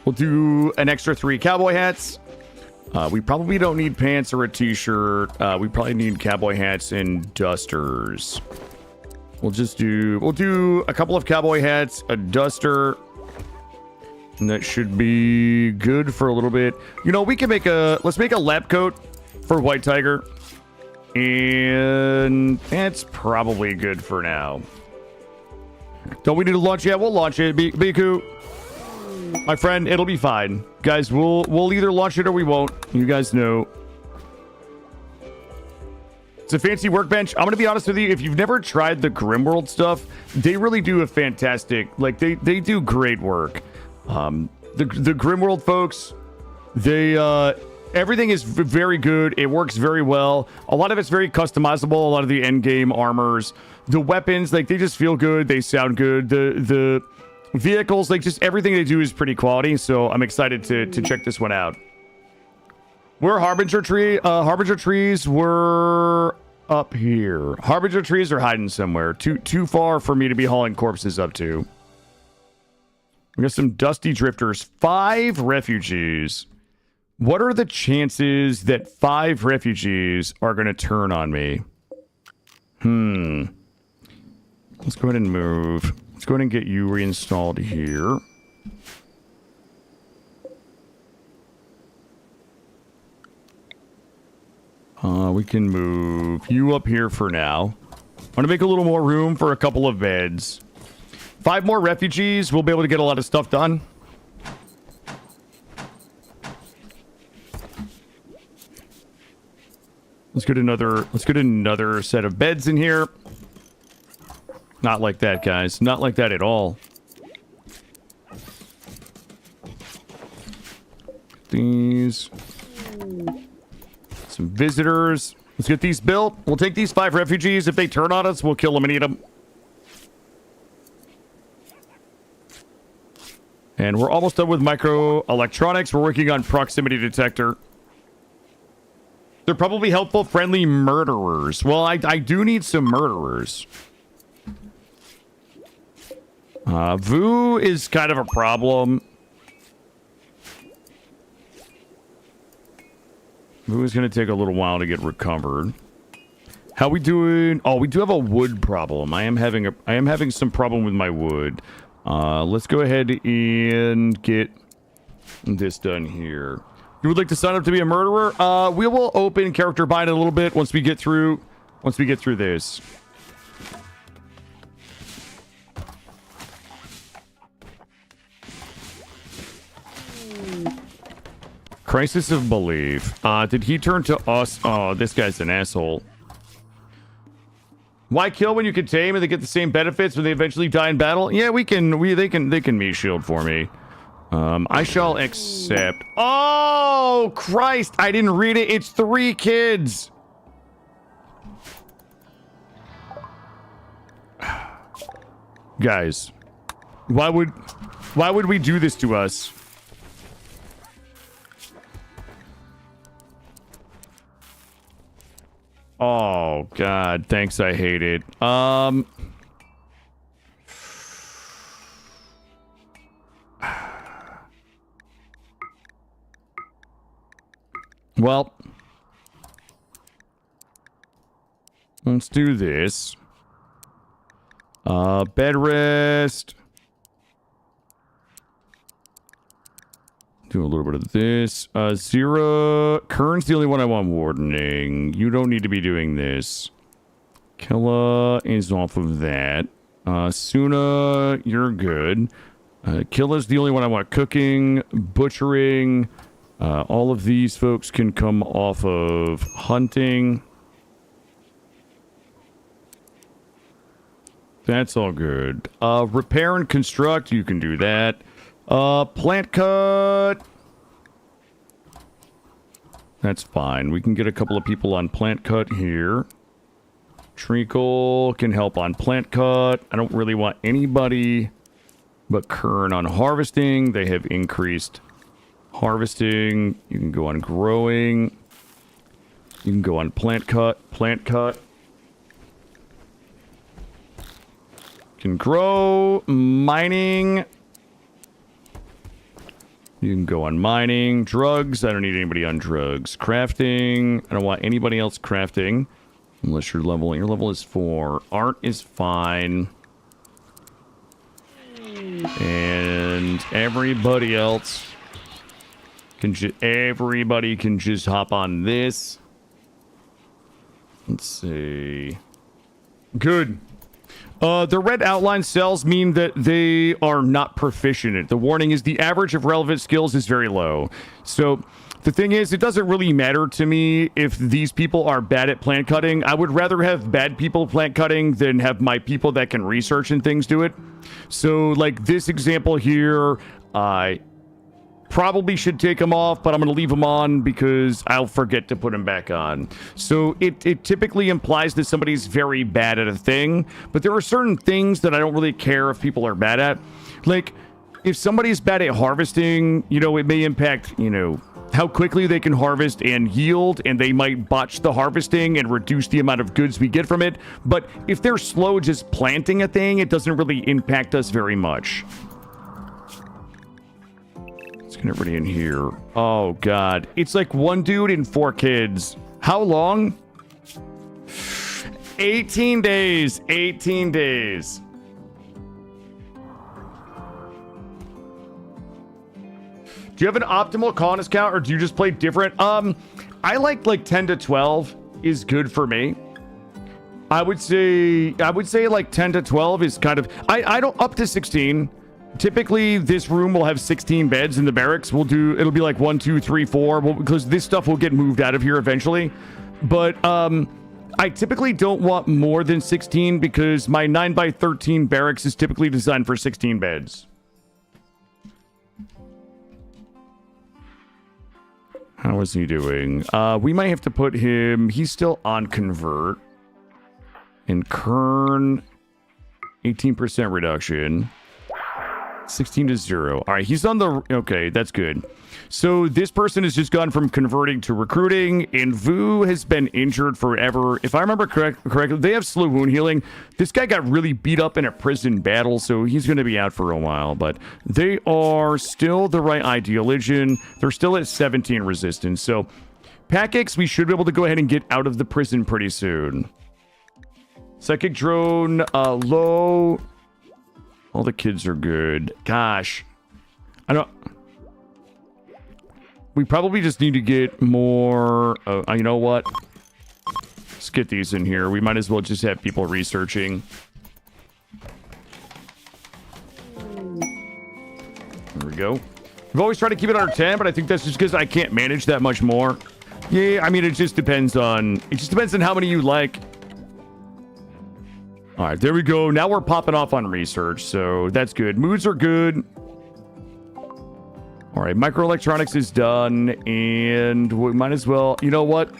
We'll do an extra 3 cowboy hats. We probably don't need pants or a t-shirt. We probably need cowboy hats and dusters. We'll do a couple of cowboy hats, a duster, and that should be good for a little bit. You know, we can let's make a lab coat for White Tiger. And it's probably good for now. Don't we need to launch yet? We'll launch it. Biku. My friend, it'll be fine. Guys, we'll either launch it or we won't. You guys know. It's a fancy workbench. I'm going to be honest with you. If you've never tried the Grimworld stuff, they really do a fantastic... Like, they do great work. The Grimworld folks, everything is very good. It works very well. A lot of it's very customizable. A lot of the endgame armors. The weapons, like, they just feel good. They sound good. The vehicles, like, just everything they do is pretty quality, so I'm excited to check this one out. Where Harbinger trees were up here. Harbinger trees are hiding somewhere. Too far for me to be hauling corpses up to. We got some dusty drifters. 5 refugees. What are the chances that 5 refugees are going to turn on me? Let's go ahead and move. Let's go ahead and get you reinstalled here. We can move you up here for now. I'm going to make a little more room for a couple of beds. 5 more refugees. We'll be able to get a lot of stuff done. Let's get another set of beds in here. Not like that, guys. Not like that at all. These. Some visitors. Let's get these built. We'll take these 5 refugees. If they turn on us, we'll kill them and eat them. And we're almost done with microelectronics. We're working on proximity detector. They're probably helpful, friendly murderers. Well, I do need some murderers. Vu is kind of a problem. Vu is going to take a little while to get recovered. How we doing? Oh, we do have a wood problem. I am having some problem with my wood. Let's go ahead and get this done here. You would like to sign up to be a murderer? We will open character bind a little bit once we get through this. Crisis of belief. Did he turn to us? Oh, this guy's an asshole. Why kill when you can tame and they get the same benefits when they eventually die in battle? Yeah, they can meat shield for me. I shall accept. Oh, Christ! I didn't read it. It's 3 kids. Guys, why would we do this to us? Oh, God. Thanks, I hate it. Well, let's do this. Bed rest. Do a little bit of this. Zira. Khorne's the only one I want wardening. You don't need to be doing this. Killa is off of that. Suna, you're good. Killa's the only one I want cooking, butchering. All of these folks can come off of hunting. That's all good. Repair and construct, you can do that. Plant cut. That's fine. We can get a couple of people on plant cut here. Treacle can help on plant cut. I don't really want anybody but Khorne on harvesting. They have increased harvesting. You can go on growing. You can go on plant cut. Plant cut. Can grow. Mining. You can go on mining. Drugs. I don't need anybody on drugs. Crafting. I don't want anybody else crafting. Unless your level is 4. Art is fine. And everybody else can everybody can just hop on this. Let's see. Good. The red outline cells mean that they are not proficient in it. The warning is the average of relevant skills is very low. So the thing is, it doesn't really matter to me if these people are bad at plant cutting. I would rather have bad people plant cutting than have my people that can research and things do it. So like this example here, I probably should take them off, but I'm going to leave them on because I'll forget to put them back on. So it typically implies that somebody's very bad at a thing, but there are certain things that I don't really care if people are bad at. Like, if somebody's bad at harvesting, you know, it may impact, you know, how quickly they can harvest and yield, and they might botch the harvesting and reduce the amount of goods we get from it. But if they're slow just planting a thing, it doesn't really impact us very much. Let's get everybody in here. Oh, God. It's like 1 dude and 4 kids. How long? 18 days. 18 days. Do you have an optimal colonist count, or do you just play different? I like 10 to 12 is good for me. I would say like 10 to 12 is kind of, I don't, up to 16. Typically, this room will have 16 beds in the barracks. It'll be like 1, 2, 3, 4, because this stuff will get moved out of here eventually. But I typically don't want more than 16 because my 9x13 barracks is typically designed for 16 beds. How is he doing? We might have to put him... He's still on convert. And Khorne, 18% reduction. 16 to 0. All right, he's on the... Okay, that's good. So this person has just gone from converting to recruiting, and Vu has been injured forever. If I remember correctly, they have slow wound healing. This guy got really beat up in a prison battle, so he's going to be out for a while. But they are still the right ideologian. They're still at 17 resistance. So Pack-X, we should be able to go ahead and get out of the prison pretty soon. Psychic drone, low. All the kids are good. Gosh. I don't... We probably just need to get more... you know what? Let's get these in here. We might as well just have people researching. There we go. We've always tried to keep it under 10, but I think that's just because I can't manage that much more. Yeah, I mean, it just depends on... It just depends on how many you like. All right, there we go. Now we're popping off on research, so that's good. Moods are good. All right, microelectronics is done, and we might as well... You know what?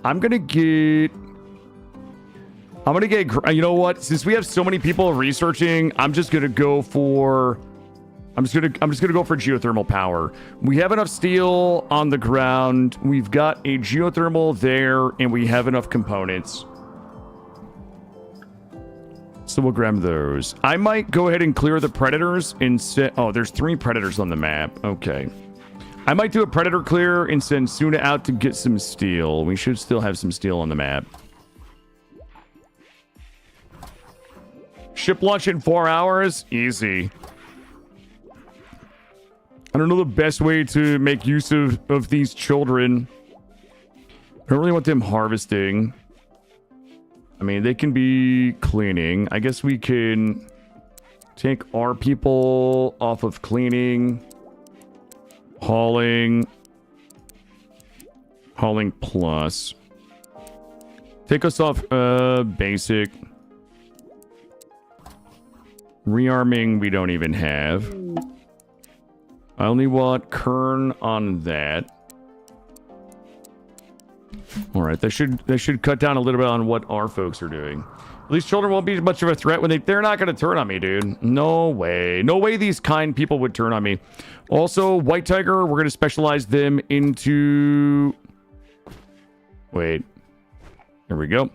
I'm gonna get... You know what? Since we have so many people researching, I'm just gonna go for... I'm just gonna go for geothermal power. We have enough steel on the ground. We've got a geothermal there, and we have enough components. So we'll grab those. I might go ahead and clear the predators and set... Oh, there's 3 predators on the map. Okay. I might do a predator clear and send Suna out to get some steel. We should still have some steel on the map. Ship launch in 4 hours? Easy. I don't know the best way to make use of these children. I don't really want them harvesting. I mean, they can be cleaning. I guess we can take our people off of cleaning. Hauling. Hauling plus. Take us off basic. Rearming we don't even have. I only want Khorne on that. All right, they should cut down a little bit on what our folks are doing. These children won't be much of a threat when they're not going to turn on me, dude. No way. No way these kind people would turn on me. Also, White Tiger, we're going to specialize them into... Wait. There we go.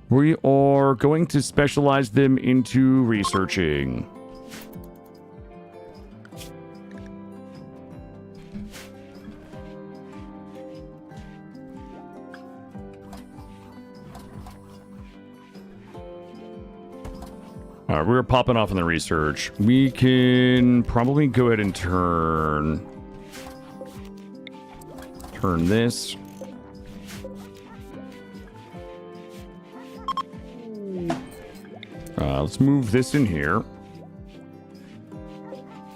We are going to specialize them into researching. All right, we're popping off on the research. We can probably go ahead and turn this. Let's move this in here.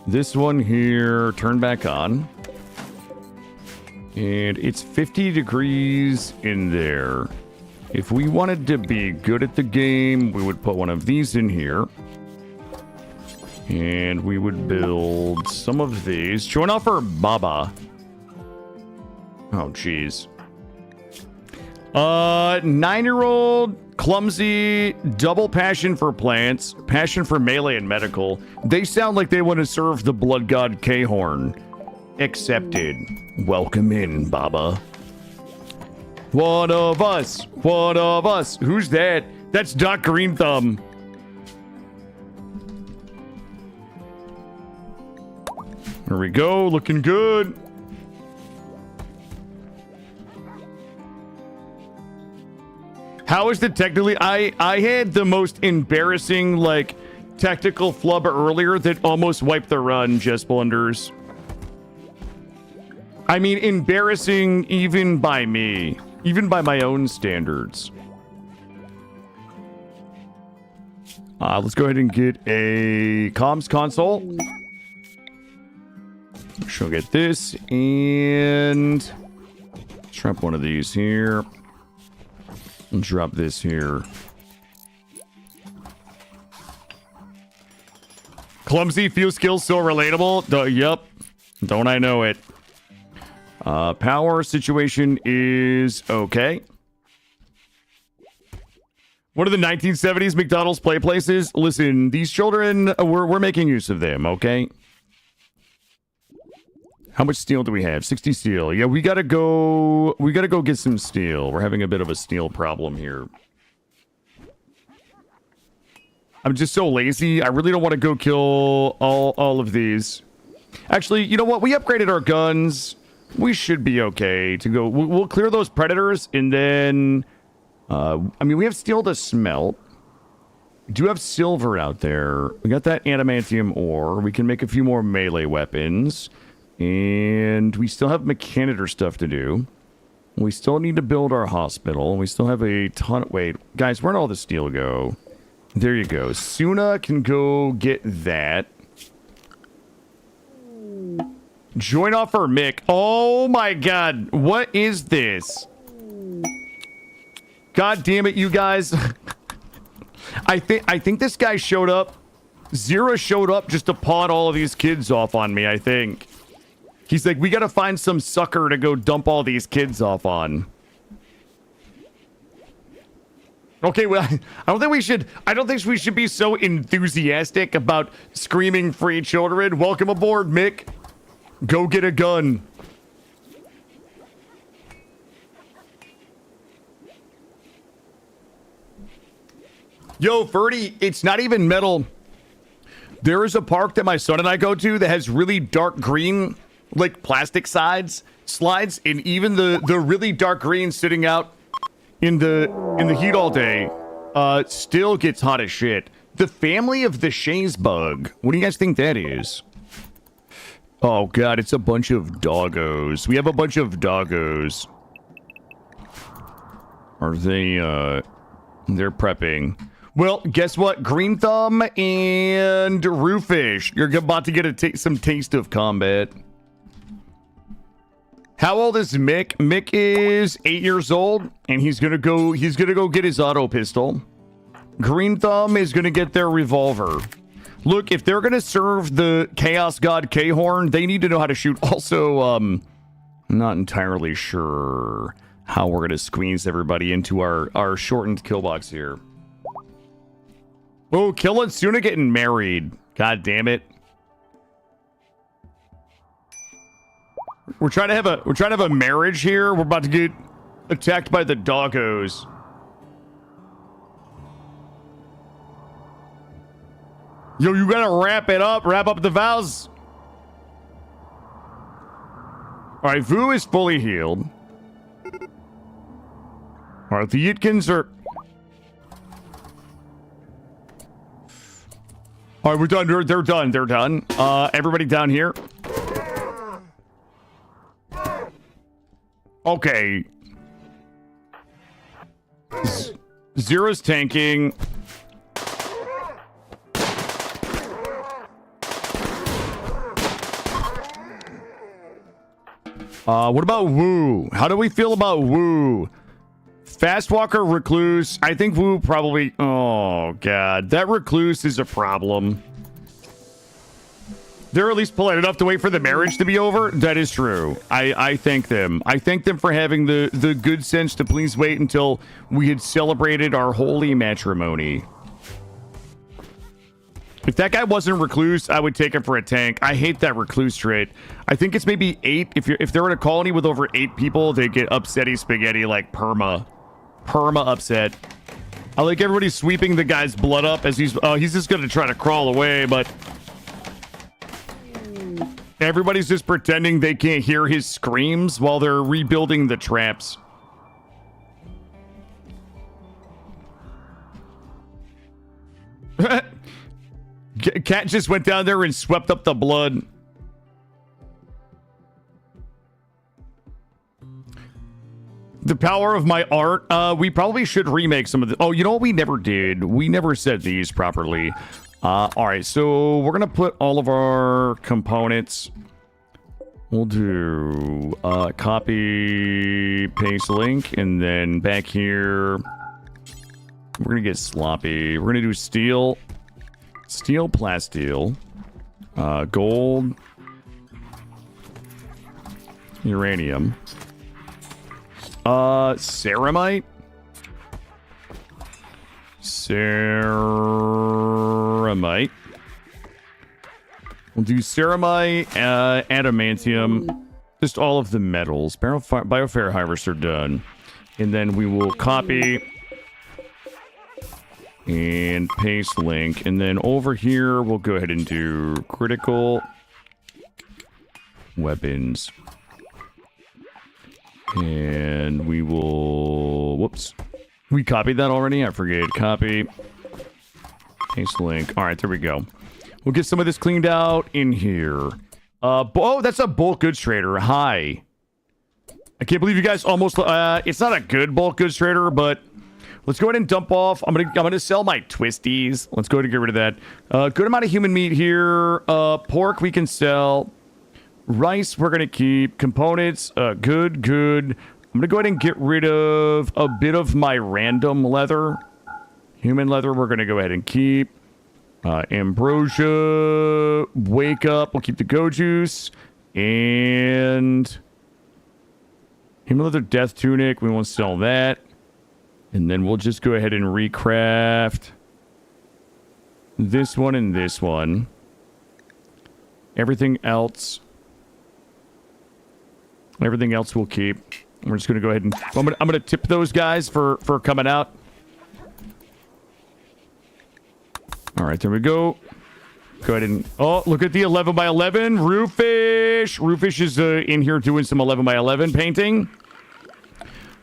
This one here, turn back on. And it's 50 degrees in there. If we wanted to be good at the game, we would put one of these in here. And we would build some of these. Join off for Baba. Oh, jeez. 9-year-old, clumsy, double passion for plants, passion for melee and medical. They sound like they want to serve the blood god Khorne. Accepted. Welcome in, Baba. One of us. One of us. Who's that? That's Doc Green Thumb. There we go. Looking good. How is the technically... I had the most embarrassing, like, tactical flub earlier that almost wiped the run, Just Blunders. I mean, embarrassing even by me. Even by my own standards. Let's go ahead and get a comms console. She'll get this, and strap one of these here. And drop this here. Clumsy, few skills, so relatable. Yup. Don't I know it. Power situation is okay. One of the 1970s McDonald's play places. Listen, these children, we're making use of them, okay? How much steel do we have? 60 steel. Yeah, we gotta go get some steel. We're having a bit of a steel problem here. I'm just so lazy. I really don't want to go kill all of these. Actually, you know what? We upgraded our guns. We should be okay to go. We'll clear those predators, and then... I mean, we have steel to smelt. We do have silver out there. We got that adamantium ore. We can make a few more melee weapons. And we still have mechanitor stuff to do. We still need to build our hospital. We still have a ton... Wait, guys, where'd all the steel go? There you go. Suna can go get that. Join offer, Mick. Oh my god. What is this? God damn it, you guys. I think this guy showed up. Zero showed up just to pawn all of these kids off on me, I think. He's like, we gotta find some sucker to go dump all these kids off on. Okay, well, I don't think we should be so enthusiastic about screaming free children. Welcome aboard, Mick. Go get a gun. Yo, Ferdy, it's not even metal. There is a park that my son and I go to that has really dark green, like plastic slides, and even the really dark green sitting out in the heat all day still gets hot as shit. The family of the Shays bug. What do you guys think that is? Oh god, it's a bunch of doggos. We have a bunch of doggos. Are they they're prepping. Well, guess what? Green Thumb and Roofish. You're about to get some taste of combat. How old is Mick? Mick is 8 years old, and he's gonna go get his auto pistol. Green Thumb is gonna get their revolver. Look, if they're gonna serve the Chaos God Khorne, they need to know how to shoot. Also, I'm not entirely sure how we're gonna squeeze everybody into our shortened kill box here. Oh, Kill and Suna getting married. God damn it. We're trying to have a marriage here. We're about to get attacked by the doggos. Yo, you gotta wrap up the vows. All right, Vu is fully healed. All right, the Yitkins are... All right, we're done. They're done. They're done. Everybody down here. Okay. Zero's tanking. What about Wu? How do we feel about Wu? Fast Walker, Recluse. I think Wu probably... Oh, God. That Recluse is a problem. They're at least polite enough to wait for the marriage to be over. That is true. I thank them. I thank them for having the good sense to please wait until we had celebrated our holy matrimony. If that guy wasn't Recluse, I would take him for a tank. I hate that Recluse trait. I think it's maybe 8. If they're in a colony with over 8 people, they get upsetty spaghetti like perma upset. I like everybody sweeping the guy's blood up as he's just gonna try to crawl away, but everybody's just pretending they can't hear his screams while they're rebuilding the traps. Cat just went down there and swept up the blood. The power of my art. We probably should remake some of the... Oh, you know what we never did? We never said these properly. All right, so we're gonna put all of our components. We'll do copy, paste link, and then back here, we're gonna get sloppy. We're gonna do steel, plasteel, gold, Uranium. Ceramite. Ceramite. We'll do ceramite, adamantium, just all of the metals. Biofair harvester done. And then we will copy and paste link. And then over here, we'll go ahead and do critical weapons. And we will... Whoops. We copied that already? I forget. Copy. Paste link. All right, there we go. We'll get some of this cleaned out in here. Oh, that's a bulk goods trader. Hi. I can't believe you guys almost... it's not a good bulk goods trader, but let's go ahead and dump off. I'm gonna sell my twisties. Let's go ahead and get rid of that. Good amount of human meat here. Pork we can sell. Rice we're gonna keep. Components, good. I'm gonna go ahead and get rid of a bit of my random leather. Human leather we're gonna go ahead and keep. Ambrosia, wake up. We'll keep the go juice. And human leather death tunic. We won't sell that. And then we'll just go ahead and recraft this one and this one. Everything else we'll keep. We're just gonna go ahead and I'm gonna tip those guys for coming out. All right, there we go. Go ahead and... Oh, look at the 11 by 11. Roofish. Roofish is in here doing some 11 by 11 painting.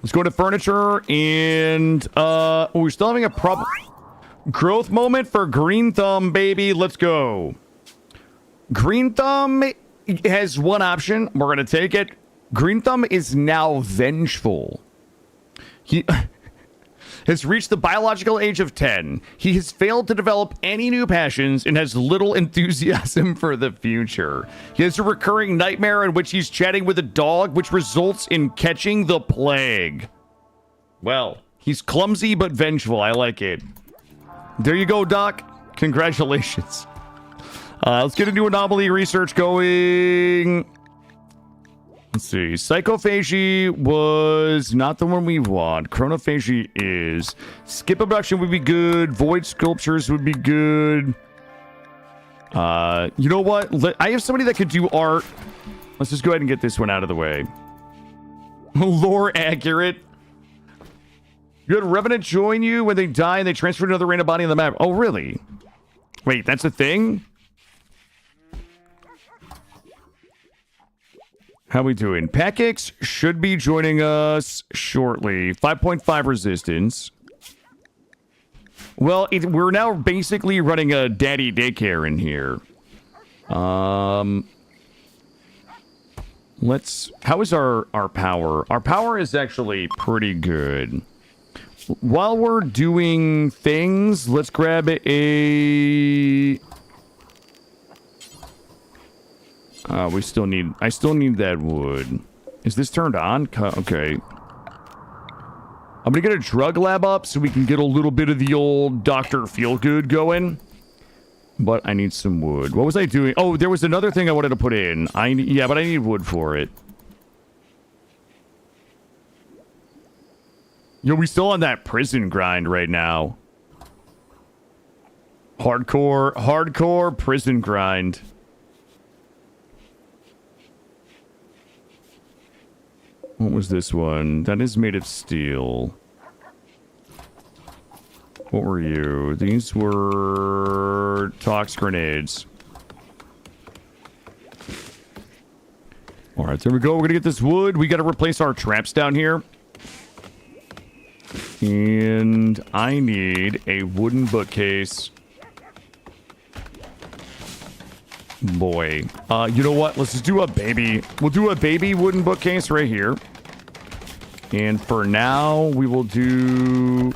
Let's go to furniture. And we're still having a problem. Growth moment for Green Thumb, baby. Let's go. Green Thumb has one option. We're going to take it. Green Thumb is now vengeful. He... has reached the biological age of 10. He has failed to develop any new passions and has little enthusiasm for the future. He has a recurring nightmare in which he's chatting with a dog, which results in catching the plague. Well, he's clumsy but vengeful. I like it. There you go, Doc. Congratulations. Let's get a new anomaly research going. Let's see. Psychophagy was not the one we want. Chronophagy is. Skip abduction would be good. Void sculptures would be good. You know what? I have somebody that could do art. Let's just go ahead and get this one out of the way. Lore accurate. You had a Revenant join you when they die and they transfer to another random body on the map. Oh, really? Wait, that's a thing? How we doing? Packix should be joining us shortly. 5.5 resistance. Well, we're now basically running a daddy daycare in here. How is our power? Our power is actually pretty good. While we're doing things, let's grab a... I still need that wood. Is this turned on? Okay. I'm gonna get a drug lab up so we can get a little bit of the old Dr. Feelgood going. But I need some wood. What was I doing? Oh, there was another thing I wanted to put in. Yeah, but I need wood for it. Yo, we still on that prison grind right now. Hardcore prison grind. What was this one? That is made of steel. What were you? These were tox grenades. Alright, there we go. We're gonna get this wood. We gotta replace our traps down here. And I need a wooden bookcase. Boy. You know what? Let's just do a baby. We'll do a baby wooden bookcase right here. And for now, we will do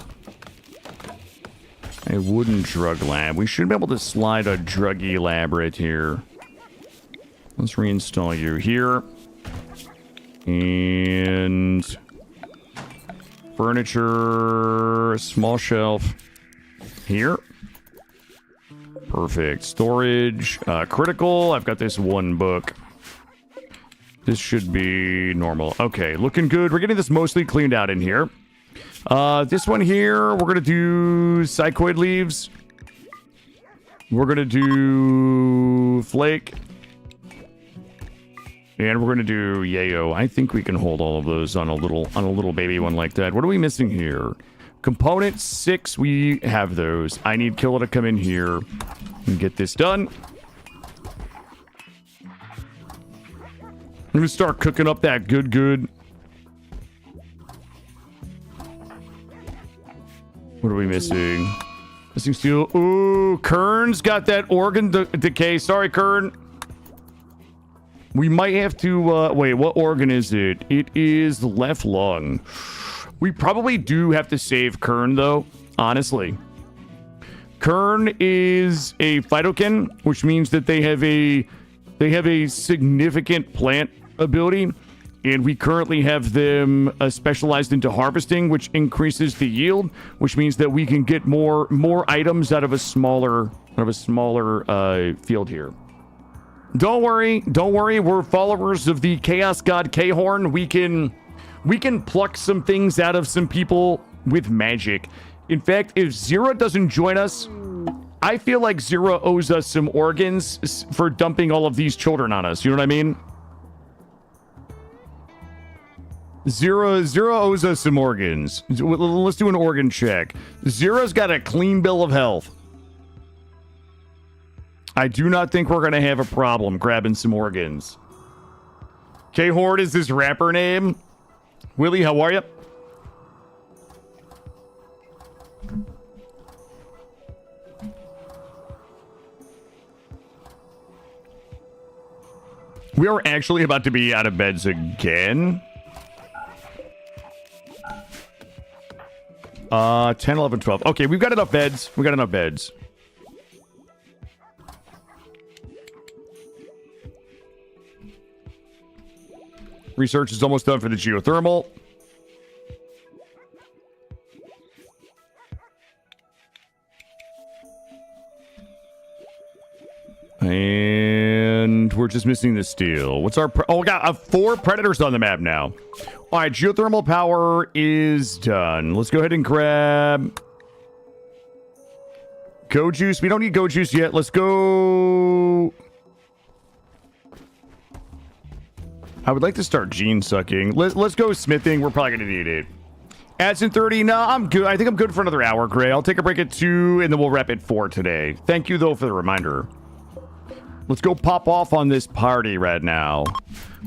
a wooden drug lab. We should be able to slide a druggy lab right here. Let's reinstall you here. And furniture, small shelf here. Perfect. Storage, critical. I've got this one book. This should be normal. Okay, looking good. We're getting this mostly cleaned out in here. This one here, we're going to do psychoid leaves. We're going to do flake. And we're going to do yayo. I think we can hold all of those on a little baby one like that. What are we missing here? Component 6, we have those. I need Killa to come in here and get this done. I'm going to start cooking up that good. What are we missing? Missing steel. Ooh, Khorne's got that organ decay. Sorry, Khorne. We might have to, wait, what organ is it? It is the left lung. We probably do have to save Khorne, though, honestly. Khorne is a phytokin, which means that they have a significant plant ability, and we currently have them specialized into harvesting, which increases the yield, which means that we can get more items out of a smaller field here. Don't worry, we're followers of the chaos god Khorne. We can pluck some things out of some people with magic. In fact, if Zira doesn't join us, I feel like Zira owes us some organs for dumping all of these children on us. You know what I mean? Zira owes us some organs. Let's do an organ check. Zira's got a clean bill of health. I do not think we're going to have a problem grabbing some organs. Khorne is his rapper name. Willie, how are you? We are actually about to be out of beds again. 10, 11, 12. Okay, we've got enough beds. Research is almost done for the geothermal. And we're just missing the steel. What's our... oh, we got 4 predators on the map now. All right, geothermal power is done. Let's go ahead and grab... go juice. We don't need go juice yet. Let's go... I would like to start gene sucking. Let's go smithing. We're probably going to need it. Adds in 30. No, I'm good. I think I'm good for another hour, Gray. I'll take a break at 2, and then we'll rep at 4 today. Thank you, though, for the reminder. Let's go pop off on this party right now.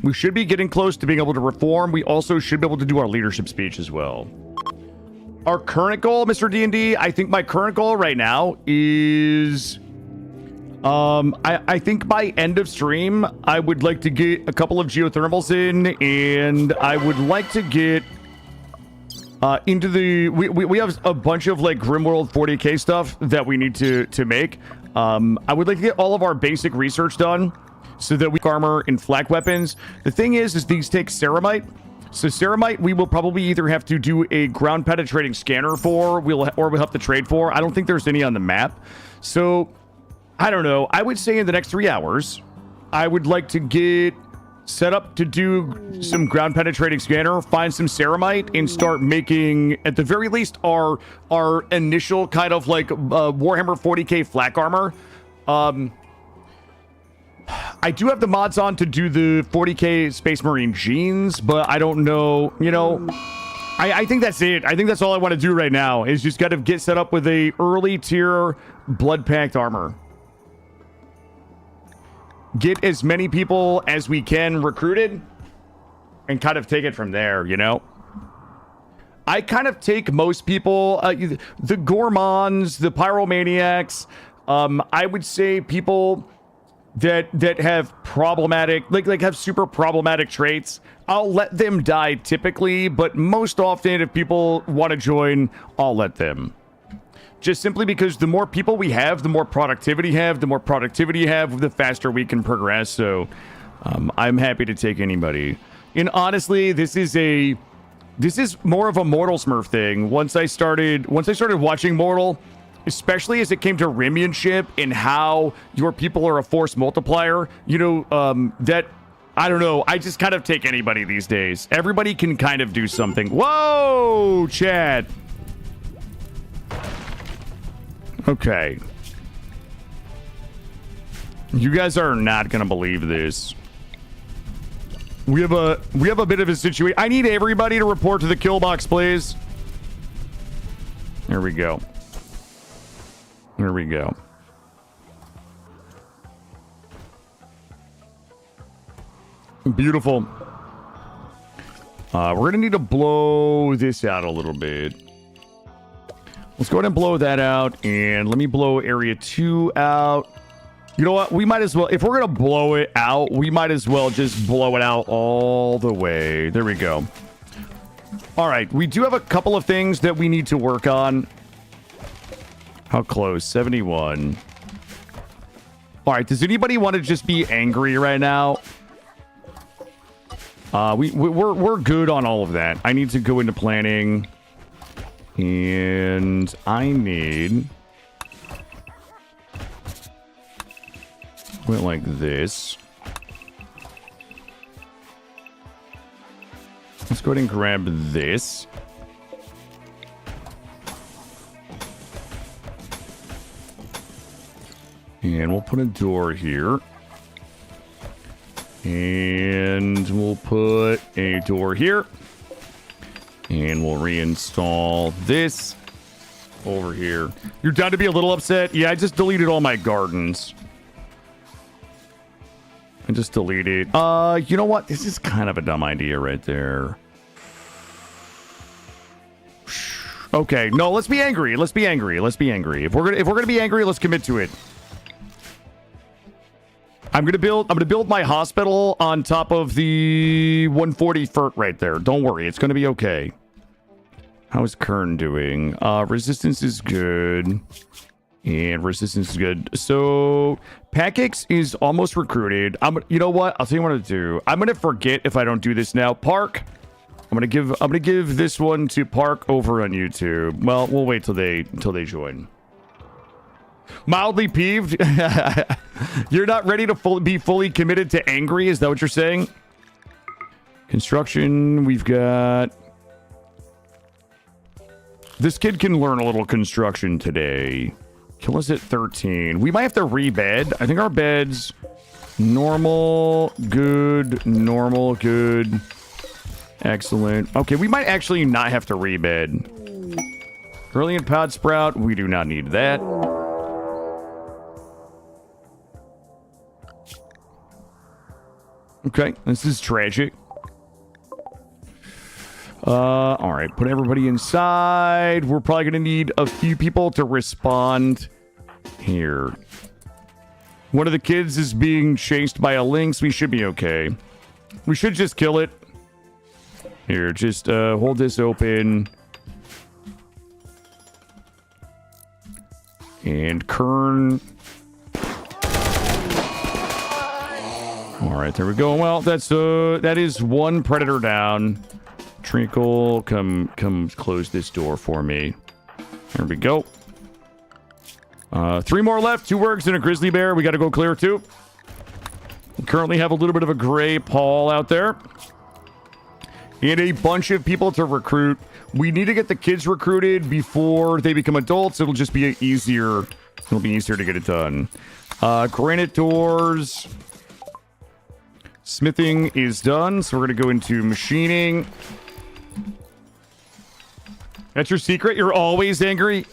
We should be getting close to being able to reform. We also should be able to do our leadership speech as well. Our current goal, Mr. D&D, I think my current goal right now is... I think by end of stream, I would like to get a couple of geothermals in, and I would like to get into the... We have a bunch of, like, Grimworld 40K stuff that we need to make. I would like to get all of our basic research done so that we armor and flak weapons. The thing is these take ceramite. So ceramite, we will probably either have to do a ground penetrating scanner for, or we'll have to trade for. I don't think there's any on the map. So... I don't know. I would say in the next 3 hours, I would like to get set up to do some ground penetrating scanner, find some ceramite, and start making, at the very least, our initial kind of like Warhammer 40K flak armor. I do have the mods on to do the 40K Space Marine jeans, but I don't know, you know... I think that's it. I think that's all I want to do right now, is just got to get set up with a early tier blood-packed armor. Get as many people as we can recruited and kind of take it from there, you know? I kind of take most people, the gourmands, the pyromaniacs, I would say people that have problematic, like have super problematic traits. I'll let them die typically, but most often if people want to join, I'll let them. Just simply because the more people we have, the more productivity you have, the faster we can progress. So I'm happy to take anybody. And honestly, this is more of a Mortal Smurf thing. Once I started watching Mortal, especially as it came to Rimianship and how your people are a force multiplier, you know, that I don't know. I just kind of take anybody these days. Everybody can kind of do something. Whoa, chat. Okay. You guys are not gonna believe this. We have a bit of a situation. I need everybody to report to the kill box, please. There we go. There we go. Beautiful. We're gonna need to blow this out a little bit. Let's go ahead and blow that out, and let me blow area 2 out. You know what? We might as well, if we're gonna blow it out, we might as well just blow it out all the way. There we go. All right, we do have a couple of things that we need to work on. How close? 71. All right, does anybody want to just be angry right now? We're good on all of that. I need to go into planning, and I need went like this. Let's go ahead and grab this. And we'll put a door here. And we'll put a door here. And we'll reinstall this over here. You're down to be a little upset? Yeah, I just deleted all my gardens. I just deleted. You know what? This is kind of a dumb idea right there. Okay, no, let's be angry. Let's be angry. Let's be angry. If we're gonna be angry, let's commit to it. I'm gonna build my hospital on top of the 140 fert right there. Don't worry, it's gonna be okay. How's Khorne doing? Resistance is good. And resistance is good. So Pancakes is almost recruited. You know what? I'll tell you what to do. I'm gonna forget if I don't do this now. Park. I'm gonna give this one to Park over on YouTube. Well, we'll wait till they join. Mildly peeved. You're not ready to be fully committed to angry. Is that what you're saying? Construction. We've got. This kid can learn a little construction today. Kill us at 13. We might have to rebed. I think our beds normal, good, excellent. Okay, we might actually not have to rebed. Brilliant pod sprout. We do not need that. Okay, this is tragic. All right, put everybody inside. We're probably gonna need a few people to respond here. One of the kids is being chased by a lynx. We should be okay. We should just kill it. Here, just hold this open. And Khorne. All right, there we go. Well, that is one predator down. Trinkle, come close this door for me. There we go. 3 more left. 2 works and a grizzly bear. We got to go clear 2. We currently have a little bit of a gray Paul out there. And a bunch of people to recruit. We need to get the kids recruited before they become adults. It'll just be easier. It'll be easier to get it done. Granite doors. Smithing is done, so we're going to go into machining. That's your secret? You're always angry?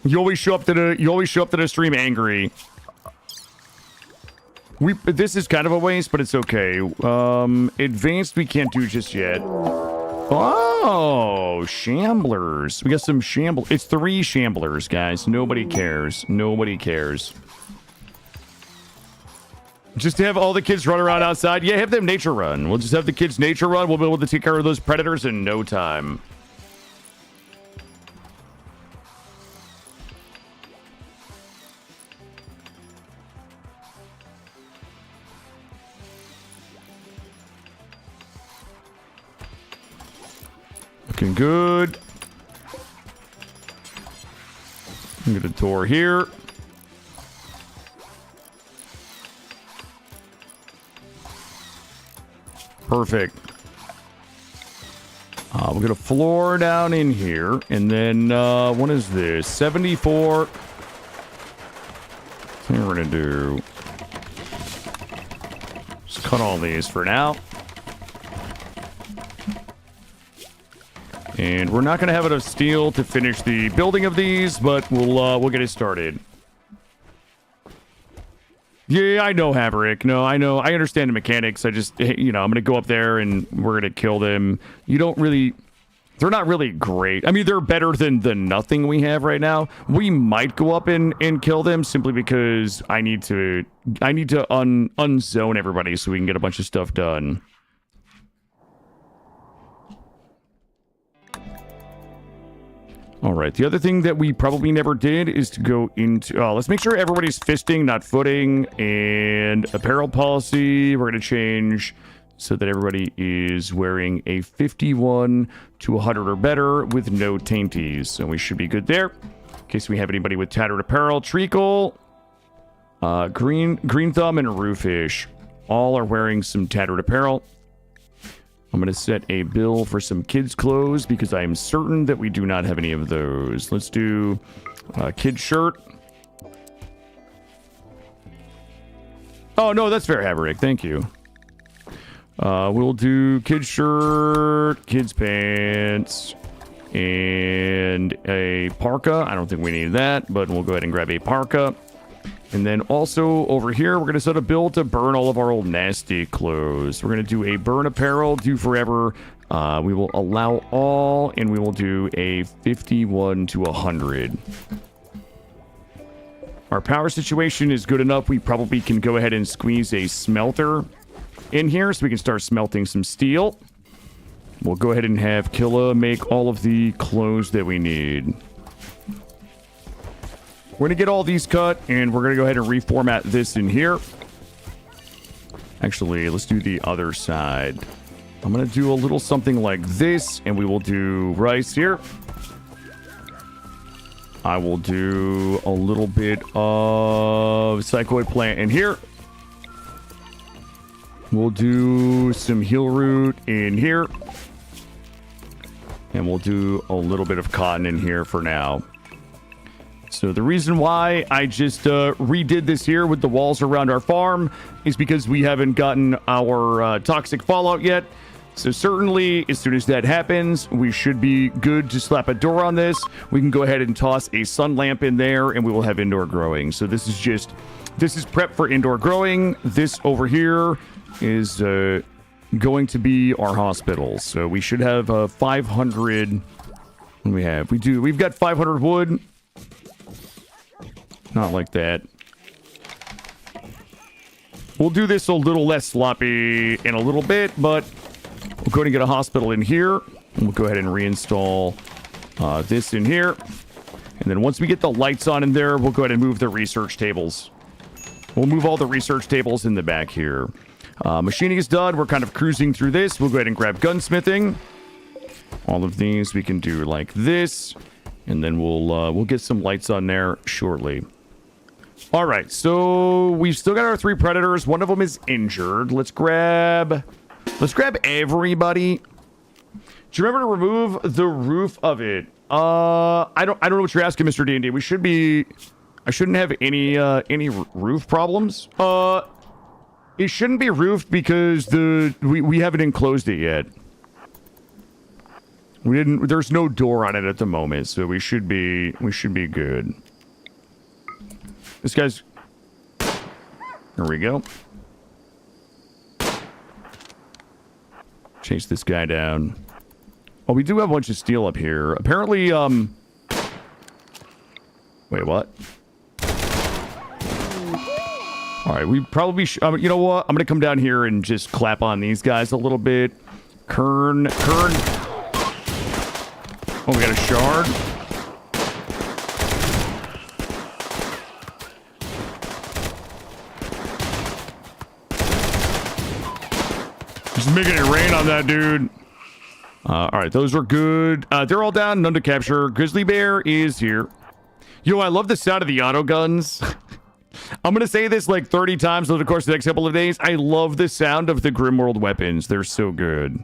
You always show up to the stream angry. This is kind of a waste, but it's okay. Advanced we can't do just yet. Oh, shamblers. We got some shamblers. It's 3 shamblers, guys. Nobody cares. Nobody cares. Just to have all the kids run around outside. Yeah, have them nature run. We'll just have the kids nature run. We'll be able to take care of those predators in no time. Looking good. Get a door here. Perfect. We're gonna floor down in here, and then what is this? 74. What we're gonna do? Just cut all these for now. And we're not gonna have enough steel to finish the building of these, but we'll get it started. Yeah, I know, Haverick. No, I know. I understand the mechanics. I just, you know, I'm going to go up there and we're going to kill them. You don't really... They're not really great. I mean, they're better than the nothing we have right now. We might go up and kill them simply because I need to unzone everybody so we can get a bunch of stuff done. All right, the other thing that we probably never did is to go into... let's make sure everybody's fisting, not footing, and apparel policy. We're going to change so that everybody is wearing a 51 to 100 or better with no tainties. So we should be good there. In case we have anybody with tattered apparel. Treacle, Green Thumb, and Roofish all are wearing some tattered apparel. I'm going to set a bill for some kids' clothes because I am certain that we do not have any of those. Let's do a kid's shirt. Oh, no, that's fair, Haverick. Thank you. We'll do kid's shirt, kids' pants, and a parka. I don't think we need that, but we'll go ahead and grab a parka. And then also over here, we're going to set a bill to burn all of our old nasty clothes. We're going to do a burn apparel, do forever. We will allow all, and we will do a 51 to 100. Our power situation is good enough. We probably can go ahead and squeeze a smelter in here so we can start smelting some steel. We'll go ahead and have Killa make all of the clothes that we need. We're going to get all these cut, and we're going to go ahead and reformat this in here. Actually, let's do the other side. I'm going to do a little something like this, and we will do rice here. I will do a little bit of psychoid plant in here. We'll do some heel root in here. And we'll do a little bit of cotton in here for now. So the reason why I just redid this here with the walls around our farm is because we haven't gotten our toxic fallout yet. So certainly, as soon as that happens, we should be good to slap a door on this. We can go ahead and toss a sun lamp in there, and we will have indoor growing. So this is prep for indoor growing. This over here is going to be our hospital. So we should have 500. What do we have? We've got 500 wood. Not like that. We'll do this a little less sloppy in a little bit, but we'll go ahead and get a hospital in here. And we'll go ahead and reinstall this in here. And then once we get the lights on in there, we'll go ahead and move the research tables. We'll move all the research tables in the back here. Machining is done. We're kind of cruising through this. We'll go ahead and grab gunsmithing. All of these we can do like this. And then we'll get some lights on there shortly. All right, so we've still got our 3 predators. One of them is injured. Let's grab everybody. Do you remember to remove the roof of it? I don't know what you're asking, Mr. D&D. I shouldn't have any roof problems. It shouldn't be roofed because we haven't enclosed it yet. There's no door on it at the moment, so we should be good. This guy's... There we go. Chase this guy down. Oh, we do have a bunch of steel up here. Apparently, wait, what? Alright, we probably you know what? I'm gonna come down here and just clap on these guys a little bit. Khorne. Oh, we got a shard. Just making it rain on that dude. Alright, those are good. They're all down, none to capture. Grizzly Bear is here. Yo, I love the sound of the auto guns. I'm going to say this like 30 times over the course of the next couple of days. I love the sound of the Grimworld weapons. They're so good.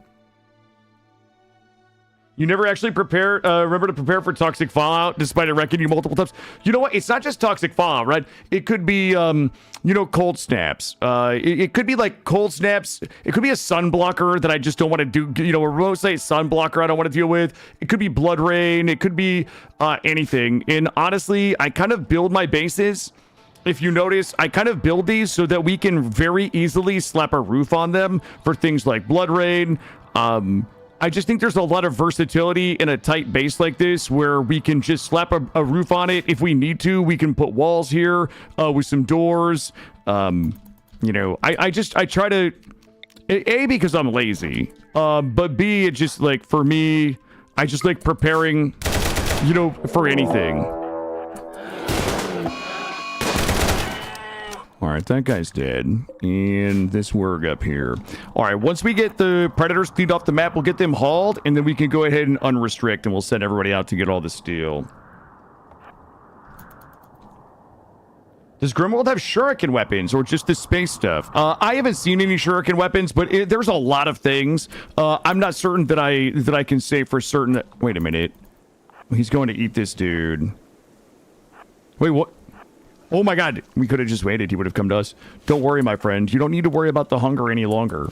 You never actually remember to prepare for toxic fallout despite it wrecking you multiple times. You know what? It's not just toxic fallout, right? It could be, cold snaps. It could be like cold snaps. It could be a sun blocker that I just don't want to do. A remote site sun blocker I don't want to deal with. It could be blood rain. It could be anything. And honestly, I kind of build my bases. If you notice, I kind of build these so that we can very easily slap a roof on them for things like blood rain. I just think there's a lot of versatility in a tight base like this where we can just slap a roof on it. If we need to, we can put walls here with some doors. I try to, A, because I'm lazy, but B, it just like, for me, I just like preparing, for anything. All right, that guy's dead. And this Wurg up here. All right, once we get the predators cleaned off the map, we'll get them hauled, and then we can go ahead and unrestrict, and we'll send everybody out to get all the steel. Does Grimworld have shuriken weapons, or just the space stuff? I haven't seen any shuriken weapons, but there's a lot of things. I'm not certain that I can say for certain that... Wait a minute. He's going to eat this dude. Wait, what? Oh my god, we could have just waited. He would have come to us. Don't worry, my friend. You don't need to worry about the hunger any longer.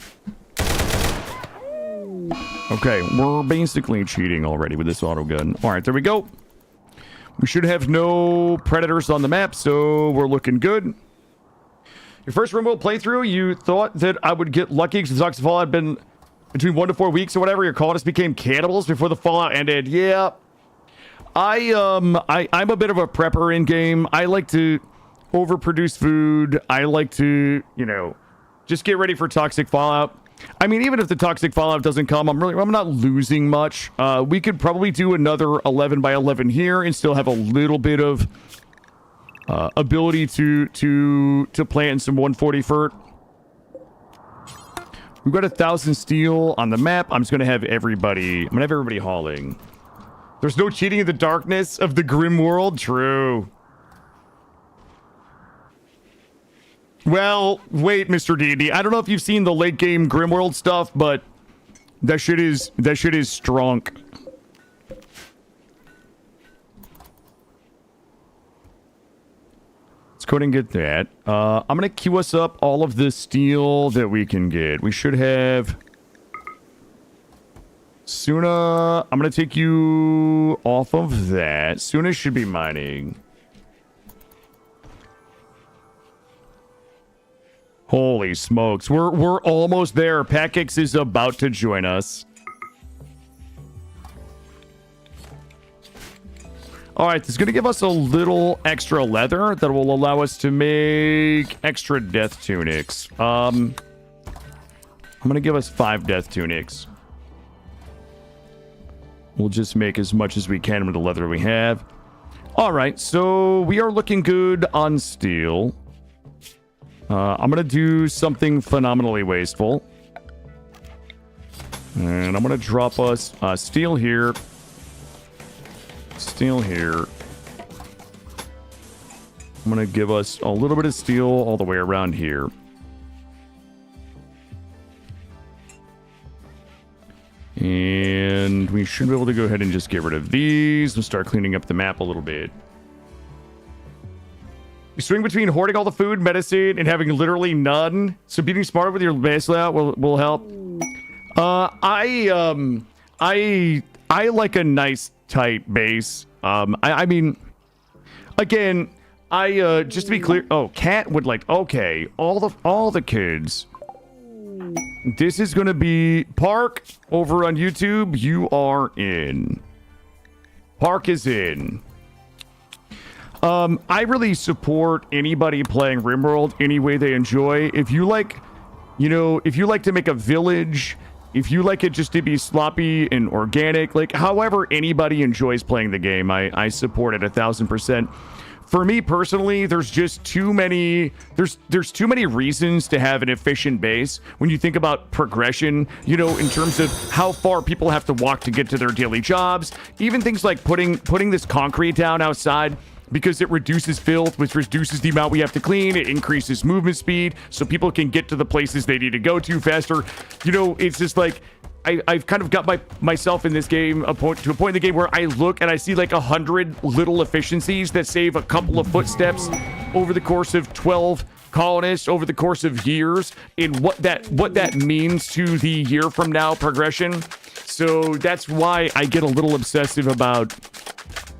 Okay, we're basically cheating already with this auto gun. All right, there we go. We should have no predators on the map, so we're looking good. Your first Rimworld playthrough, you thought that I would get lucky because the toxic fallout had been between 1 to 4 weeks or whatever. Your colonists became cannibals before the fallout ended. Yeah. I'm a bit of a prepper in game. I like to overproduce food. I like to, just get ready for toxic fallout. I mean, even if the toxic fallout doesn't come, I'm not losing much. We could probably do another 11 by 11 here and still have a little bit of ability to plant some 140 fert. We've got 1,000 steel on the map. I'm just gonna have everybody hauling. There's no cheating in the darkness of the Grimworld. True. Well, wait, Mr. D&D. I don't know if you've seen the late game Grimworld stuff, but that shit is strong. Let's go ahead and get that. I'm gonna queue us up all of the steel that we can get. We should have Suna. I'm gonna take you off of that. Suna should be mining. Holy smokes, we're almost there. Packix is about to join us. All right, this is going to give us a little extra leather that will allow us to make extra death tunics. I'm going to give us 5 death tunics. We'll just make as much as we can with the leather we have. All right, so we are looking good on steel. I'm going to do something phenomenally wasteful. And I'm going to drop us steel here. Steel here. I'm going to give us a little bit of steel all the way around here. And we should be able to go ahead and just get rid of these and start cleaning up the map a little bit. You swing between hoarding all the food, medicine, and having literally none. So being smarter with your base layout will help. I like a nice tight base. I mean, again, just to be clear. Oh, Cat would like. Okay, all the kids. This is gonna be Park over on YouTube. You are in. Park is in. I really support anybody playing Rimworld any way they enjoy. If you like, if you like to make a village, if you like it just to be sloppy and organic, like however anybody enjoys playing the game, I support it 1,000%. For me personally, there's just too many, there's too many reasons to have an efficient base when you think about progression, in terms of how far people have to walk to get to their daily jobs. Even things like putting this concrete down outside. because it reduces filth, which reduces the amount we have to clean. It increases movement speed so people can get to the places they need to go to faster. You know, it's just like I've kind of got myself in this game to a point in the game where I look and I see like 100 little efficiencies that save a couple of footsteps over the course of 12 colonists over the course of years, and what that means to the year from now progression. So that's why I get a little obsessive about,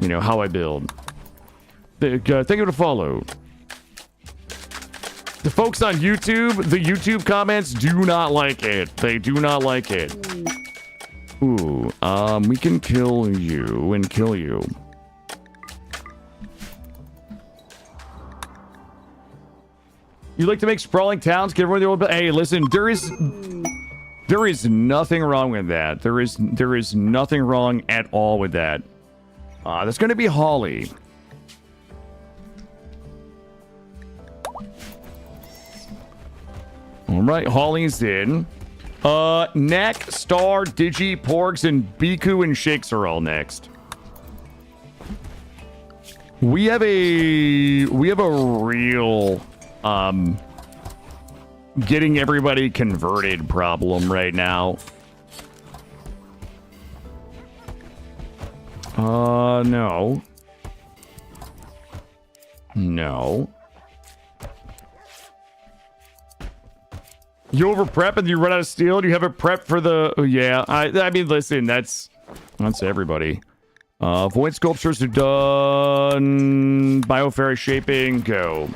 you know, how I build. Thank you to follow. The folks on YouTube, the YouTube comments do not like it. They do not like it. Ooh, we can kill you and kill you. You like to make sprawling towns, get everyone the old. Hey, listen, there is nothing wrong with that. There is nothing wrong at all with that. That's going to be Holly. All right, Holly's in. Neck, Star, Digi, Porgs, and Biku and Shakes are all next. We have a real getting everybody converted problem right now. No. No. You over prep and you run out of steel? Do you have a prep for the... Oh, yeah, I mean, listen, that's everybody. Void sculptures are done. Biofairy shaping, go.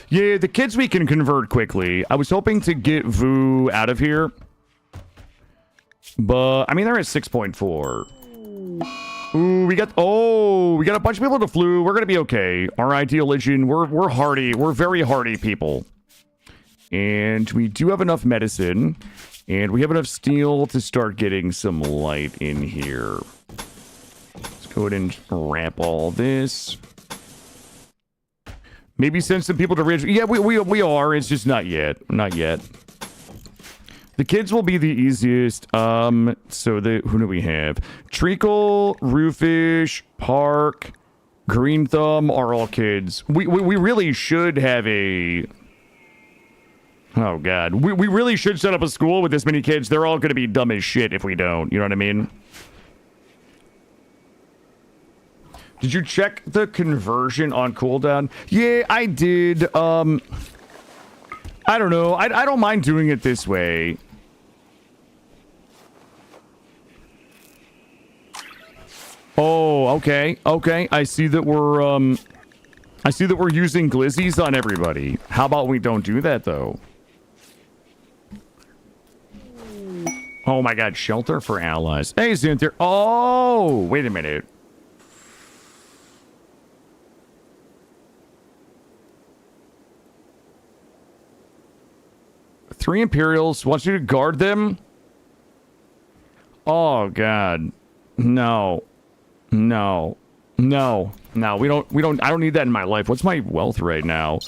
Yeah, the kids we can convert quickly. I was hoping to get Vu out of here. But, I mean, they're at 6.4. Ooh, we got a bunch of people to flu. We're gonna be okay. Our ideal legion, we're hardy. We're very hardy people. And we do have enough medicine. And we have enough steel to start getting some light in here. Let's go ahead and wrap all this. Maybe send some people to Ridge. Yeah, we are. It's just not yet. Not yet. The kids will be the easiest. So who do we have? Treacle, Roofish, Park, Green Thumb are all kids. We really should have a... Oh, God. We really should set up a school with this many kids. They're all going to be dumb as shit if we don't. You know what I mean? Did you check the conversion on cooldown? Yeah, I did. I don't know. I don't mind doing it this way. Oh, okay. Okay. I see that we're using glizzies on everybody. How about we don't do that, though? Oh my God, shelter for allies. Hey, Zinthir. Oh, wait a minute. Three Imperials wants you to guard them. Oh God, no, no, no, no. We don't. I don't need that in my life. What's my wealth right now?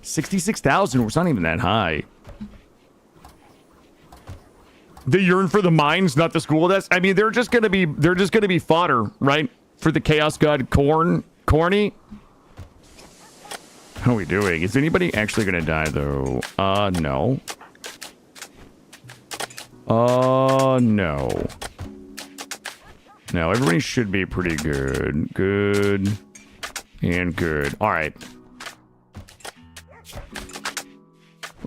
66,000. It's not even that high. They yearn for the mines, not the school desk. I mean, they're just gonna be fodder, right? For the Chaos God Corny. How are we doing? Is anybody actually gonna die though? No. No. No, everybody should be pretty good. Good. And good. Alright.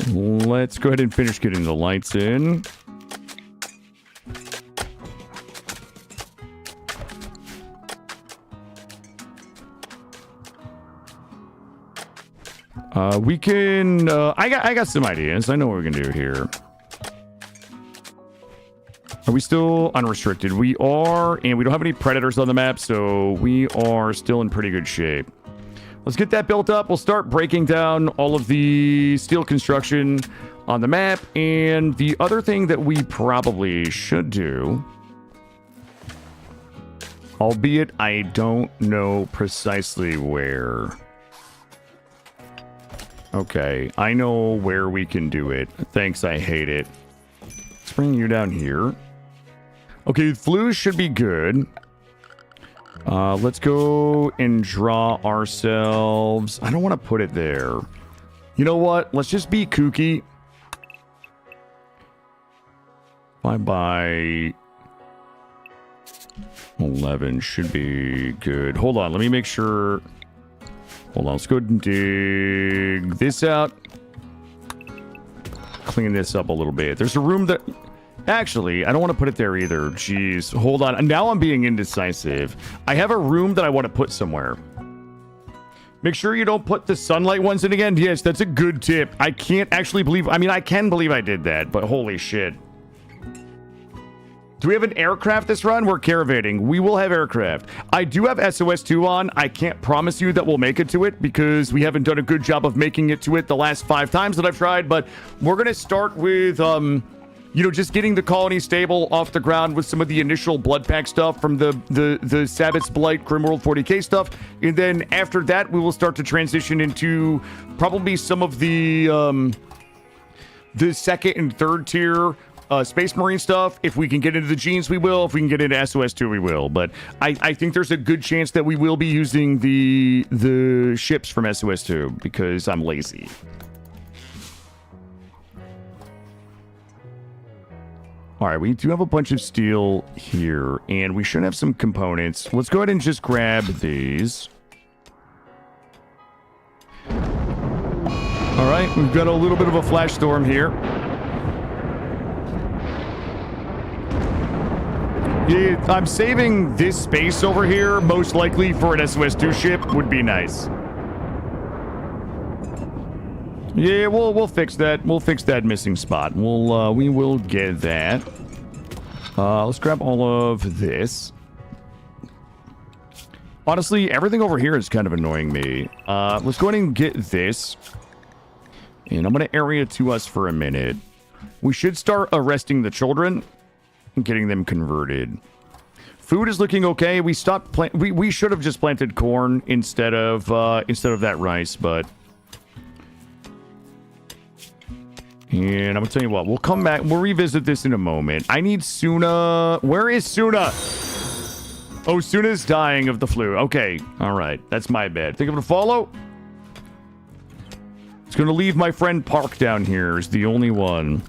Let's go ahead and finish getting the lights in. We can, I got some ideas. I know what we can do here. Are we still unrestricted? We are, and we don't have any predators on the map, so we are still in pretty good shape. Let's get that built up. We'll start breaking down all of the steel construction on the map, and the other thing that we probably should do, albeit I don't know precisely where... Okay, I know where we can do it. Thanks, I hate it. Let's bring you down here. Okay, flu should be good. Let's go and draw ourselves. I don't want to put it there. You know what? Let's just be kooky. By 11 should be good. Hold on, let me make sure. Hold on, let's go and dig this out. Clean this up a little bit. There's a room that... Actually, I don't want to put it there either. Jeez, hold on. Now I'm being indecisive. I have a room that I want to put somewhere. Make sure you don't put the sunlight ones in again. Yes, that's a good tip. I can't actually believe... I mean, I can believe I did that, but holy shit. Do we have an aircraft this run? We're caravanning. We will have aircraft. I do have SOS2 on. I can't promise you that we'll make it to it because we haven't done a good job of making it to it the last 5 times that I've tried, but we're going to start with, you know, just getting the colony stable off the ground with some of the initial blood pack stuff from the Sabbat's Blight, Grimworld 40K stuff. And then after that, we will start to transition into probably some of the second and third tier Space Marine stuff. If we can get into the genes, we will. If we can get into SOS2, we will. But I think there's a good chance that we will be using the ships from SOS2 because I'm lazy. All right, we do have a bunch of steel here, and we should have some components. Let's go ahead and just grab these. All right, we've got a little bit of a flash storm here. Yeah, I'm saving this space over here, most likely for an SOS2 ship, would be nice. Yeah, we'll fix that. We'll fix that missing spot. We will get that. Let's grab all of this. Honestly, everything over here is kind of annoying me. Let's go ahead and get this. And I'm going to area to us for a minute. We should start arresting the children and getting them converted. Food is looking okay. We stopped we should have just planted corn instead of that rice, but... And I'm gonna tell you what, we'll come back, we'll revisit this in a moment. I need Suna. Where is Suna? Oh, Suna's dying of the flu. Okay, all right, that's my bad. Think of it to follow. It's gonna leave my friend Park down here is the only one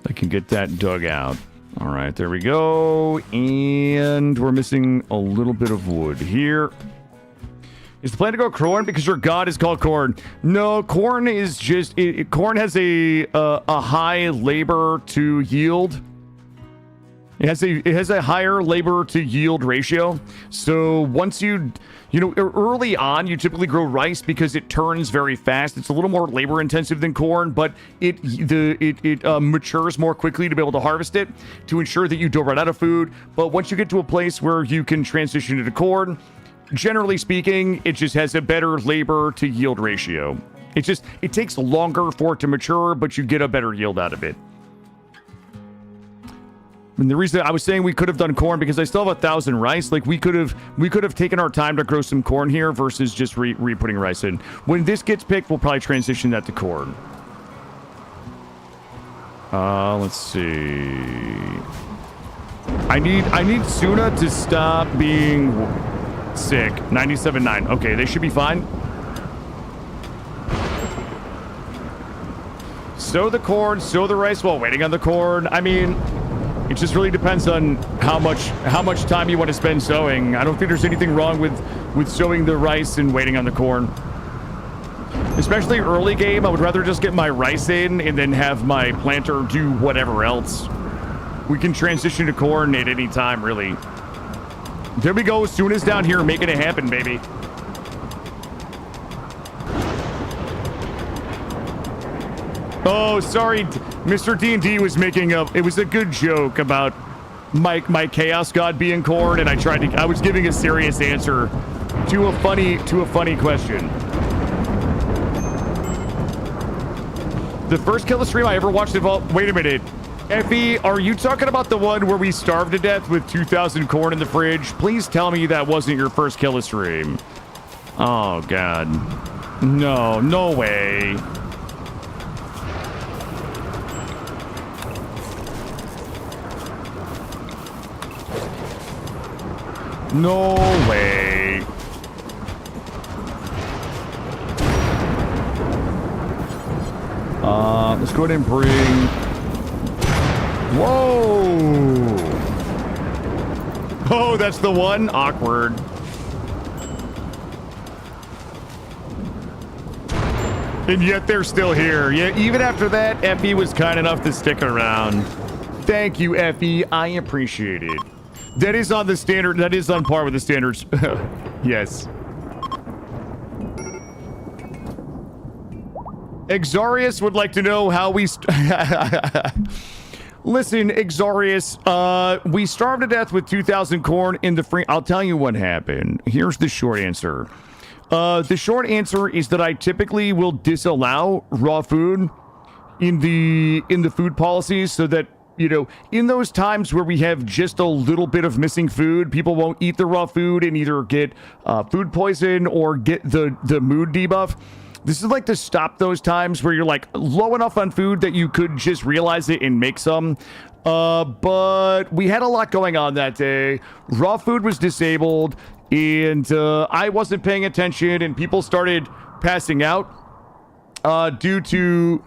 that can get that dug out. All right, there we go. And we're missing a little bit of wood here. Is the plan to go Khorne because your god is called Khorne? No, Khorne is just... Khorne has a high labor to yield. It has a higher labor to yield ratio. So once you know, early on, you typically grow rice because it turns very fast. It's a little more labor intensive than corn, but it matures more quickly to be able to harvest it to ensure that you don't run out of food. But once you get to a place where you can transition into corn, generally speaking, it just has a better labor to yield ratio. It takes longer for it to mature, but you get a better yield out of it. And the reason I was saying we could have done corn because I still have 1,000 rice. Like we could have taken our time to grow some corn here versus just re-putting rice in. When this gets picked, we'll probably transition that to corn. Let's see. I need Suna to stop being sick. 97.9. Okay, they should be fine. Sow the corn, sow the rice while waiting on the corn. I mean, it just really depends on how much time you want to spend sowing. I don't think there's anything wrong with sowing the rice and waiting on the corn. Especially early game, I would rather just get my rice in and then have my planter do whatever else. We can transition to corn at any time, really. There we go. Suna's down here making it happen, baby. Oh, sorry. Mr. D&D was making it was a good joke about my chaos god being corn, and I was giving a serious answer to a funny question. The first Killa stream I ever watched involved... Wait a minute. Effie, are you talking about the one where we starved to death with 2,000 corn in the fridge? Please tell me that wasn't your first Killa stream. Oh, God. No, no way. No way. Let's go ahead and bring... Whoa! Oh, that's the one? Awkward. And yet they're still here. Yeah, even after that, Effie was kind enough to stick around. Thank you, Effie. I appreciate it. That is on the standard. That is on par with the standards. Yes. Exarius would like to know how we... Listen, Exarius, we starved to death with 2,000 corn in the free... I'll tell you what happened. Here's the short answer. The short answer is that I typically will disallow raw food in the food policies so that, you know, in those times where we have just a little bit of missing food, people won't eat the raw food and either get food poison or get the mood debuff. This is like to stop those times where you're like low enough on food that you could just realize it and make some. But we had a lot going on that day. Raw food was disabled and I wasn't paying attention and people started passing out due to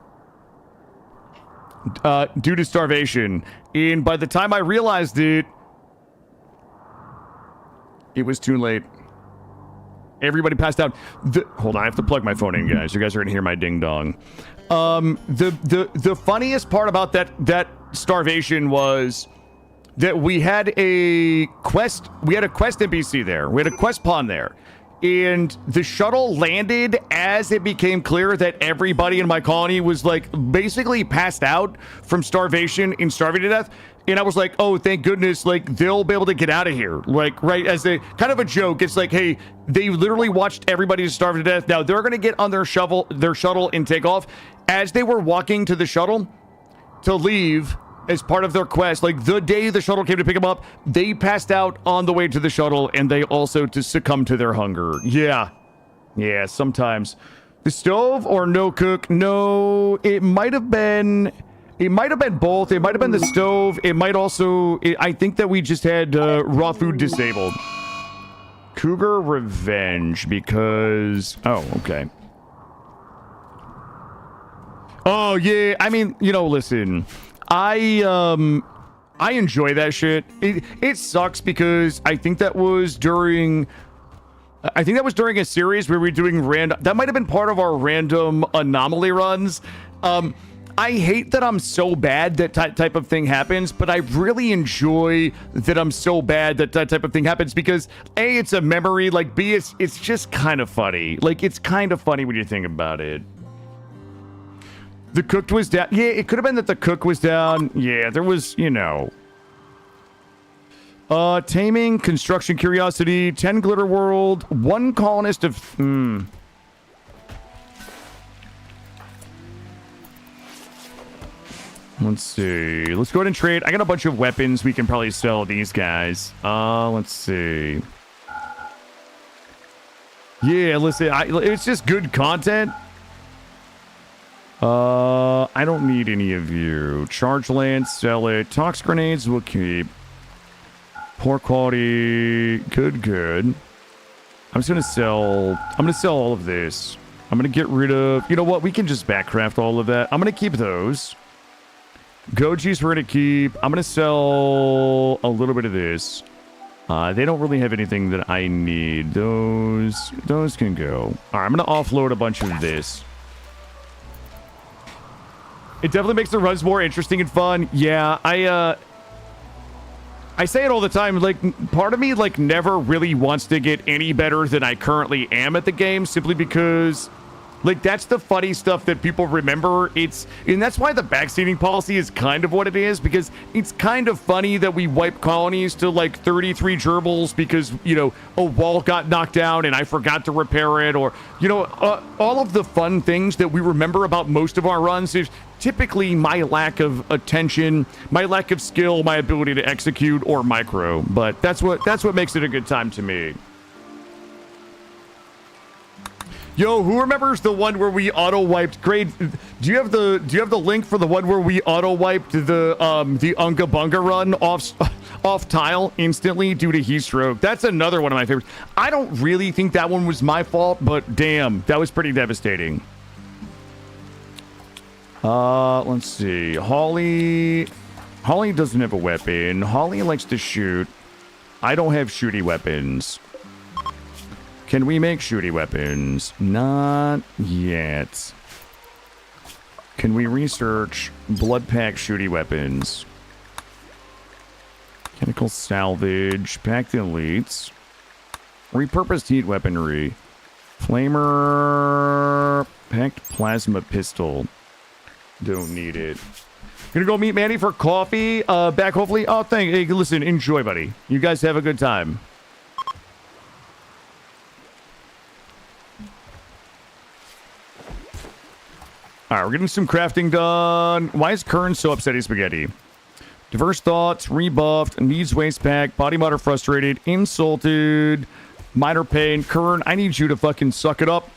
starvation. And by the time I realized it, it was too late. Everybody passed out. Hold on, I have to plug my phone in, guys. You guys are gonna hear my ding dong. The funniest part about that starvation was that we had a quest. We had a quest NPC there. We had a quest pawn there, and the shuttle landed as it became clear that everybody in my colony was like basically passed out from starvation and starving to death. And I was like, oh, thank goodness, like, they'll be able to get out of here. Like, right, as a kind of a joke, it's like, hey, they literally watched everybody starve to death. Now, they're going to get on their shuttle and take off. As they were walking to the shuttle to leave as part of their quest, like, the day the shuttle came to pick them up, they passed out on the way to the shuttle, and they also to succumb to their hunger. Yeah. Yeah, sometimes. The stove or no cook? No, it might have been... It might have been both. It might have been the stove. It might also... I think that we just had raw food disabled. Cougar Revenge because... Oh, okay. Oh, yeah. I mean, you know, listen. I enjoy that shit. It sucks because I think that was during... I think that was during a series where we were doing random... That might have been part of our random anomaly runs. I hate that I'm so bad that type of thing happens, but I really enjoy that I'm so bad that type of thing happens because A, it's a memory, like B, it's just kind of funny. Like, it's kind of funny when you think about it. The cook was down. Yeah, it could have been that the cook was down. Yeah, there was, you know. Taming, Construction Curiosity, 10 Glitter World, 1 colonist of... Let's see. Let's go ahead and trade. I got a bunch of weapons we can probably sell these guys. Let's see. Yeah, listen. It's just good content. I don't need any of you. Charge lance, sell it. Tox grenades, we'll keep. Poor quality. Good. I'm just gonna sell. I'm gonna sell all of this. I'm gonna get rid of. You know what? We can just backcraft all of that. I'm gonna keep those. Goji's we're going to keep. I'm going to sell a little bit of this. They don't really have anything that I need. Those can go. All right, I'm going to offload a bunch of this. It definitely makes the runs more interesting and fun. Yeah, I say it all the time. Like, part of me, like, never really wants to get any better than I currently am at the game, simply because... Like, that's the funny stuff that people remember. And that's why the backseating policy is kind of what it is, because it's kind of funny that we wipe colonies to, like, 33 gerbils because, you know, a wall got knocked down and I forgot to repair it, or, you know, all of the fun things that we remember about most of our runs is typically my lack of attention, my lack of skill, my ability to execute, or micro. But that's what makes it a good time to me. Yo, who remembers the one where we auto wiped? Grade, do you have the link for the one where we auto wiped the Unga Bunga run off tile instantly due to heat stroke? That's another one of my favorites. I don't really think that one was my fault, but damn, that was pretty devastating. Let's see. Holly doesn't have a weapon. Holly likes to shoot. I don't have shooty weapons. Can we make shooty weapons? Not yet. Can we research blood pack shooty weapons? Chemical salvage, packed elites, repurposed heat weaponry, flamer, packed plasma pistol. Don't need it. Gonna go meet Manny for coffee. Back hopefully. Oh, hey, listen, enjoy, buddy. You guys have a good time. All right, we're getting some crafting done. Why is Khorne so upset he's spaghetti? Diverse thoughts, rebuffed, needs waste pack, body motor frustrated, insulted, minor pain. Khorne, I need you to fucking suck it up.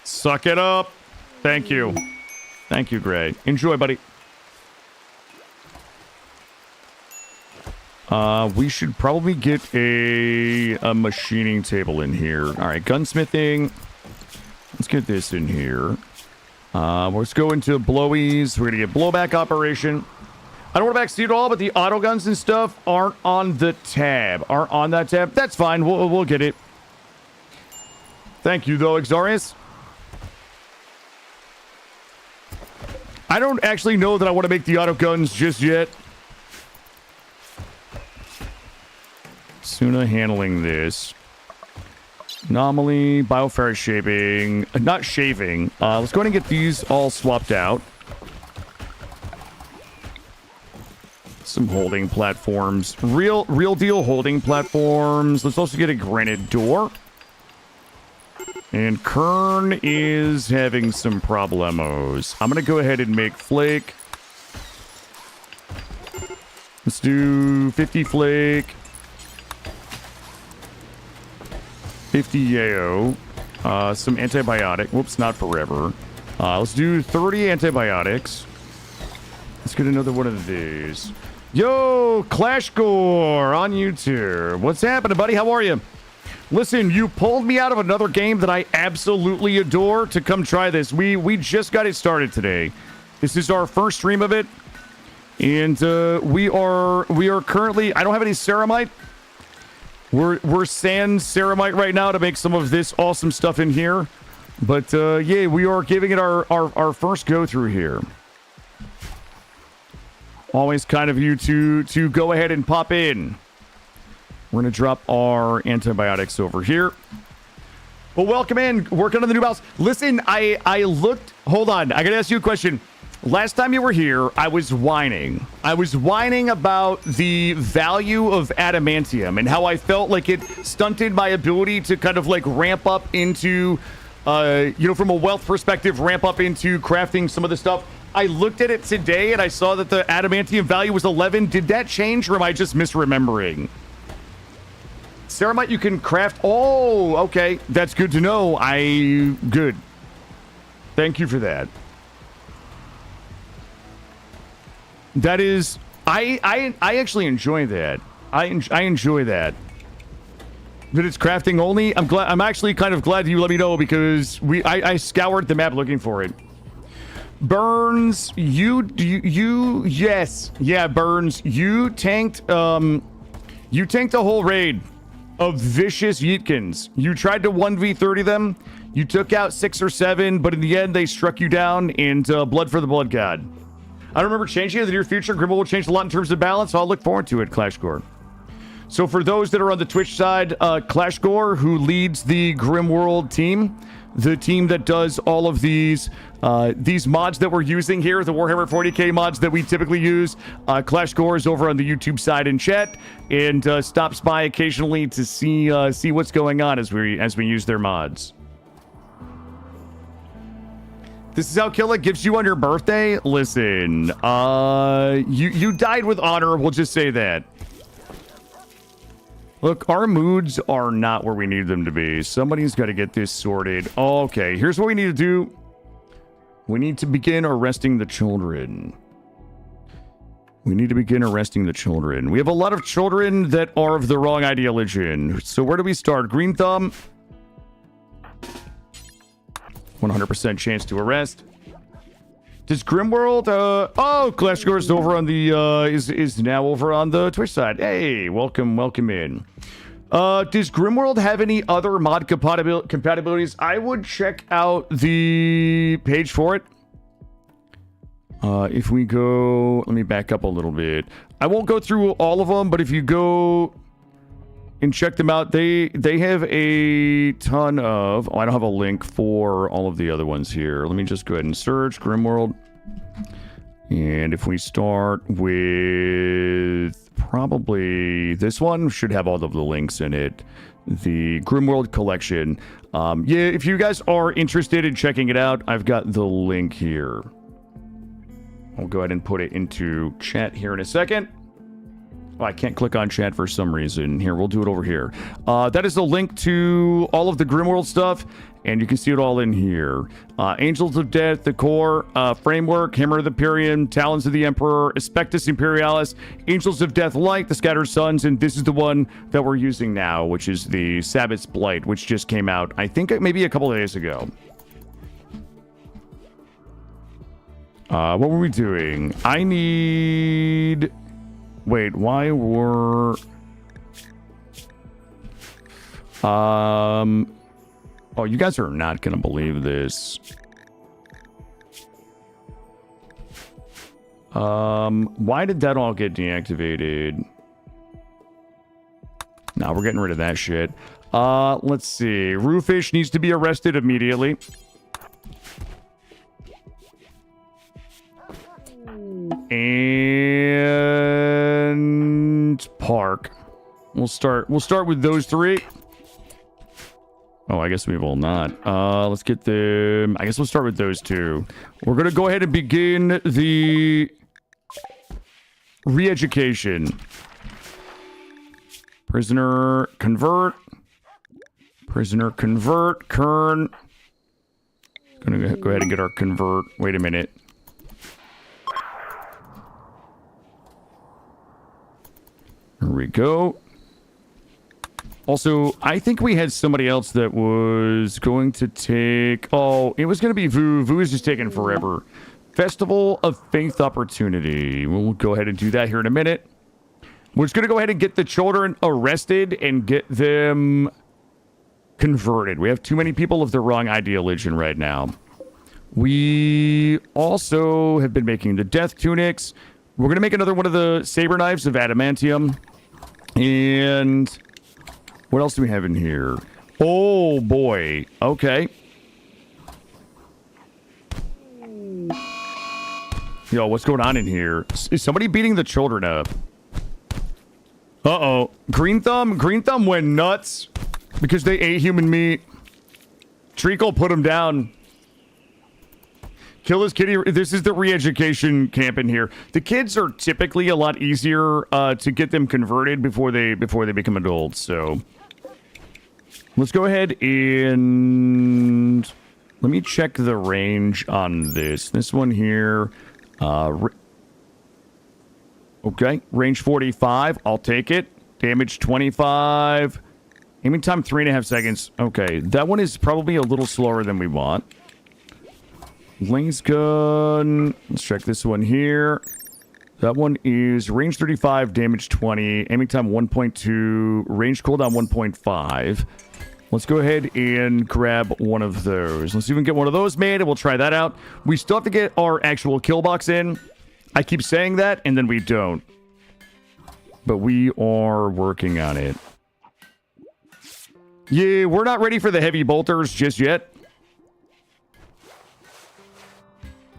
Suck it up. Thank you. Thank you, Gray. Enjoy, buddy. We should probably get a machining table in here. All right, gunsmithing. Let's get this in here. Let's go into blowies. We're going to get blowback operation. I don't want to backseat at all, but the auto guns and stuff aren't on the tab. Aren't on that tab. That's fine. We'll get it. Thank you, though, Exarius. I don't actually know that I want to make the auto guns just yet. Suna handling this. Anomaly, bioferrous shaping, not shaving. Let's go ahead and get these all swapped out. Some holding platforms. Real deal holding platforms. Let's also get a granite door. And Khorne is having some problemos. I'm going to go ahead and make flake. Let's do 50 flake. 50 yayo, some antibiotic. Whoops, not forever. Let's do 30 antibiotics. Let's get another one of these. Yo, Clashcore on YouTube. What's happening, buddy? How are you? Listen, you pulled me out of another game that I absolutely adore to come try this. We just got it started today. This is our first stream of it, and we are currently. I don't have any ceramite. We're sand ceramite right now to make some of this awesome stuff in here. But yeah, we are giving it our first go through here. Always kind of you to go ahead and pop in. We're going to drop our antibiotics over here. Well, welcome in. Working on the new mouse. Listen, I looked. Hold on. I got to ask you a question. Last time you were here, I was whining. I was whining about the value of adamantium and how I felt like it stunted my ability to kind of like ramp up into, from a wealth perspective, ramp up into crafting some of the stuff. I looked at it today and I saw that the adamantium value was 11. Did that change or am I just misremembering? Ceramite you can craft. Oh, okay. That's good to know. Good. Thank you for that. That is, I actually enjoy that. I enjoy that. That it's crafting only. I'm actually kind of glad you let me know because I scoured the map looking for it. Burns, yes, yeah, Burns, you tanked a whole raid of vicious Yeetkins. You tried to 1v30 them. You took out 6 or 7, but in the end they struck you down and blood for the blood god. I don't remember changing in the near future. Grimworld will change a lot in terms of balance. So I'll look forward to it, Clashcore. So for those that are on the Twitch side, Clashcore, who leads the Grimworld team, the team that does all of these mods that we're using here, the Warhammer 40K mods that we typically use, Clashcore is over on the YouTube side in chat and stops by occasionally to see what's going on as we use their mods. This is how Killa gives you on your birthday? Listen, you died with honor, we'll just say that. Look, our moods are not where we need them to be. Somebody's got to get this sorted. Okay, here's what we need to do. We need to begin arresting the children. We need to begin arresting the children. We have a lot of children that are of the wrong ideology. So where do we start? Green Thumb. 100% chance to arrest. Does Grimworld, oh, Clash Scores over on the, is now over on the Twitch side. Hey, welcome in. Does Grimworld have any other mod compatibilities? I would check out the page for it. If we go, let me back up a little bit. I won't go through all of them, but if you go and check them out, they have a ton of, oh, I don't have a link for all of the other ones here. Let me just go ahead and search Grimworld. And if we start with probably this one, should have all of the links in it. The Grimworld collection. Yeah, if you guys are interested in checking it out, I've got the link here. I'll go ahead and put it into chat here in a second. Oh, I can't click on chat for some reason. Here, we'll do it over here. That is the link to all of the Grimworld stuff, and you can see it all in here. Angels of Death, the Core, Framework, Hammer of the Pyrian, Talons of the Emperor, Aspectus Imperialis, Angels of Death Light, the Scattered Suns, and this is the one that we're using now, which is the Sabbat's Blight, which just came out, I think, maybe a couple of days ago. What were we doing? I need... Wait, why were... Oh, you guys are not gonna believe this. Why did that all get deactivated? Now we're getting rid of that shit. Let's see. Roofish needs to be arrested immediately. And Park. We'll start with those three. Oh, I guess we will not. Let's get them. I guess we'll start with those two. We're gonna go ahead and begin the re-education. Prisoner convert. Prisoner convert. Khorne. Gonna go ahead and get our convert. Wait a minute. Here we go. Also, I think we had somebody else that was going to take... Oh, it was going to be Vu. Vu is just taking forever. Festival of Faith Opportunity. We'll go ahead and do that here in a minute. We're just going to go ahead and get the children arrested and get them converted. We have too many people of the wrong ideology right now. We also have been making the death tunics. We're going to make another one of the saber knives of adamantium. And what else do we have in here? Oh, boy. Okay. Yo, what's going on in here? Is somebody beating the children up? Uh-oh. Green Thumb went nuts because they ate human meat. Treacle put him down. Kill his kitty. This is the re-education camp in here. The kids are typically a lot easier to get them converted before they become adults. So let's go ahead and let me check the range on this. This one here. Okay, range 45. I'll take it. Damage 25. Aiming time 3.5 seconds. Okay, that one is probably a little slower than we want. Lane's gun. Let's check this one here. That one is range 35, damage 20, aiming time 1.2, range cooldown 1.5. Let's go ahead and grab one of those. Let's even get one of those made, and we'll try that out. We still have to get our actual kill box in. I keep saying that, and then we don't. But we are working on it. Yeah, we're not ready for the heavy bolters just yet.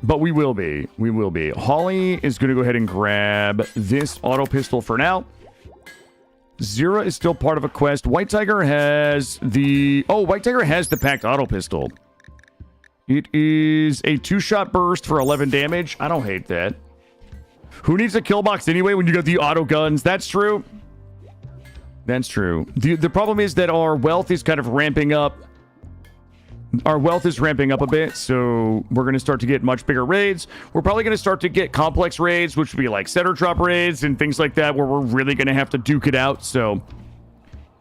But we will be. We will be. Holly is going to go ahead and grab this auto pistol for now. Zira is still part of a quest. White Tiger has the... Oh, White Tiger has the packed auto pistol. It is a 2-shot burst for 11 damage. I don't hate that. Who needs a kill box anyway when you got the auto guns? That's true. That's true. The problem is that our wealth is kind of ramping up. Our wealth is ramping up a bit, so we're going to start to get much bigger raids. We're probably going to start to get complex raids, which would be like center drop raids and things like that, where we're really going to have to duke it out. So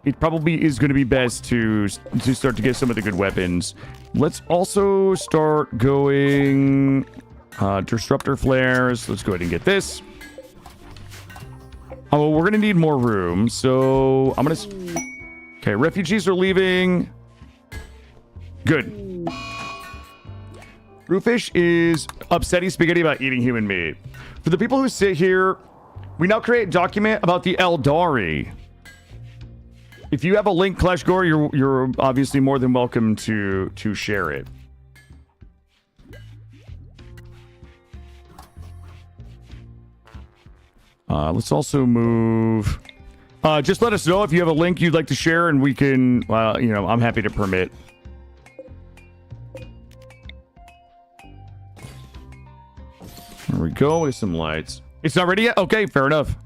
it probably is going to be best to start to get some of the good weapons. Let's also start going disruptor flares. Let's go ahead and get this. Oh, we're going to need more room, so I'm going to... Okay, refugees are leaving. Good. Roofish is upsetting Spaghetti about eating human meat. For the people who sit here, we now create a document about the Eldari. If you have a link, Clash Gore, you're obviously more than welcome to share it. Let's also move... just let us know if you have a link you'd like to share, and we can, you know, I'm happy to permit. There we go with some lights. It's not ready yet? Okay, fair enough.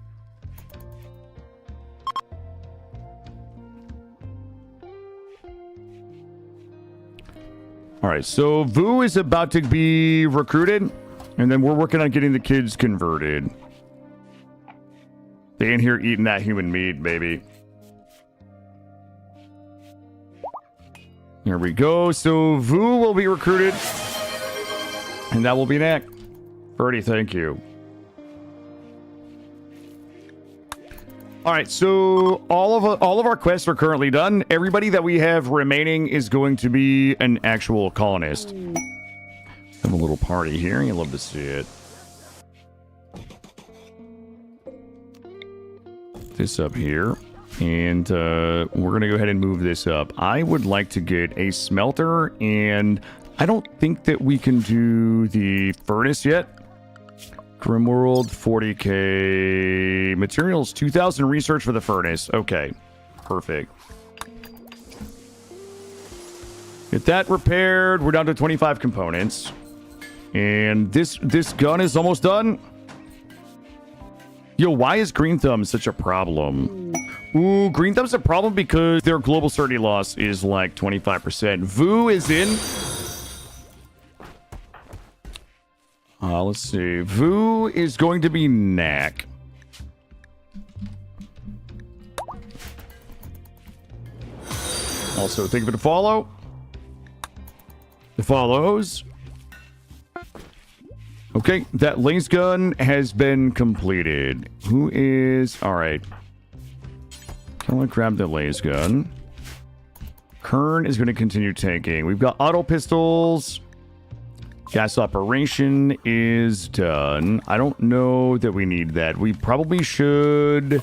All right, so Vu is about to be recruited, and then we're working on getting the kids converted. They in here eating that human meat, baby. There we go. So Vu will be recruited, and that will be Knack. Birdie, thank you. All right, so all of our quests are currently done. Everybody that we have remaining is going to be an actual colonist. Have a little party here. You love to see it. This up here, and we're gonna go ahead and move this up. I would like to get a smelter, and I don't think that we can do the furnace yet. Grimworld 40K materials, 2,000 research for the furnace. Okay, perfect. Get that repaired. We're down to 25 components, and this gun is almost done. Yo, why is Green Thumb such a problem? Ooh, Green Thumb's a problem because their global certainty loss is like 25%. Vu is in. Let's see. Vu is going to be Knack. Also, think of it to follow. It follows. Okay, that laser gun has been completed. Who is... Alright. I'm going to grab the laser gun. Khorne is going to continue taking. We've got auto pistols. Gas operation is done. I don't know that we need that. We probably should...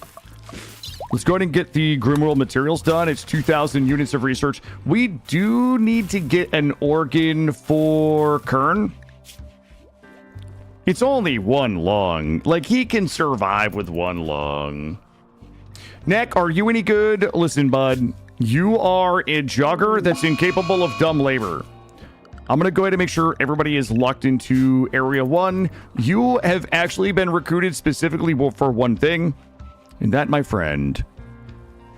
Let's go ahead and get the Grimworld materials done. It's 2,000 units of research. We do need to get an organ for Khorne. It's only one lung. Like, he can survive with one lung. Knack, are you any good? Listen, bud. You are a jogger that's incapable of dumb labor. I'm going to go ahead and make sure everybody is locked into Area 1. You have actually been recruited specifically for one thing. And that, my friend,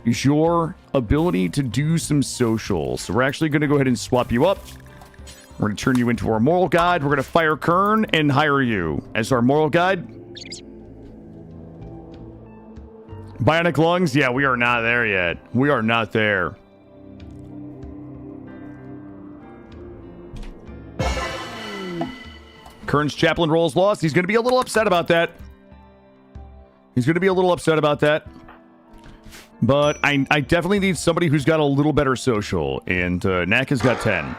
is your ability to do some social. So we're actually going to go ahead and swap you up. We're going to turn you into our moral guide. We're going to fire Khorne and hire you as our moral guide. Bionic lungs? Yeah, we are not there yet. We are not there. Khorne's chaplain role is lost. He's going to be a little upset about that. But I definitely need somebody who's got a little better social. And Knack has got 10.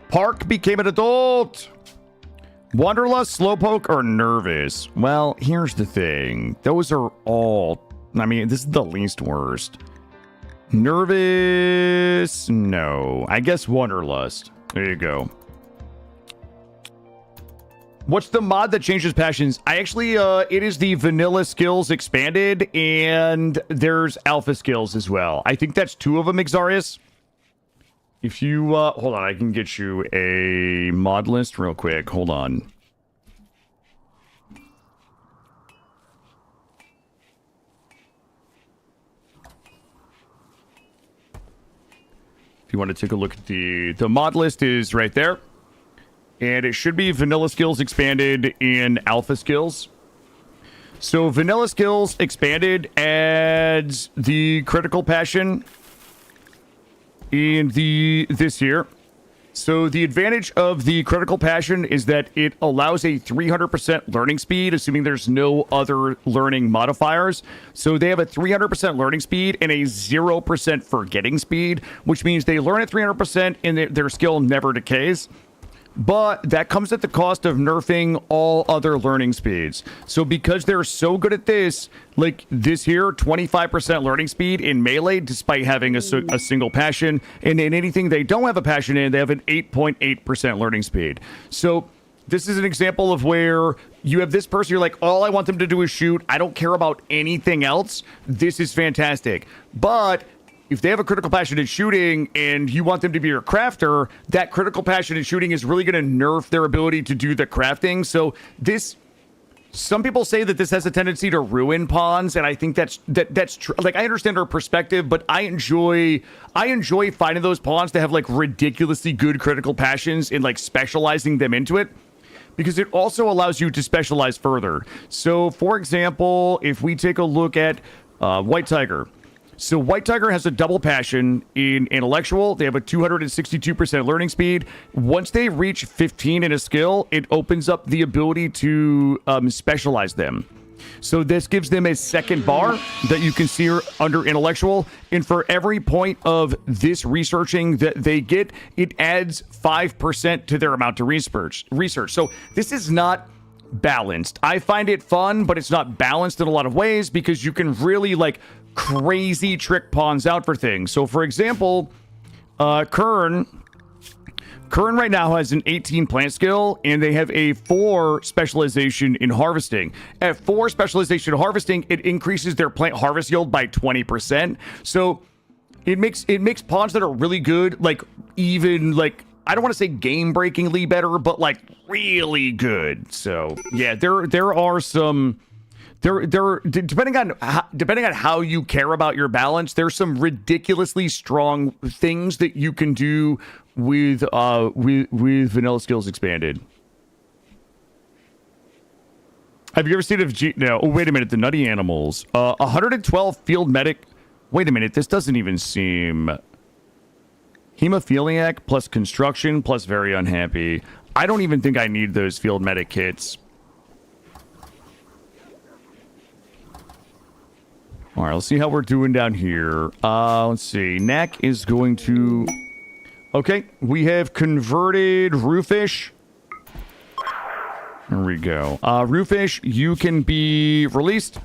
Park became an adult. Wanderlust, Slowpoke, or Nervous? Well, here's the thing. Those are all... I mean, this is the least worst. Nervous? No. I guess Wanderlust. There you go. What's the mod that changes passions? I actually, it is the vanilla skills expanded, and there's alpha skills as well. I think that's 2 of them, Xarius. If you, hold on, I can get you a mod list real quick. Hold on. you want to take a look at the mod list is right there. And it should be vanilla skills expanded in alpha skills. So vanilla skills expanded adds the critical passion in this year. So the advantage of the critical passion is that it allows a 300% learning speed, assuming there's no other learning modifiers. So they have a 300% learning speed and a 0% forgetting speed, which means they learn at 300% and their skill never decays. But that comes at the cost of nerfing all other learning speeds. So because they're so good at this, like this here, 25% learning speed in melee, despite having a single passion. And in anything they don't have a passion in, they have an 8.8% learning speed. So this is an example of where you have this person, you're like, all I want them to do is shoot. I don't care about anything else. This is fantastic. But if they have a critical passion in shooting and you want them to be your crafter, that critical passion in shooting is really going to nerf their ability to do the crafting. So this, some people say that this has a tendency to ruin pawns, and I think that's true. Like, I understand her perspective, but I enjoy finding those pawns that have like ridiculously good critical passions and like specializing them into it, because it also allows you to specialize further. So, for example, if we take a look at White Tiger. So White Tiger has a double passion in intellectual. They have a 262% learning speed. Once they reach 15 in a skill, it opens up the ability to specialize them. So this gives them a second bar that you can see under intellectual. And for every point of this researching that they get, it adds 5% to their amount to research. So this is not balanced. I find it fun, but it's not balanced in a lot of ways because you can really like crazy trick pawns out for things. So for example, Khorne right now has an 18 plant skill and they have a 4 specialization in harvesting. At 4 specialization in harvesting, it increases their plant harvest yield by 20%. So it makes pawns that are really good, like even like, I don't want to say game-breakingly better, but like really good. So yeah, there are some. Depending on how you care about your balance, there's some ridiculously strong things that you can do with vanilla skills expanded. Have you ever seen no? Oh, wait a minute. The nutty animals. 112 field medic. Wait a minute. This doesn't even seem. Hemophiliac plus construction plus very unhappy. I don't even think I need those field medic kits. All right, let's see how we're doing down here. Let's see. Knack is going to... Okay, we have converted Roofish. There we go. Roofish, you can be released.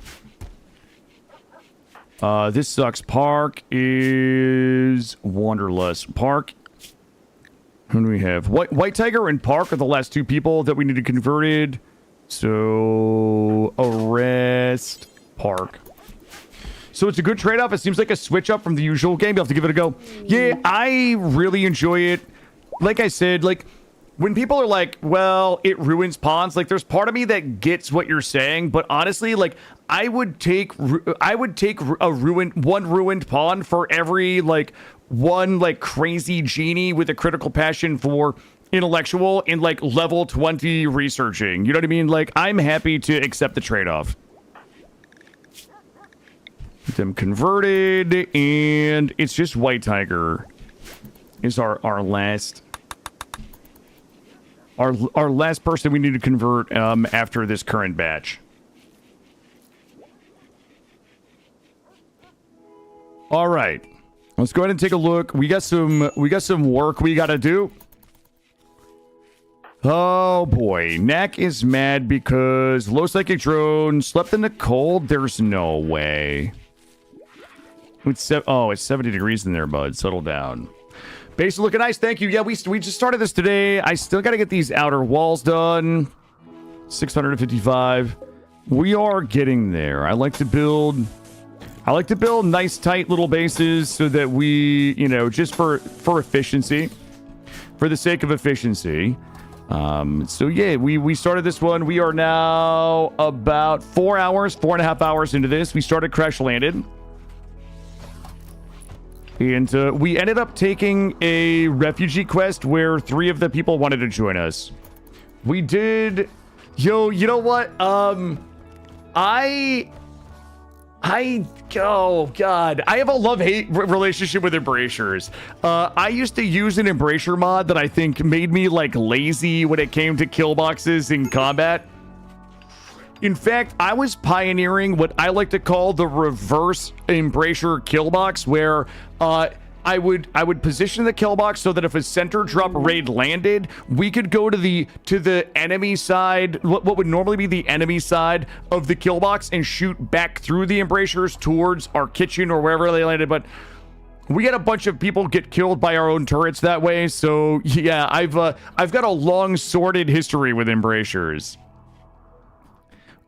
This sucks. Park is Wanderlust. Park. Who do we have? White Tiger and Park are the last 2 people that we need to converted. So, arrest Park. So it's a good trade-off. It seems like a switch up from the usual game. You'll have to give it a go. Yeah, I really enjoy it. Like I said, like, when people are like, well, it ruins pawns, like, there's part of me that gets what you're saying, but honestly, like, I would take one ruined pawn for every, like, one, like, crazy genie with a critical passion for intellectual and, like, level 20 researching. You know what I mean? Like, I'm happy to accept the trade-off. Them converted, and it's just White Tiger is our last person we need to convert after this current batch. All right, let's go ahead and take a look. We got some work we got to do. Oh boy, Knack is mad because low psychic drone slept in the cold. There's no way. It's 70 degrees in there, bud. Settle down. Base looking nice. Thank you. Yeah, we just started this today. I still got to get these outer walls done. 655. We are getting there. I like to build nice, tight little bases so that we, you know, just for efficiency, for the sake of efficiency. So yeah, we started this one. We are now about 4.5 hours into this. We started Crashlanded. And we ended up taking a refugee quest where 3 of the people wanted to join us. We did... Yo, you know what? Oh, God. I have a love-hate relationship with Embracers. I used to use an Embracer mod that I think made me, like, lazy when it came to kill boxes in combat. In fact, I was pioneering what I like to call the reverse Embracer kill box, where I would position the kill box so that if a center drop raid landed, we could go to the enemy side, what would normally be the enemy side of the kill box, and shoot back through the Embracers towards our kitchen or wherever they landed. But we had a bunch of people get killed by our own turrets that way. So yeah, I've got a long sordid history with Embracers.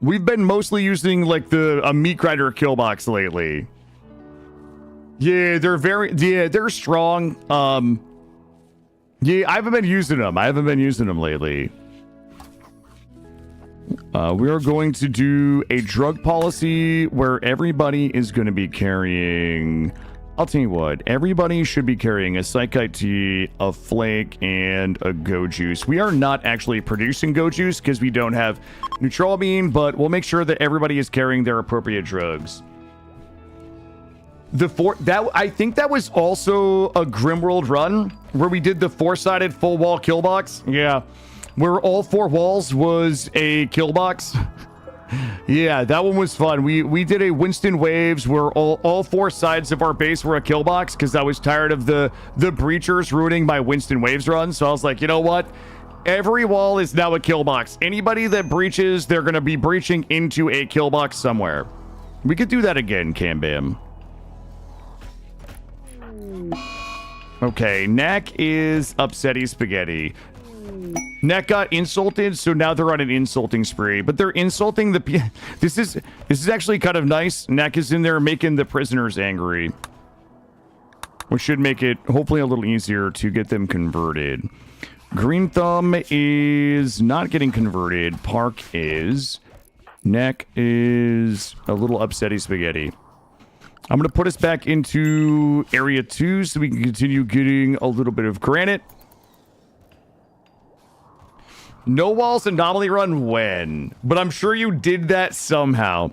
We've been mostly using like a meat grinder kill box lately. Yeah, they're strong. Yeah, I haven't been using them lately. We are going to do a drug policy where everybody is going to be carrying... I'll tell you what, everybody should be carrying a Psychite tea, a flake, and a go juice. We are not actually producing go juice because we don't have neutralbeam, but we'll make sure that everybody is carrying their appropriate drugs. I think that was also a Grimworld run where we did the 4-sided full wall kill box. Yeah, where all 4 walls was a kill box. Yeah, that one was fun. We did a Winston Waves where all 4 sides of our base were a kill box because I was tired of the breachers ruining my Winston Waves run. So I was like, you know what? Every wall is now a kill box. Anybody that breaches, they're going to be breaching into a kill box somewhere. We could do that again, Cam Bam. Okay, Knack is upsetty spaghetti. Knack got insulted, so now they're on an insulting spree. But they're insulting the... This is actually kind of nice. Knack is in there making the prisoners angry, which should make it hopefully a little easier to get them converted. Green Thumb is not getting converted. Park is. Knack is a little upsetty spaghetti. I'm going to put us back into Area 2 so we can continue getting a little bit of granite. No walls anomaly run when? But I'm sure you did that somehow.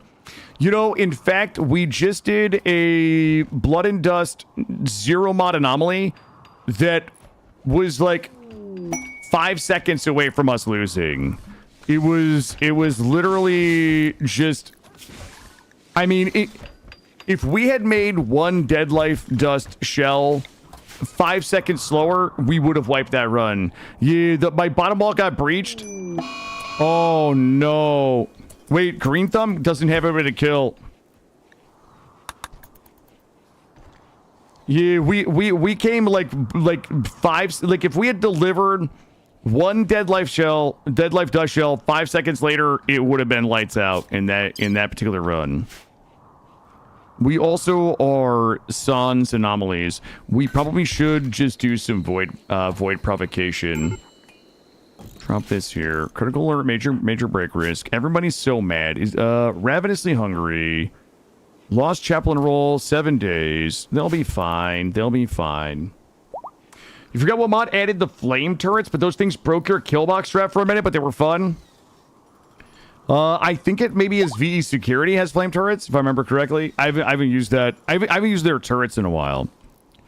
You know, in fact, we just did a Blood and Dust 0 mod anomaly that was like 5 seconds away from us losing. It was literally just... I mean, if we had made one Dead Life Dust shell 5 seconds slower, we would have wiped that run. Yeah, my bottom wall got breached. Oh, no. Wait, Green Thumb doesn't have anybody to kill. Yeah, we came like 5... Like, if we had delivered one Dead Life Dust shell 5 seconds later, it would have been lights out in that particular run. We also are Sans anomalies. We probably should just do some void provocation. Drop this here. Critical alert, major break risk. Everybody's so mad. Is ravenously hungry. Lost chaplain roll, 7 days. They'll be fine. They'll be fine. You forgot what mod added the flame turrets, but those things broke your kill box trap for a minute, but they were fun. I think it maybe is VE Security has flame turrets, if I remember correctly. I haven't used that. I haven't used their turrets in a while.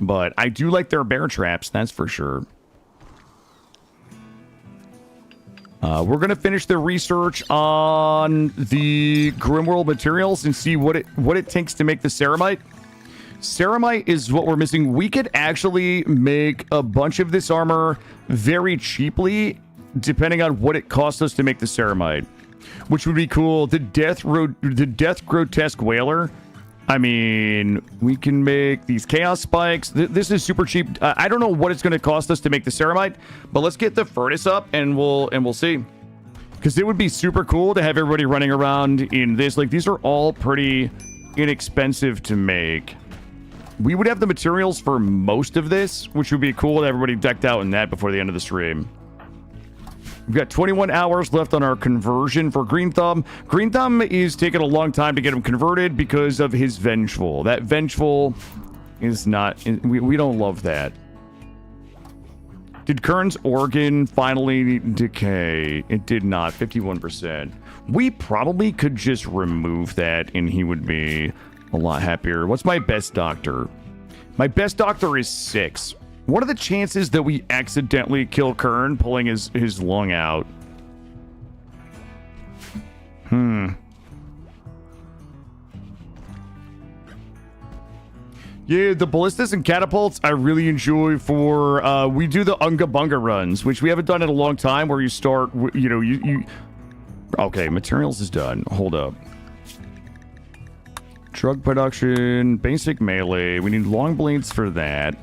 But I do like their bear traps, that's for sure. We're going to finish the research on the Grimworld materials and see what it takes to make the ceramite. Ceramite is what we're missing. We could actually make a bunch of this armor very cheaply, depending on what it costs us to make the ceramite. Which would be cool. The Death Grotesque Whaler. I mean, we can make these Chaos Spikes. This is super cheap. I don't know what it's going to cost us to make the ceramite, but let's get the furnace up and we'll see. Because it would be super cool to have everybody running around in this. Like, these are all pretty inexpensive to make. We would have the materials for most of this, which would be cool to have everybody decked out in that before the end of the stream. We've got 21 hours left on our conversion for Green Thumb. Green Thumb is taking a long time to get him converted because of his Vengeful. That Vengeful is not... We don't love that. Did Khorne's organ finally decay? It did not. 51%. We probably could just remove that and he would be a lot happier. What's my best doctor? My best doctor is 6. What are the chances that we accidentally kill Khorne pulling his lung out? Yeah, the ballistas and catapults I really enjoy for, we do the Unga Bunga runs, which we haven't done in a long time, where you start, you know, you... Okay, materials is done. Hold up. Drug production, basic melee. We need long blades for that.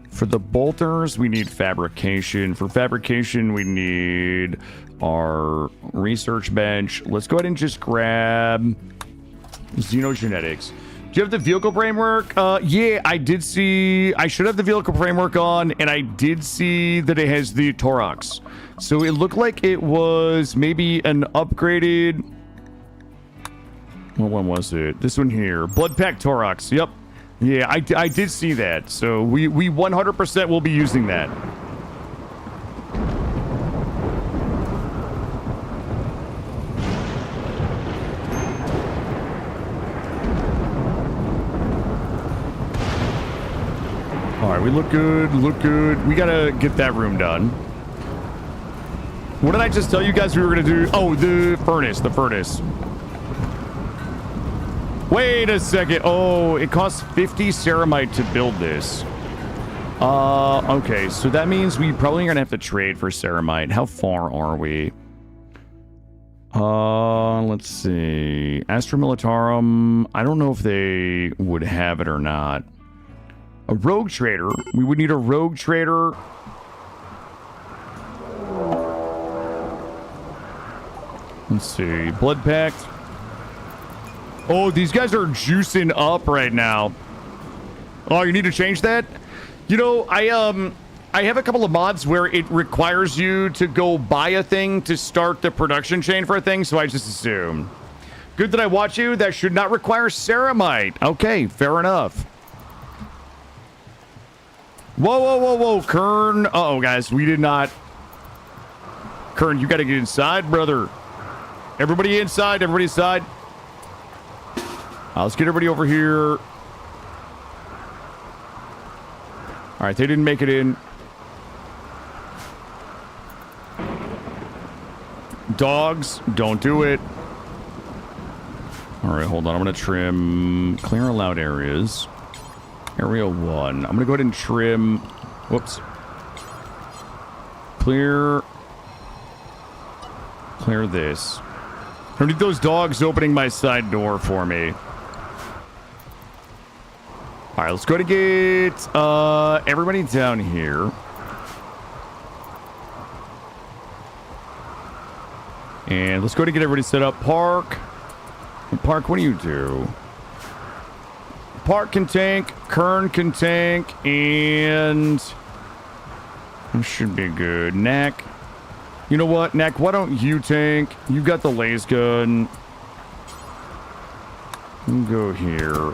For the bolters, we need fabrication. For fabrication, we need our research bench. Let's go ahead and just grab xenogenetics. Do you have the vehicle framework? Yeah, I did see... I should have the vehicle framework on, and I did see that it has the Thorax. So it looked like it was maybe an upgraded... What one was it? This one here. Blood Pack Thorax. Yep. Yeah, I did see that. So we 100% will be using that. Alright, we look good, We gotta get that room done. What did I just tell you guys we were gonna do? Oh, the furnace. Wait a second. Oh, it costs 50 ceramite to build this. Okay, so that means we probably are gonna have to trade for ceramite. How far are we? Let's see. Astra Militarum, I don't know if they would have it or not. A rogue trader. We would need a rogue trader. Let's see. Blood Pact. Oh, these guys are juicing up right now. Oh, you need to change that? You know, I have a couple of mods where it requires you to go buy a thing to start the production chain for a thing, so I just assume. Good that I watch you. That should not require ceramite. Okay, fair enough. Whoa. Khorne. Uh-oh, guys. We did not... Khorne, you gotta get inside, brother. Everybody inside. Everybody inside. Let's get everybody over here. Alright, they didn't make it in. Dogs, don't do it. Alright, hold on. I'm going to trim... Clear allowed areas. Area 1. I'm going to go ahead and trim... Whoops. Clear this. I don't need those dogs opening my side door for me. Alright, let's go to get everybody down here. And let's go to get everybody set up. Park, what do you do? Park can tank, Khorne can tank, and... This should be good. Knack. You know what, Knack, why don't you tank? You got the laser gun. Go here.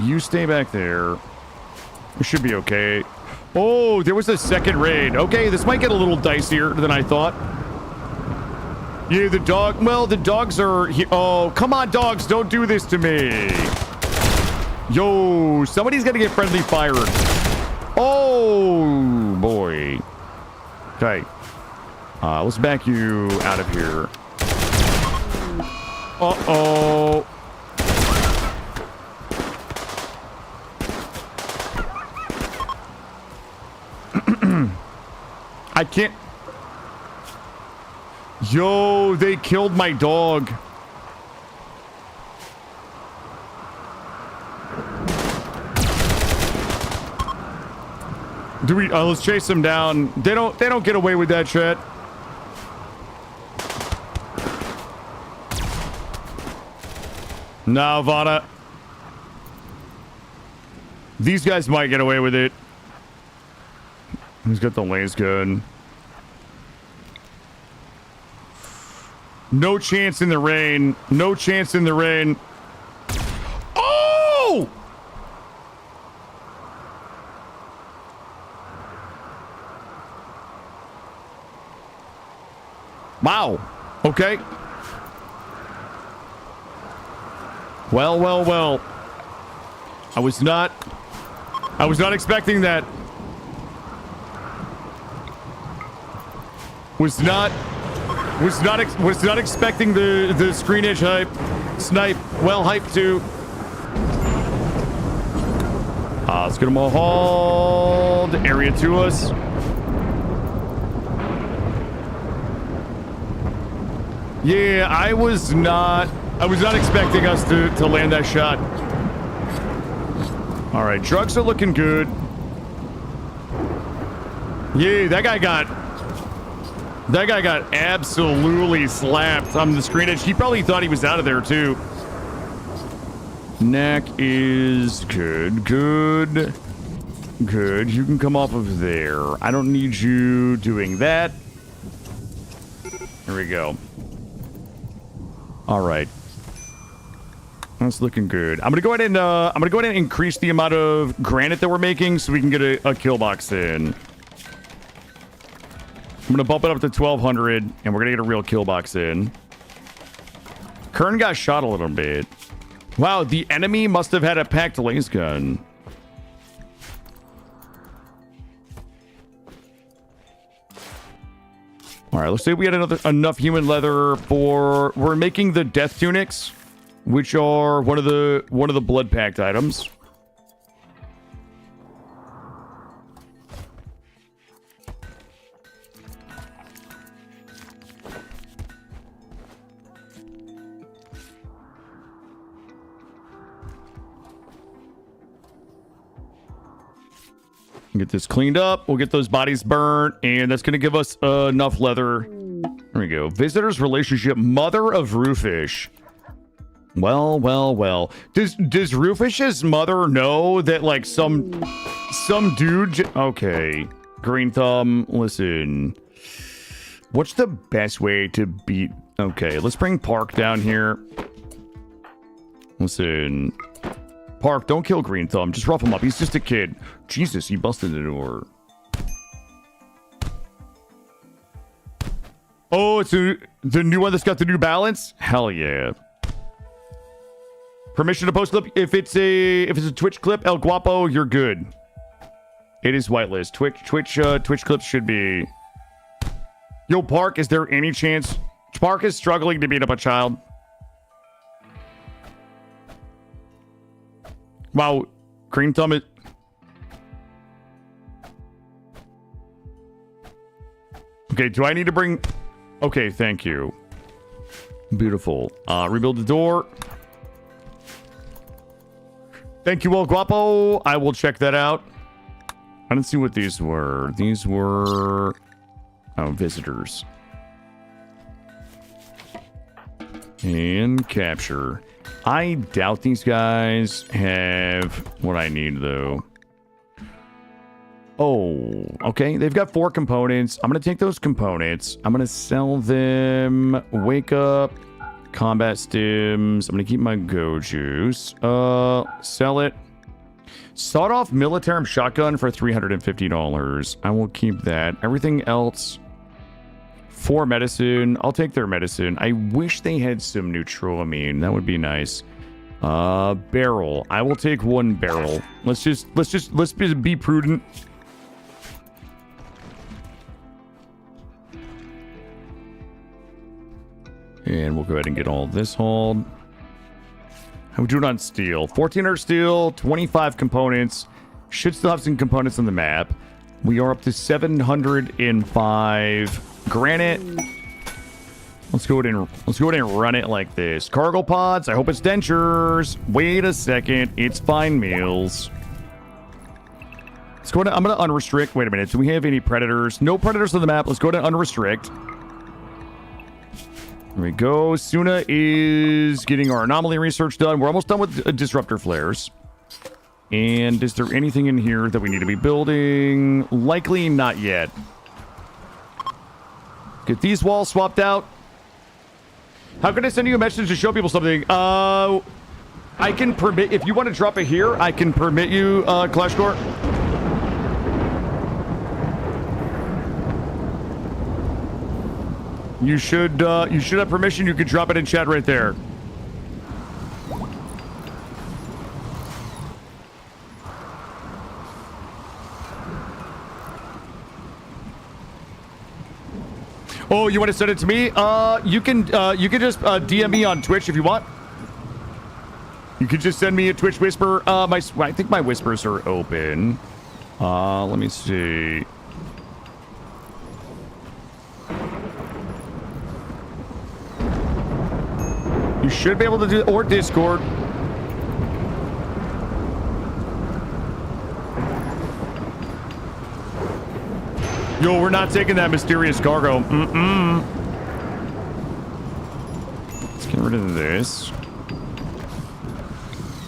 You stay back there. It should be okay. Oh, there was a second raid. Okay, this might get a little dicier than I thought. Yeah, the dog... Well, the dogs are... Oh, come on, dogs. Don't do this to me. Yo, somebody's gonna get friendly fired. Oh, boy. Okay. Let's back you out of here. Uh-oh. I can't... Yo, they killed my dog. Do we... let's chase them down. They don't get away with that shit. No, Vana. These guys might get away with it. Who's got the laser gun? No chance in the rain. No chance in the rain. Oh! Wow. Okay. Well, well, well. I was not expecting that. Was not expecting the screen edge snipe. Well, hype too. Let's get them all hauled. Area to us. Yeah, I was not expecting us to land that shot. All right, drugs are looking good. Yeah, that guy got absolutely slapped on the screen edge. He probably thought he was out of there too. Neck is good. Good. You can come off of there. I don't need you doing that. There we go. All right. That's looking good. I'm gonna go ahead and increase the amount of granite that we're making so we can get a kill box in. I'm gonna bump it up to 1,200, and we're gonna get a real kill box in. Khorne got shot a little bit. Wow, the enemy must have had a packed laser gun. All right, let's say we had enough human leather for. We're making the death tunics, which are one of the blood packed items. Get this cleaned up. We'll get those bodies burnt, and that's going to give us enough leather. There we go. Visitor's relationship. Mother of Roofish. Well. Does Roofish's mother know that like some dude? Okay, Green Thumb. Listen, what's the best way to beat? Okay, let's bring Park down here. Listen. Park, don't kill Green Thumb. Just rough him up. He's just a kid. Jesus, he busted the door. Oh, it's the new one that's got the new balance? Hell yeah. Permission to post clip. If it's a Twitch clip, El Guapo, you're good. It is whitelist. Twitch clips should be. Yo, Park, is there any chance? Park is struggling to beat up a child. Wow, Green Thumb is... Okay, do I need to bring... Okay, thank you. Beautiful. Rebuild the door. Thank you, El Guapo. I will check that out. I didn't see what these were. These were... Oh, visitors. And capture. I doubt these guys have what I need, though. Oh, okay. They've got 4 components. I'm going to take those components. I'm going to sell them. Wake up. Combat stims. I'm going to keep my go juice. Sell it. Sawed-off Militarum shotgun for $350. I will keep that. Everything else... 4 medicine. I'll take their medicine. I wish they had some neutroamine. That would be nice. Barrel. I will take 1 barrel. Let's be prudent. And we'll go ahead and get all this hauled. How we doing on steel? 1,400 steel, 25 components. Should still have some components on the map. We are up to 705 granite. Let's go ahead and run it like this. Cargo pods. I hope it's dentures. Wait a second. It's fine meals. Let's go ahead. I'm going to unrestrict. Wait a minute. Do we have any predators? No predators on the map. Let's go ahead and unrestrict. There we go. Suna is getting our anomaly research done. We're almost done with disruptor flares. And is there anything in here that we need to be building? Likely not yet. Get these walls swapped out. How can I send you a message to show people something? I can permit... If you want to drop it here, I can permit you, ClashCore. You should have permission. You could drop it in chat right there. Oh, you want to send it to me? You can just DM me on Twitch if you want. You could just send me a Twitch whisper. I think my whispers are open. Let me see. You should be able to do, or Discord. Yo, we're not taking that mysterious cargo. Let's get rid of this.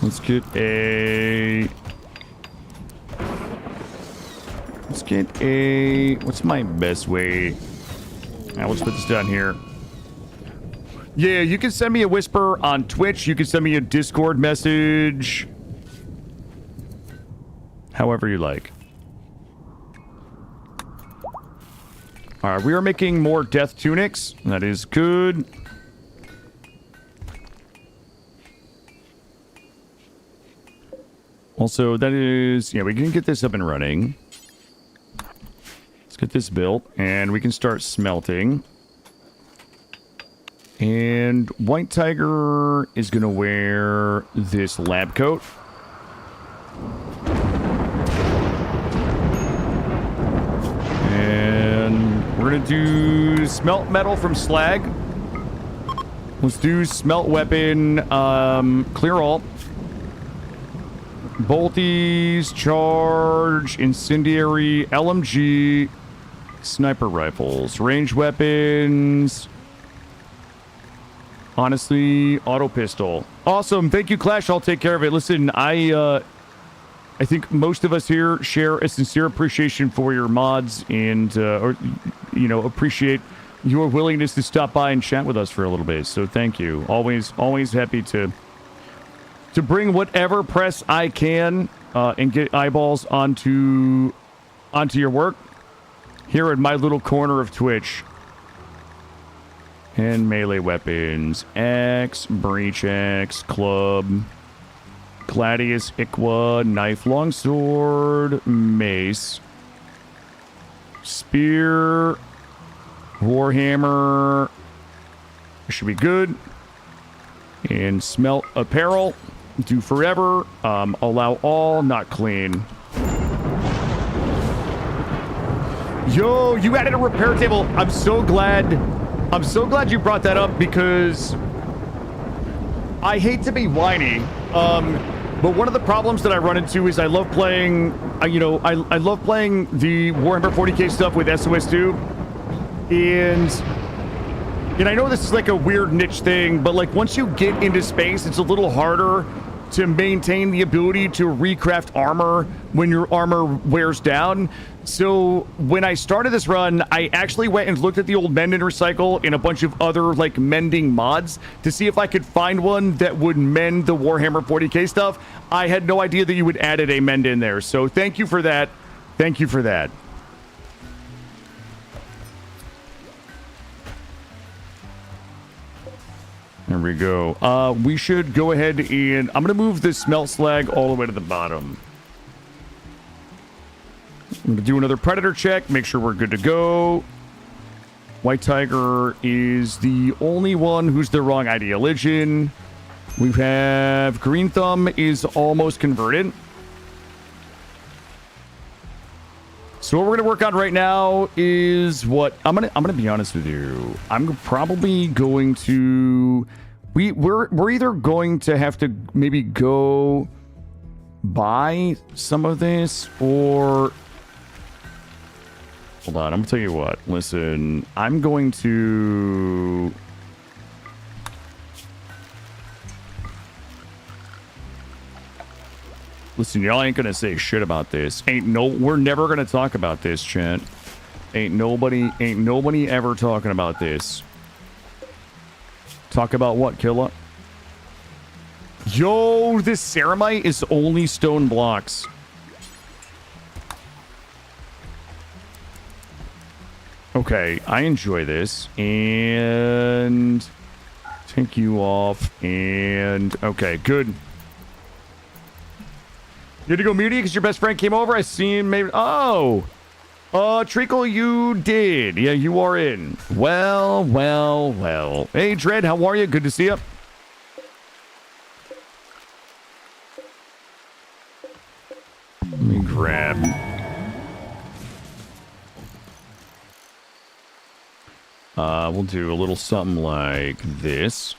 Let's get a... What's my best way? Now, let's put this down here. Yeah, you can send me a whisper on Twitch. You can send me a Discord message. However you like. Alright, we are making more death tunics. That is good. Also, that is... Yeah, we can get this up and running. Let's get this built. And we can start smelting. And White Tiger is going to wear this lab coat. And we're going to do smelt metal from slag. Let's do smelt weapon, clear all. Bolties, charge, incendiary, LMG, sniper rifles, range weapons. Honestly, auto pistol. Awesome. Thank you, Clash. I'll take care of it. Listen, I think most of us here share a sincere appreciation for your mods and, appreciate your willingness to stop by and chat with us for a little bit. So thank you. Always happy to bring whatever press I can and get eyeballs onto your work here in my little corner of Twitch. And melee weapons. Axe, breach axe, club, gladius, iqua, knife, longsword, mace, spear, warhammer. Should be good. And smelt apparel. Do forever. Allow all, not clean. Yo, you added a repair table. I'm so glad you brought that up because I hate to be whiny, but one of the problems that I run into is I love playing, I love playing the Warhammer 40K stuff with SOS2, and I know this is like a weird niche thing, but like once you get into space, it's a little harder to maintain the ability to recraft armor when your armor wears down. So when I started this run, I actually went and looked at the old Mend and Recycle and a bunch of other like mending mods to see if I could find one that would mend the Warhammer 40K stuff. I had no idea that you would added a mend in there. So thank you for that. Thank you for that. There we go. We should go ahead and... I'm going to move this smelt slag all the way to the bottom. I'm going to do another predator check. Make sure we're good to go. White Tiger is the only one who's the wrong ideologian. We have Green Thumb is almost converted. So what we're going to work on right now is what I'm going to be honest with you. I'm probably going to we're either going to have to maybe go buy some of this or hold on, I'm going to tell you what. Listen, I'm going to listen, y'all ain't gonna say shit about this. We're never gonna talk about this, chat. Ain't nobody ever talking about this. Talk about what, Killa? Yo, this ceramite is only stone blocks. Okay, I enjoy this. And take you off. And okay, good. You had to go muty because your best friend came over? I seen maybe... Oh! Treacle, you did. Yeah, you are in. Well, well, well. Hey, Dread, how are you? Good to see you. Let me grab... we'll do a little something like this.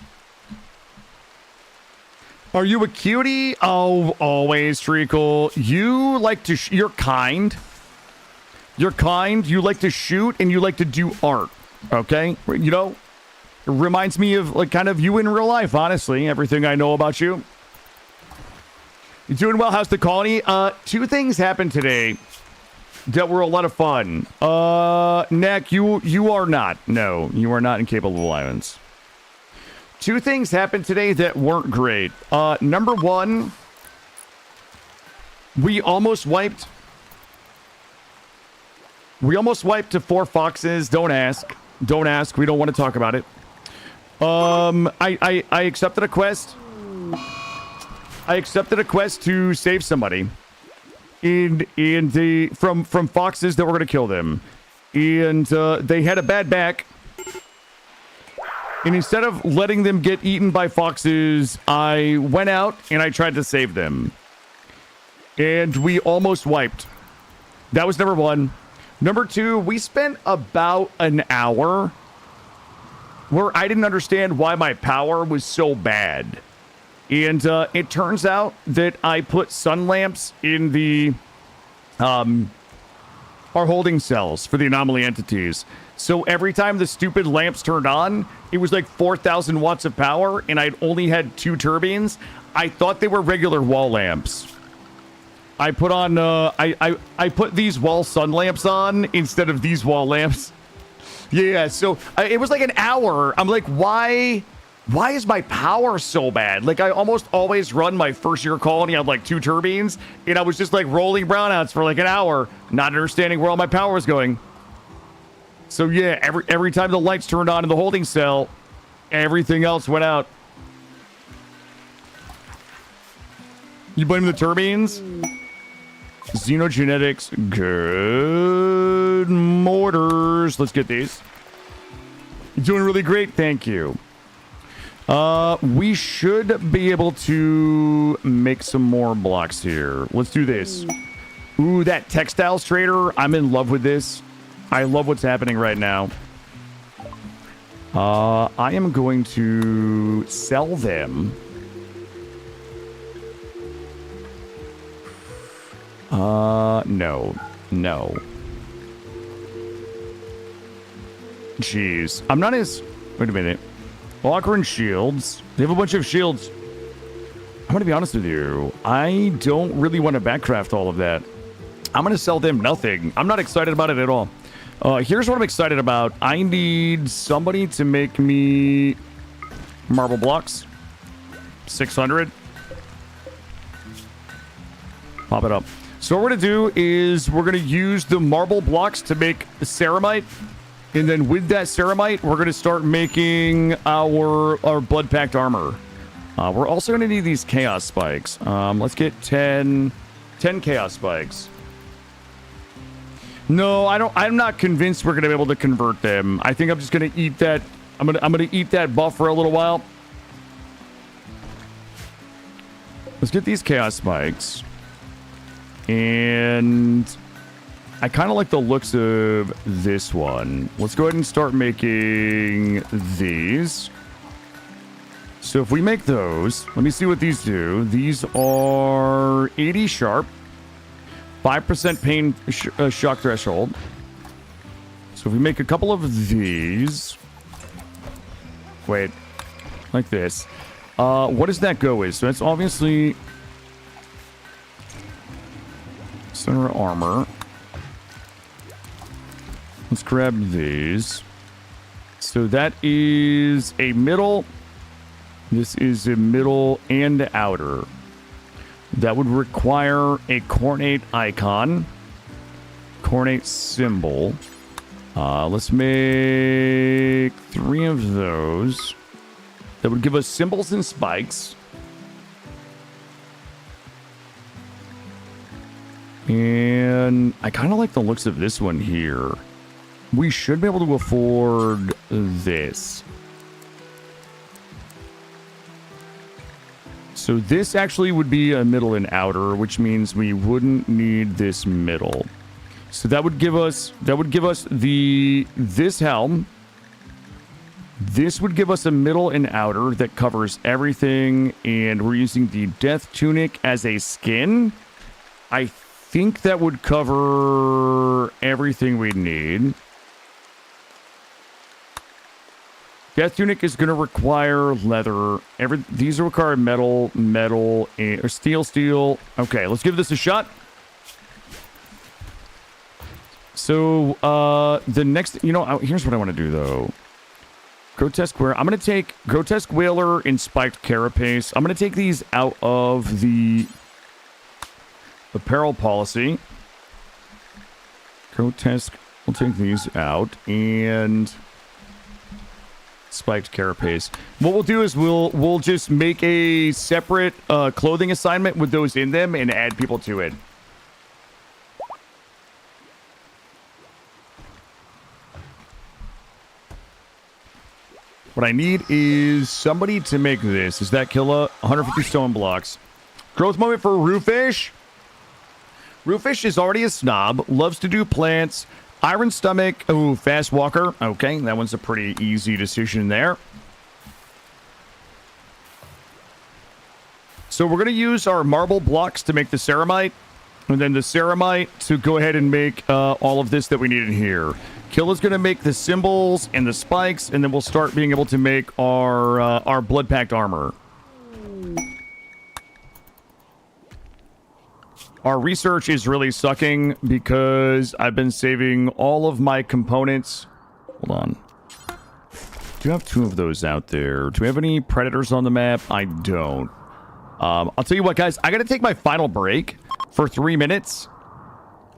Are you a cutie? Oh, always, Treacle. You like to... You're kind. You're kind. You like to shoot, and you like to do art. Okay? You know? It reminds me of, like, kind of you in real life, honestly. Everything I know about you. You doing well? How's the colony? Two things happened today that were a lot of fun. Neck, you are not. No, you are not in Capable Alliance. Two things happened today that weren't great. Number one, we almost wiped to 4 foxes. Don't ask. Don't ask. We don't want to talk about it. I accepted a quest. I accepted a quest to save somebody. From foxes that were going to kill them. And they had a bad back. And instead of letting them get eaten by foxes, I went out and I tried to save them. And we almost wiped. That was number one. Number two, we spent about an hour where I didn't understand why my power was so bad. And it turns out that I put sun lamps in the our holding cells for the anomaly entities. So every time the stupid lamps turned on, it was like 4,000 watts of power, and I'd only had 2 turbines. I thought they were regular wall lamps. I put on I put these wall sun lamps on instead of these wall lamps. Yeah, so it was like an hour. I'm like, why is my power so bad? Like, I almost always run my first year colony on like 2 turbines, and I was just like rolling brownouts for like an hour, not understanding where all my power was going. So yeah, every time the lights turned on in the holding cell, everything else went out. You blame the turbines? Xenogenetics, good mortars. Let's get these. You're doing really great, thank you. We should be able to make some more blocks here. Let's do this. Ooh, that textiles trader. I'm in love with this. I love what's happening right now. I am going to sell them. No. Jeez. I'm not as... Wait a minute. Walker and shields. They have a bunch of shields. I'm going to be honest with you. I don't really want to backcraft all of that. I'm going to sell them nothing. I'm not excited about it at all. Here's what I'm excited about. I need somebody to make me marble blocks. 600. Pop it up. So what we're going to do is we're going to use the marble blocks to make ceramite. And then with that ceramite, we're going to start making our blood-packed armor. We're also going to need these chaos spikes. Let's get 10 chaos spikes. No, I'm not convinced we're going to be able to convert them. I think I'm just going to eat that. I'm going to eat that buff for a little while. Let's get these chaos spikes. And I kind of like the looks of this one. Let's go ahead and start making these. So if we make those, let me see what these do. These are 80 sharp, 5% pain shock threshold. So if we make a couple of these, wait, like this. What does that go with? So that's obviously center armor. Let's grab these. So that is a middle. This is a middle and outer. That would require a Khornate icon. Khornate symbol. Let's make 3 of those. That would give us symbols and spikes. And I kind of like the looks of this one here. We should be able to afford this. So this actually would be a middle and outer, which means we wouldn't need this middle. So that would give us this helm. This would give us a middle and outer that covers everything, and we're using the Death Tunic as a skin. I think that would cover everything we need. Death Tunic is going to require leather. These require metal, or steel. Okay, let's give this a shot. So, the next... here's what I want to do, though. Grotesque Whaler. I'm going to take Grotesque Whaler and Spiked Carapace. I'm going to take these out of the apparel policy. Grotesque. We'll take these out. And... Spiked Carapace. What we'll do is we'll just make a separate clothing assignment with those in them and add people to it. What I need is somebody to make this. Is that Killa? 150 stone blocks. Growth moment for Roofish. Roofish is already a snob. Loves to do plants. Iron Stomach. Oh, Fast Walker. Okay, that one's a pretty easy decision there. So we're going to use our marble blocks to make the ceramite. And then the ceramite to go ahead and make all of this that we need in here. Killa's going to make the symbols and the spikes, and then we'll start being able to make our blood-packed armor. Our research is really sucking because I've been saving all of my components. Hold on. Do you have 2 of those out there? Do we have any predators on the map? I don't. I'll tell you what, guys. I got to take my final break for 3 minutes.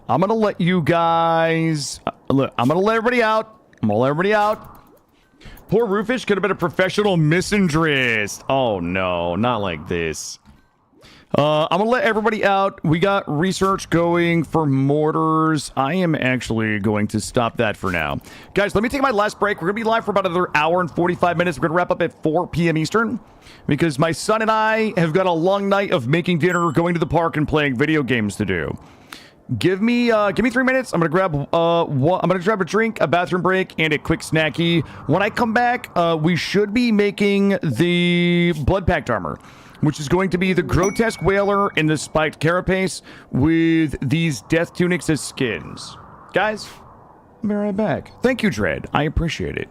I'm going to let you guys... Look, I'm going to let everybody out. Poor Roofish could have been a professional misandrist. Oh, no. Not like this. I'm going to let everybody out. We got research going for mortars. I am actually going to stop that for now. Guys, let me take my last break. We're going to be live for about another hour and 45 minutes. We're going to wrap up at 4 p.m. Eastern because my son and I have got a long night of making dinner, going to the park, and playing video games to do. Give me 3 minutes. I'm gonna grab a drink, a bathroom break, and a quick snacky. When I come back, we should be making the blood-packed armor, which is going to be the Grotesque Whaler and the Spiked Carapace with these Death Tunics as skins. Guys, I'll be right back. Thank you, Dread. I appreciate it.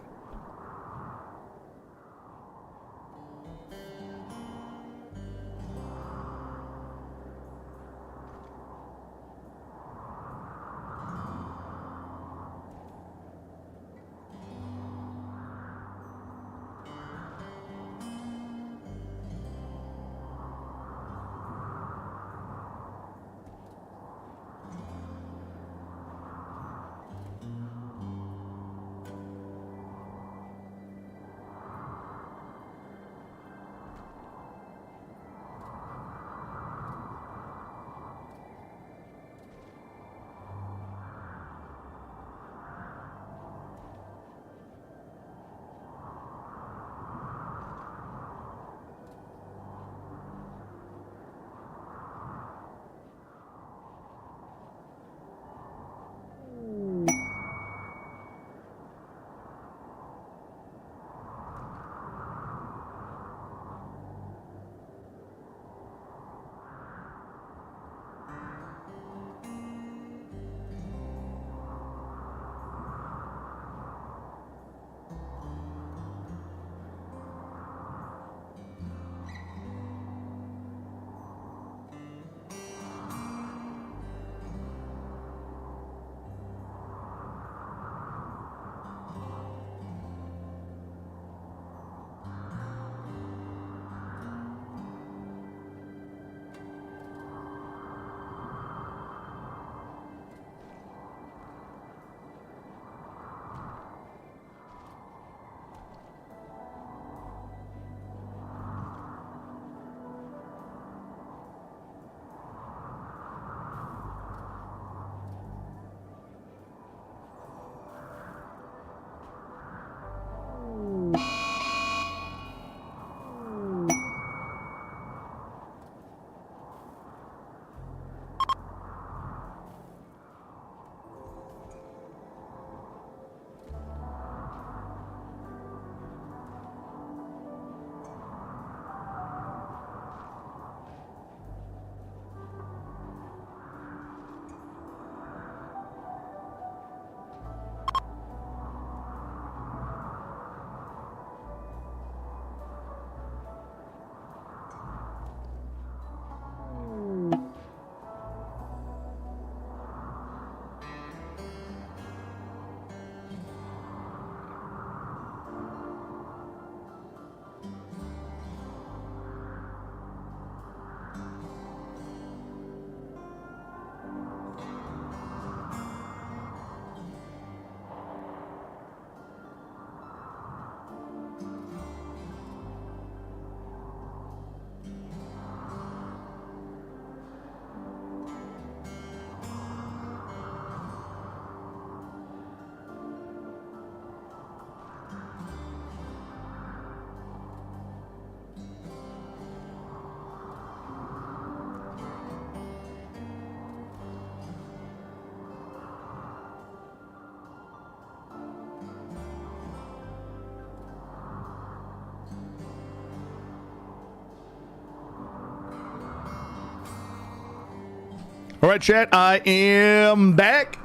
All right, chat, I am back.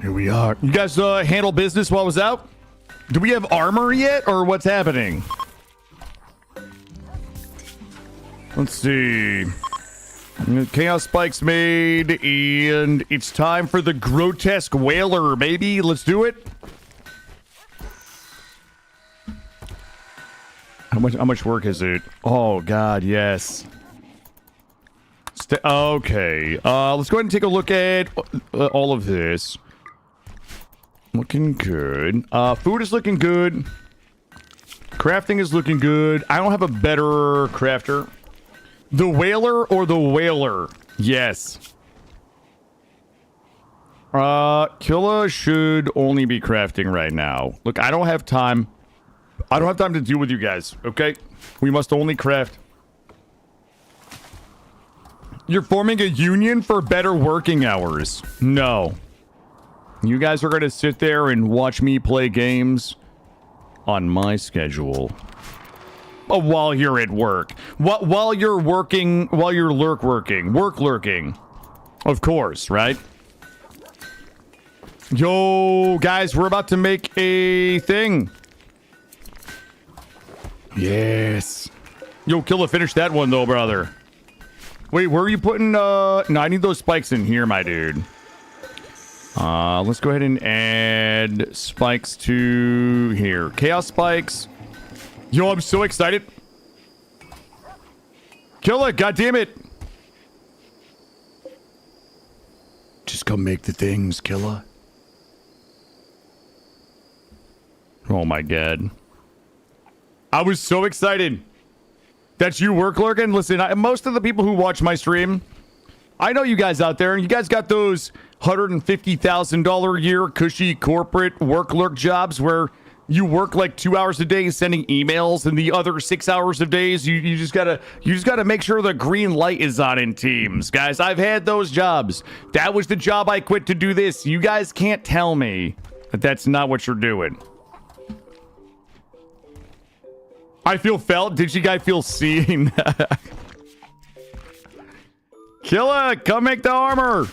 Here we are. You guys handle business while I was out? Do we have armor yet, or what's happening? Let's see. Chaos Spike's made, and it's time for the grotesque whaler, baby. Let's do it. How much work is it? Oh God, yes. Okay. Let's go ahead and take a look at all of this. Looking good. Food is looking good. Crafting is looking good. I don't have a better crafter. The whaler or the whaler? Yes. Killa should only be crafting right now. Look, I don't have time. I don't have time to deal with you guys, okay? We must only craft. You're forming a union for better working hours. No. You guys are going to sit there and watch me play games on my schedule. Oh, while you're at work. While you're working, while you're work lurking. Of course, right? Yo, guys, we're about to make a thing. Yes. Yo, Killa, finish that one, though, brother. Wait, where are you putting, No, I need those spikes in here, my dude. Let's go ahead and add spikes to here. Chaos spikes. Yo, I'm so excited. Killa, goddammit. Just come make the things, Killa. Oh, my God. I was so excited that you work lurking. Listen, most of the people who watch my stream, I know you guys out there, and you guys got those $150,000 a year cushy corporate work lurk jobs where you work like 2 hours a day sending emails, and the other 6 hours of days you just gotta make sure the green light is on in Teams. Guys, I've had those jobs. That was the job I quit to do this. You guys can't tell me that that's not what you're doing. I feel felt. Did you guys feel seen? Killa, come make the armor.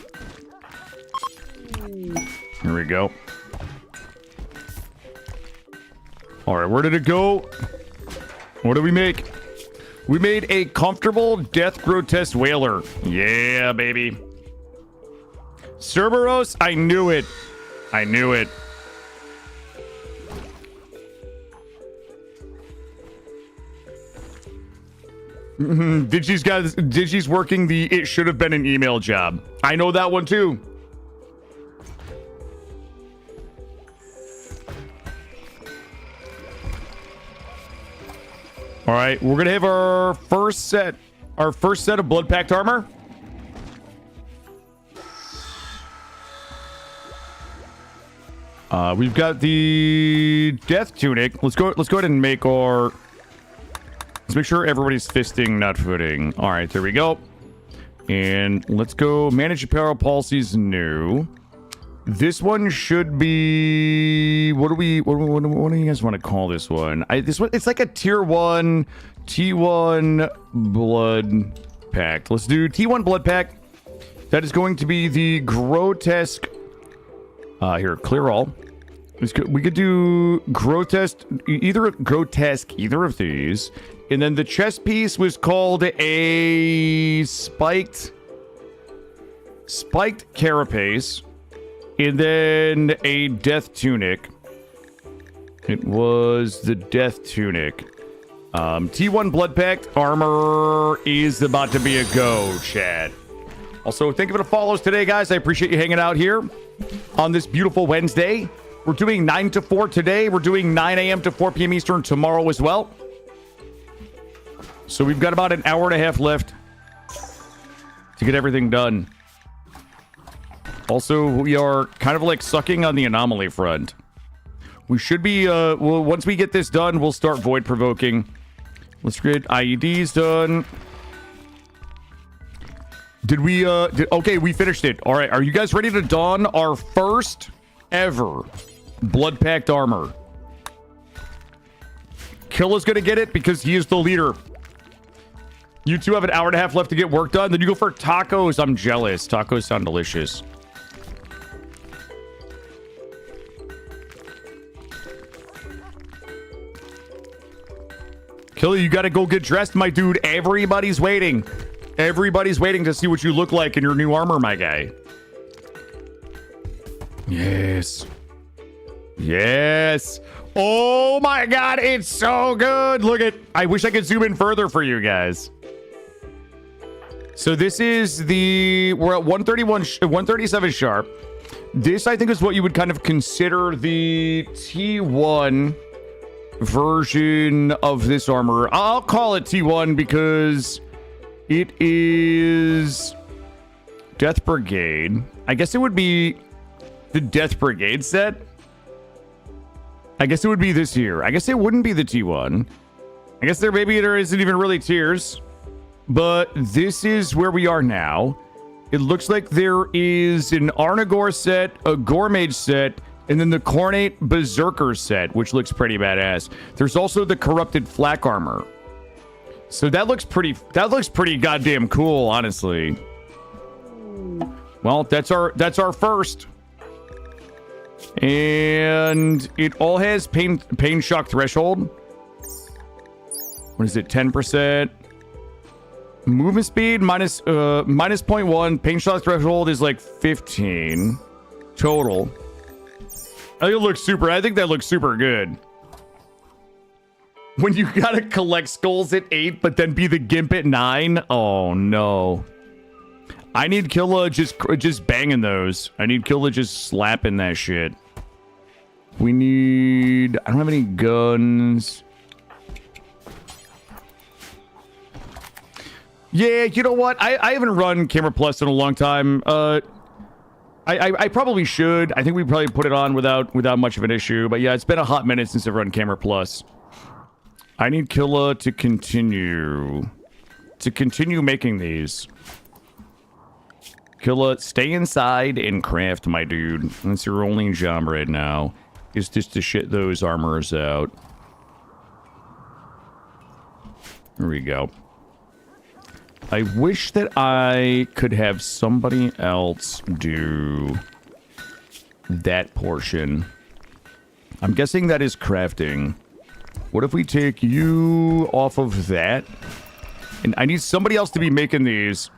Here we go. All right, where did it go? What did we make? We made a comfortable death grotesque whaler. Yeah, baby. Cerberus, I knew it. I knew it. Digi's working the it should have been an email job. I know that one too. All right, we're gonna have our first set of blood pact armor. We've got the death tunic. Let's go ahead and make our. Let's make sure everybody's fisting, not footing. All right, there we go. And let's go manage apparel policies new. This one should be what do you guys want to call this one? This one, it's like a tier 1 T1 blood pact. Let's do T1 blood pact. That is going to be the grotesque. Here, clear all. We could do grotesque, either of these. And then the chest piece was called a spiked carapace. And then a death tunic. It was the death tunic. T1 blood pact armor is about to be a go, chat. Also, thank you for the follows today, guys. I appreciate you hanging out here on this beautiful Wednesday. We're doing 9 to 4 today. We're doing 9 a.m. to 4 p.m. Eastern tomorrow as well. So we've got about an hour and a half left to get everything done. Also, we are kind of like sucking on the anomaly front. We should be, well, once we get this done, we'll start void provoking. Let's get IEDs done. Okay, we finished it. All right, are you guys ready to don our first ever blood pact armor? Killa's gonna get it because he is the leader. You two have an hour and a half left to get work done. Then you go for tacos. I'm jealous. Tacos sound delicious. Killy, you gotta go get dressed, my dude. Everybody's waiting. Everybody's waiting to see what you look like in your new armor, my guy. Yes. Yes. Oh my god, it's so good. Look at, I wish I could zoom in further for you guys. So this is the, we're at 137 sharp. This, I think, is what you would kind of consider the T1 version of this armor. I'll call it T1 because it is Death Brigade. I guess it would be the Death Brigade set. I guess it would be this here. I guess it wouldn't be the T1. I guess there isn't even really tiers. But this is where we are now. It looks like there is an Arnagor set, a Gourmage set, and then the Khorne Berserker set, which looks pretty badass. There's also the Corrupted Flak Armor. So that looks pretty goddamn cool, honestly. Well, that's our first. And it all has pain shock threshold. What is it? 10%. Movement speed minus 0.1. Pain shock threshold is like 15 total. I think that looks super good. When you gotta collect skulls at 8, but then be the gimp at 9. Oh no. I need Killa just banging those. I need Killa just slapping that shit. I don't have any guns. Yeah, you know what? I haven't run Camera Plus in a long time. I probably should. I think we probably put it on without much of an issue. But yeah, it's been a hot minute since I've run Camera Plus. I need Killa to continue making these. Killa, stay inside and craft, my dude. That's your only job right now, is just to shit those armors out. There we go. I wish that I could have somebody else do that portion. I'm guessing that is crafting. What if we take you off of that? And I need somebody else to be making these.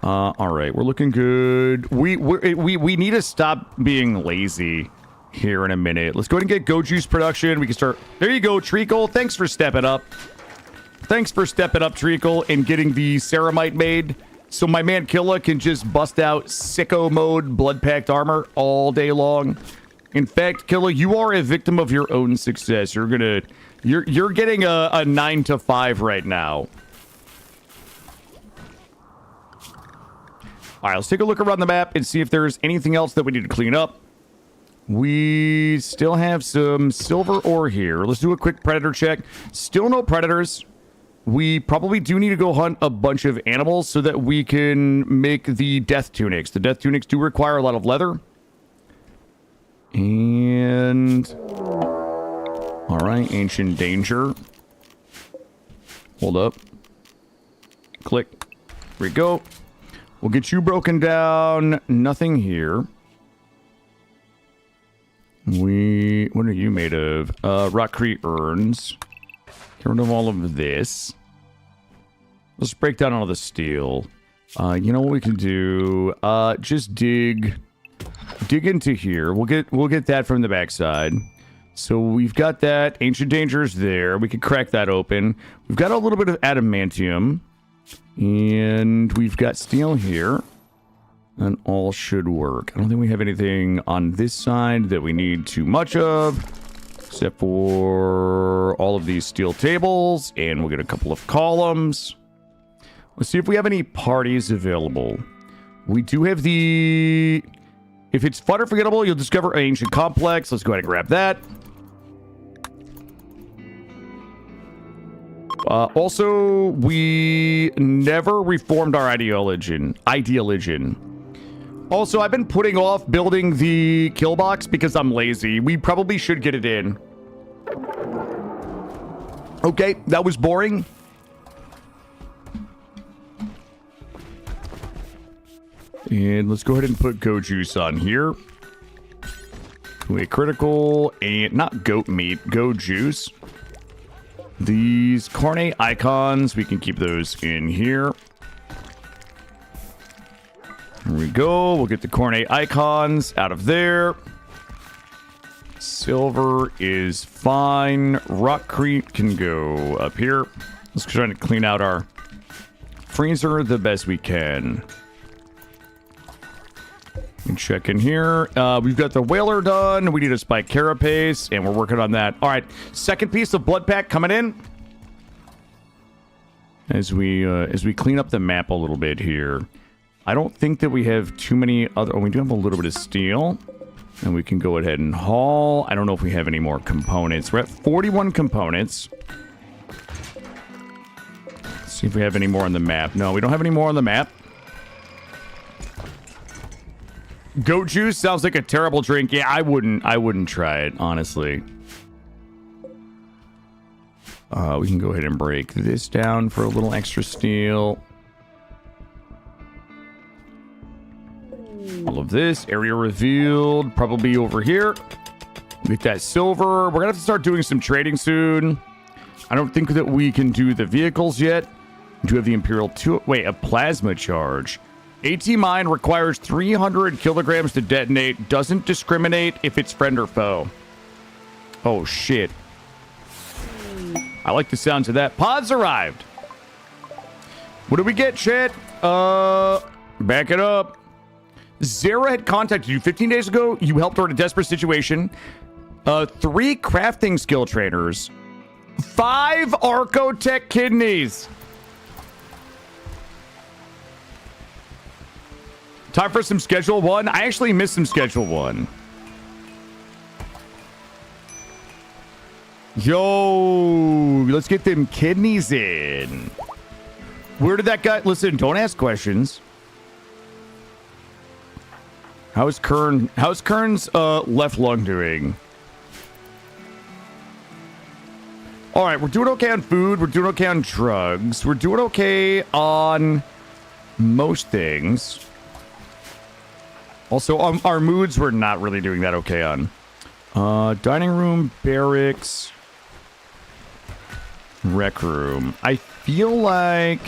All right, we're looking good. We need to stop being lazy here in a minute. Let's go ahead and get Go Juice production. We can start. There you go, Treacle. Thanks for stepping up. Thanks for stepping up, Treacle, and getting the Ceramite made. So my man Killa can just bust out sicko mode blood-packed armor all day long. In fact, Killa, you are a victim of your own success. You're getting a 9 to 5 right now. All right, let's take a look around the map and see if there's anything else that we need to clean up. We still have some silver ore here. Let's do a quick predator check. Still no predators. We probably do need to go hunt a bunch of animals so that we can make the death tunics. The death tunics do require a lot of leather. And... all right, Ancient Danger. Hold up. Click. Here we go. We'll get you broken down. Nothing here. What are you made of? Rockcrete urns. Get rid of all of this. Let's break down all the steel. You know what we can do? Just dig into here. We'll get that from the backside. So we've got that. Ancient Danger's there. We could crack that open. We've got a little bit of adamantium. And we've got steel here. And all should work. I don't think we have anything on this side that we need too much of. Except for all of these steel tables. And we'll get a couple of columns. Let's see if we have any parties available. We do have the... if it's fun or forgettable, you'll discover an ancient complex. Let's go ahead and grab that. Also, we never reformed our ideology. Also, I've been putting off building the kill box because I'm lazy. We probably should get it in. Okay, that was boring. And let's go ahead and put goat juice on here. A critical, and not goat meat, goat juice. These Khorne icons, we can keep those in here. Here we go. We'll get the Khorne icons out of there. Silver is fine. Rockcrete can go up here. Let's try to clean out our freezer the best we can. And check in here. We've got the whaler done. We need a spike carapace, and we're working on that. All right, second piece of blood pack coming in. As we clean up the map a little bit here. I don't think that we have too many other... Oh, we do have a little bit of steel. And we can go ahead and haul. I don't know if we have any more components. We're at 41 components. Let's see if we have any more on the map. No, we don't have any more on the map. Goat juice sounds like a terrible drink. Yeah, I wouldn't try it, honestly. We can go ahead and break this down for a little extra steel. All of this area revealed, probably over here. Get that silver. We're gonna have to start doing some trading soon. I don't think that we can do the vehicles yet. We do have the Imperial 2. Wait, a plasma charge. AT mine requires 300 kilograms to detonate. Doesn't discriminate if it's friend or foe. Oh, shit. I like the sounds of that. Pods arrived. What do we get, chat? Back it up. Zara had contacted you 15 days ago. You helped her in a desperate situation. 3 crafting skill trainers. 5 Archotech kidneys. Time for some Schedule 1. I actually missed some Schedule 1. Yo, let's get them kidneys in. Where did that guy... Listen, don't ask questions. How's Khorne's left lung doing? All right, we're doing okay on food. We're doing okay on drugs. We're doing okay on most things. Also, our moods we're not really doing that okay on. Dining room, barracks, rec room. I feel like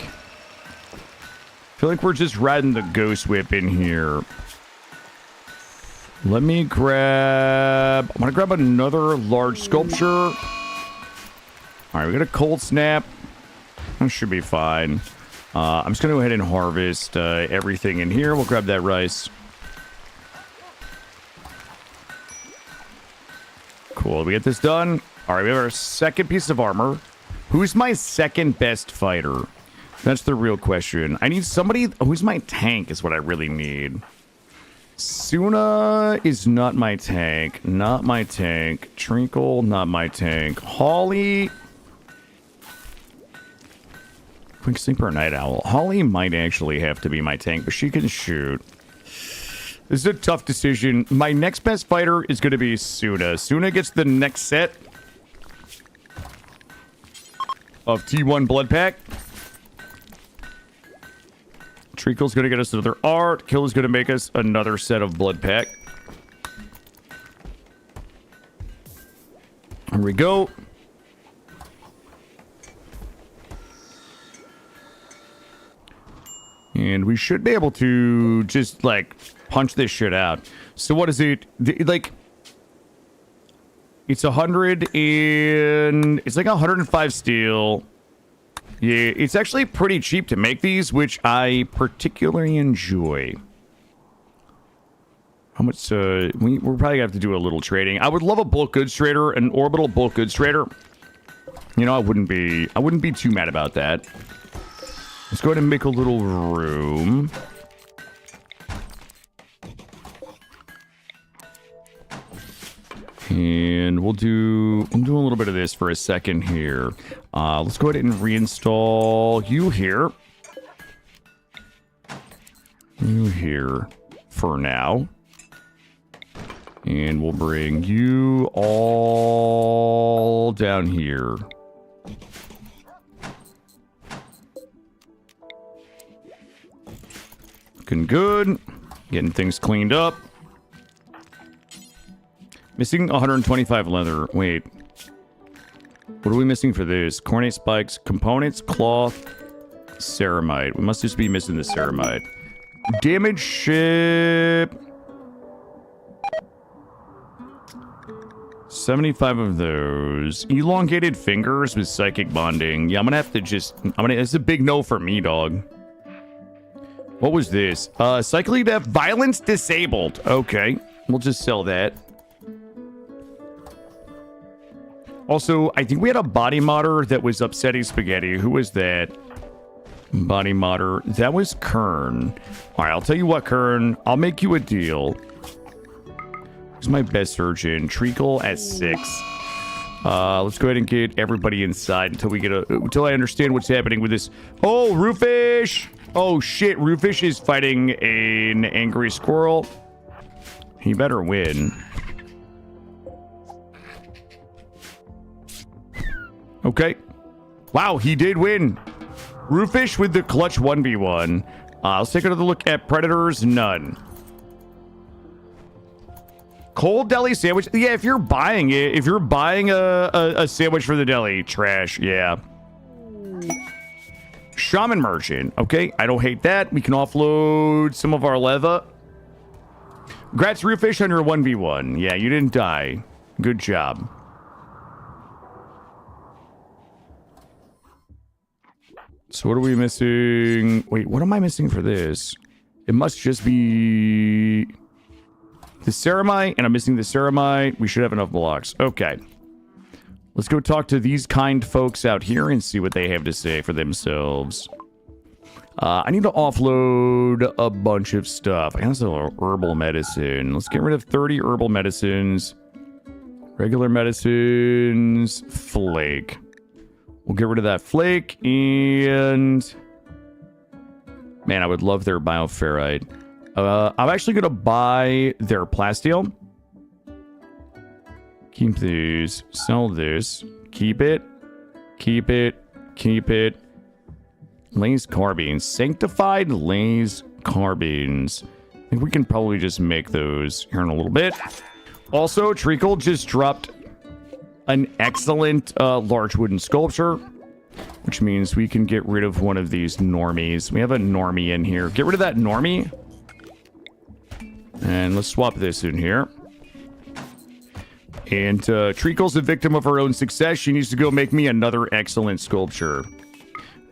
we're just riding the ghost whip in here. Let me grab... I'm going to grab another large sculpture. All right, we got a cold snap. That should be fine. I'm just going to go ahead and harvest everything in here. We'll grab that rice. Cool, we get this done. All right, we have our second piece of armor. Who's my second best fighter? That's the real question. I need somebody... Who's my tank is what I really need. Suna is not my tank. Not my tank. Trinkle, not my tank. Holly... Quick Sleeper, Night Owl. Holly might actually have to be my tank, but she can shoot. This is a tough decision. My next best fighter is going to be Suna. Suna gets the next set of T1 blood pack. Treacle's going to get us another art. Kill is going to make us another set of blood pack. Here we go. And we should be able to just, like, punch this shit out. So what is it? Like, it's 100 and... It's like 105 steel. Yeah, it's actually pretty cheap to make these, which I particularly enjoy. How much, we're probably gonna have to do a little trading. I would love a bulk goods trader, an orbital bulk goods trader. You know, I wouldn't be too mad about that. Let's go ahead and make a little room. And we'll do a little bit of this for a second here. Let's go ahead and reinstall you here. You here for now. And we'll bring you all down here. Looking good. Getting things cleaned up. Missing 125 leather. Wait. What are we missing for this? Cornate spikes, components, cloth, ceramite. We must just be missing the ceramite. Damage ship. 75 of those. Elongated fingers with psychic bonding. Yeah, I'm gonna have to just... It's a big no for me, dog. What was this? Cycling death, violence disabled. Okay, we'll just sell that. Also, I think we had a body modder that was upsetting spaghetti. Who was that? Body modder. That was Khorne. All right, I'll tell you what, Khorne. I'll make you a deal. Who's my best surgeon? Treacle at 6. Let's go ahead and get everybody inside until I understand what's happening with this. Oh, Roofish! Oh shit, Roofish is fighting an angry squirrel. He better win. Okay. Wow, he did win. Roofish with the clutch 1v1. Let's take another look at predators. None. Cold deli sandwich. Yeah, if you're buying it, if you're buying a sandwich for the deli, trash. Yeah. Shaman merchant. Okay, I don't hate that. We can offload some of our leather. Congrats, Roofish, on your 1v1. Yeah, you didn't die. Good job. So what are we missing? Wait, what am I missing for this? It must just be the ceramite, and I'm missing the ceramite. We should have enough blocks. Okay. Let's go talk to these kind folks out here and see what they have to say for themselves. I need to offload a bunch of stuff. I got some herbal medicine. Let's get rid of 30 herbal medicines. Regular medicines. Flake. We'll get rid of that flake, and... Man, I would love their bioferrite. I'm actually going to buy their plasteel. Keep these. Sell this. Keep it. Keep it. Keep it. Laze carbines. Sanctified laze carbines. I think we can probably just make those here in a little bit. Also, Treacle just dropped an excellent large wooden sculpture, which means we can get rid of one of these normies. We have a normie in here. Get rid of that normie. And let's swap this in here. And Treacle's a victim of her own success. She needs to go make me another excellent sculpture.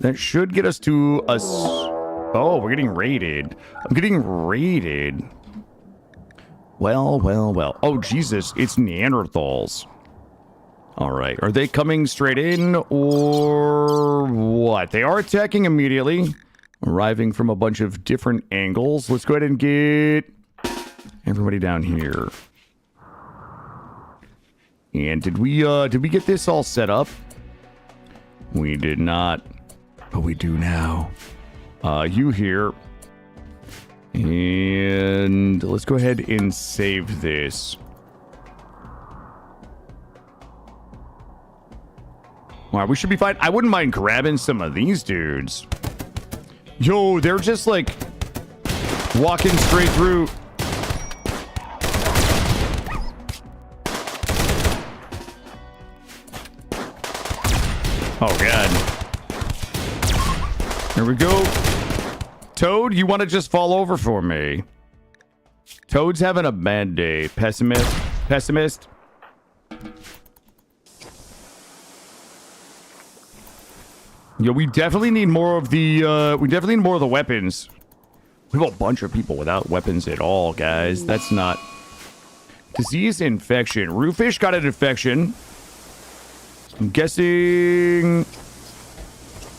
That should get us to us. Oh, we're getting raided. I'm getting raided. Well, well, well. Oh, Jesus. It's Neanderthals. All right. Are they coming straight in or what? They are attacking immediately. Arriving from a bunch of different angles. Let's go ahead and get everybody down here. And did we get this all set up? We did not, but we do now. You here. And let's go ahead and save this. All right, we should be fine. I wouldn't mind grabbing some of these dudes. Yo, they're just like walking straight through. Oh, God. Here we go. Toad, you want to just fall over for me? Toad's having a bad day. Pessimist. Pessimist. Yo, we definitely need more of the, weapons. We have a bunch of people without weapons at all, guys. That's not... Disease infection. Roofish got an infection. I'm guessing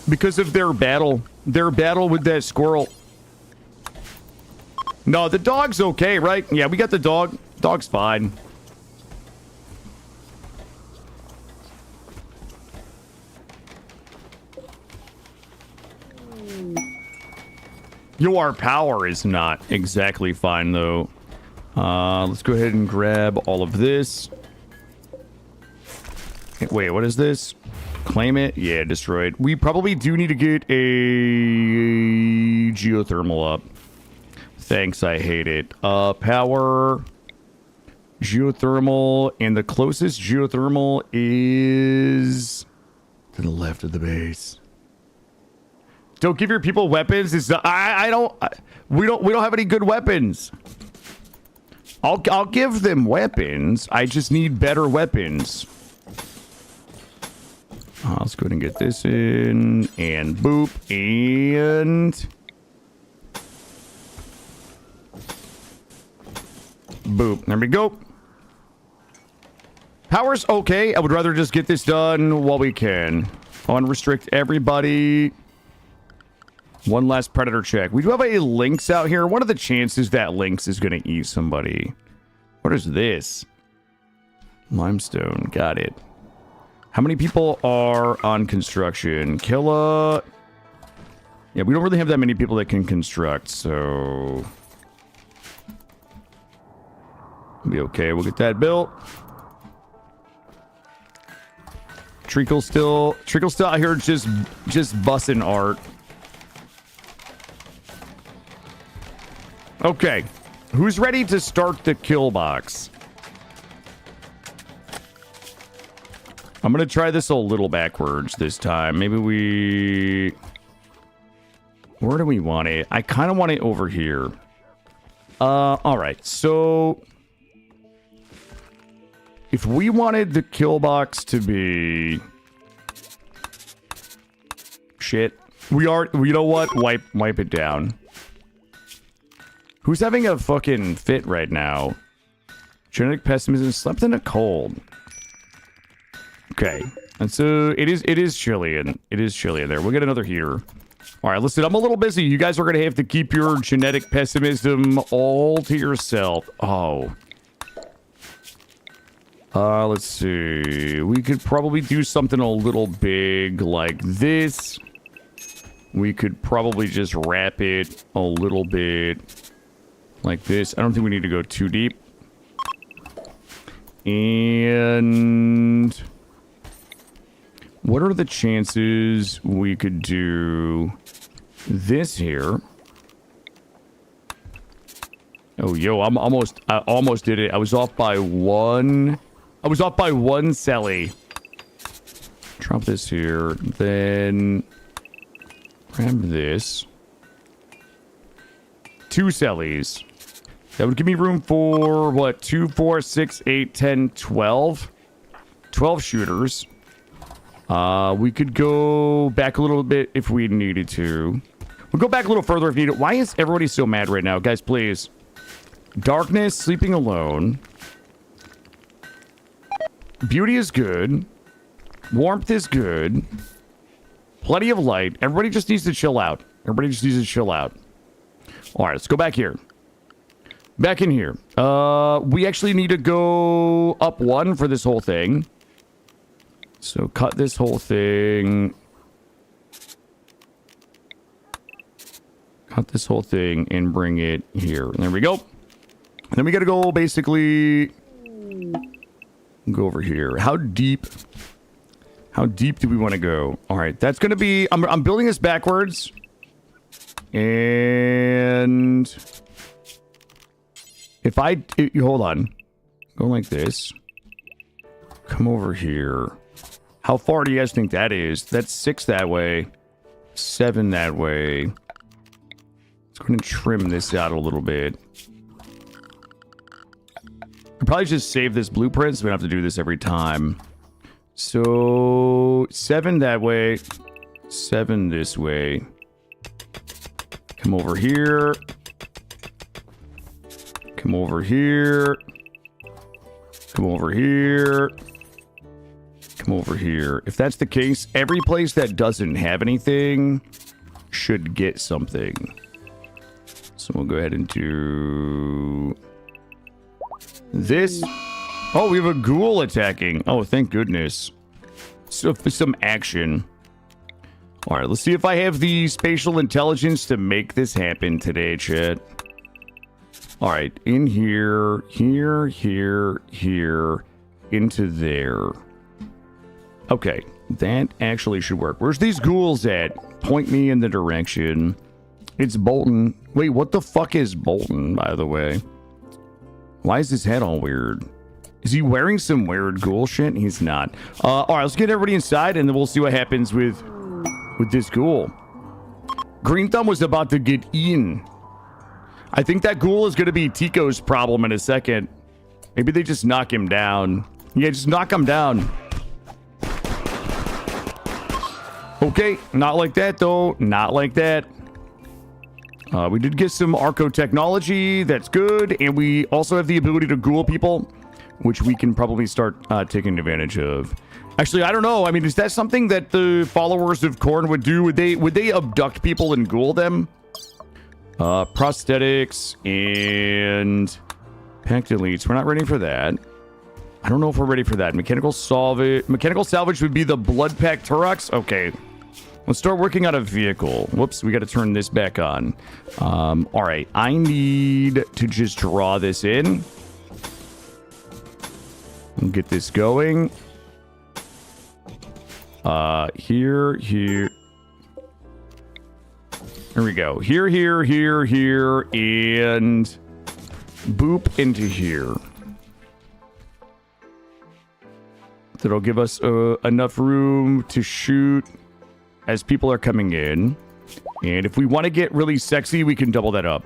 because of their battle with that squirrel. No, the dog's okay, right? Yeah, we got the dog. Dog's fine. Your power is not exactly fine, though. Let's go ahead and grab all of this. Wait, what is this? Claim it? Yeah, destroyed. We probably do need to get a geothermal up. Thanks, I hate it. Power, geothermal, and the closest geothermal is to the left of the base. Don't give your people weapons. It's not, we don't have any good weapons. I'll give them weapons. I just need better weapons. Let's go ahead and get this in, and boop, and boop. There we go. Power's okay. I would rather just get this done while we can. Unrestrict everybody. One last predator check. We do have a lynx out here. What are the chances that lynx is going to eat somebody? What is this? Limestone. Got it. How many people are on construction? Killa. Yeah, we don't really have that many people that can construct, so be okay. We'll get that built. Treacle still out here just bussing art. Okay, who's ready to start the kill box? I'm gonna try this a little backwards this time. Maybe where do we want it? I kind of want it over here. All right, so if we wanted the kill box to be shit, you know what? Wipe it down. Who's having a fucking fit right now? Genetic pessimism, slept in a cold. Okay, and so it is chilly in there. We'll get another heater. All right, listen, I'm a little busy. You guys are gonna have to keep your genetic pessimism all to yourself. Oh. Let's see. We could probably do something a little big like this. We could probably just wrap it a little bit like this. I don't think we need to go too deep. And what are the chances we could do this here? Oh, yo, I almost did it. I was off by one. I was off by one celly. Drop this here. Then grab this. 2 cellies. That would give me room for, what, 2, 4, 6, 8, 10, 12. 12 shooters. We could go back a little bit if we needed to. We'll go back a little further if needed. Why is everybody so mad right now? Guys, please. Darkness, sleeping alone. Beauty is good. Warmth is good. Plenty of light. Everybody just needs to chill out. Everybody just needs to chill out. All right, let's go back here. Back in here. We actually need to go up 1 for this whole thing. So cut this whole thing. Cut this whole thing and bring it here. And there we go. And then we got to go basically go over here. How deep do we want to go? All right, that's going to be, I'm building this backwards. And if hold on. Go like this. Come over here. How far do you guys think that is? That's 6 that way. 7 that way. Let's go ahead and trim this out a little bit. I'll probably just save this blueprint so we don't have to do this every time. So 7 that way. 7 this way. Come over here. Come over here. Come over here. Come over here. If that's the case, every place that doesn't have anything should get something. So we'll go ahead and do this. Oh, we have a ghoul attacking. Oh, thank goodness. So for some action. All right, let's see if I have the spatial intelligence to make this happen today, chat. All right, in here, here, here, here, into there. Okay, that actually should work. Where's these ghouls at? Point me in the direction. It's Bolton. Wait, what the fuck is Bolton, by the way? Why is his head all weird? Is he wearing some weird ghoul shit? He's not. All right, let's get everybody inside, and then we'll see what happens with this ghoul. Green Thumb was about to get in. I think that ghoul is going to be Tico's problem in a second. Maybe they just knock him down. Yeah, just knock him down. Okay, not like that, though. Not like that. We did get some Arco technology. That's good. And we also have the ability to ghoul people, which we can probably start taking advantage of. Actually, I don't know. I mean, is that something that the followers of Khorne would do? Would they abduct people and ghoul them? Prosthetics and packed elites. We're not ready for that. I don't know if we're ready for that. Mechanical salvage would be the blood pack Turok. Okay. Let's start working on a vehicle. Whoops, we got to turn this back on. All right, I need to just draw this in. And get this going. Here. Here we go. Here, and boop into here. That'll give us enough room to shoot as people are coming in. And if we want to get really sexy, we can double that up.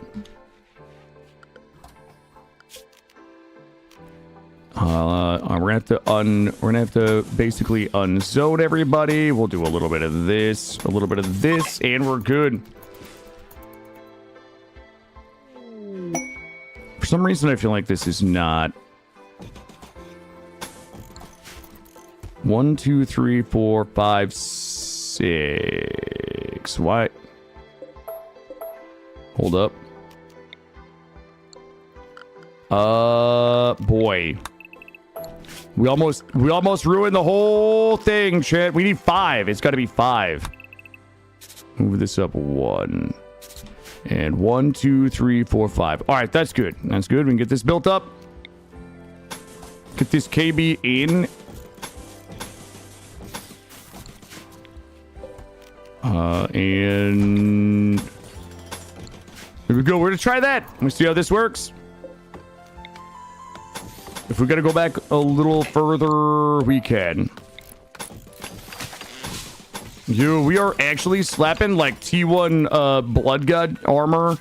We're gonna have to basically unzone everybody. We'll do a little bit of this, and we're good. For some reason, I feel like this is not. 1, 2, 3, 4, 5, 6. Why? Hold up. Boy. We almost ruined the whole thing, chat. We need 5. It's got to be 5. Move this up 1. And 1, 2, 3, 4, 5. All right, that's good. That's good. We can get this built up. Get this KB in. And there we go. We're gonna try that. Let's see how this works. If we gotta go back a little further, we can. We are actually slapping like T1 blood god armor.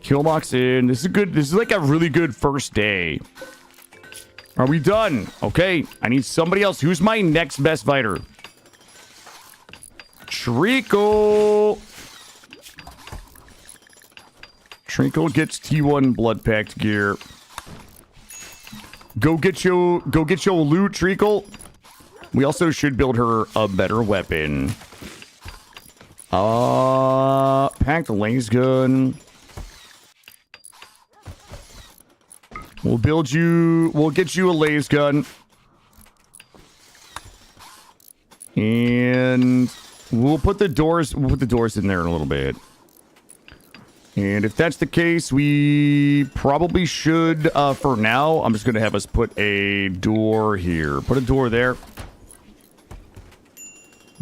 Killbox in. This is good. This is like a really good first day. Are we done? Okay. I need somebody else. Who's my next best fighter? Treacle. Treacle gets T1 blood packed gear. Go get your loot, Treacle. We also should build her a better weapon. Packed laser gun. We'll get you a laser gun. And we'll put the doors in there in a little bit. And if that's the case, we probably should, for now, I'm just going to have us put a door here. Put a door there.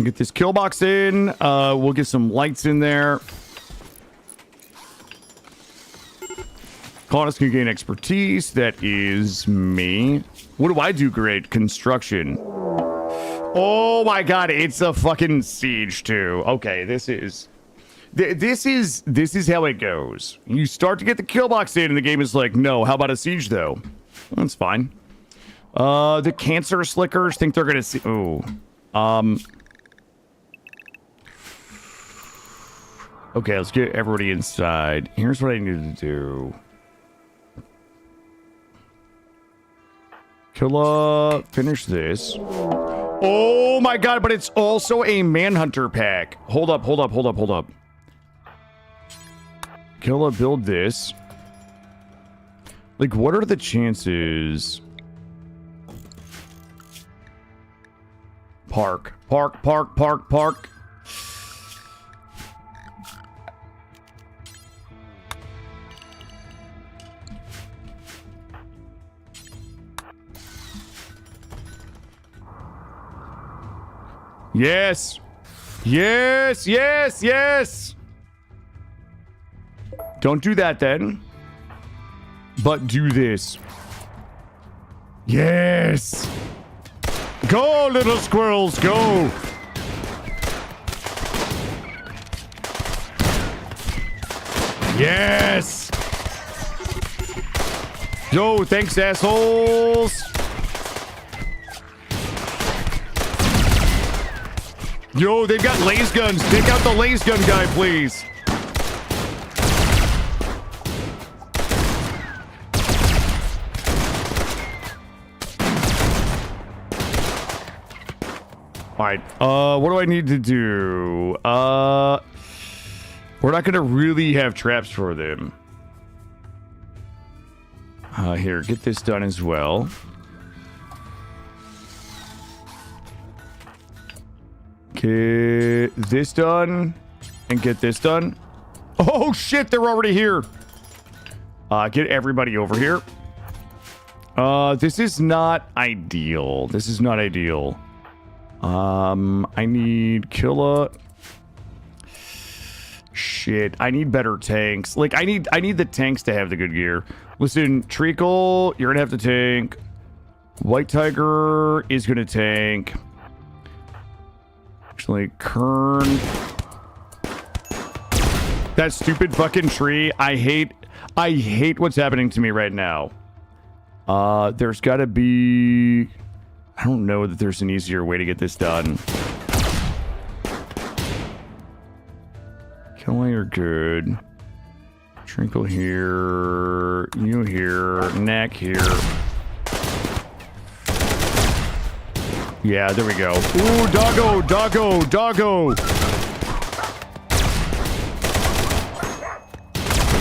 Get this kill box in. We'll get some lights in there. Claudius can gain expertise. That is me. What do I do great? Construction. Oh my god, it's a fucking siege too. Okay, this is how it goes. You start to get the kill box in and the game is like, no, how about a siege though? That's fine. The cancer slickers think they're gonna see. Oh. Okay, let's get everybody inside. Here's what I need to do. Killa, finish this. Oh my god, but it's also a Manhunter pack. Hold up. Killa, build this. Like, what are the chances? Park. Yes. Don't do that then. But do this. Yes. Go, little squirrels, go. Yes. Yo, thanks, assholes. Yo, they've got laser guns. Take out the laser gun guy, please. All right. What do I need to do? We're not gonna really have traps for them. Here, get this done as well. Get this done and get this done. Oh shit, they're already here. Get everybody over here. This is not ideal. This is not ideal. I need Killa. Shit, I need better tanks. Like, I need the tanks to have the good gear. Listen, Treacle, you're gonna have to tank. White Tiger is gonna tank. Actually, Khorne. That stupid fucking tree. I hate what's happening to me right now. There's gotta be... I don't know that there's an easier way to get this done. Killing are good. Trinkle here. You here. Neck here. Yeah, there we go. Ooh, doggo, doggo, doggo.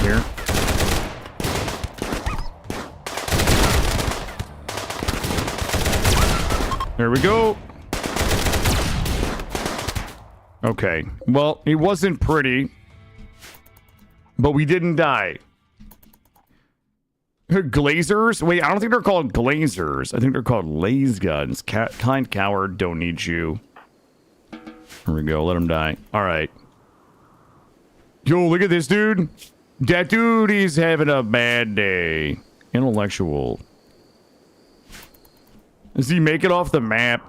Here. There we go. Okay. Well, it wasn't pretty, but we didn't die. Glazers? Wait, I don't think they're called glazers. I think they're called laser guns. Kind coward, don't need you. Here we go. Let him die. All right. Yo, look at this dude. That dude is having a bad day. Intellectual. Does he make it off the map?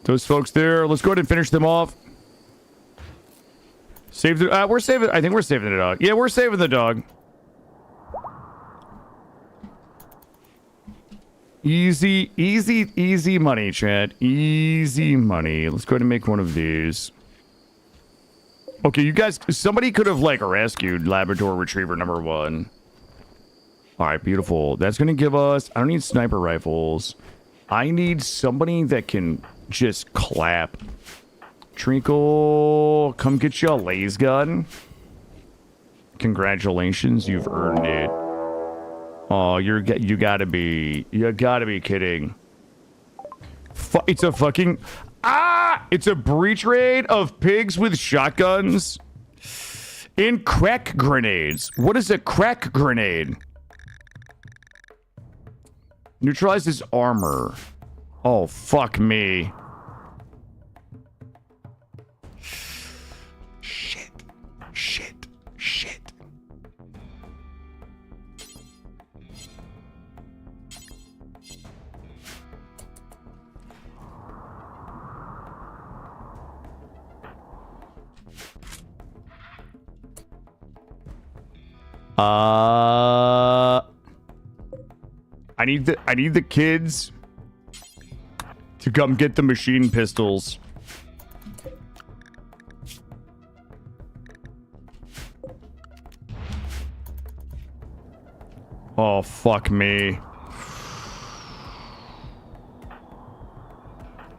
Those folks there. Let's go ahead and finish them off. Save the... we're saving... I think we're saving the dog. Yeah, we're saving the dog. Easy, easy, easy money, chat. Easy money. Let's go ahead and make one of these. Okay, you guys... Somebody could have, like, rescued Labrador Retriever number 1. Alright, beautiful. That's gonna give us... I don't need sniper rifles. I need somebody that can just clap. Trinkle, come get you a laser gun. Congratulations, you've earned it. Oh, you gotta be kidding. It's a fucking... Ah! It's a breach raid of pigs with shotguns and crack grenades. What is a crack grenade? Neutralizes armor. Oh, fuck me. Shit. Shit. Shit. I need the kids to come get the machine pistols. Oh, fuck me.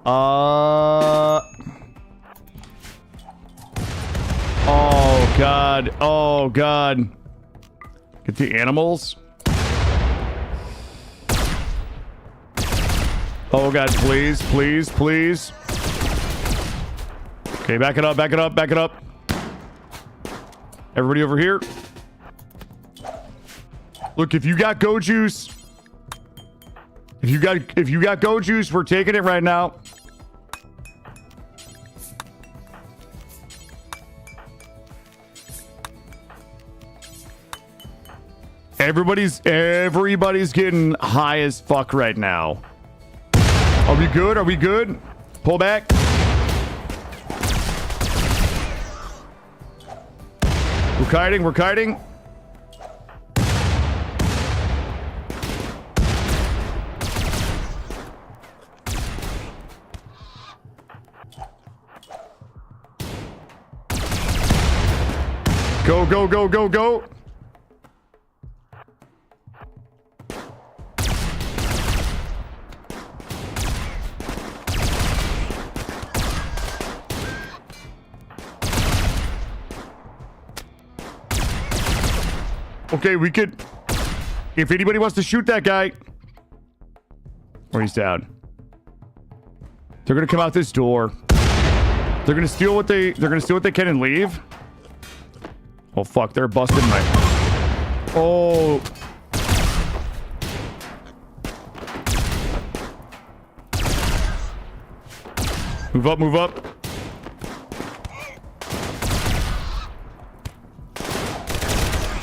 Oh, God. Oh, God. Get the animals. Oh, God, please, please, please. Okay, back it up, back it up, back it up. Everybody over here. Look, if you got go juice, if you got go juice, we're taking it right now. Everybody's getting high as fuck right now. Are we good? Are we good? Pull back. We're kiting. We're kiting. Go, go, go, go, go. Okay, we could... If anybody wants to shoot that guy... Or he's down. They're gonna come out this door. They're gonna steal what they... They're gonna steal what they can and leave. Oh, fuck. They're busting my... Oh. Move up, move up.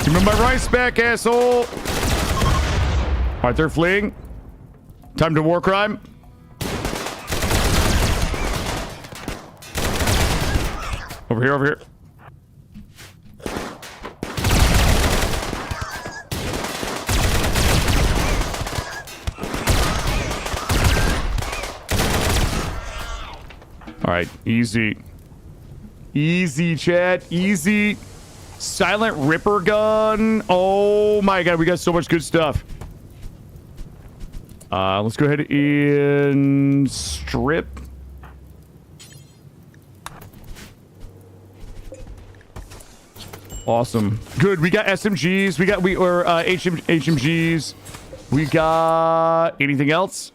Give me my rice back, asshole. All right, they're fleeing. Time to war crime. Over here, over here. All right, easy. Easy, chat. Easy. Silent Ripper gun. Oh my god, we got so much good stuff. Let's go ahead and strip. Awesome. Good. We got SMGs. We got HMGs. We got anything else?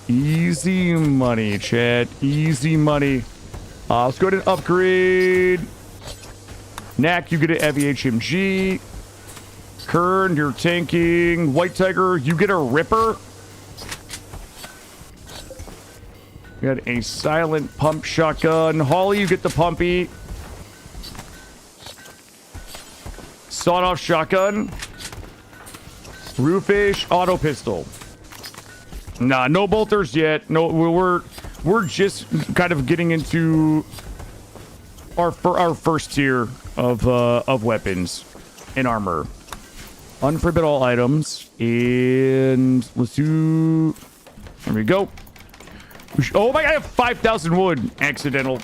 Easy money, chat. Easy money. Let's go ahead and upgrade. Knack, you get an heavy HMG. Khorne, you're tanking. White Tiger, you get a Ripper. You got a silent pump shotgun. Holly, you get the pumpy. Sawed-off shotgun. Roofish, auto pistol. Nah, no bolters yet. No, we're just kind of getting into our first tier of weapons and armor. Unforbid all items, and let's do. There we go. Oh my god, I have 5,000 wood. Accidental.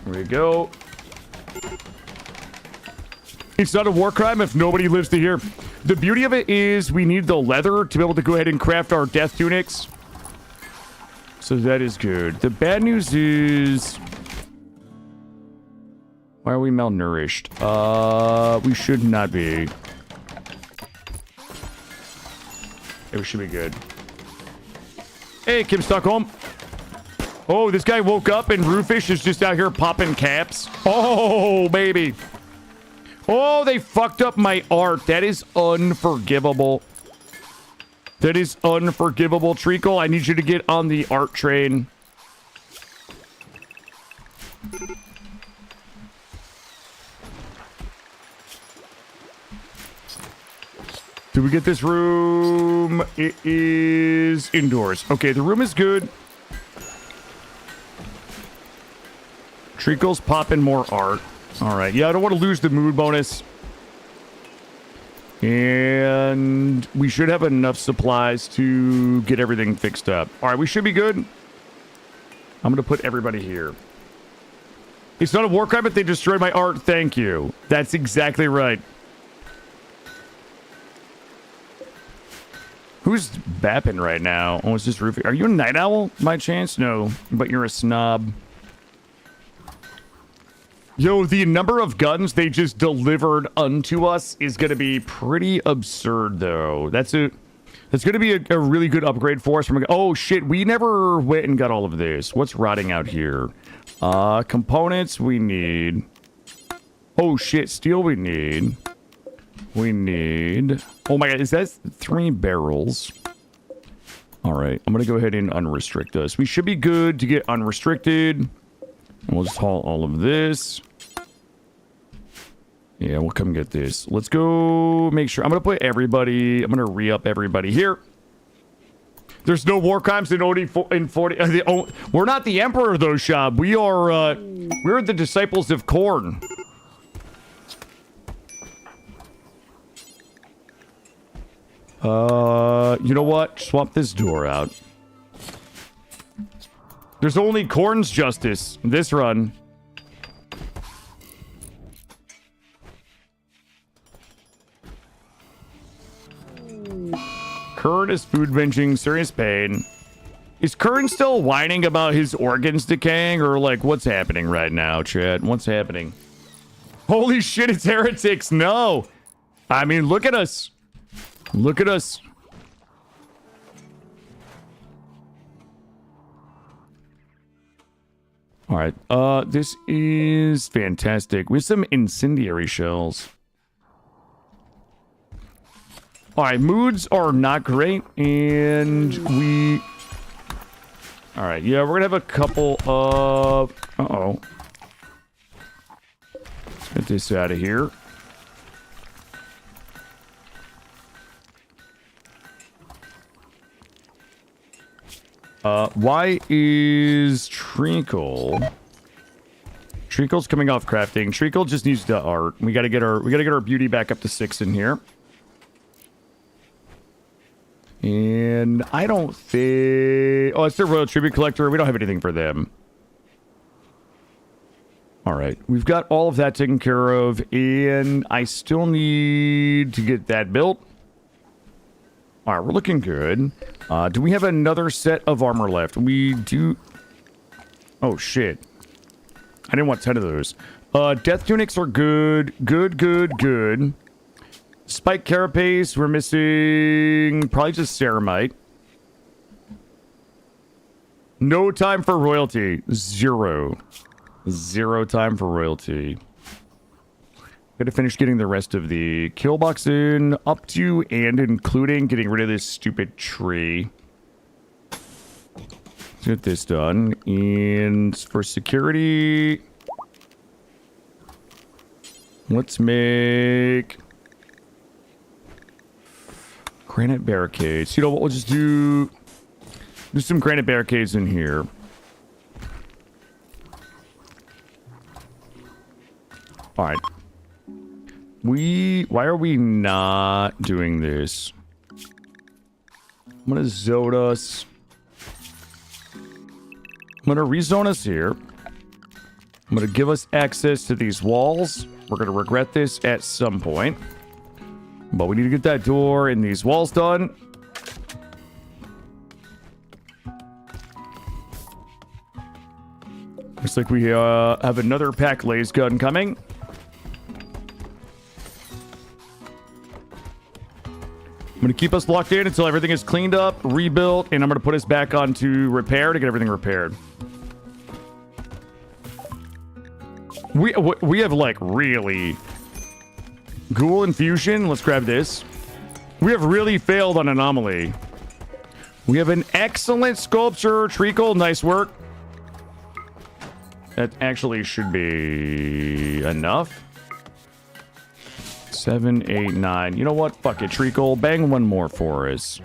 There we go. It's not a war crime if nobody lives to hear. The beauty of it is we need the leather to be able to go ahead and craft our death tunics. So that is good. The bad news is... Why are we malnourished? We should not be. Yeah, we should be good. Hey, Kim Stockholm. Oh, this guy woke up and Roofish is just out here popping caps. Oh, baby. Oh, they fucked up my art. That is unforgivable. That is unforgivable. Treacle, I need you to get on the art train. Did we get this room? It is indoors. Okay, the room is good. Treacle's popping more art. All right. Yeah, I don't want to lose the mood bonus. And we should have enough supplies to get everything fixed up. All right, we should be good. I'm going to put everybody here. It's not a war crime if they destroy my art. Thank you. That's exactly right. Who's bapping right now? Oh, it's just Roofy. Are you a night owl, by chance? No, but you're a snob. Yo, the number of guns they just delivered unto us is going to be pretty absurd, though. That's going to be a really good upgrade for us. Oh, shit, we never went and got all of this. What's rotting out here? Components we need. Oh, shit, steel we need. We need... Oh, my God, is that 3 barrels? All right, I'm going to go ahead and unrestrict this. We should be good to get unrestricted. We'll just haul all of this. Yeah, we'll come get this. Let's go make sure. I'm going to put everybody. I'm going to re-up everybody here. There's no war crimes in OD in 40. We're not the Emperor, though, Shab. We are, we're the disciples of Khorne. You know what? Swap this door out. There's only Khorne's justice in this run. Khorne is food binging, serious pain. Is Khorne still whining about his organs decaying, or like what's happening right now, chat? What's happening? Holy shit, it's heretics. No. I mean, look at us. Look at us. All right. This is fantastic. We have some incendiary shells. All right, moods are not great, and we... All right, yeah, we're gonna have a couple of... Uh-oh. Let's get this out of here. Why is Treacle... Treacle's coming off crafting. Treacle just needs the art. We gotta get our beauty back up to 6 in here. And I don't think... Oh, it's the Royal Tribute Collector. We don't have anything for them. All right. We've got all of that taken care of. And I still need to get that built. All right. We're looking good. Do we have another set of armor left? We do... Oh, shit. I didn't want 10 of those. Death tunics are good. Good. Spike carapace, we're missing probably just ceramite. No time for royalty. Zero time for royalty. Gotta finish getting the rest of the kill box in, up to and including getting rid of this stupid tree. Let's get this done. And for security, let's make... Granite barricades. You know what? We'll just do some granite barricades in here. All right. Why are we not doing this? I'm gonna zone us. I'm gonna rezone us here. I'm gonna give us access to these walls. We're gonna regret this at some point. But we need to get that door and these walls done. Looks like we have another pack laser gun coming. I'm going to keep us locked in until everything is cleaned up, rebuilt, and I'm going to put us back onto repair to get everything repaired. We have like really... Ghoul infusion. Let's grab this. We have really failed on anomaly. We have an excellent sculpture. Treacle, nice work. That actually should be enough. 7, 8, 9. You know what? Fuck it, Treacle. Bang one more for us.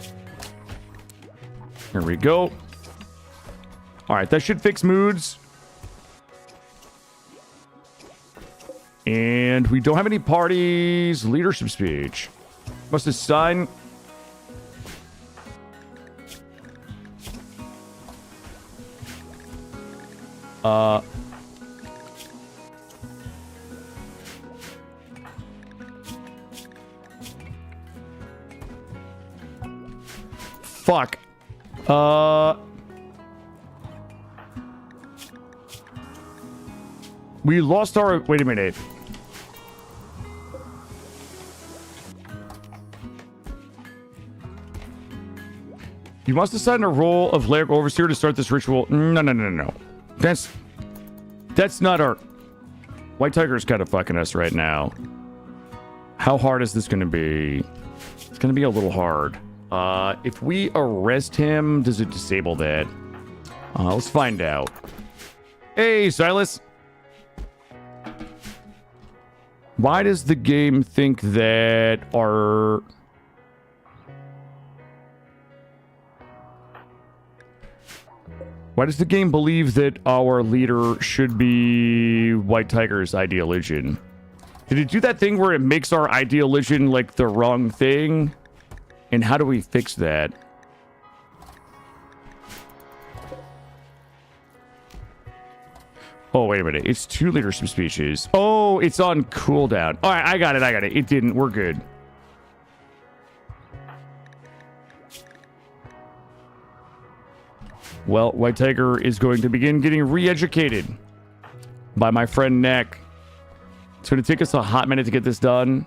Here we go. All right, that should fix moods. And we don't have any parties. Leadership speech. Must assign. Fuck. We lost our... Wait a minute. You must assign a role of Laird Overseer to start this ritual. No. That's not our... White Tiger's kind of fucking us right now. How hard is this going to be? It's going to be a little hard. If we arrest him, does it disable that? Let's find out. Hey, Silas. Why does the game think that our... Why does the game believe that our leader should be White Tiger's Ideologian? Did it do that thing where it makes our Ideologian like the wrong thing? And how do we fix that? Oh, wait a minute. It's 2 leadership speeches. Oh, it's on cooldown. All right, I got it. It didn't. We're good. Well, White Tiger is going to begin getting re-educated by my friend Neck. It's going to take us a hot minute to get this done.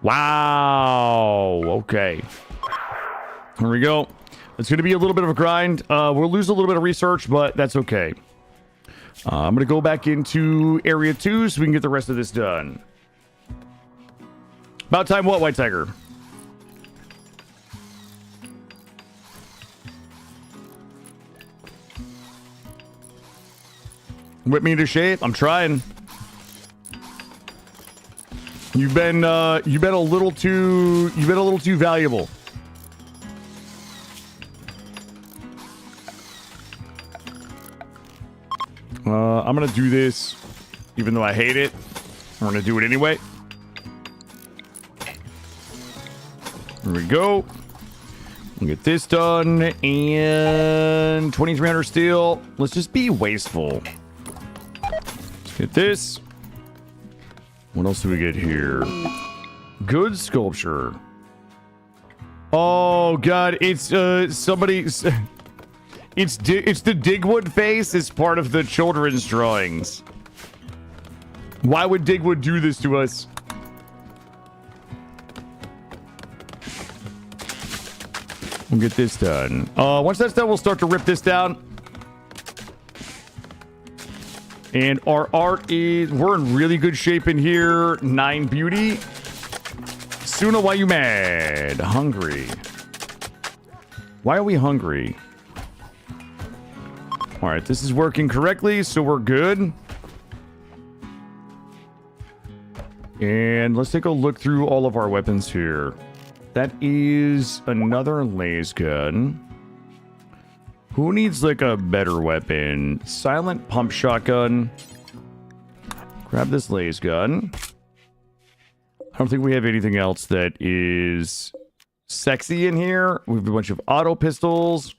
Wow. Okay. Here we go. It's going to be a little bit of a grind. We'll lose a little bit of research, but that's okay. I'm going to go back into Area 2 so we can get the rest of this done. About time what, White Tiger? Whip me into shape. I'm trying. You've been a little too valuable. I'm gonna do this, even though I hate it. I'm gonna do it anyway. Here we go. We'll get this done, and 2,300 steel. Let's just be wasteful. Let's get this. What else do we get here? Good sculpture. Oh god, it's somebody's. It's the Digwood face is part of the children's drawings. Why would Digwood do this to us? We'll get this done. Once that's done, we'll start to rip this down. And our art is... We're in really good shape in here. 9 beauty. Suna, why you mad? Hungry. Why are we hungry? All right, this is working correctly, so we're good. And let's take a look through all of our weapons here. That is another laser gun. Who needs like a better weapon? Silent pump shotgun. Grab this laser gun. I don't think we have anything else that is sexy in here. We have a bunch of auto pistols.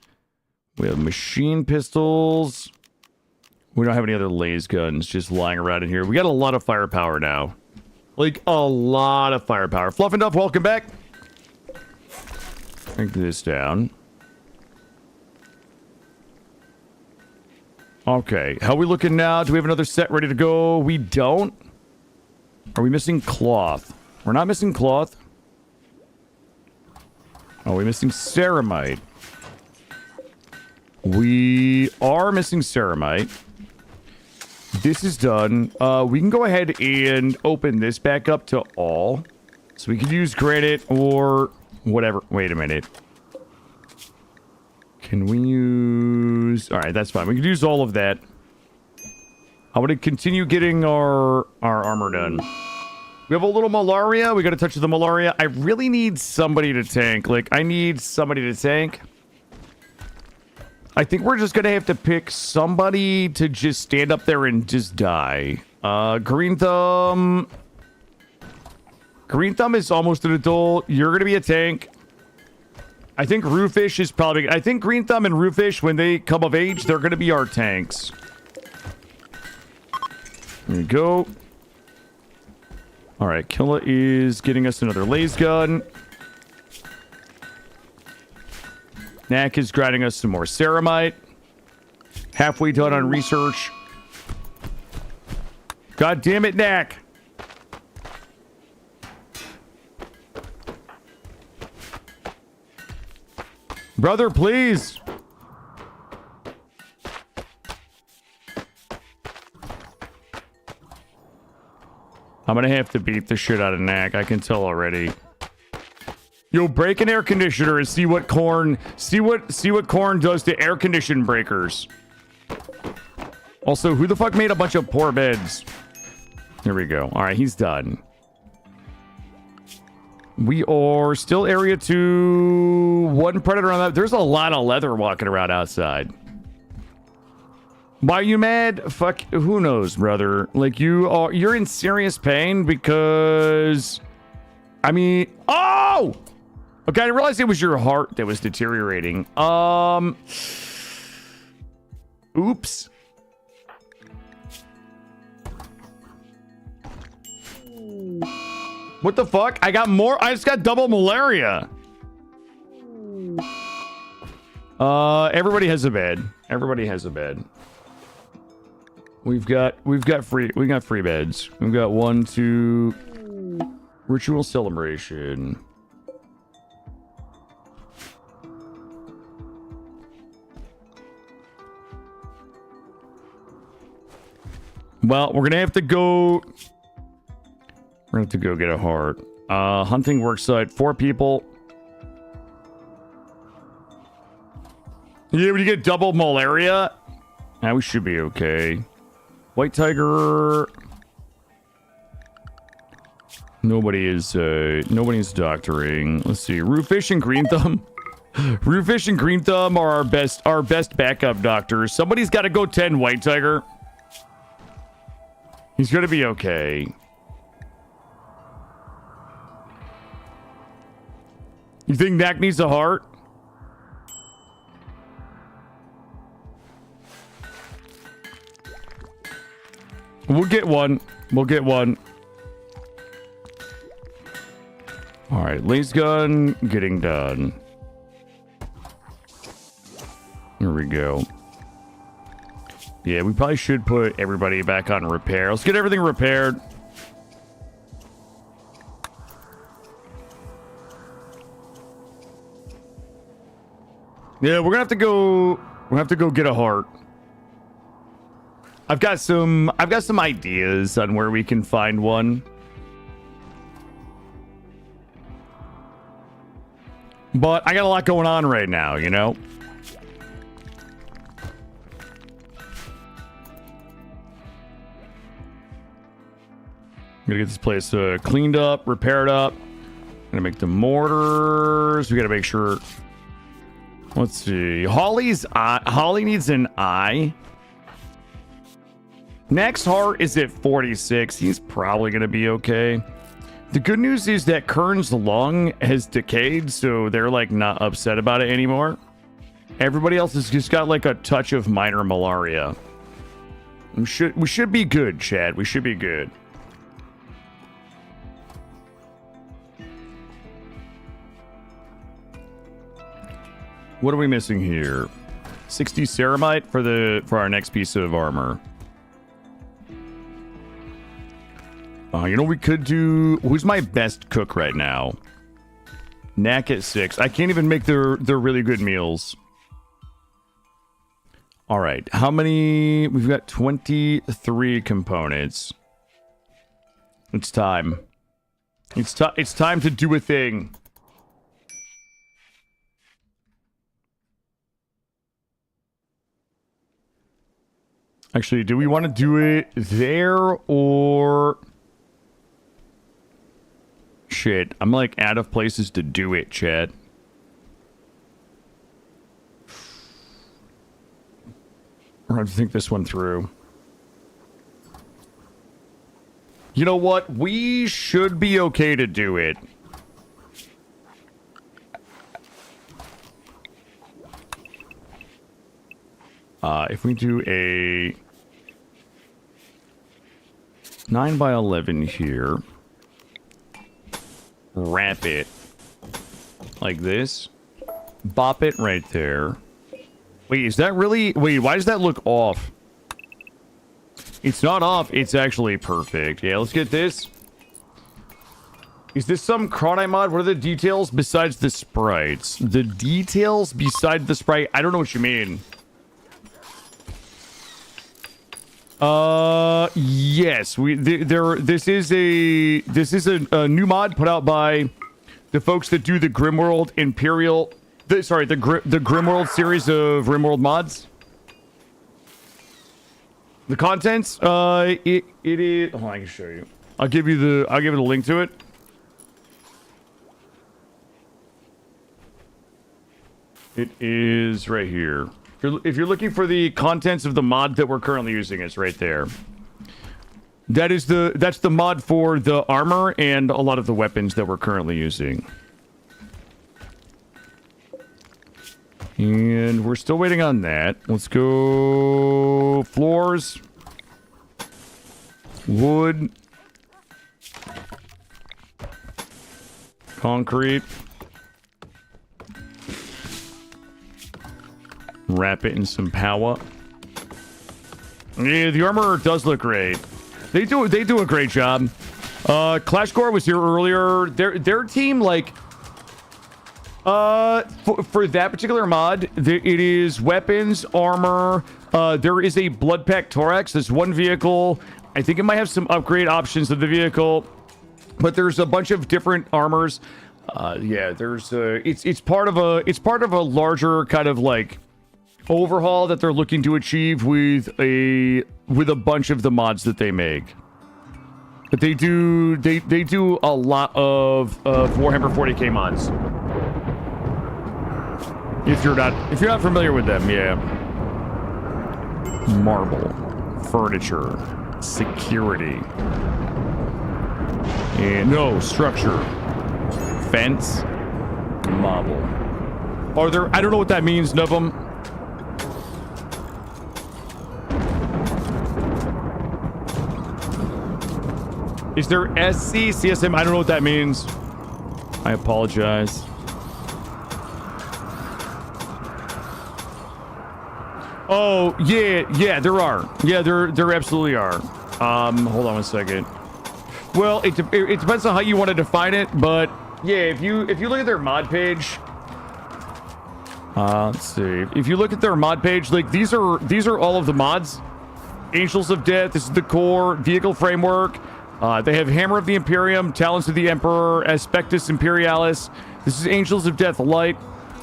We have machine pistols. We don't have any other laser guns just lying around in here. We got a lot of firepower now. Like, a lot of firepower. Fluff and Duff, welcome back. Take this down. Okay, how are we looking now? Do we have another set ready to go? We don't. Are we missing cloth? We're not missing cloth. Are we missing ceramite? We are missing ceramite. This is done. We can go ahead and open this back up to all. So we could use granite or whatever. Wait a minute. Can we use... Alright, that's fine. We can use all of that. I want to continue getting our armor done. We have a little malaria. We got to touch the malaria. I really need somebody to tank. Like, I need somebody to tank. I think we're just gonna have to pick somebody to just stand up there and just die. Green Thumb. Green Thumb is almost an adult. You're gonna be a tank. I think Roofish is probably... I think Green Thumb and Roofish, when they come of age, they're gonna be our tanks. There we go. Alright, Killa is getting us another laser gun. Knack is grinding us some more ceramite. Halfway done on research. God damn it, Knack. Brother, please. I'm gonna have to beat the shit out of Knack. I can tell already. Yo, break an air conditioner and see what Khorne does to air condition breakers. Also, who the fuck made a bunch of poor beds? There we go. All right, he's done. We are still area 2. One predator on that. There's a lot of leather walking around outside. Why are you mad? Fuck, who knows, brother? Like, you're in serious pain because... I mean... Oh! Okay, I didn't realize it was your heart that was deteriorating. Oops. What the fuck? I got more. I just got double malaria. Everybody has a bed. Everybody has a bed. We got free beds. We've got 1, 2 ritual celebration. Well, we're gonna have to go. We're gonna have to go get a heart. Hunting worksite, 4 people. Yeah, when you get double malaria, we should be okay. White tiger. Nobody's doctoring. Let's see. Rootfish and green thumb. Rootfish and green thumb are our best backup doctors. Somebody's got to go 10 white tiger. He's gonna be okay. You think Knack needs a heart? We'll get one. We'll get one. All right, laser gun getting done. Here we go. Yeah, we probably should put everybody back on repair. Let's get everything repaired. Yeah, we're gonna have to go. We'll have to go get a heart. I've got some ideas on where we can find one. But I got a lot going on right now, you know? I'm gonna get this place cleaned up, repaired up. Gonna make the mortars. We gotta make sure. Let's see. Holly needs an eye. Next heart is at 46. He's probably gonna be okay. The good news is that Khorne's lung has decayed, so they're like not upset about it anymore. Everybody else has just got like a touch of minor malaria. We should be good, Chad. We should be good. What are we missing here? 60 ceramite for our next piece of armor. You know, we could do... Who's my best cook right now? Knack at 6. I can't even make their really good meals. All right. How many... We've got 23 components. It's time. It's time to do a thing. Actually, do we want to do it there or... Shit, I'm like out of places to do it, Chad. We're going to think this one through. You know what? We should be okay to do it. If we do a 9 by 11 here, wrap it like this, bop it right there. Wait, is that really... Wait, why does that look off? It's not off, it's actually perfect. Yeah, let's get this. Is this some Khorne mod? What are the details besides the sprites? The details beside the sprite? I don't know what you mean. Yes, this is a new mod put out by the folks that do the Grimworld Imperial, the Grimworld series of Grimworld mods. The contents, it is. Oh, I can show you. I'll give you the link to it. It is right here. If you're looking for the contents of the mod that we're currently using, it's right there. That's the mod for the armor and a lot of the weapons that we're currently using. And we're still waiting on that. Let's go floors. Wood. Concrete. Wrap it in some power. Yeah, the armor does look great. They do a great job. ClashCore was here earlier. Their team, like, for that particular mod, it is weapons, armor. There is a blood pack thorax. There's one vehicle. I think it might have some upgrade options of the vehicle, but there's a bunch of different armors. Yeah, there's it's part of a larger kind of like overhaul that they're looking to achieve with a bunch of the mods that they make. But they do a lot of Warhammer 40K mods. If you're not familiar with them, yeah. Marble, furniture, security, and no structure, fence, marble. Are there? I don't know what that means, Nubum. Is there SC, CSM? I don't know what that means. I apologize. Oh, yeah, there are. Yeah, there absolutely are. Hold on one second. Well, it depends on how you want to define it, but yeah, if you look at their mod page, let's see. If you look at their mod page, like these are all of the mods. Angels of Death, this is the core, vehicle framework. They have Hammer of the Imperium, Talons of the Emperor, Aspectus Imperialis. This is Angels of Death Light,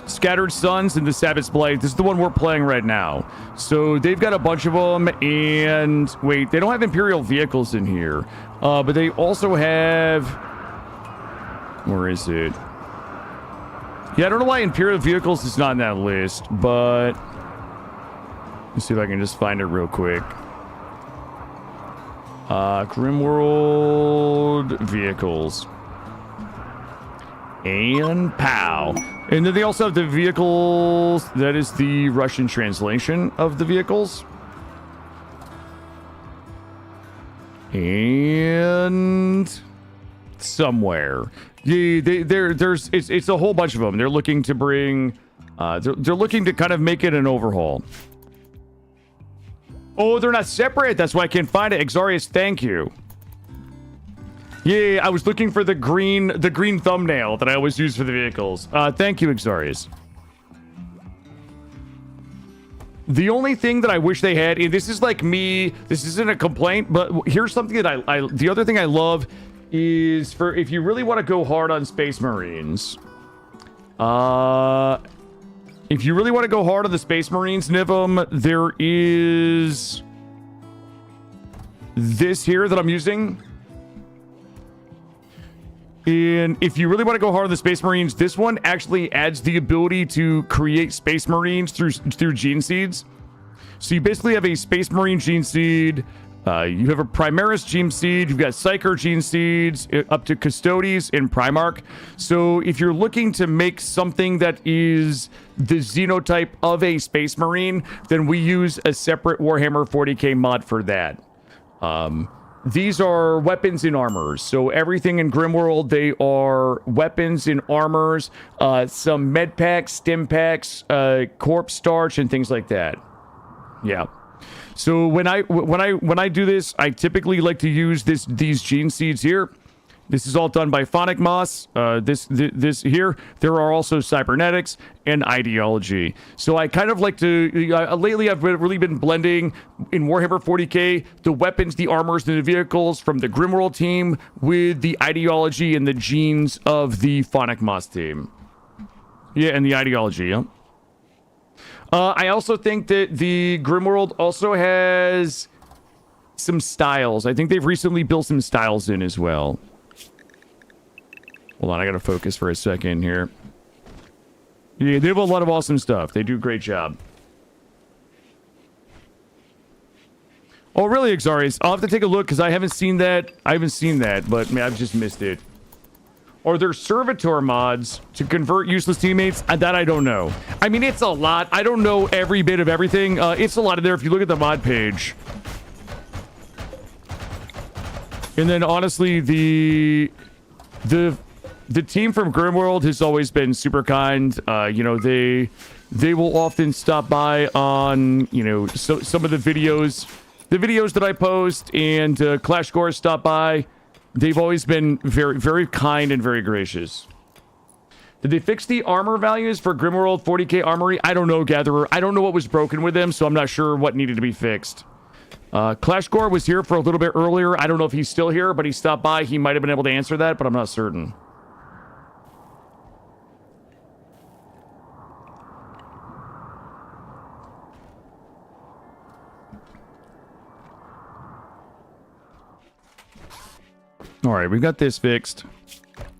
Scattered Suns, and the Sabbat's Blight. This is the one we're playing right now. So they've got a bunch of them, and wait, they don't have Imperial vehicles in here. But they also have... Where is it? Yeah, I don't know why Imperial vehicles is not in that list, but... Let's see if I can just find it real quick. Grimworld vehicles. And pow. And then they also have the vehicles. That is the Russian translation of the vehicles. And somewhere. Yeah, it's a whole bunch of them. They're looking to bring they're looking to kind of make it an overhaul. Oh, they're not separate. That's why I can't find it. Exarius, thank you. Yeah, I was looking for the green thumbnail that I always use for the vehicles. Thank you, Exarius. The only thing that I wish they had, and this is like me, this isn't a complaint, but here's something that the other thing I love is for if you really want to go hard on Space Marines. If you really want to go hard on the Space Marines, Nivum, there is this here that I'm using. And if you really want to go hard on the Space Marines, this one actually adds the ability to create Space Marines through gene seeds. So you basically have a Space Marine gene seed. You have a Primaris gene seed. You've got Psyker gene seeds up to Custodes and Primarch. So if you're looking to make something that is the xenotype of a Space Marine, then we use a separate Warhammer 40K mod for that. These are weapons and armors. So everything in Grimworld, they are weapons and armors, some med packs, stim packs, corpse starch, and things like that. Yeah. So when I do this, I typically like to use these gene seeds here. This is all done by Phonic Moss. This here. There are also cybernetics and ideology. So I kind of like to lately I've really been blending in Warhammer 40K the weapons, the armors, and the vehicles from the Grimworld team with the ideology and the genes of the Phonic Moss team. Yeah, and the ideology. Yeah. I also think that the Grimworld also has some styles. I think they've recently built some styles in as well. Hold on, I gotta focus for a second here. Yeah, they have a lot of awesome stuff. They do a great job. Oh, really, Xaris? I'll have to take a look because I haven't seen that. But man, I've just missed it. Are there servitor mods to convert useless teammates? That I don't know. I mean, it's a lot. I don't know every bit of everything. It's a lot of there if you look at the mod page. And then, honestly, the team from Grimworld has always been super kind. You know, they will often stop by on, you know, some of the videos that I post, and Clash Scores stop by. They've always been very, very kind and very gracious. Did they fix the armor values for Grimworld 40K Armory? I don't know, Gatherer. I don't know what was broken with them, so I'm not sure what needed to be fixed. Clash Gore was here for a little bit earlier. I don't know if he's still here, but he stopped by. He might have been able to answer that, but I'm not certain. All right, we've got this fixed.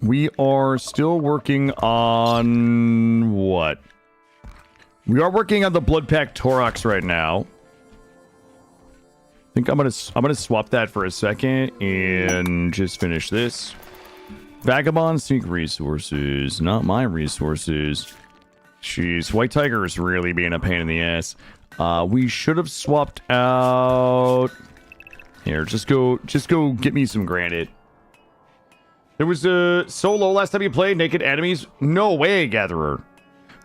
We are still working on what? We are working on the Blood Pact Torox right now. I think I'm gonna swap that for a second and just finish this. Vagabond seek resources, not my resources. Jeez, White Tiger is really being a pain in the ass. We should have swapped out. Here, just go get me some granite. There was a solo last time you played naked enemies. No way, Gatherer.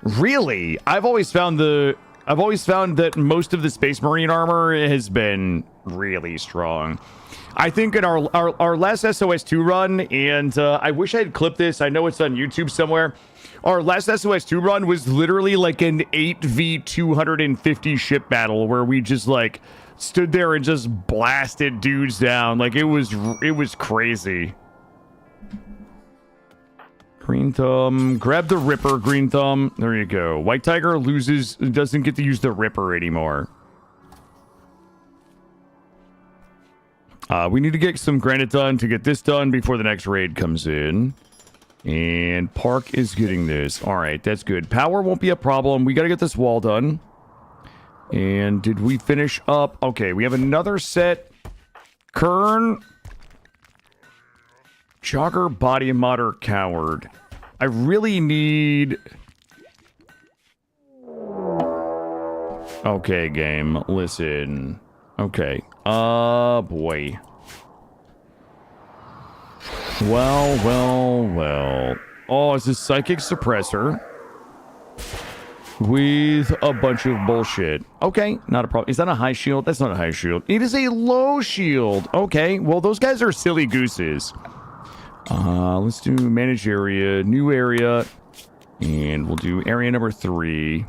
Really? I've always found that most of the Space Marine armor has been really strong. I think in our last SOS2 run, and I wish I had clipped this. I know it's on YouTube somewhere. Our last SOS2 run was literally like an 8v250 ship battle where we just like stood there and just blasted dudes down. Like it was crazy. Green Thumb. Grab the Ripper, Green Thumb. There you go. White Tiger doesn't get to use the Ripper anymore. We need to get some granite done to get this done before the next raid comes in. And Park is getting this. All right, that's good. Power won't be a problem. We got to get this wall done. And did we finish up? Okay, we have another set. Khorne. Jogger, Body Modder, Coward. I really need... Okay, game. Listen. Okay. Boy. Well. Oh, it's a Psychic Suppressor. With a bunch of bullshit. Okay, not a problem. Is that a high shield? That's not a high shield. It is a low shield. Okay, well, those guys are silly gooses. Let's do manage area, new area, and we'll do area number 3.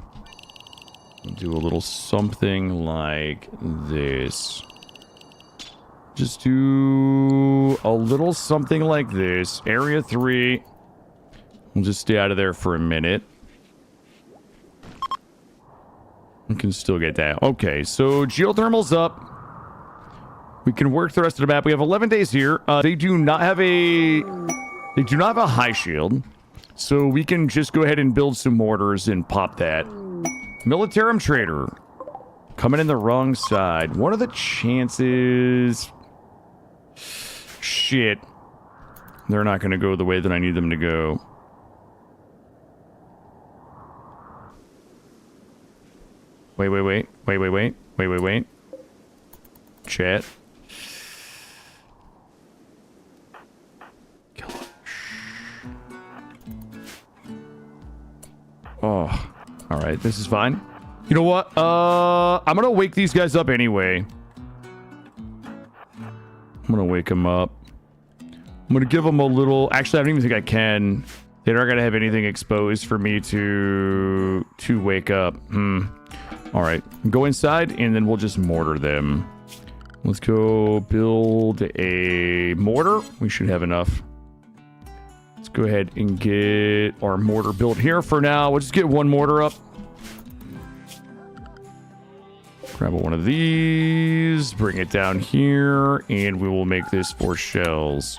We'll do a little something like this. Just do a little something like this. Area 3. We'll just stay out of there for a minute. We can still get that. Okay, so geothermal's up. We can work the rest of the map. We have 11 days here. They do not have a high shield, so we can just go ahead and build some mortars and pop that. Militarum Trader coming in the wrong side. What are the chances? Shit, they're not going to go the way that I need them to go. Wait. Chat. Oh, all right. This is fine. You know what? I'm gonna wake these guys up anyway. I'm gonna wake them up. I'm gonna give them a little. Actually, I don't even think I can. They're not gonna have anything exposed for me to wake up. All right. Go inside, and then we'll just mortar them. Let's go build a mortar. We should have enough. Let's go ahead and get our mortar built here for now. We'll just get one mortar up. Grab one of these, bring it down here, and we will make this 4 shells.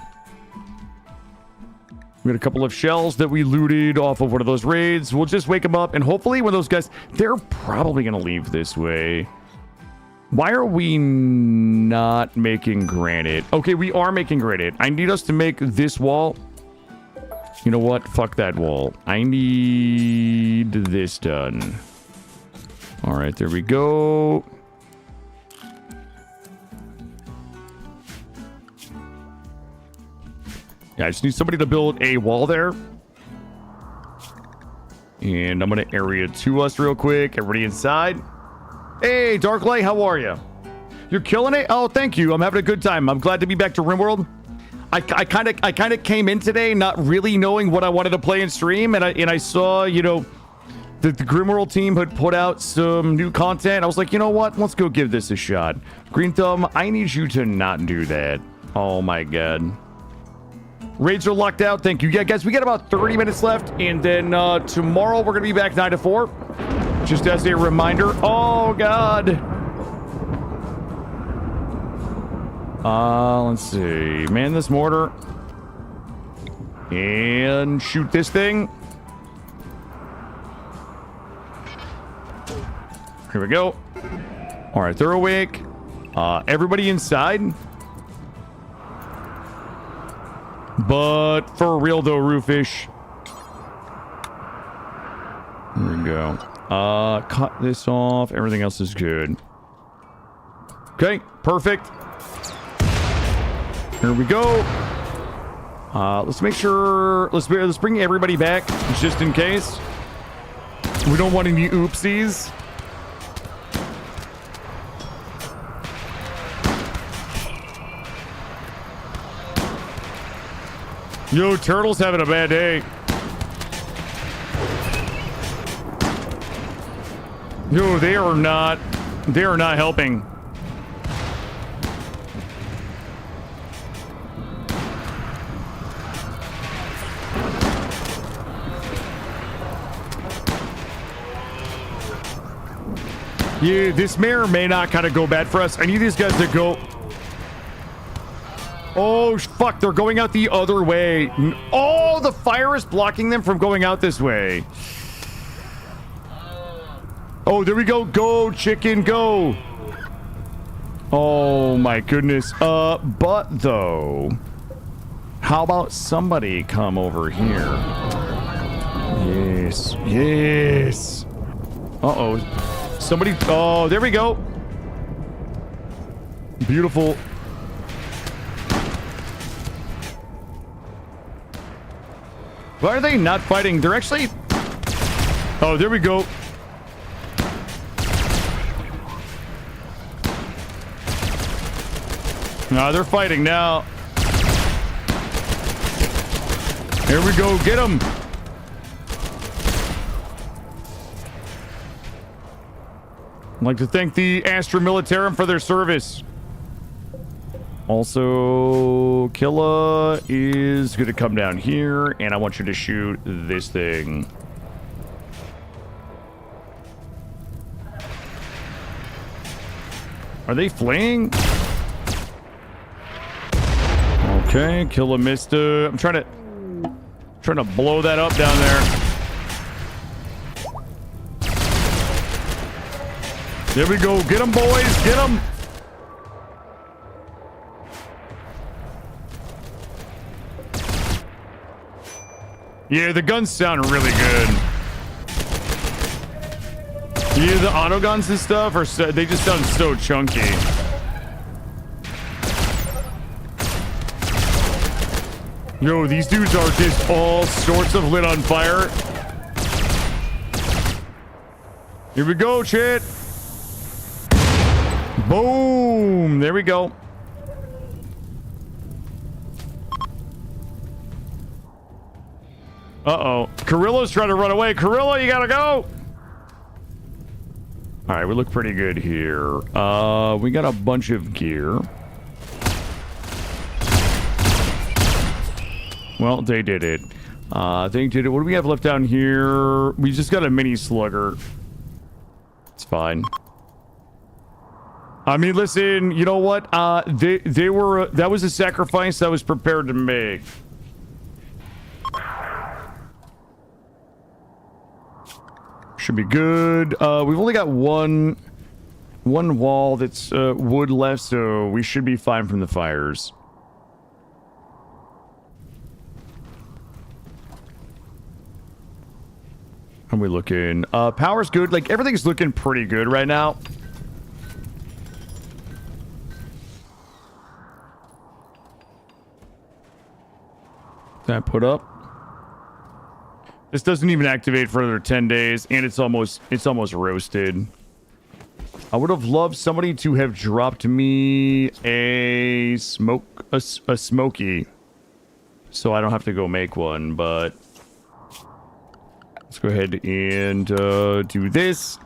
We got a couple of shells that we looted off of one of those raids. We'll just wake them up, and hopefully when those guys... They're probably going to leave this way. Why are we not making granite? Okay, we are making granite. I need us to make this wall. You know what? Fuck that wall. I need this done. All right, there we go. Yeah, I just need somebody to build a wall there. And I'm going to area to us real quick. Everybody inside. Hey, Darklight, how are you? You're killing it? Oh, thank you. I'm having a good time. I'm glad to be back to Grimworld. I kind of came in today not really knowing what I wanted to play and stream, and I saw, you know, the Grimworld team had put out some new content. I was like, you know what? Let's go give this a shot. Green Thumb, I need you to not do that. Oh my god. Raids are locked out. Thank you. Yeah, guys, we got about 30 minutes left, and then tomorrow we're gonna be back 9 to 4. Just as a reminder. Oh god. Let's see. Man this mortar. And shoot this thing. Here we go. All right, they're awake. Everybody inside. But for real though, Roofish. There we go. Cut this off. Everything else is good. Okay, perfect. Here we go. Let's make sure. Let's bring everybody back just in case. We don't want any oopsies. Yo, Turtle's having a bad day. Yo, they are not helping. Yeah, this may or may not kind of go bad for us. I need these guys to go. Oh, fuck. They're going out the other way. Oh, the fire is blocking them from going out this way. Oh, there we go. Go, chicken, go. Oh, my goodness. But, though, how about somebody come over here? Yes. Yes. Uh-oh. Somebody... Oh, there we go. Beautiful. Why are they not fighting? They're actually... Oh, there we go. No, they're fighting now. Here we go. Get them. I'd like to thank the Astra Militarum for their service. Also, Killa is going to come down here, and I want you to shoot this thing. Are they fleeing? Okay, Killa missed. I'm trying to blow that up down there. There we go. Get them, boys. Get them. Yeah, the guns sound really good. Yeah, the auto guns and stuff are they just sound so chunky. Yo, these dudes are just all sorts of lit on fire. Here we go, shit. Boom. There we go. Uh-oh. Carilla's trying to run away. Carilla, you gotta go. All right, we look pretty good here. We got a bunch of gear. Well, they did it. They did it. What do we have left down here? We just got a mini slugger. It's fine. I mean, listen, you know what? They were, that was a sacrifice I was prepared to make. Should be good. We've only got one wall that's wood left, so we should be fine from the fires. How are we looking? Power's good. Like, everything's looking pretty good right now. That put up. This doesn't even activate for another 10 days, and it's almost roasted. I would have loved somebody to have dropped me a smoky, so I don't have to go make one. But let's go ahead and do this.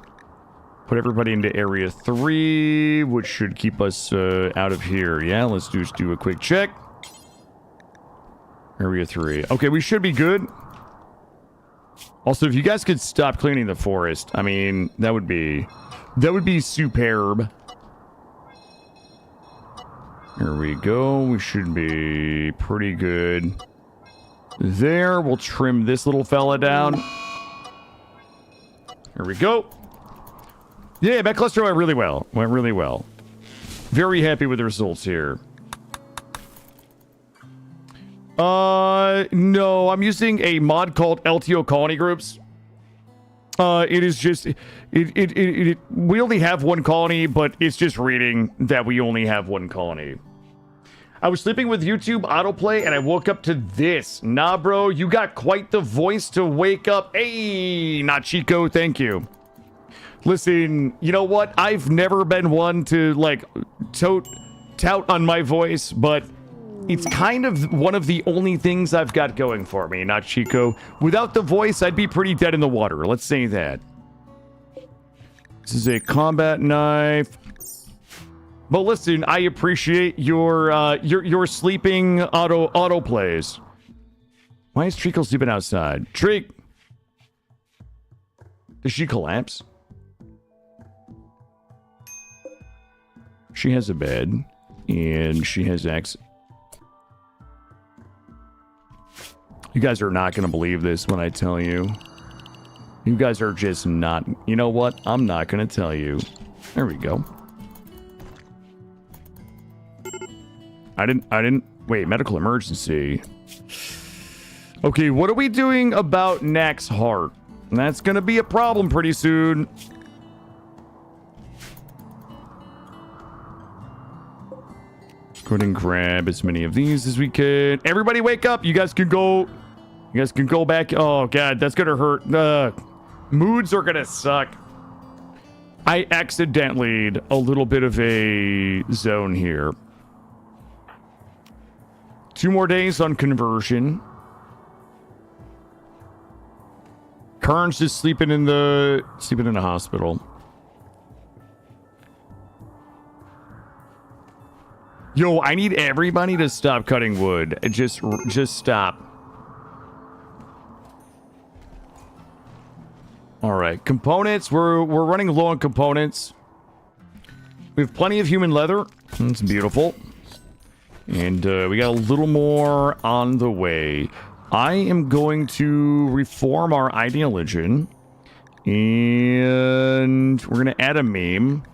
Put everybody into area 3, which should keep us out of here. Yeah, let's just do a quick check. Area 3. Okay, we should be good. Also, if you guys could stop cleaning the forest, I mean, that would be superb. Here we go. We should be pretty good. There, we'll trim this little fella down. Here we go. Yeah, that cluster went really well. Went really well. Very happy with the results here. No, I'm using a mod called LTO Colony Groups. It is just, we only have one colony, but it's just reading that we only have one colony. I was sleeping with YouTube autoplay and I woke up to this. Nah, bro, you got quite the voice to wake up. Hey, not Chico, thank you. Listen, you know what? I've never been one to, like, tout on my voice, but it's kind of one of the only things I've got going for me, not Chico. Without the voice, I'd be pretty dead in the water. Let's say that. This is a combat knife. But listen, I appreciate your sleeping auto plays. Why is Treacle sleeping outside? Treak! Does she collapse? She has a bed, and she has access. You guys are not going to believe this when I tell you. You guys are just not... You know what? I'm not going to tell you. There we go. I didn't... Wait, medical emergency. Okay, what are we doing about Knack's heart? That's going to be a problem pretty soon. Go ahead and grab as many of these as we can. Everybody wake up! You guys can go... You guys can go back. Oh, God, that's going to hurt. Moods are going to suck. I accidentally a little bit of a zone here. 2 more days on conversion. Khorne's just sleeping in the hospital. Yo, I need everybody to stop cutting wood. Just stop. All right, components. We're running low on components. We have plenty of human leather. It's beautiful. And we got a little more on the way. I am going to reform our ideology. And we're going to add a meme.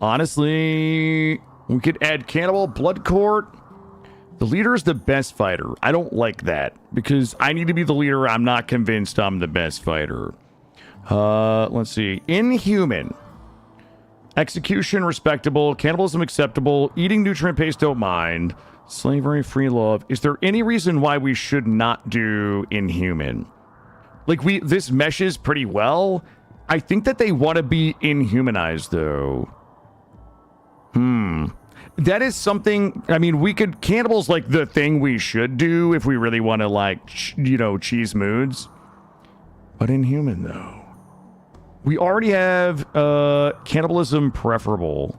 Honestly, we could add Cannibal Blood Court. The leader is the best fighter. I don't like that. Because I need to be the leader. I'm not convinced I'm the best fighter. Let's see. Inhuman. Execution, respectable. Cannibalism, acceptable. Eating nutrient paste, don't mind. Slavery, free love. Is there any reason why we should not do Inhuman? Like, this meshes pretty well. I think that they want to be inhumanized, though. That is something... I mean, we could... Cannibal's, like, the thing we should do if we really want to, like, cheese moods. But Inhuman, though. We already have cannibalism preferable.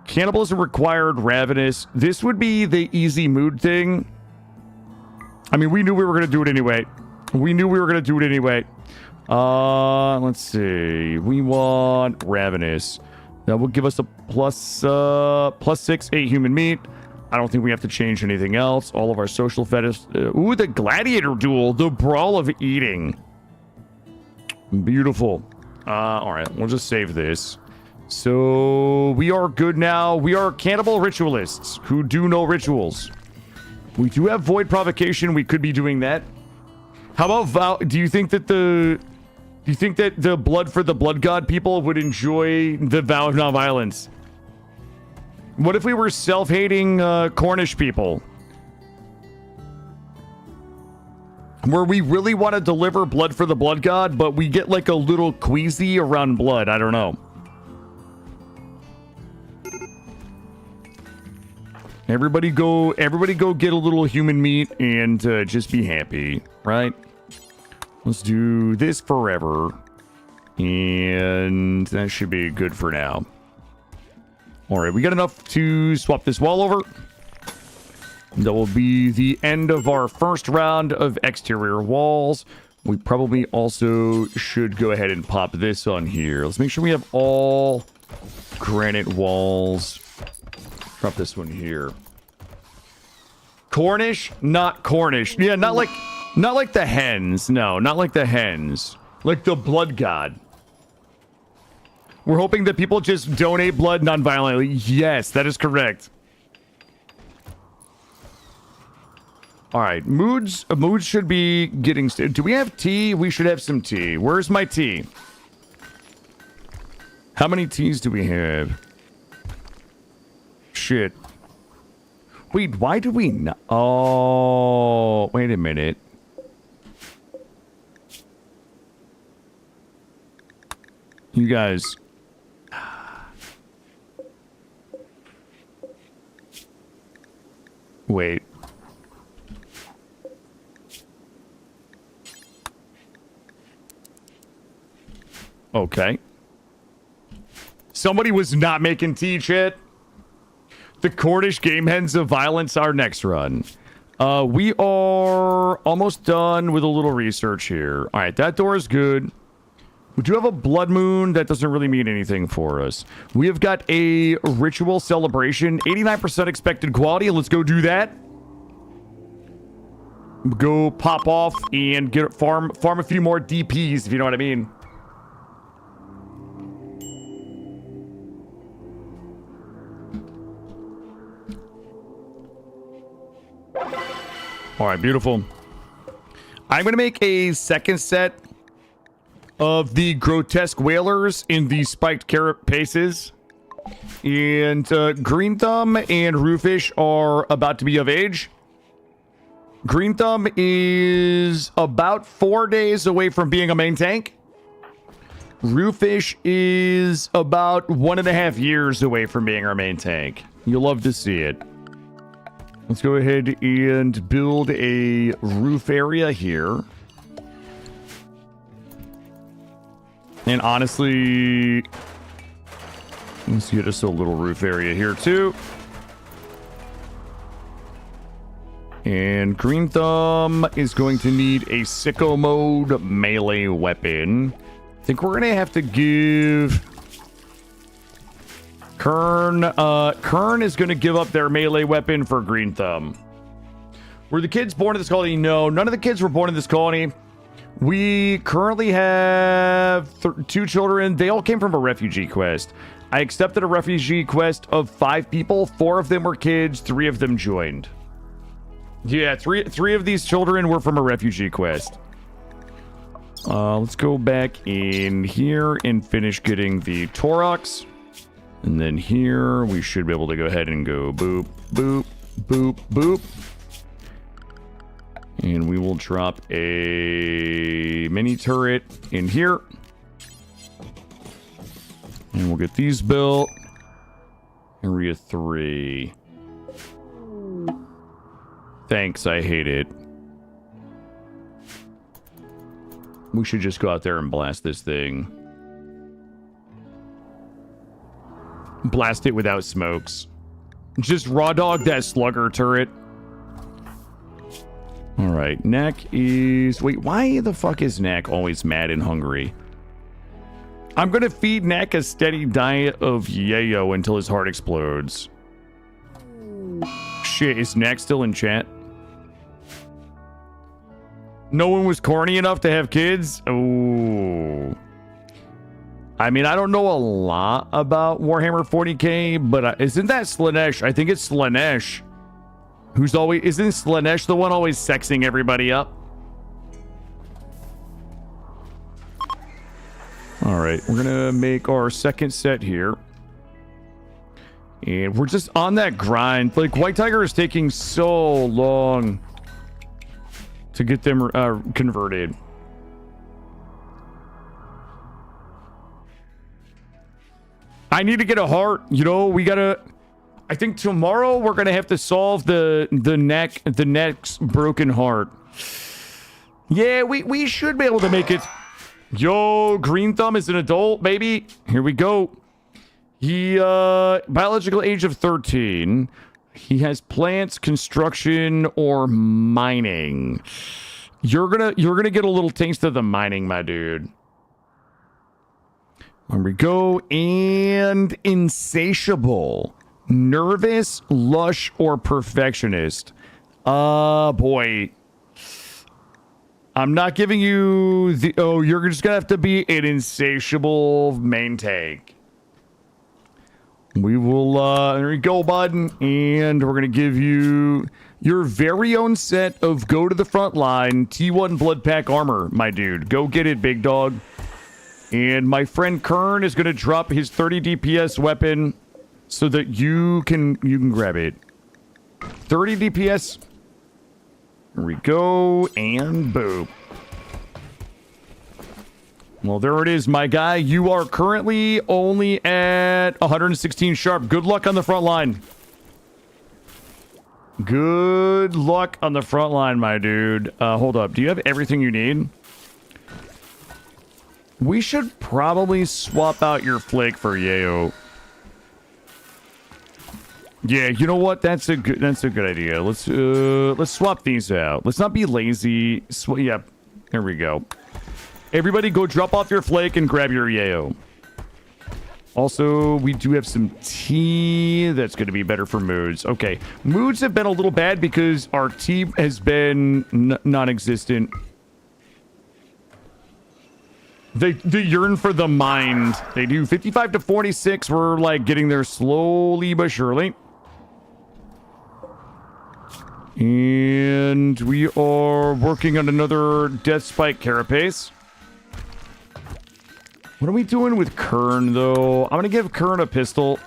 Cannibalism required ravenous. This would be the easy mood thing. I mean, we knew we were going to do it anyway. Let's see. We want Ravenous. That will give us a +6, 8 human meat. I don't think we have to change anything else. All of our social fetish. Ooh, the gladiator duel. The brawl of eating. Beautiful. All right, we'll just save this. So we are good now. We are cannibal ritualists who do no rituals. We do have void provocation. We could be doing that. How about vow? Do you think that the blood for the blood god people would enjoy the vow of nonviolence? What if we were self-hating Cornish people? Where we really want to deliver blood for the blood god, but we get like a little queasy around blood. I don't know. Everybody go get a little human meat and just be happy, right? Let's do this forever. And that should be good for now. All right, we got enough to swap this wall over. That will be the end of our first round of exterior walls. We probably also should go ahead and pop this on here. Let's make sure we have all granite walls. Drop this one here. Cornish, not Cornish. Yeah, not like the hens. No, not like the hens. Like the blood god. We're hoping that people just donate blood non-violently. Yes, that is correct. All right, moods should be getting... Do we have tea? We should have some tea. Where's my tea? How many teas do we have? Shit. Wait, why do we not... Oh, wait a minute. You guys... Wait. Okay. Somebody was not making tea, chat. The Cornish game hens of violence, our next run. We are almost done with a little research here. All right, that door is good. We do have a blood moon. That doesn't really mean anything for us. We have got a ritual celebration. 89% expected quality. Let's go do that. Go pop off and get farm a few more DPs, if you know what I mean. All right, beautiful. I'm going to make a second set of the grotesque whalers in the spiked carrot paces. And Green Thumb and Roofish are about to be of age. Green Thumb is about 4 days away from being a main tank. Roofish is about 1.5 years away from being our main tank. You'll love to see it. Let's go ahead and build a roof area here. And honestly, let's get us a little roof area here too. And Green Thumb is going to need a sicko mode melee weapon. I think we're going to have to give... Khorne is going to give up their melee weapon for Green Thumb. Were the kids born in this colony? No, none of the kids were born in this colony. We currently have 2 children. They all came from a refugee quest. I accepted a refugee quest of 5 people. 4 of them were kids. 3 of them joined. Yeah, three of these children were from a refugee quest. Let's go back in here and finish getting the Torox. And then here, we should be able to go ahead and go boop, boop, boop, boop. And we will drop a mini turret in here. And we'll get these built. Area 3. Thanks, I hate it. We should just go out there and blast this thing. Blast it without smokes. Just raw dog that slugger turret. All right, Neck is... Wait, why the fuck is Neck always mad and hungry? I'm going to feed Neck a steady diet of yayo until his heart explodes. Shit, is Neck still in chat? No one was corny enough to have kids? Oh. I mean, I don't know a lot about Warhammer 40K, but isn't that Slanesh? I think it's Slanesh. Who's always... Isn't Slanesh the one always sexing everybody up? Alright, we're gonna make our second set here. And we're just on that grind. Like, White Tiger is taking so long to get them converted. I need to get a heart. You know, we gotta... I think tomorrow we're gonna have to solve the neck's broken heart. Yeah, we should be able to make it. Yo, Green Thumb is an adult, baby. Here we go. He biological age of 13. He has plants, construction, or mining. You're gonna get a little taste of the mining, my dude. There we go. And insatiable, nervous, lush, or perfectionist. Boy. I'm not giving you the... Oh, you're just gonna have to be an insatiable main tank. We will, there we go, bud. And we're gonna give you your very own set of Go to the Front Line T1 Blood Pack armor, my dude. Go get it, big dog. And my friend Khorne is gonna drop his 30 DPS weapon so that you can grab it. 30 DPS. Here we go, and boom. Well, there it is, my guy. You are currently only at 116 sharp. Good luck on the front line. Good luck on the front line, my dude. Hold up. Do you have everything you need? We should probably swap out your flake for Yayo. Yeah, you know what? That's a good idea. Let's swap these out. Let's not be lazy. Yep. There we go. Everybody go drop off your flake and grab your yayo. Also, we do have some tea. That's going to be better for moods. Okay. Moods have been a little bad because our tea has been non-existent. They yearn for the mind. They do. 55 to 46. We're like getting there slowly but surely. And we are working on another Death Spike Carapace. What are we doing with Khorne, though? I'm going to give Khorne a pistol.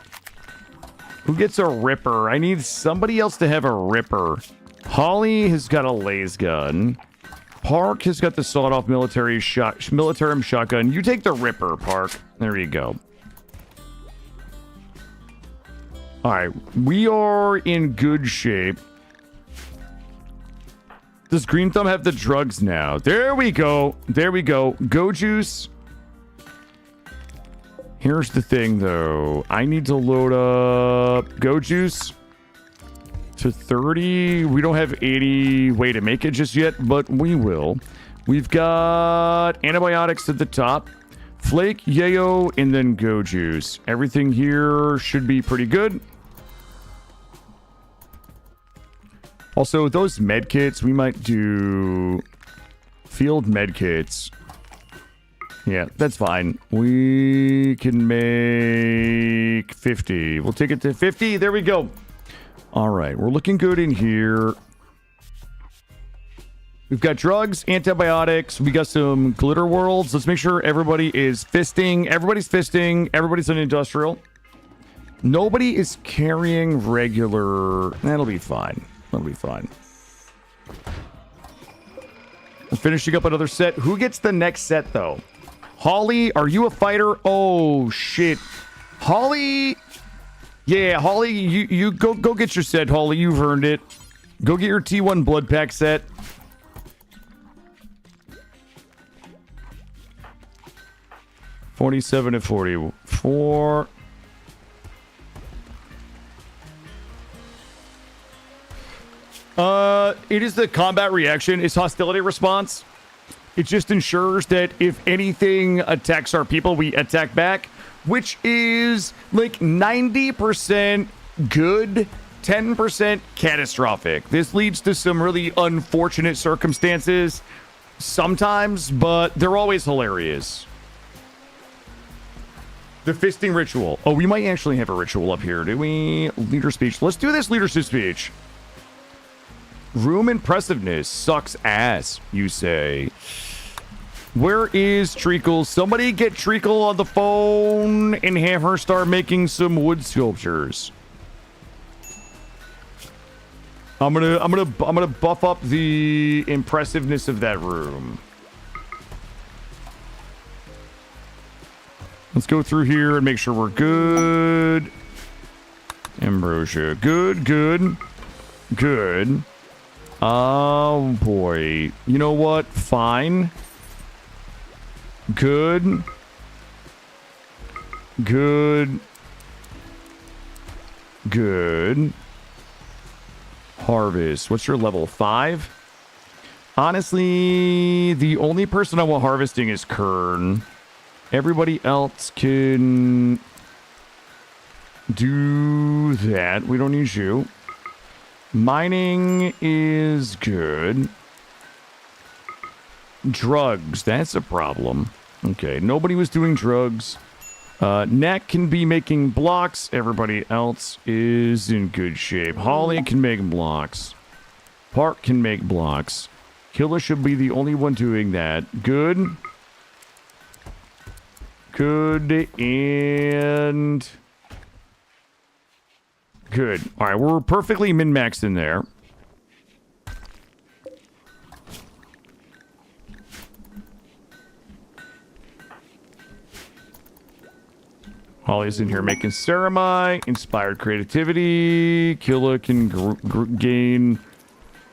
Who gets a Ripper? I need somebody else to have a Ripper. Holly has got a laser gun. Park has got the sawed-off military shotgun. You take the Ripper, Park. There you go. All right. We are in good shape. Does Green Thumb have the drugs now? There we go. There we go. Go Juice. Here's the thing, though. I need to load up Go Juice to 30. We don't have 80 way to make it just yet, but we will. We've got antibiotics at the top, Flake, Yayo, and then Go Juice. Everything here should be pretty good. Also, those med kits, we might do field med kits. Yeah, that's fine. We can make 50. We'll take it to 50. There we go. All right, we're looking good in here. We've got drugs, antibiotics. We got some glitter worlds. Let's make sure everybody is fisting. Everybody's fisting. Everybody's an industrial. Nobody is carrying regular. That'll be fine. That'll be fine. We're finishing up another set. Who gets the next set, though? Holly, are you a fighter? Oh, shit. Holly. Yeah, Holly, you go get your set, Holly. You've earned it. Go get your T1 Blood Pack set. $47 to 44. it is the combat reaction. It's hostility response. It just ensures that if anything attacks our people, we attack back, which is like 90% good, 10% catastrophic. This leads to some really unfortunate circumstances sometimes, but they're always hilarious. The fisting ritual. Oh, we might actually have a ritual up here. Do we? Leader speech. Let's do this leadership speech. Room impressiveness sucks ass, you say. Where is Treacle? Somebody get Treacle on the phone and have her start making some wood sculptures. I'm gonna buff up the impressiveness of that room. Let's go through here and make sure we're good. Ambrosia. Good, good, good. Oh, boy. You know what? Fine. Good. Good. Good. Harvest. What's your level? 5? Honestly, the only person I want harvesting is Khorne. Everybody else can do that. We don't need you. Mining is good. Drugs. That's a problem. Okay, nobody was doing drugs. Knack can be making blocks. Everybody else is in good shape. Holly can make blocks. Park can make blocks. Killer should be the only one doing that. Good. Good and good. All right, we're perfectly min-maxed in there. Holly's in here making ceramite, inspired creativity. Killa can gain.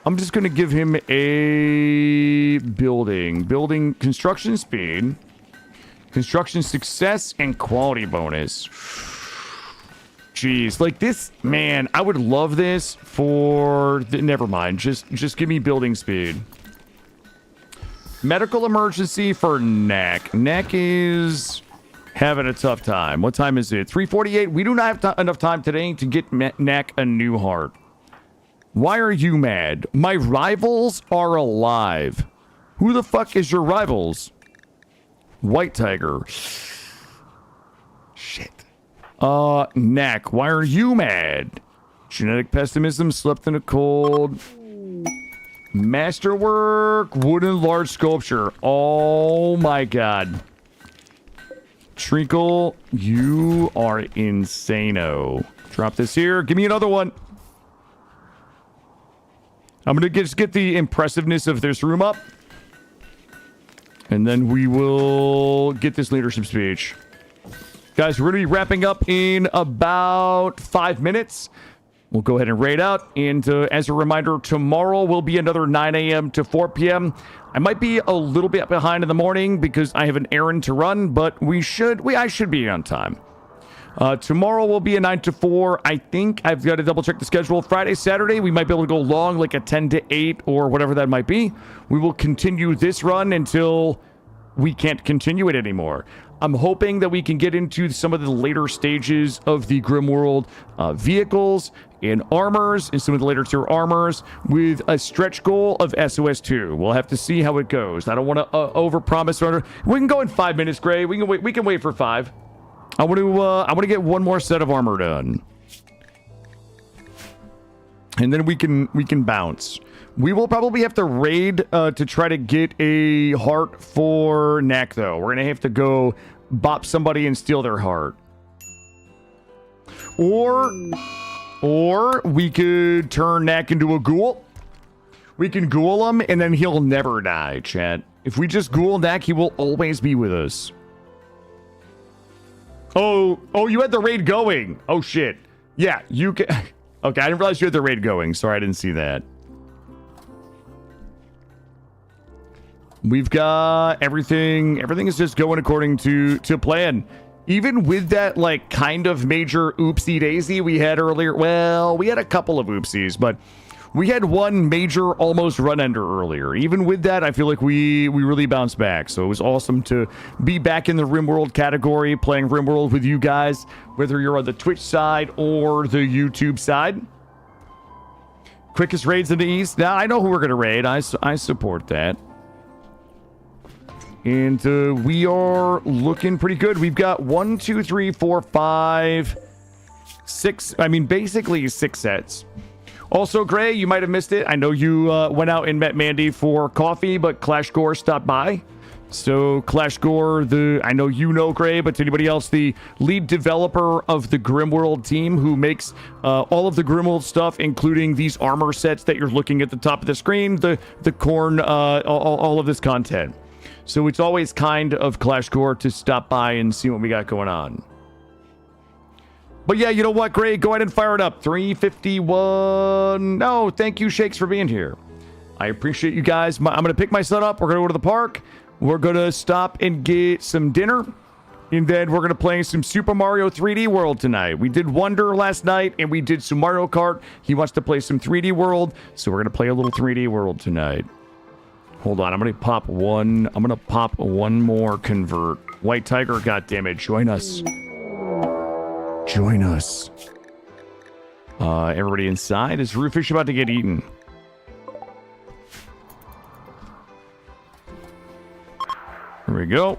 I'm just going to give him a building construction speed, construction success, and quality bonus. Jeez, like this, man, I would love this for never mind. Just give me building speed. Medical emergency for Knack. Knack is having a tough time. What time is it? 3:48. We do not have enough time today to get Knack a new heart. Why are you mad? My rivals are alive. Who the fuck is your rivals? White Tiger. Shit. Knack, why are you mad? Genetic pessimism, slept in a cold. Masterwork, wooden large sculpture. Oh my god. Treacle, you are insano. Drop this here. Give me another one. I'm going to just get the impressiveness of this room up. And then we will get this leadership speech. Guys, we're going to be wrapping up in about 5 minutes. We'll go ahead and raid out. And as a reminder, tomorrow will be another 9 a.m. to 4 p.m. I might be a little bit behind in the morning because I have an errand to run, but I should be on time. Tomorrow will be a 9 to 4. I think I've got to double check the schedule. Friday, Saturday, we might be able to go long, like a 10 to 8 or whatever that might be. We will continue this run until we can't continue it anymore. I'm hoping that we can get into some of the later stages of the Grimworld vehicles and armors and some of the later tier armors with a stretch goal of SOS2. We'll have to see how it goes. I don't want to overpromise. We can go in 5 minutes, Gray. We can wait for 5. I want to get one more set of armor done, and then we can bounce. We will probably have to raid to try to get a heart for Knack, though. We're gonna have to go bop somebody and steal their heart, or we could turn Knack into a ghoul. We can ghoul him, and then he'll never die, chat. If we just ghoul Knack, he will always be with us. Oh, you had the raid going. Oh, shit. Yeah, you can. Okay, I didn't realize you had the raid going. Sorry, I didn't see that. We've got everything. Everything is just going according to plan. Even with that, like, kind of major oopsie daisy we had earlier. Well, we had a couple of oopsies, but We had one major almost run ender earlier. Even with that, I feel like we really bounced back. So it was awesome to be back in the Grimworld category, playing Grimworld with you guys, whether you're on the Twitch side or the YouTube side. Quickest raids in the East. Now, I know who we're going to raid. I support that. And we are looking pretty good. We've got 1, 2, 3, 4, 5, 6. I mean, basically 6 sets. Also, Gray, you might have missed it. I know you went out and met Mandy for coffee, but Clash Gore stopped by. So Clash Gore, I know you know Gray, but to anybody else, the lead developer of the Grimworld team who makes all of the Grimworld stuff, including these armor sets that you're looking at the top of the screen, the Khorne, all of this content. So it's always kind of Clash Gore to stop by and see what we got going on. But yeah, you know what, Gray? Go ahead and fire it up. 351. No, thank you, Shakes, for being here. I appreciate you guys. I'm going to pick my son up. We're going to go to the park. We're going to stop and get some dinner. And then we're going to play some Super Mario 3D World tonight. We did Wonder last night, and we did some Mario Kart. He wants to play some 3D World, so we're going to play a little 3D World tonight. Hold on, I'm going to pop one. I'm going to pop one more convert. White Tiger, goddammit, join us. Join us. Everybody inside? Is Roofish about to get eaten? Here we go.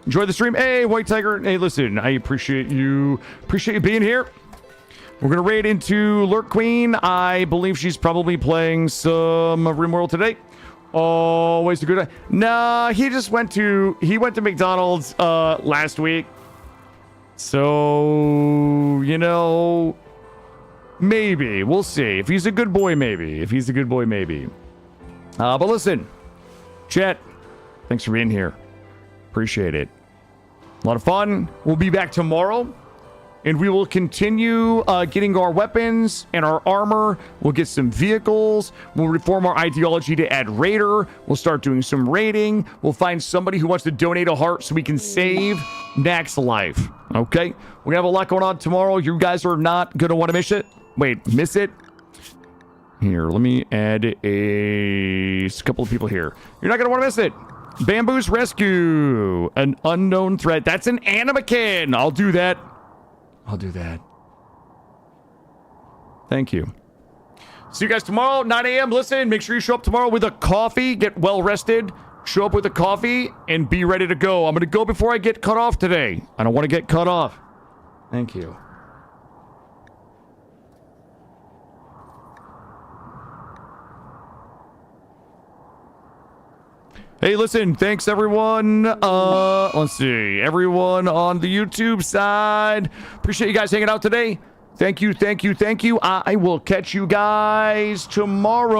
Enjoy the stream. Hey, White Tiger. Hey, listen, I appreciate you being here. We're going to raid into Lurk Queen. I believe she's probably playing some Grimworld today. Always a good day. Nah, he went to McDonald's last week. So, you know, maybe. We'll see. If he's a good boy, maybe. But listen, chat, thanks for being here. Appreciate it. A lot of fun. We'll be back tomorrow. And we will continue getting our weapons and our armor. We'll get some vehicles. We'll reform our ideology to add raider. We'll start doing some raiding. We'll find somebody who wants to donate a heart so we can save Nack's life. Okay? We're going to have a lot going on tomorrow. You guys are not going to want to miss it. Wait, miss it? Here, let me add a couple of people here. You're not going to want to miss it. Bamboo's Rescue. An unknown threat. That's an animakin. I'll do that. Thank you. See you guys tomorrow, 9 a.m. Listen, make sure you show up tomorrow with a coffee. Get well rested. Show up with a coffee and be ready to go. I'm going to go before I get cut off today. I don't want to get cut off. Thank you. Hey, listen, thanks everyone. Let's see. Everyone on the YouTube side. Appreciate you guys hanging out today. Thank you. I will catch you guys tomorrow.